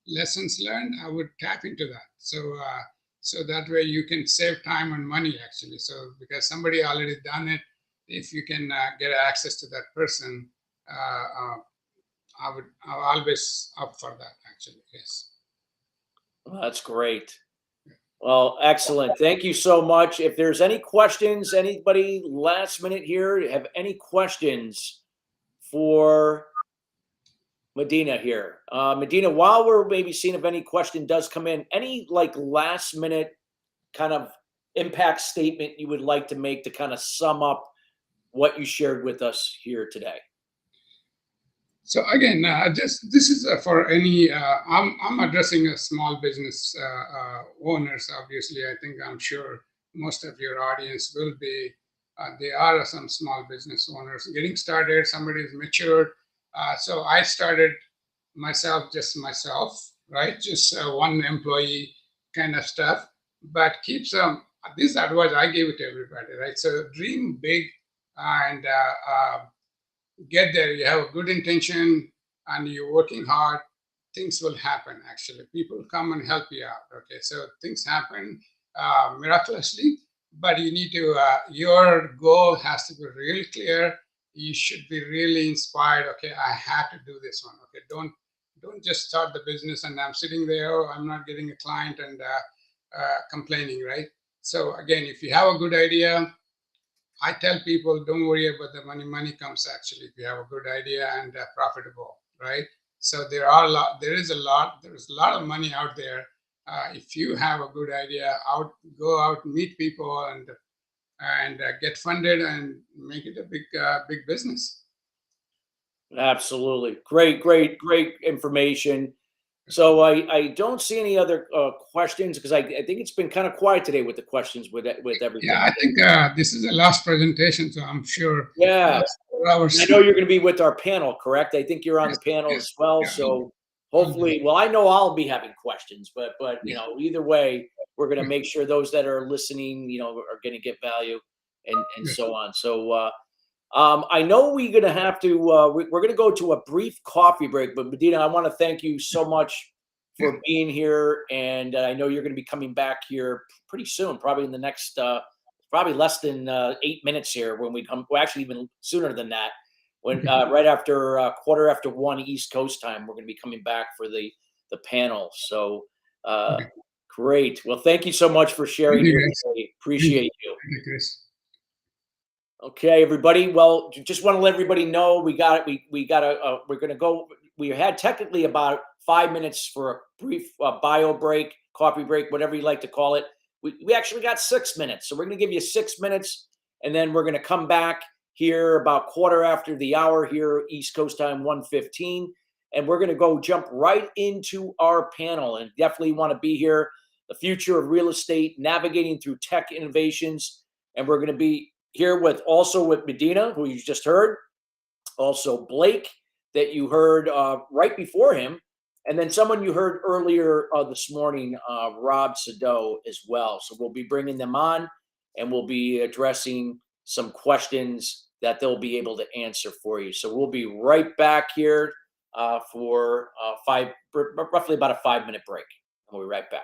lessons learned. I would tap into that. So that way you can save time and money, actually. So because somebody already done it, if you can get access to that person, I'm always up for that, actually. Yes. Well, that's great. Well, excellent. Thank you so much. If there's any questions, anybody last minute here have any questions for Medina here? Medina, while we're maybe seeing if any question does come in, any like last minute kind of impact statement you would like to make to kind of sum up what you shared with us here today? So again, this is for any. I'm addressing a small business owners. Obviously, I'm sure most of your audience will be They are some small business owners getting started. Somebody is matured. So I started just myself, right? Just one employee kind of stuff, but keep some, this advice I gave it to everybody, right? So dream big and get there. You have a good intention and you're working hard, things will happen. Actually, people come and help you out. Okay, so things happen miraculously, but you need to, your goal has to be really clear. You should be really inspired. Okay, I had to do this one. Okay, don't just start the business and I'm sitting there, oh, I'm not getting a client and complaining, right? So again, if you have a good idea, I tell people, don't worry about the money. Money comes actually if you have a good idea and profitable, right? So there is a lot of money out there. If you have a good idea, go out, meet people, and get funded and make it a big business. Absolutely. Great information. So I don't see any other questions because I think it's been kind of quiet today with the questions with everything. Yeah, I think this is the last presentation, so I'm sure. Yeah. I know you're going to be with our panel, correct? I think you're on the panel as well. Yeah. So hopefully, well, I know I'll be having questions, but you know, either way, we're going to make sure those that are listening, you know, are going to get value and so on. So I know we're going to have to, we're going to go to a brief coffee break, but Medina, I want to thank you so much for being here. And I know you're going to be coming back here pretty soon, probably in the next, probably less than 8 minutes here when we come, well, actually even sooner than that, when right after 1:15 East Coast time, we're going to be coming back for the panel. So great. Well, thank you so much for sharing here today. Appreciate you. Okay, everybody. Well, just want to let everybody know we got it. We're going to go. We had technically about 5 minutes for a brief bio break, coffee break, whatever you like to call it. We actually got 6 minutes. So we're going to give you 6 minutes and then we're going to come back here about 1:15 here, East Coast time, 1:15. And we're going to go jump right into our panel and definitely want to be here. The future of real estate, navigating through tech innovations. And we're going to be here with Medina, who you just heard, also Blake, that you heard right before him, and then someone you heard earlier this morning, Rob Sadow as well. So we'll be bringing them on, and we'll be addressing some questions that they'll be able to answer for you. So we'll be right back here for roughly about a 5-minute break. We'll be right back.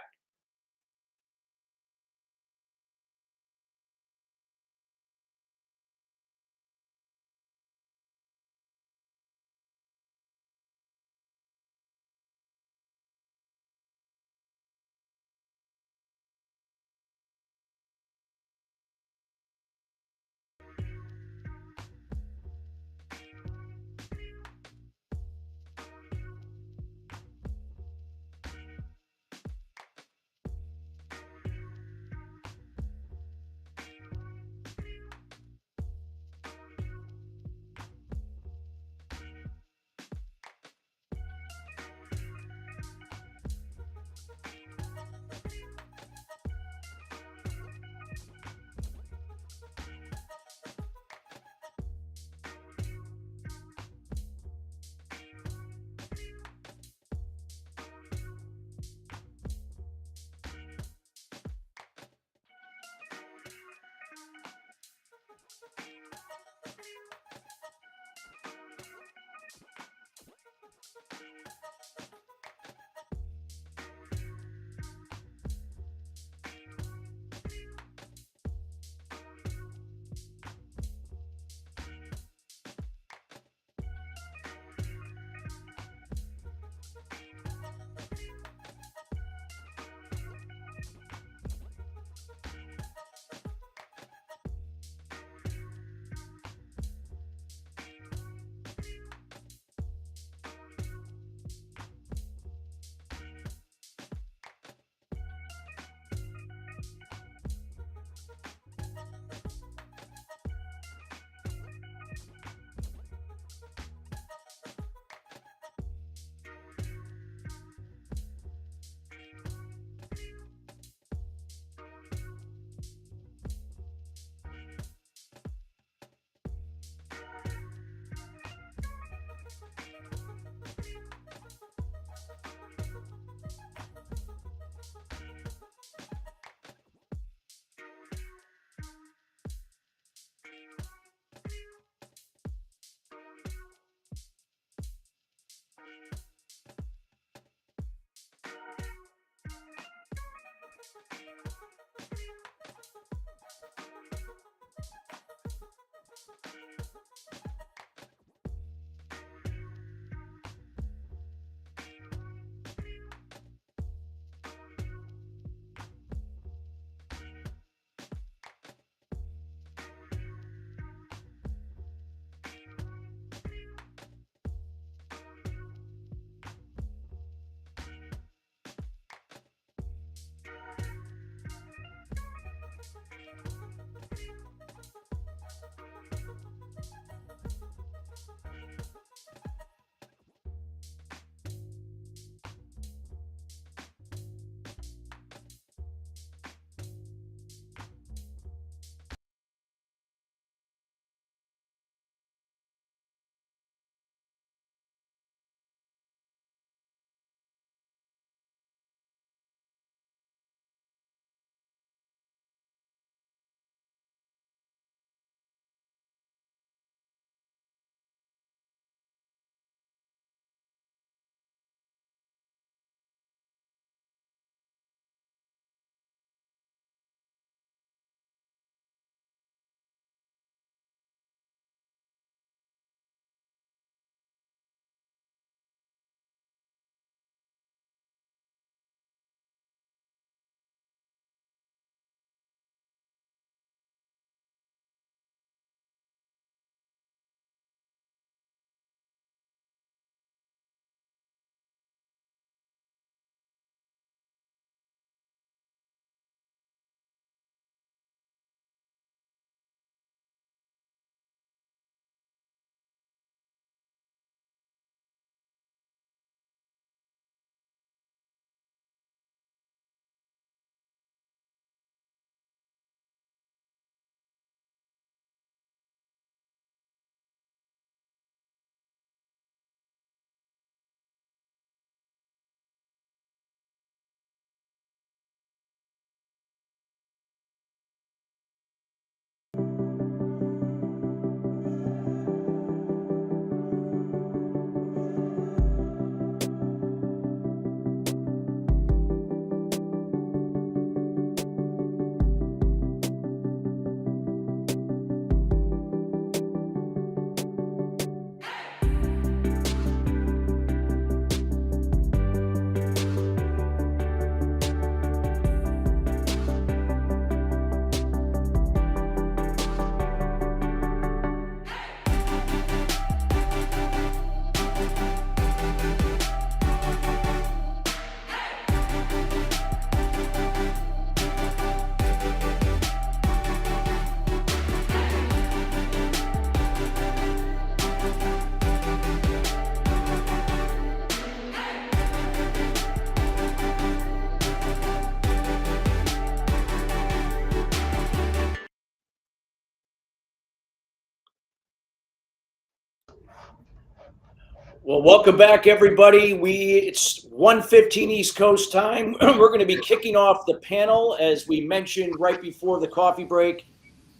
Well, welcome back, everybody. It's 1:15 East Coast time. We're going to be kicking off the panel, as we mentioned right before the coffee break.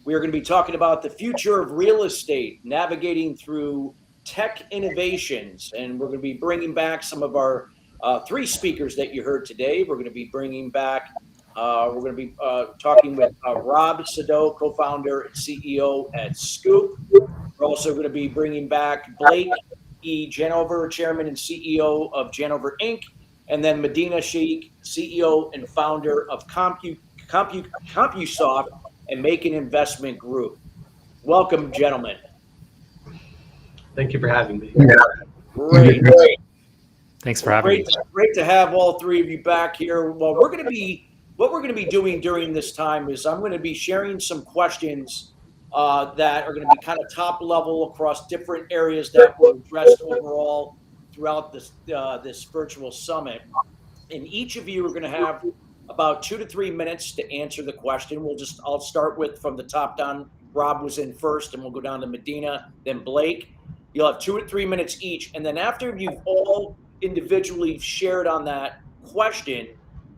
We are going to be talking about the future of real estate, navigating through tech innovations, and we're going to be bringing back some of our three speakers that you heard today. We're going to be bringing back. We're going to be talking with Rob Sadow, co-founder and CEO at Scoop. We're also going to be bringing back Blake E. Janover, Chairman and CEO of Janover Inc., and then Medina Sheikh, CEO and founder of CompuSoft and Make an Investment Group. Welcome, gentlemen. Thank you for having me. Great. Thanks for having me. Great to have all three of you back here. Well, what we're going to be doing during this time is I'm going to be sharing some questions that are going to be kind of top level across different areas that were addressed overall throughout this virtual summit. And each of you are going to have about 2 to 3 minutes to answer the question. I'll start with from the top down. Rob was in first, and we'll go down to Medina, then Blake. You'll have 2 to 3 minutes each, and then after you've all individually shared on that question,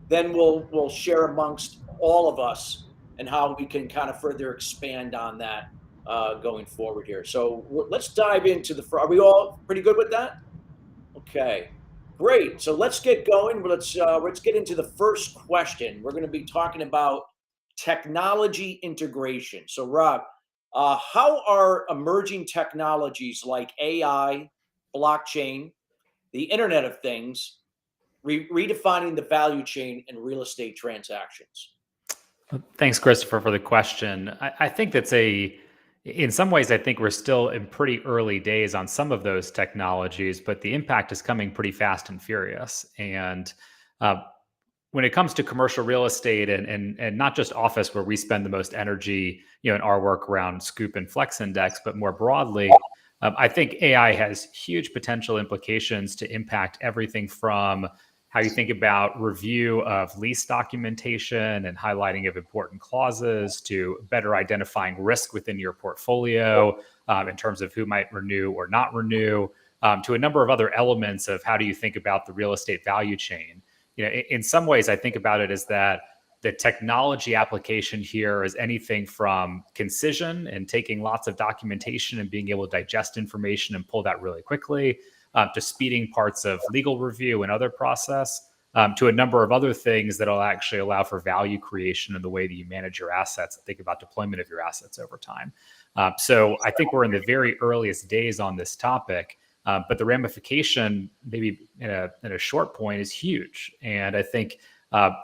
then we'll share amongst all of us and how we can kind of further expand on that going forward here. So let's dive into are we all pretty good with that? Okay, great. So let's get going. Let's get into the first question. We're going to be talking about technology integration. So Rob, how are emerging technologies like AI, blockchain, the Internet of Things, redefining the value chain in real estate transactions? Thanks, Christopher, for the question. I think in some ways, I think we're still in pretty early days on some of those technologies, but the impact is coming pretty fast and furious. And when it comes to commercial real estate and not just office, where we spend the most energy, in our work around Scoop and Flex Index, but more broadly, I think AI has huge potential implications to impact everything from how you think about review of lease documentation and highlighting of important clauses, to better identifying risk within your portfolio in terms of who might renew or not renew, to a number of other elements of how do you think about the real estate value chain. In some ways, I think about it as that the technology application here is anything from concision and taking lots of documentation and being able to digest information and pull that really quickly, to speeding parts of legal review and other process, to a number of other things that will actually allow for value creation in the way that you manage your assets and think about deployment of your assets over time. So I think we're in the very earliest days on this topic, but the ramification, maybe in a short point, is huge. And I think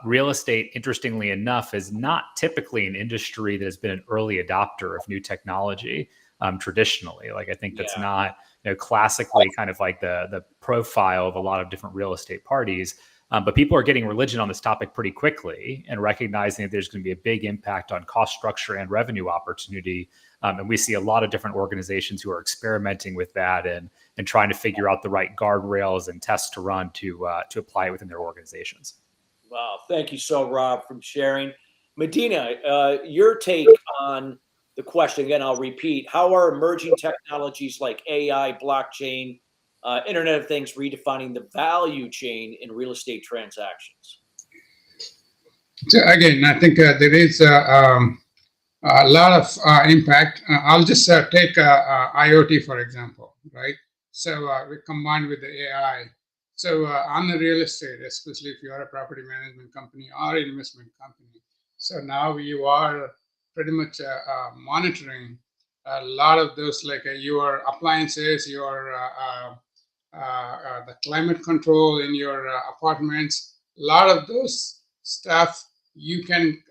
real estate, interestingly enough, is not typically an industry that has been an early adopter of new technology traditionally. Like, I think that's not classically kind of like the profile of a lot of different real estate parties. But people are getting religion on this topic pretty quickly and recognizing that there's going to be a big impact on cost structure and revenue opportunity. And we see a lot of different organizations who are experimenting with that and trying to figure out the right guardrails and tests to run to apply it within their organizations. Wow, thank you so, Rob, for sharing. Medina, your take on the question, again, I'll repeat, how are emerging technologies like AI, blockchain, Internet of Things redefining the value chain in real estate transactions? So again, I think there is a lot of impact. I'll just take IoT, for example, right? So we combined with the AI. So on the real estate, especially if you are a property management company or investment company, so now you are pretty much monitoring a lot of those, like your appliances, your the climate control in your apartments. A lot of those stuff you can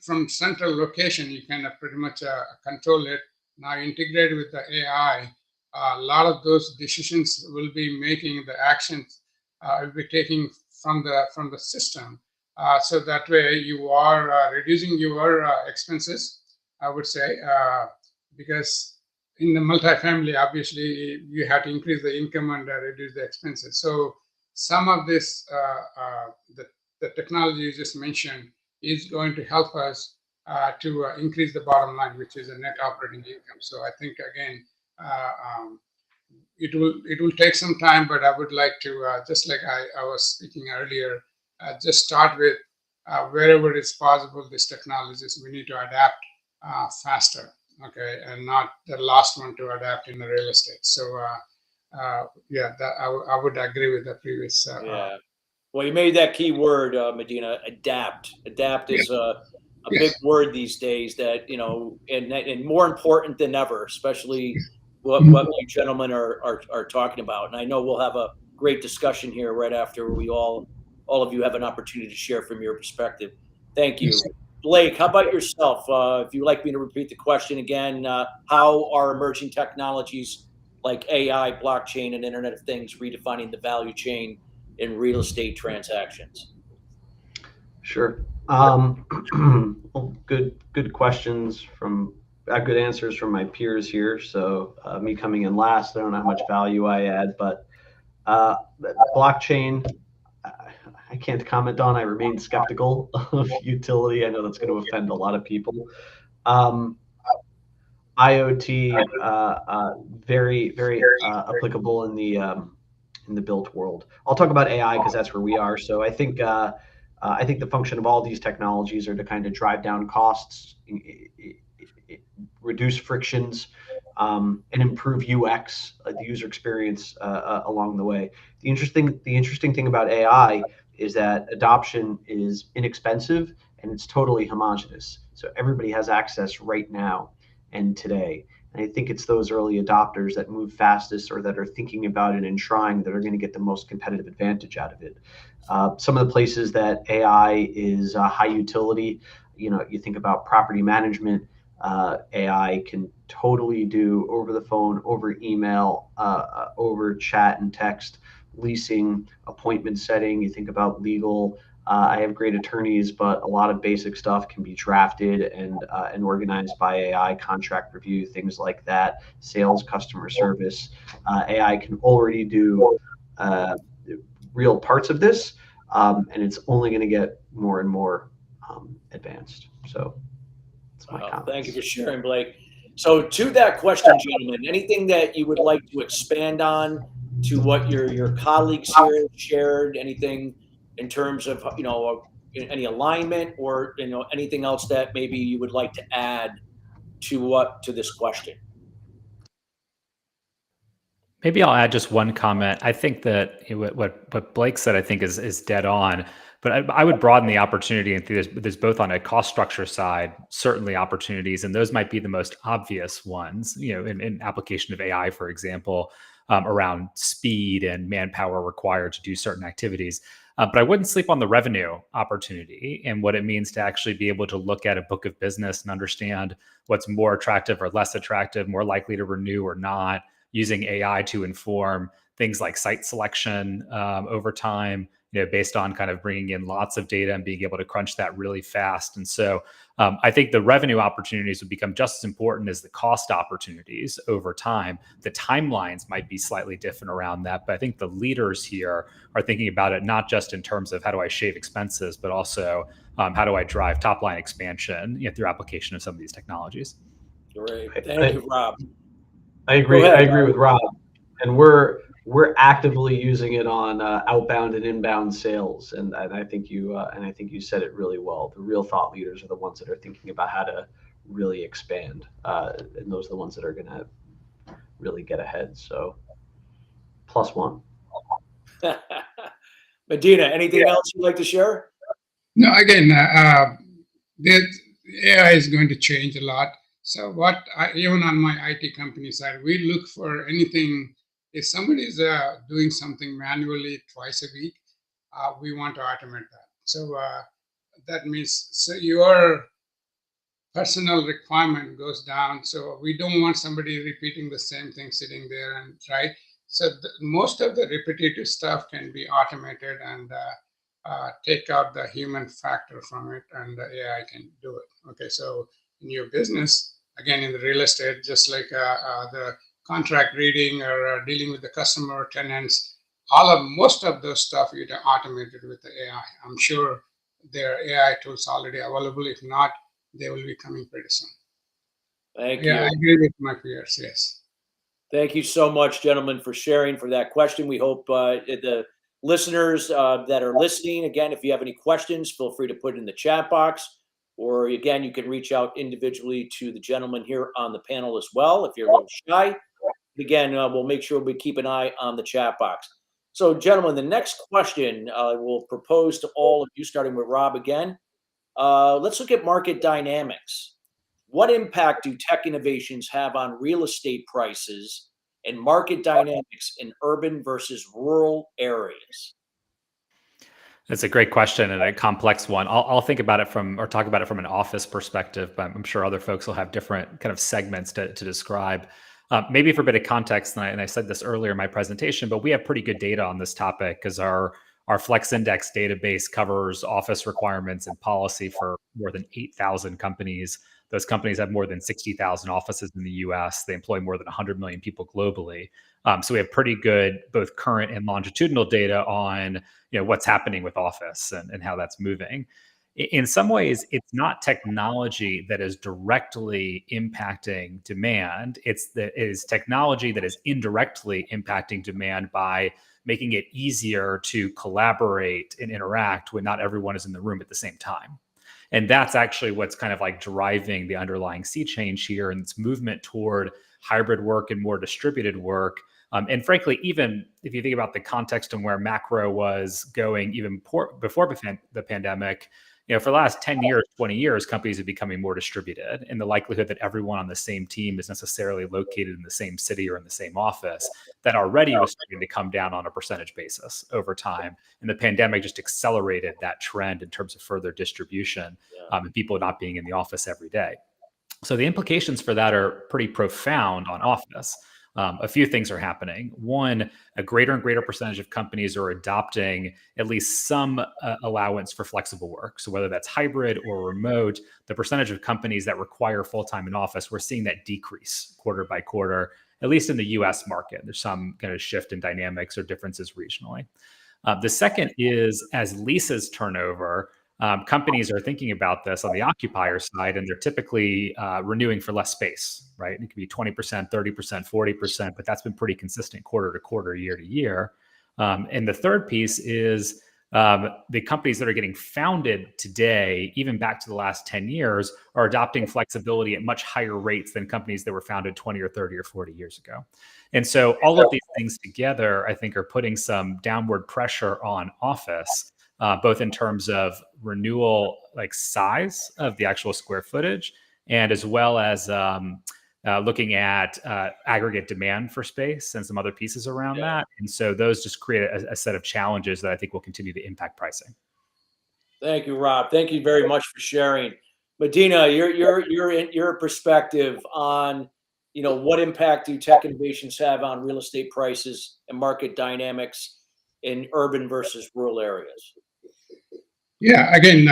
from central location, you can pretty much control it. Now integrated with the AI, a lot of those decisions will be making, the actions will be taking from the system. So that way you are reducing your expenses, I would say, because in the multifamily, obviously, you have to increase the income and reduce the expenses. So some of this, the technology you just mentioned, is going to help us to increase the bottom line, which is a net operating income. So I think, again, it will take some time, but I would like to, just like I was speaking earlier, just start with wherever it's possible, these technologies, we need to adapt faster, okay, and not the last one to adapt in the real estate. So yeah, that I would agree with the previous. Yeah. Well, you made that key word, Medina, adapt. Adapt is a big word these days that, and more important than ever, especially what you gentlemen are talking about. And I know we'll have a great discussion here right after we all of you have an opportunity to share from your perspective. Thank you. Blake, how about yourself? If you'd like me to repeat the question again, how are emerging technologies like AI, blockchain, and Internet of Things redefining the value chain in real estate transactions? Sure. Well, good questions from good answers from my peers here. So me coming in last, I don't know how much value I add, but blockchain, I can't comment on. I remain skeptical of utility. I know that's going to offend a lot of people. IoT, very, very applicable in the built world. I'll talk about AI because that's where we are. So I think the function of all these technologies are to kind of drive down costs, reduce frictions, and improve UX, the user experience along the way. The interesting thing about AI is that adoption is inexpensive and it's totally homogenous. So everybody has access right now and today. And I think it's those early adopters that move fastest or that are thinking about it and trying that are going to get the most competitive advantage out of it. Some of the places that AI is high utility, you think about property management. AI can totally do over the phone, over email, over chat and text, leasing, appointment setting. You think about legal. I have great attorneys, but a lot of basic stuff can be drafted and organized by AI, contract review, things like that, sales, customer service. AI can already do real parts of this, and it's only going to get more and more advanced. So that's my comments. Thank you for sharing, Blake. So to that question, gentlemen, anything that you would like to expand on to what your colleagues here shared, anything in terms of, any alignment or, anything else that maybe you would like to add to this question? Maybe I'll add just one comment. I think that what Blake said, I think is dead on, but I would broaden the opportunity and there's both on a cost structure side, certainly opportunities, and those might be the most obvious ones, in application of AI, for example, around speed and manpower required to do certain activities. But I wouldn't sleep on the revenue opportunity and what it means to actually be able to look at a book of business and understand what's more attractive or less attractive, more likely to renew or not, using AI to inform things like site selection over time, based on kind of bringing in lots of data and being able to crunch that really fast. And so I think the revenue opportunities would become just as important as the cost opportunities over time. The timelines might be slightly different around that, but I think the leaders here are thinking about it not just in terms of how do I shave expenses, but also how do I drive top line expansion through application of some of these technologies. Great. Thank you, Rob. I agree. I agree with Rob, and we're actively using it on outbound and inbound sales, and I think you said it really well. The real thought leaders are the ones that are thinking about how to really expand, and those are the ones that are going to really get ahead. So, +1. Medina, anything else you'd like to share? No, again, the AI is going to change a lot. So even on my IT company side, we look for anything. If somebody is doing something manually twice a week, we want to automate that. So that means your personal requirement goes down. So we don't want somebody repeating the same thing, sitting there and right. So most of the repetitive stuff can be automated and take out the human factor from it, and the AI can do it. Okay, so in your business, again, in the real estate, just like the contract reading or dealing with the customer, tenants, most of those stuff you can automate it with the AI. I'm sure there are AI tools already available. If not, they will be coming pretty soon. Thank you. Yeah, I agree with my peers. Yes. Thank you so much, gentlemen, for sharing for that question. We hope the listeners that are listening, again, if you have any questions, feel free to put it in the chat box. Or again, you can reach out individually to the gentleman here on the panel as well if you're a little shy. Again, we'll make sure we keep an eye on the chat box. So, gentlemen, the next question we'll propose to all of you, starting with Rob again. Let's look at market dynamics. What impact do tech innovations have on real estate prices and market dynamics in urban versus rural areas? That's a great question and a complex one. I'll think about it from, or talk about it from an office perspective, but I'm sure other folks will have different kind of segments to describe. Maybe for a bit of context, and I said this earlier in my presentation, but we have pretty good data on this topic because our Flex Index database covers office requirements and policy for more than 8,000 companies. Those companies have more than 60,000 offices in the US. They employ more than 100 million people globally. So we have pretty good both current and longitudinal data on what's happening with office and how that's moving. In some ways, it's not technology that is directly impacting demand. It is technology that is indirectly impacting demand by making it easier to collaborate and interact when not everyone is in the room at the same time. And that's actually what's kind of like driving the underlying sea change here and its movement toward hybrid work and more distributed work. And frankly, even if you think about the context and where macro was going even before the pandemic, for the last 10 years, 20 years, companies are becoming more distributed. And the likelihood that everyone on the same team is necessarily located in the same city or in the same office, that already was starting to come down on a percentage basis over time. And the pandemic just accelerated that trend in terms of further distribution and people not being in the office every day. So the implications for that are pretty profound on office. A few things are happening. One, a greater and greater percentage of companies are adopting at least some allowance for flexible work. So whether that's hybrid or remote, the percentage of companies that require full-time in office, we're seeing that decrease quarter by quarter, at least in the US market. There's some kind of shift in dynamics or differences regionally. The second is as leases turn over, companies are thinking about this on the occupier side, and they're typically renewing for less space, right? It could be 20%, 30%, 40%, but that's been pretty consistent quarter to quarter, year to year. And the third piece is the companies that are getting founded today, even back to the last 10 years, are adopting flexibility at much higher rates than companies that were founded 20 or 30 or 40 years ago. And so all of these things together, I think, are putting some downward pressure on office. Both in terms of renewal, like size of the actual square footage, and as well as looking at aggregate demand for space and some other pieces around that. And so those just create a set of challenges that I think will continue to impact pricing. Thank you, Rob. Thank you very much for sharing. Medina, your perspective on what impact do tech innovations have on real estate prices and market dynamics in urban versus rural areas? Yeah, again,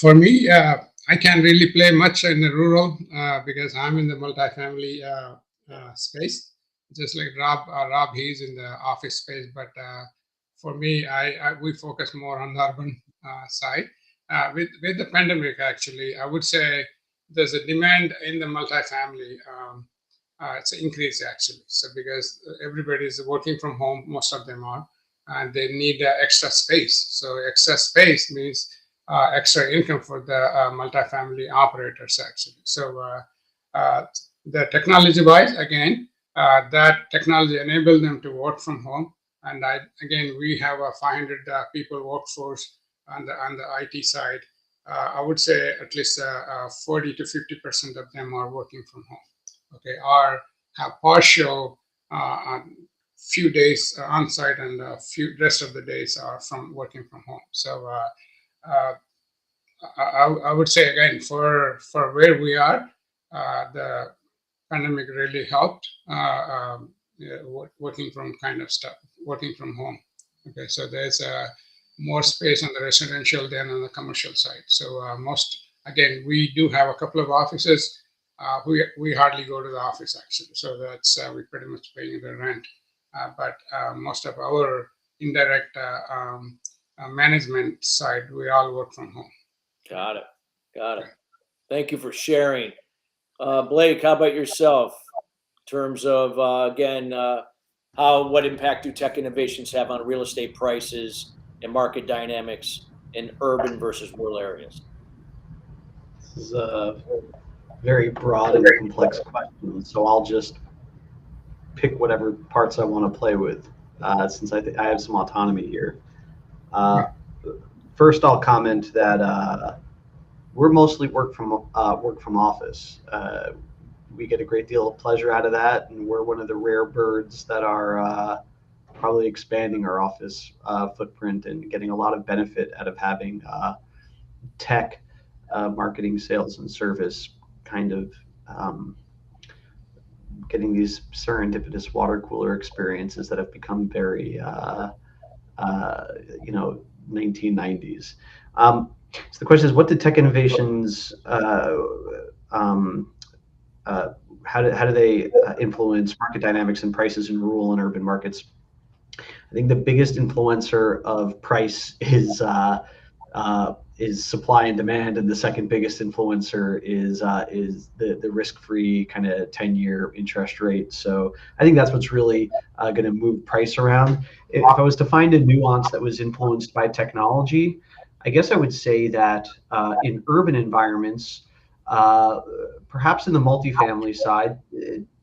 for me, I can't really play much in the rural because I'm in the multifamily space, just like Rob. Rob, he's in the office space, but for me, we focus more on the urban side. With the pandemic, actually, I would say there's a demand in the multifamily. It's an increase actually. So because everybody is working from home, most of them are. And they need extra space. So extra space means extra income for the multifamily operators, actually. So the technology-wise, again, that technology enabled them to work from home. And again, we have a 500 people workforce on the IT side. I would say at least 40 to 50% of them are working from home. Okay, or have partial few days on site and a few rest of the days are from working from home. So I would say again, for where we are, the pandemic really helped working from home. Okay, so there's more space on the residential than on the commercial side. So again, we do have a couple of offices. We hardly go to the office actually. So that's we pretty much paying the rent. But most of our indirect management side, we all work from home. Got it. Thank you for sharing. Blake, how about yourself? terms of, again, what impact do tech innovations have on real estate prices and market dynamics in urban versus rural areas? This is a very broad and complex question, so I'll just pick whatever parts I want to play with, since I have some autonomy here. First, I'll comment that we're mostly work from office. We get a great deal of pleasure out of that, and we're one of the rare birds that are probably expanding our office footprint and getting a lot of benefit out of having tech, marketing, sales, and service kind of getting these serendipitous water cooler experiences that have become very 1990s. So the question is, what did tech innovations how do they influence market dynamics and prices in rural and urban markets? I think the biggest influencer of price is supply and demand, and the second biggest influencer is the risk-free kind of 10-year interest rate. So I think that's what's really going to move price around. If I was to find a nuance that was influenced by technology, I guess I would say that in urban environments, perhaps in the multifamily side,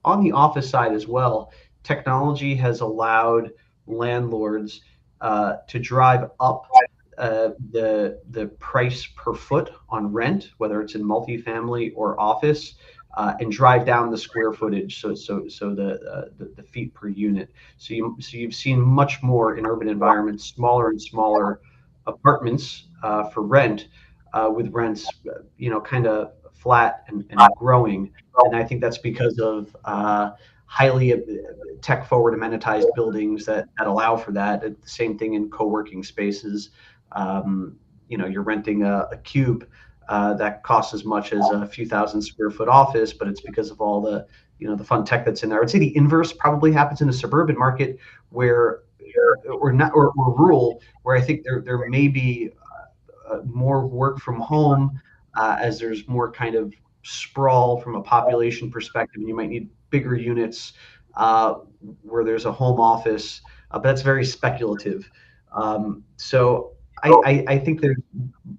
on the office side as well, technology has allowed landlords to drive up the price per foot on rent, whether it's in multifamily or office, and drive down the square footage, so the feet per unit. So you've seen much more in urban environments, smaller and smaller apartments for rent, with rents kind of flat and growing. And I think that's because of highly tech forward amenitized buildings that allow for that. The same thing in co-working spaces. You're renting a cube that costs as much as a few thousand square foot office, but it's because of all the the fun tech that's in there. I would say the inverse probably happens in a suburban market or rural, where I think there may be more work from home, as there's more kind of sprawl from a population perspective, and you might need bigger units where there's a home office, but that's very speculative. So I think there's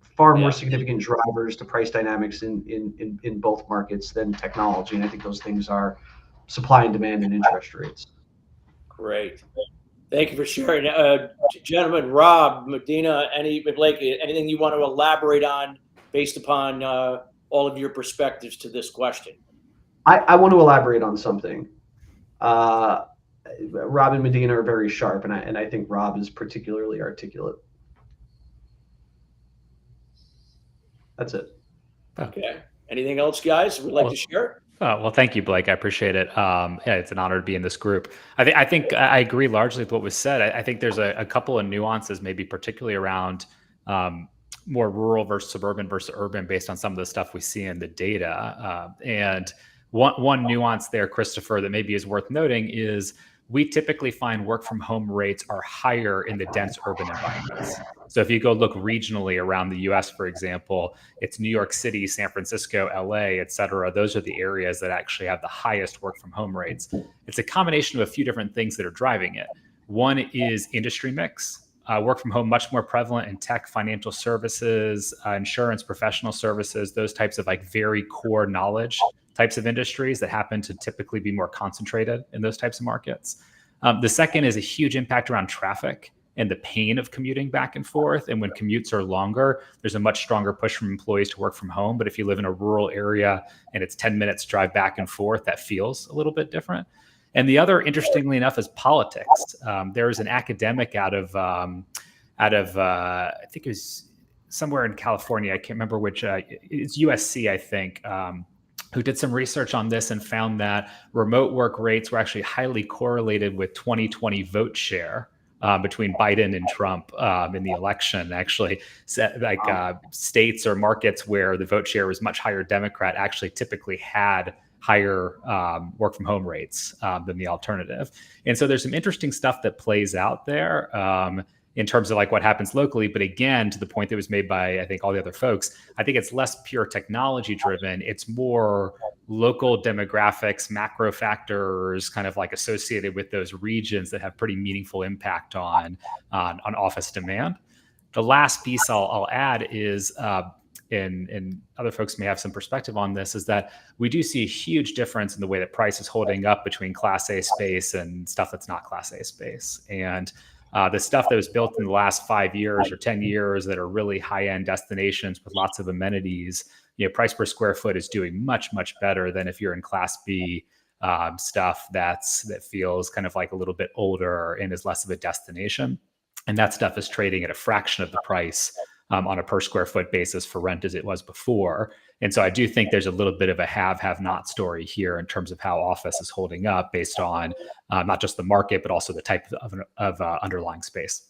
far more significant drivers to price dynamics in both markets than technology, and I think those things are supply and demand and interest rates. Great. Thank you for sharing. Gentlemen, Rob, Medina, Blake, anything you want to elaborate on based upon all of your perspectives to this question? I want to elaborate on something. Rob and Medina are very sharp, and I think Rob is particularly articulate. That's it. Okay. Anything else, guys, would like to share? Well, thank you, Blake. I appreciate it. Yeah, it's an honor to be in this group. I think I agree largely with what was said. I think there's a couple of nuances, maybe particularly around more rural versus suburban versus urban, based on some of the stuff we see in the data. And one nuance there, Christopher, that maybe is worth noting is we typically find work from home rates are higher in the dense urban environments. So if you go look regionally around the US, for example, it's New York City, San Francisco, LA, et cetera. Those are the areas that actually have the highest work from home rates. It's a combination of a few different things that are driving it. One is industry mix. Work from home much more prevalent in tech, financial services, insurance, professional services, those types of like very core knowledge types of industries that happen to typically be more concentrated in those types of markets. The second is a huge impact around traffic and the pain of commuting back and forth. And when commutes are longer, there's a much stronger push from employees to work from home. But if you live in a rural area and it's 10 minutes drive back and forth, that feels a little bit different. And the other, interestingly enough, is politics. There is an academic out of I think it was somewhere in California. I can't remember which. It's USC, I think, who did some research on this and found that remote work rates were actually highly correlated with 2020 vote share between Biden and Trump in the election. Actually, states or markets where the vote share was much higher Democrat actually typically had higher work from home rates than the alternative. And so there's some interesting stuff that plays out there. in terms of like what happens locally. But again, to the point that was made by, I think, all the other folks, I think it's less pure technology driven. It's more local demographics, macro factors kind of like associated with those regions that have pretty meaningful impact on office demand. The last piece I'll add is, and other folks may have some perspective on this, is that we do see a huge difference in the way that price is holding up between Class A space and stuff that's not Class A space. And the stuff that was built in the last 5 years or 10 years that are really high-end destinations with lots of amenities, price per square foot is doing much, much better than if you're in Class B stuff that feels kind of like a little bit older and is less of a destination. And that stuff is trading at a fraction of the price on a per square foot basis for rent as it was before. And so I do think there's a little bit of a have not story here in terms of how office is holding up based on not just the market, but also the type of underlying space.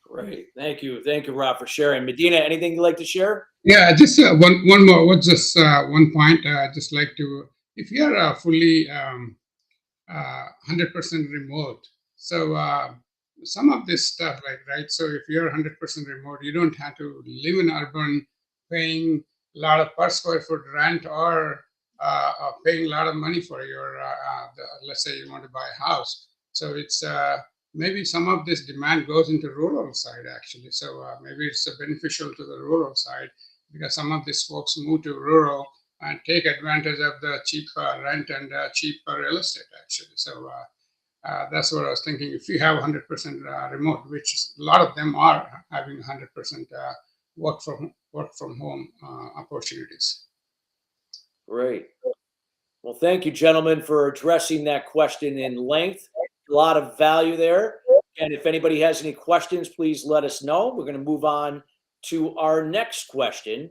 Great. Thank you. Thank you, Rob, for sharing. Medina, anything you'd like to share? Yeah, just one more. What's just one point? Just like to, if you are fully 100% remote, so some of this stuff, right? So if you're 100% remote, you don't have to live in urban, paying a lot of per square foot rent or paying a lot of money for your, let's say you want to buy a house. So it's maybe some of this demand goes into rural side actually. So maybe it's beneficial to the rural side because some of these folks move to rural and take advantage of the cheap rent and cheap real estate actually. So that's what I was thinking. If you have 100% remote, which a lot of them are having 100% work from home opportunities. Great. Well, thank you, gentlemen, for addressing that question in length. A lot of value there. And if anybody has any questions, please let us know. We're going to move on to our next question.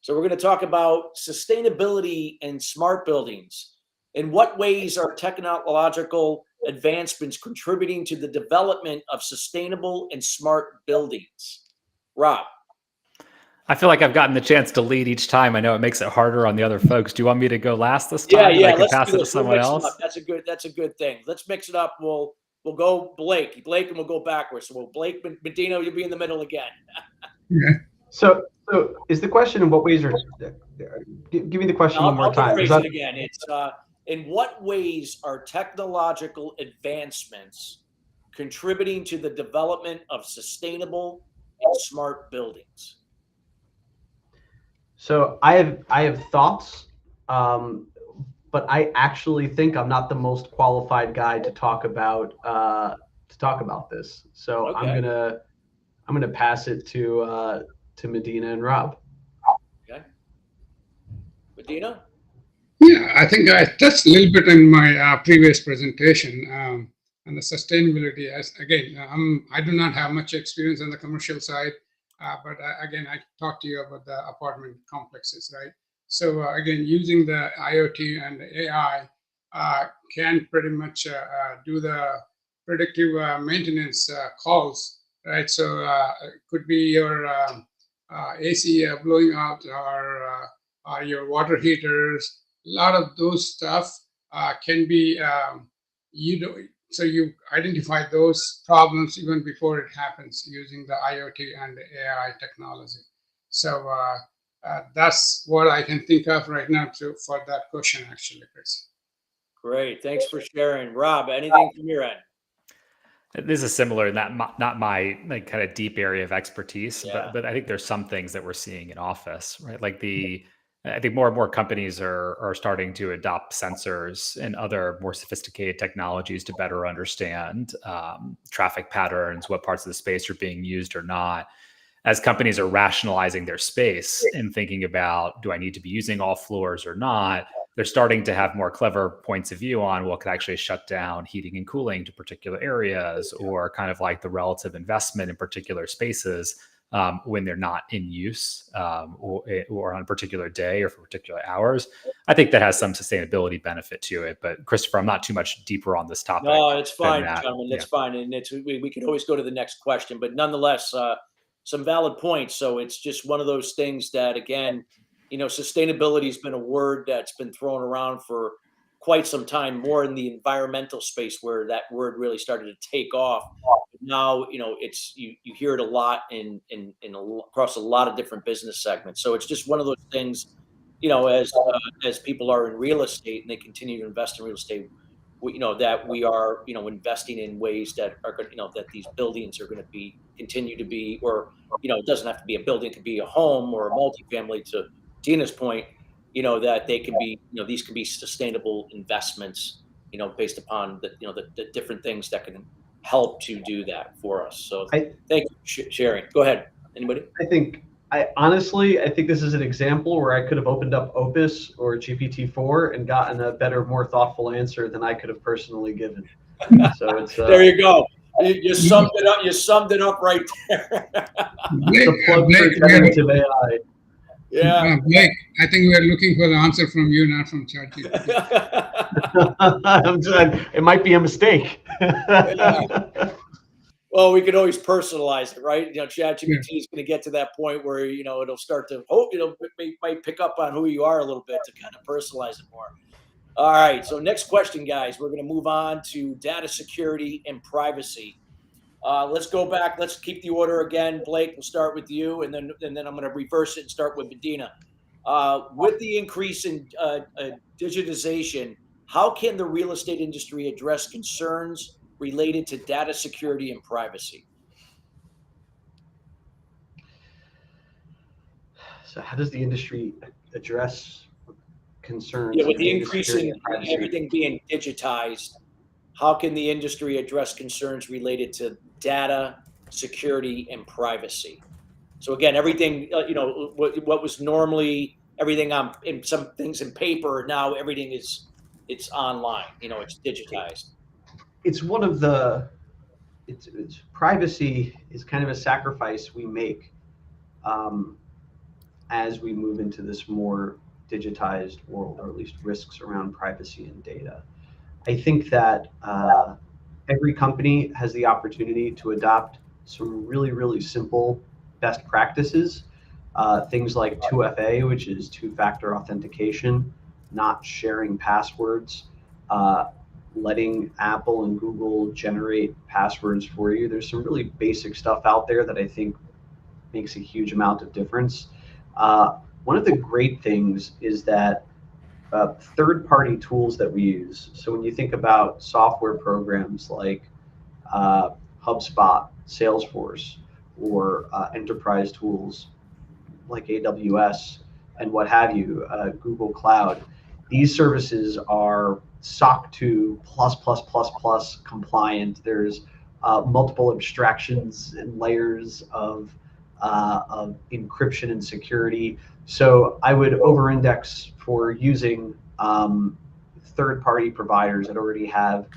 So we're going to talk about sustainability and smart buildings. In what ways are technological advancements contributing to the development of sustainable and smart buildings? Rob. I feel like I've gotten the chance to lead each time. I know it makes it harder on the other folks. Do you want me to go last this time? Yeah. I can Let's pass do it to this. someone else. That's a good thing. Let's mix it up. We'll go Blake, and we'll go backwards. So Blake, Medina, you'll be in the middle again. Yeah. So is the question in what ways are? Give me the question one more time. I'll rephrase it again. It's in what ways are technological advancements contributing to the development of sustainable and smart buildings? So I have thoughts, but I actually think I'm not the most qualified guy to talk about this. So okay. I'm gonna pass it to Medina and Rob. Okay. Medina? Yeah, I think I touched a little bit in my previous presentation on the sustainability. I do not have much experience on the commercial side, but again, I talked to you about the apartment complexes, right? So again, using the IoT and the AI can pretty much do the predictive maintenance calls, right? So it could be your AC blowing out or your water heaters. A lot of those stuff can be, so you identify those problems even before it happens using the IoT and the AI technology. So that's what I can think of right now for that question, actually, Chris. Great. Thanks for sharing. Rob, anything from your end? This is similar, not my kind of deep area of expertise, Yeah. but I think there's some things that we're seeing in office, right? Like I think more and more companies are starting to adopt sensors and other more sophisticated technologies to better understand traffic patterns, what parts of the space are being used or not. As companies are rationalizing their space and thinking about, do I need to be using all floors or not? They're starting to have more clever points of view on what could actually shut down heating and cooling to particular areas, or kind of like the relative investment in particular spaces when they're not in use or on a particular day or for particular hours. I think that has some sustainability benefit to it. But Christopher, I'm not too much deeper on this topic. No, it's fine, gentlemen. It's fine. And we can always go to the next question. But nonetheless, some valid points. So it's just one of those things that, again, sustainability has been a word that's been thrown around for quite some time, more in the environmental space where that word really started to take off. now, it's you hear it a lot across a lot of different business segments. So it's just one of those things, as people are in real estate and they continue to invest in real estate, that we are, investing in ways that are going, that these buildings are going to continue to be, or, it doesn't have to be a building, it could be a home or a multifamily, to Dina's point, that they can be, these can be sustainable investments, based upon the different things that can help to do that for us. So thank you for sharing. Go ahead. Anybody? Honestly, I think this is an example where I could have opened up Opus or GPT-4 and gotten a better, more thoughtful answer than I could have personally given. So it's there you go. You summed it up. You summed it up right there. It's a plug for generative AI. Yeah, Blake, I think we are looking for the answer from you, not from ChatGPT. I'm saying it might be a mistake. Well, we could always personalize it, right? ChatGPT is going to get to that point where it'll start to might pick up on who you are a little bit to kind of personalize it more. All right. So next question, guys. We're going to move on to data security and privacy. Let's go back. Let's keep the order again. Blake, we'll start with you, and then I'm going to reverse it and start with Medina. With the increase in digitization, how can the real estate industry address concerns related to data security and privacy? So how does the industry address concerns? Yeah, with the increase in everything being digitized, how can the industry address concerns related to data security and privacy? So again, everything, what was normally everything in some things in paper, now everything it's online, it's digitized. It's one of the, it's privacy is kind of a sacrifice we make as we move into this more digitized world, or at least risks around privacy and data. I think that every company has the opportunity to adopt some really, really simple best practices. Things like 2FA, which is two-factor authentication, not sharing passwords, letting Apple and Google generate passwords for you. There's some really basic stuff out there that I think makes a huge amount of difference. One of the great things is that third-party tools that we use. So when you think about software programs like HubSpot, Salesforce, or enterprise tools like AWS and what have you, Google Cloud, these services are SOC 2 ++++ compliant. There's multiple abstractions and layers of encryption and security. So I would over-index for using third-party providers that already have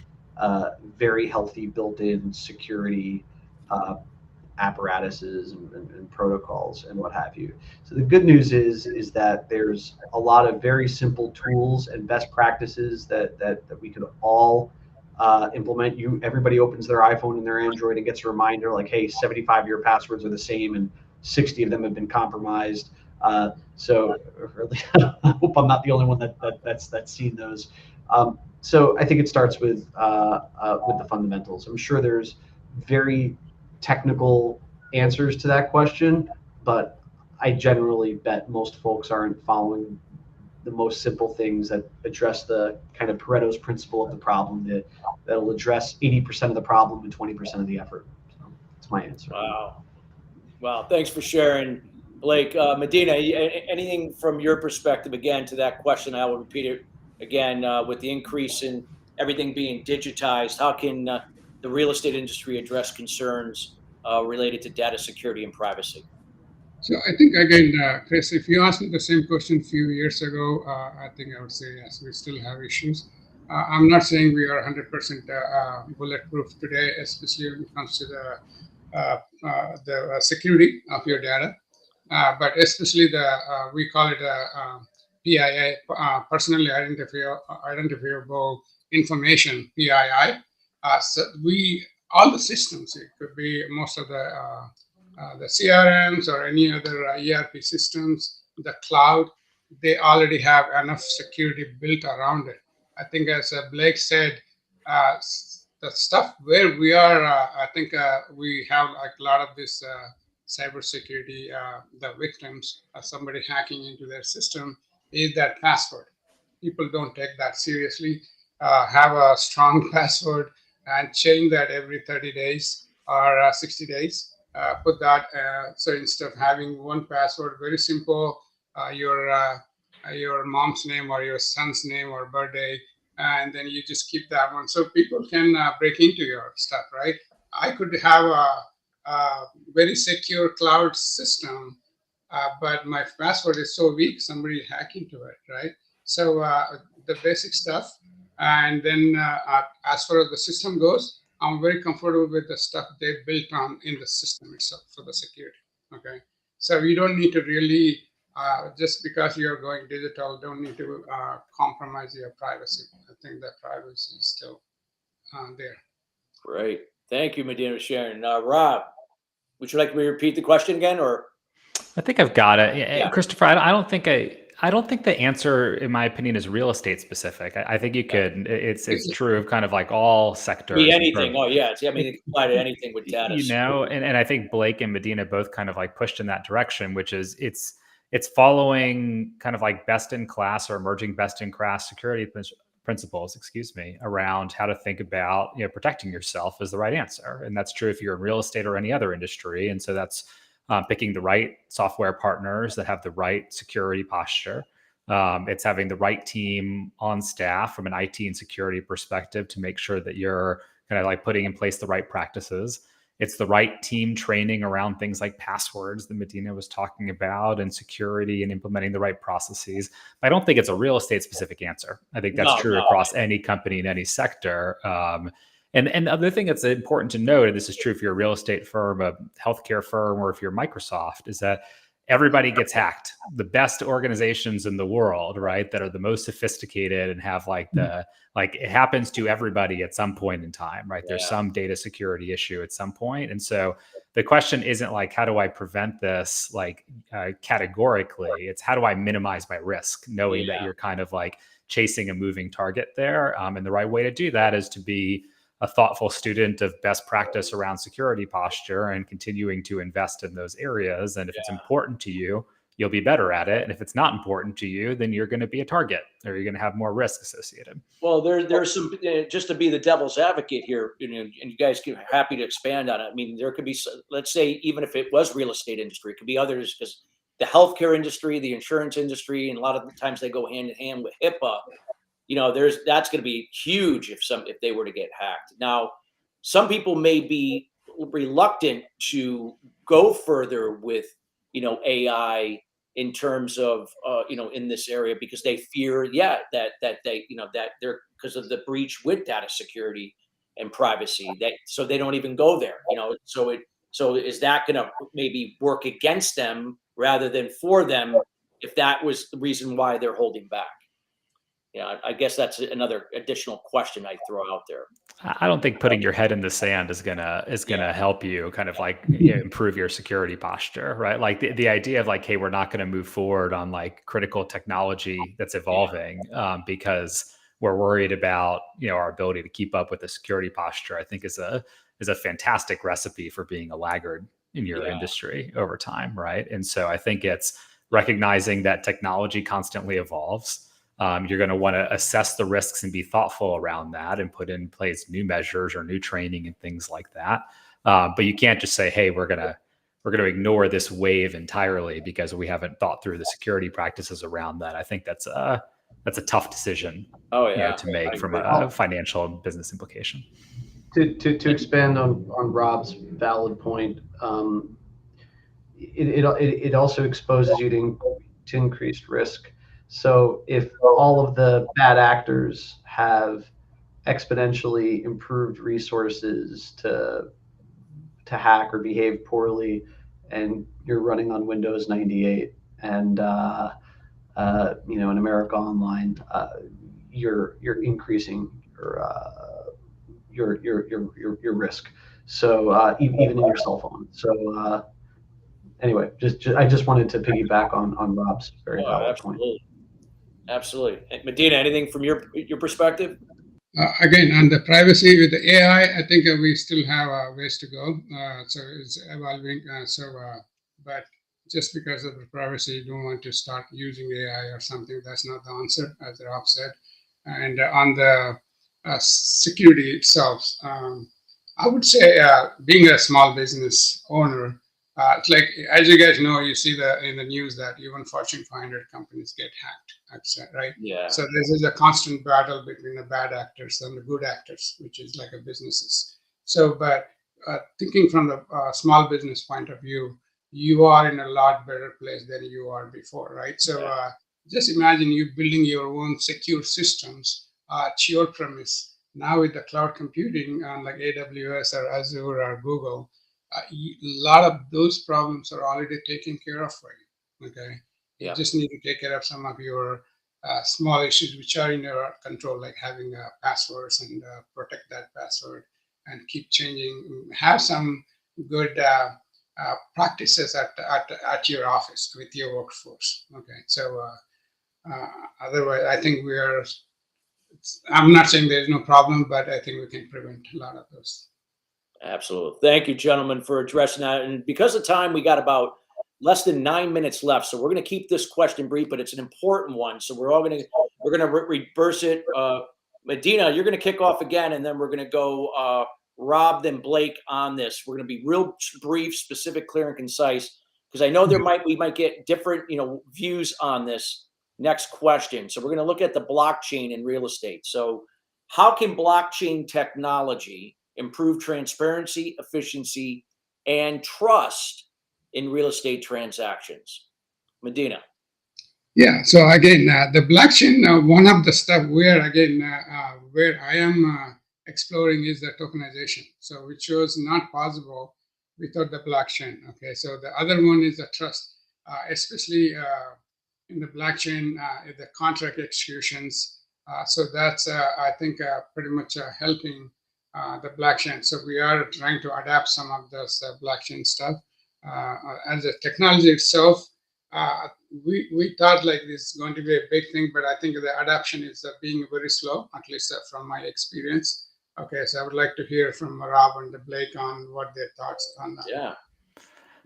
very healthy built-in security apparatuses and protocols and what have you. So the good news is that there's a lot of very simple tools and best practices that we could all implement. Everybody opens their iPhone and their Android and gets a reminder like, hey, 75 of your passwords are the same and 60 of them have been compromised. So I hope I'm not the only one that's seen those. So I think it starts with the fundamentals. I'm sure there's very technical answers to that question, but I generally bet most folks aren't following the most simple things that address the kind of Pareto's principle of the problem that'll address 80% of the problem and 20% of the effort. So that's my answer. Wow. Thanks for sharing, Blake. Medina, anything from your perspective, again, to that question? I will repeat it again. With the increase in everything being digitized, how can the real estate industry address concerns related to data security and privacy? So I think, again, Chris, if you asked me the same question a few years ago, I think I would say yes, we still have issues. I'm not saying we are 100% bulletproof today, especially when it comes to the security of your data, but especially we call it PII, personally identifiable information, PII. So all the systems, it could be most of the CRMs or any other ERP systems, the cloud, they already have enough security built around it. I think, as Blake said, the stuff where we are, I think we have like a lot of this cybersecurity, the victims of somebody hacking into their system is that password. People don't take that seriously. Have a strong password and change that every 30 days or 60 days. Put that, so instead of having one password, very simple, your mom's name or your son's name or birthday, and then you just keep that one so people can break into your stuff, right? I could have a very secure cloud system, but my password is so weak, somebody hack into it, right? So the basic stuff. And then as far as the system goes, I'm very comfortable with the stuff they built on in the system itself for the security, okay? So you don't need to really, just because you're going digital, don't need to compromise your privacy. I think that privacy is still there. Great. Thank you, Medina, for sharing. Rob, would you like me to repeat the question again, or? I think I've got it. Yeah. Christopher, I don't think the answer, in my opinion, is real estate specific. I think you could. It's true of kind of like all sectors. Be anything. Oh yeah. I mean, it can apply to anything with data. You know, and I think Blake and Medina both kind of like pushed in that direction, which is it's following kind of like best in class or emerging best in class security principles, around how to think about, protecting yourself is the right answer. And that's true if you're in real estate or any other industry. And so that's picking the right software partners that have the right security posture. It's having the right team on staff from an IT and security perspective to make sure that you're kind of like putting in place the right practices. It's the right team training around things like passwords that Medina was talking about, and security, and implementing the right processes. I don't think it's a real estate specific answer. I think that's true across any company in any sector. And the other thing that's important to note, and this is true if you're a real estate firm, a healthcare firm, or if you're Microsoft, is that everybody gets hacked. The best organizations in the world, right, that are the most sophisticated and have it happens to everybody at some point in time, right? There's some data security issue at some point. And so the question isn't like, how do I prevent this categorically? It's how do I minimize my risk, knowing that you're kind of like chasing a moving target there. And the right way to do that is to be a thoughtful student of best practice around security posture and continuing to invest in those areas. And if it's important to you, you'll be better at it. And if it's not important to you, then you're going to be a target, or you're going to have more risk associated. Well, there's some, just to be the devil's advocate here, and you guys can happy to expand on it. I mean, there could be, let's say, even if it was real estate industry, it could be others, because the healthcare industry, the insurance industry, and a lot of the times they go hand in hand with HIPAA. That's going to be huge if they were to get hacked. Now, some people may be reluctant to go further with, AI in terms of, in this area, because they fear, that they're, because of the breach with data security and privacy, so they don't even go there. So is that going to maybe work against them rather than for them, if that was the reason why they're holding back? I guess that's another additional question I throw out there. I don't think putting your head in the sand is gonna help you kind of like improve your security posture, right? Like the idea of like, hey, we're not going to move forward on like critical technology that's evolving because we're worried about our ability to keep up with the security posture, I think is a fantastic recipe for being a laggard in your industry over time, right? And so I think it's recognizing that technology constantly evolves. You're going to want to assess the risks and be thoughtful around that, and put in place new measures or new training and things like that. But you can't just say, "Hey, we're going to ignore this wave entirely because we haven't thought through the security practices around that." I think that's a tough decision. To make from a financial and business implication. To expand on Rob's valid point, it also exposes you to increased risk. So if all of the bad actors have exponentially improved resources to hack or behave poorly, and you're running on Windows 98 and in America Online, you're increasing your risk. So even in your cell phone. So anyway, I just wanted to piggyback on Rob's very valid point. Absolutely. Medina, anything from your perspective? Again, on the privacy with the AI, I think we still have ways to go. So it's evolving. But just because of the privacy, you don't want to start using AI or something. That's not the answer, as Rob said. And on the security itself, I would say being a small business owner, it's like, as you guys know, you see in the news that even Fortune 500 companies get hacked, right? Yeah. So this is a constant battle between the bad actors and the good actors, which is like a businesses. So, but thinking from the small business point of view, you are in a lot better place than you are before, right? So just imagine you building your own secure systems at your premise. Now with the cloud computing on like AWS or Azure or Google, a lot of those problems are already taken care of for you. Okay, you just need to take care of some of your small issues which are in your control, like having passwords and protect that password and keep changing. Have some good practices at your office with your workforce. Okay, so otherwise, I think we are. I'm not saying there's no problem, but I think we can prevent a lot of those. Absolutely. Thank you, gentlemen, for addressing that. And because of time, we got about less than 9 minutes left. So we're going to keep this question brief, but it's an important one. So we're going to reverse it. Medina, you're going to kick off again, and then we're going to go Rob, then Blake on this. We're going to be real brief, specific, clear, and concise, because I know we might get different, views on this next question. So we're going to look at the blockchain in real estate. So how can blockchain technology improve transparency, efficiency, and trust in real estate transactions? Medina. Yeah, so again, the blockchain, one of the stuff where I am exploring is the tokenization. So which was not possible without the blockchain. Okay, so the other one is the trust, especially in the blockchain, the contract executions. So that's, I think, pretty much helping the blockchain. So we are trying to adapt some of this blockchain stuff. As a technology itself, we thought like this is going to be a big thing, but I think the adoption is being very slow, at least from my experience. Okay, so I would like to hear from Rob and Blake on what their thoughts on that. Yeah.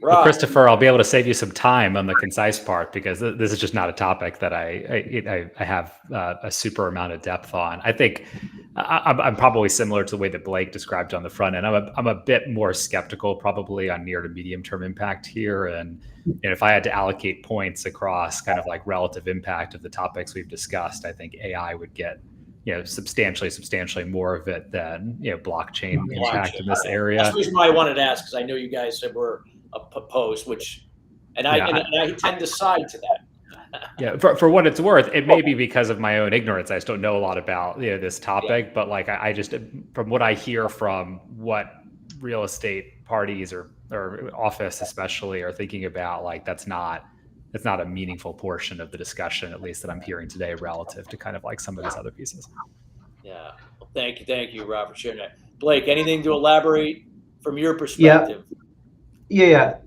Well, Christopher, I'll be able to save you some time on the concise part, because this is just not a topic that I have a super amount of depth on. I think I'm probably similar to the way that Blake described on the front end. I'm a bit more skeptical, probably, on near to medium term impact here. And if I had to allocate points across kind of like relative impact of the topics we've discussed, I think AI would get substantially more of it than blockchain impact in this area. That's the reason why I wanted to ask, because I know you guys were opposed, I tend to side to that. Yeah, for what it's worth, it may be because of my own ignorance. I just don't know a lot about this topic, but like I just, from what I hear from what real estate parties or office especially are thinking about, like it's not a meaningful portion of the discussion, at least that I'm hearing today, relative to kind of like some of these other pieces. Yeah, well, thank you, Rob, for sharing that. Blake, anything to elaborate from your perspective? Yeah.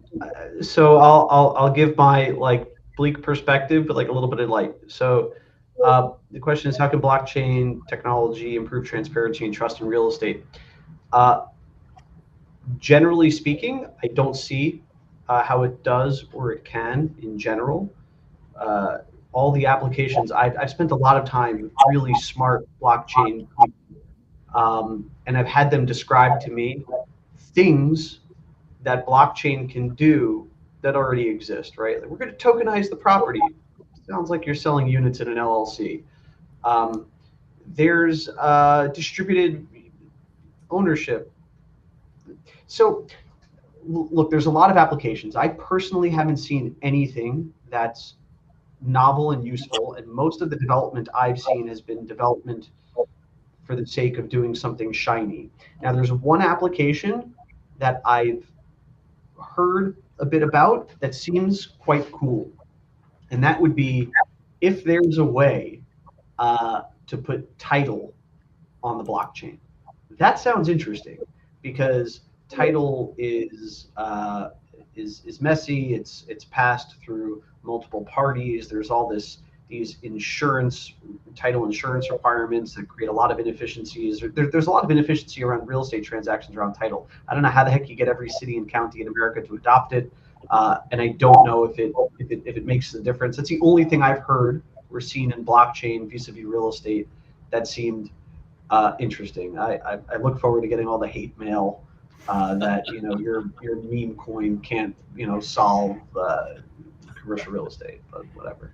So I'll give my bleak perspective, but a little bit of light. So the question is, how can blockchain technology improve transparency and trust in real estate? Generally speaking, I don't see how it does or it can in general. All the applications, I've spent a lot of time with really smart blockchain people, and I've had them describe to me things that blockchain can do that already exist, right? Like, we're going to tokenize the property. Sounds like you're selling units in an LLC. There's distributed ownership. So look, there's a lot of applications. I personally haven't seen anything that's novel and useful, and most of the development I've seen has been development for the sake of doing something shiny. Now, there's one application that I've heard a bit about that seems quite cool, and that would be if there's a way to put title on the blockchain. That sounds interesting, because title is messy. It's passed through multiple parties. There's all this these title insurance requirements that create a lot of inefficiencies. There's a lot of inefficiency around real estate transactions around title. I don't know how the heck you get every city and county in America to adopt it, and I don't know if it makes a difference. That's the only thing I've heard or seen in blockchain vis-a-vis real estate that seemed interesting. I look forward to getting all the hate mail that your meme coin can't solve commercial real estate, but whatever.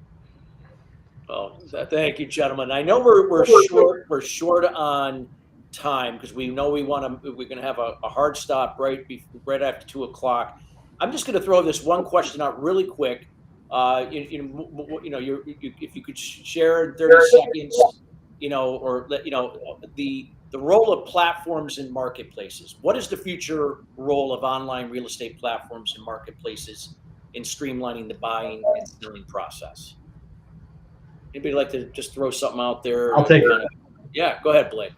Well, thank you, gentlemen. I know we're short on time because we know we're going to have a hard stop right after 2 o'clock. I'm just going to throw this one question out really quick. If you could share in 30 seconds, or let the role of platforms in marketplaces. What is the future role of online real estate platforms and marketplaces in streamlining the buying and selling process? Anybody like to just throw something out there? I'll take it. Yeah, go ahead, Blake.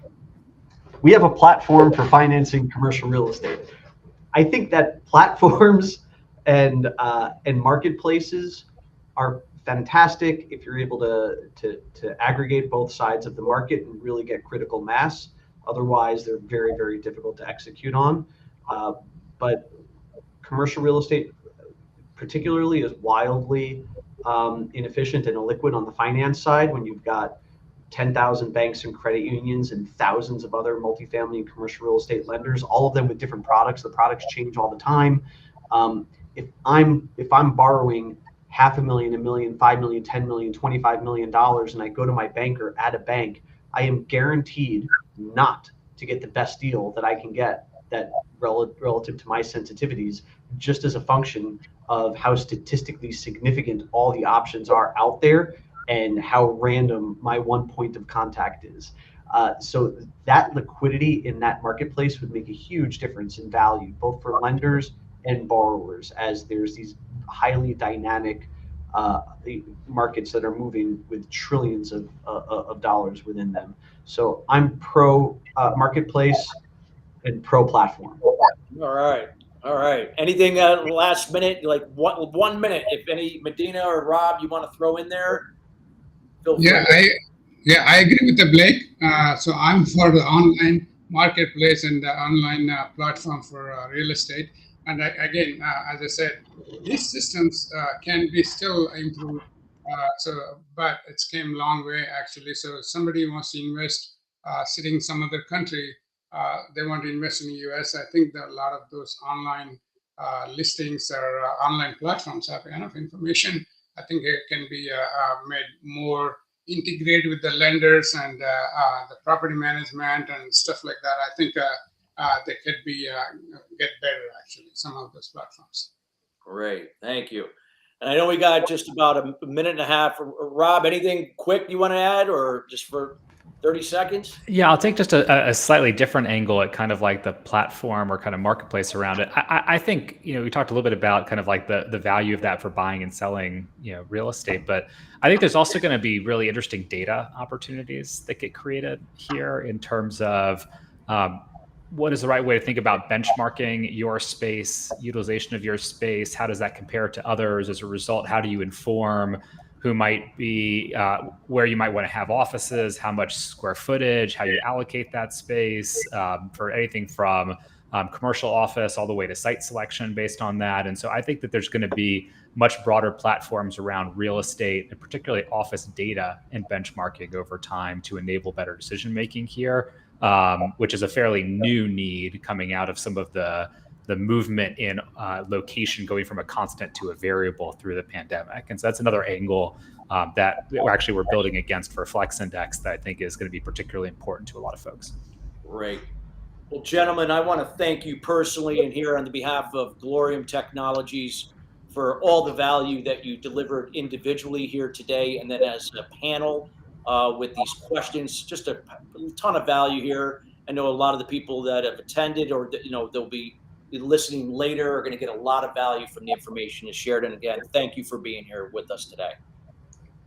We have a platform for financing commercial real estate. I think that platforms and marketplaces are fantastic if you're able to aggregate both sides of the market and really get critical mass. Otherwise, they're very, very difficult to execute on. But commercial real estate particularly is wildly inefficient and illiquid on the finance side when you've got 10,000 banks and credit unions and thousands of other multifamily and commercial real estate lenders, all of them with different products. The products change all the time. If I'm borrowing $500,000, $1 million, $5 million, $10 million, $25 million, and I go to my banker at a bank, I am guaranteed not to get the best deal that I can get that relative to my sensitivities, just as a function of how statistically significant all the options are out there and how random my one point of contact is. So that liquidity in that marketplace would make a huge difference in value, both for lenders and borrowers, as there's these highly dynamic markets that are moving with trillions of dollars within them. So I'm pro marketplace and pro platform. All right. Anything last minute, like 1 minute, if any, Medina or Rob, you want to throw in there? I agree with the Blake. So I'm for the online marketplace and the online platform for real estate. And again, as I said, these systems can be still improved. But it's came a long way actually. So if somebody wants to invest sitting in some other country, they want to invest in the US. I think that a lot of those online listings or online platforms have enough information. I think it can be made more integrated with the lenders and the property management and stuff like that. I think they could be get better actually, some of those platforms. Great, thank you. And I know we got just about a minute and a half. Rob, anything quick you want to add, or just for 30 seconds? Yeah, I'll take just a slightly different angle at kind of like the platform or kind of marketplace around it. I think, we talked a little bit about kind of like the value of that for buying and selling, real estate, but I think there's also going to be really interesting data opportunities that get created here in terms of what is the right way to think about benchmarking your space, utilization of your space? How does that compare to others? As a result, how do you inform who might be, where you might want to have offices, how much square footage, how you allocate that space, for anything from commercial office all the way to site selection based on that. And so I think that there's going to be much broader platforms around real estate and particularly office data and benchmarking over time to enable better decision-making here, which is a fairly new need coming out of some of the movement in location going from a constant to a variable through the pandemic. And so that's another angle that we're building against for Flex Index that I think is going to be particularly important to a lot of folks. Great. Well, gentlemen, I want to thank you personally and here on the behalf of Glorium Technologies for all the value that you delivered individually here today, and then as a panel with these questions. Just a ton of value here. I know a lot of the people that have attended or they'll be listening later are going to get a lot of value from the information you shared. And again, thank you for being here with us today.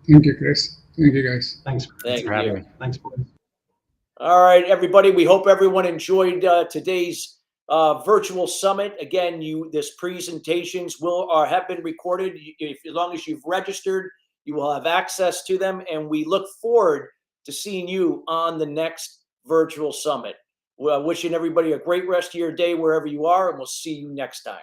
Thank you, Chris. Thank you, guys. Thanks. Thank you. Having me. Thanks, boys. All right, everybody. We hope everyone enjoyed today's virtual summit. Again, this presentations have been recorded. As long as you've registered, You will have access to them, and we look forward to seeing you on the next virtual summit. Well, wishing everybody a great rest of your day wherever you are, and we'll see you next time.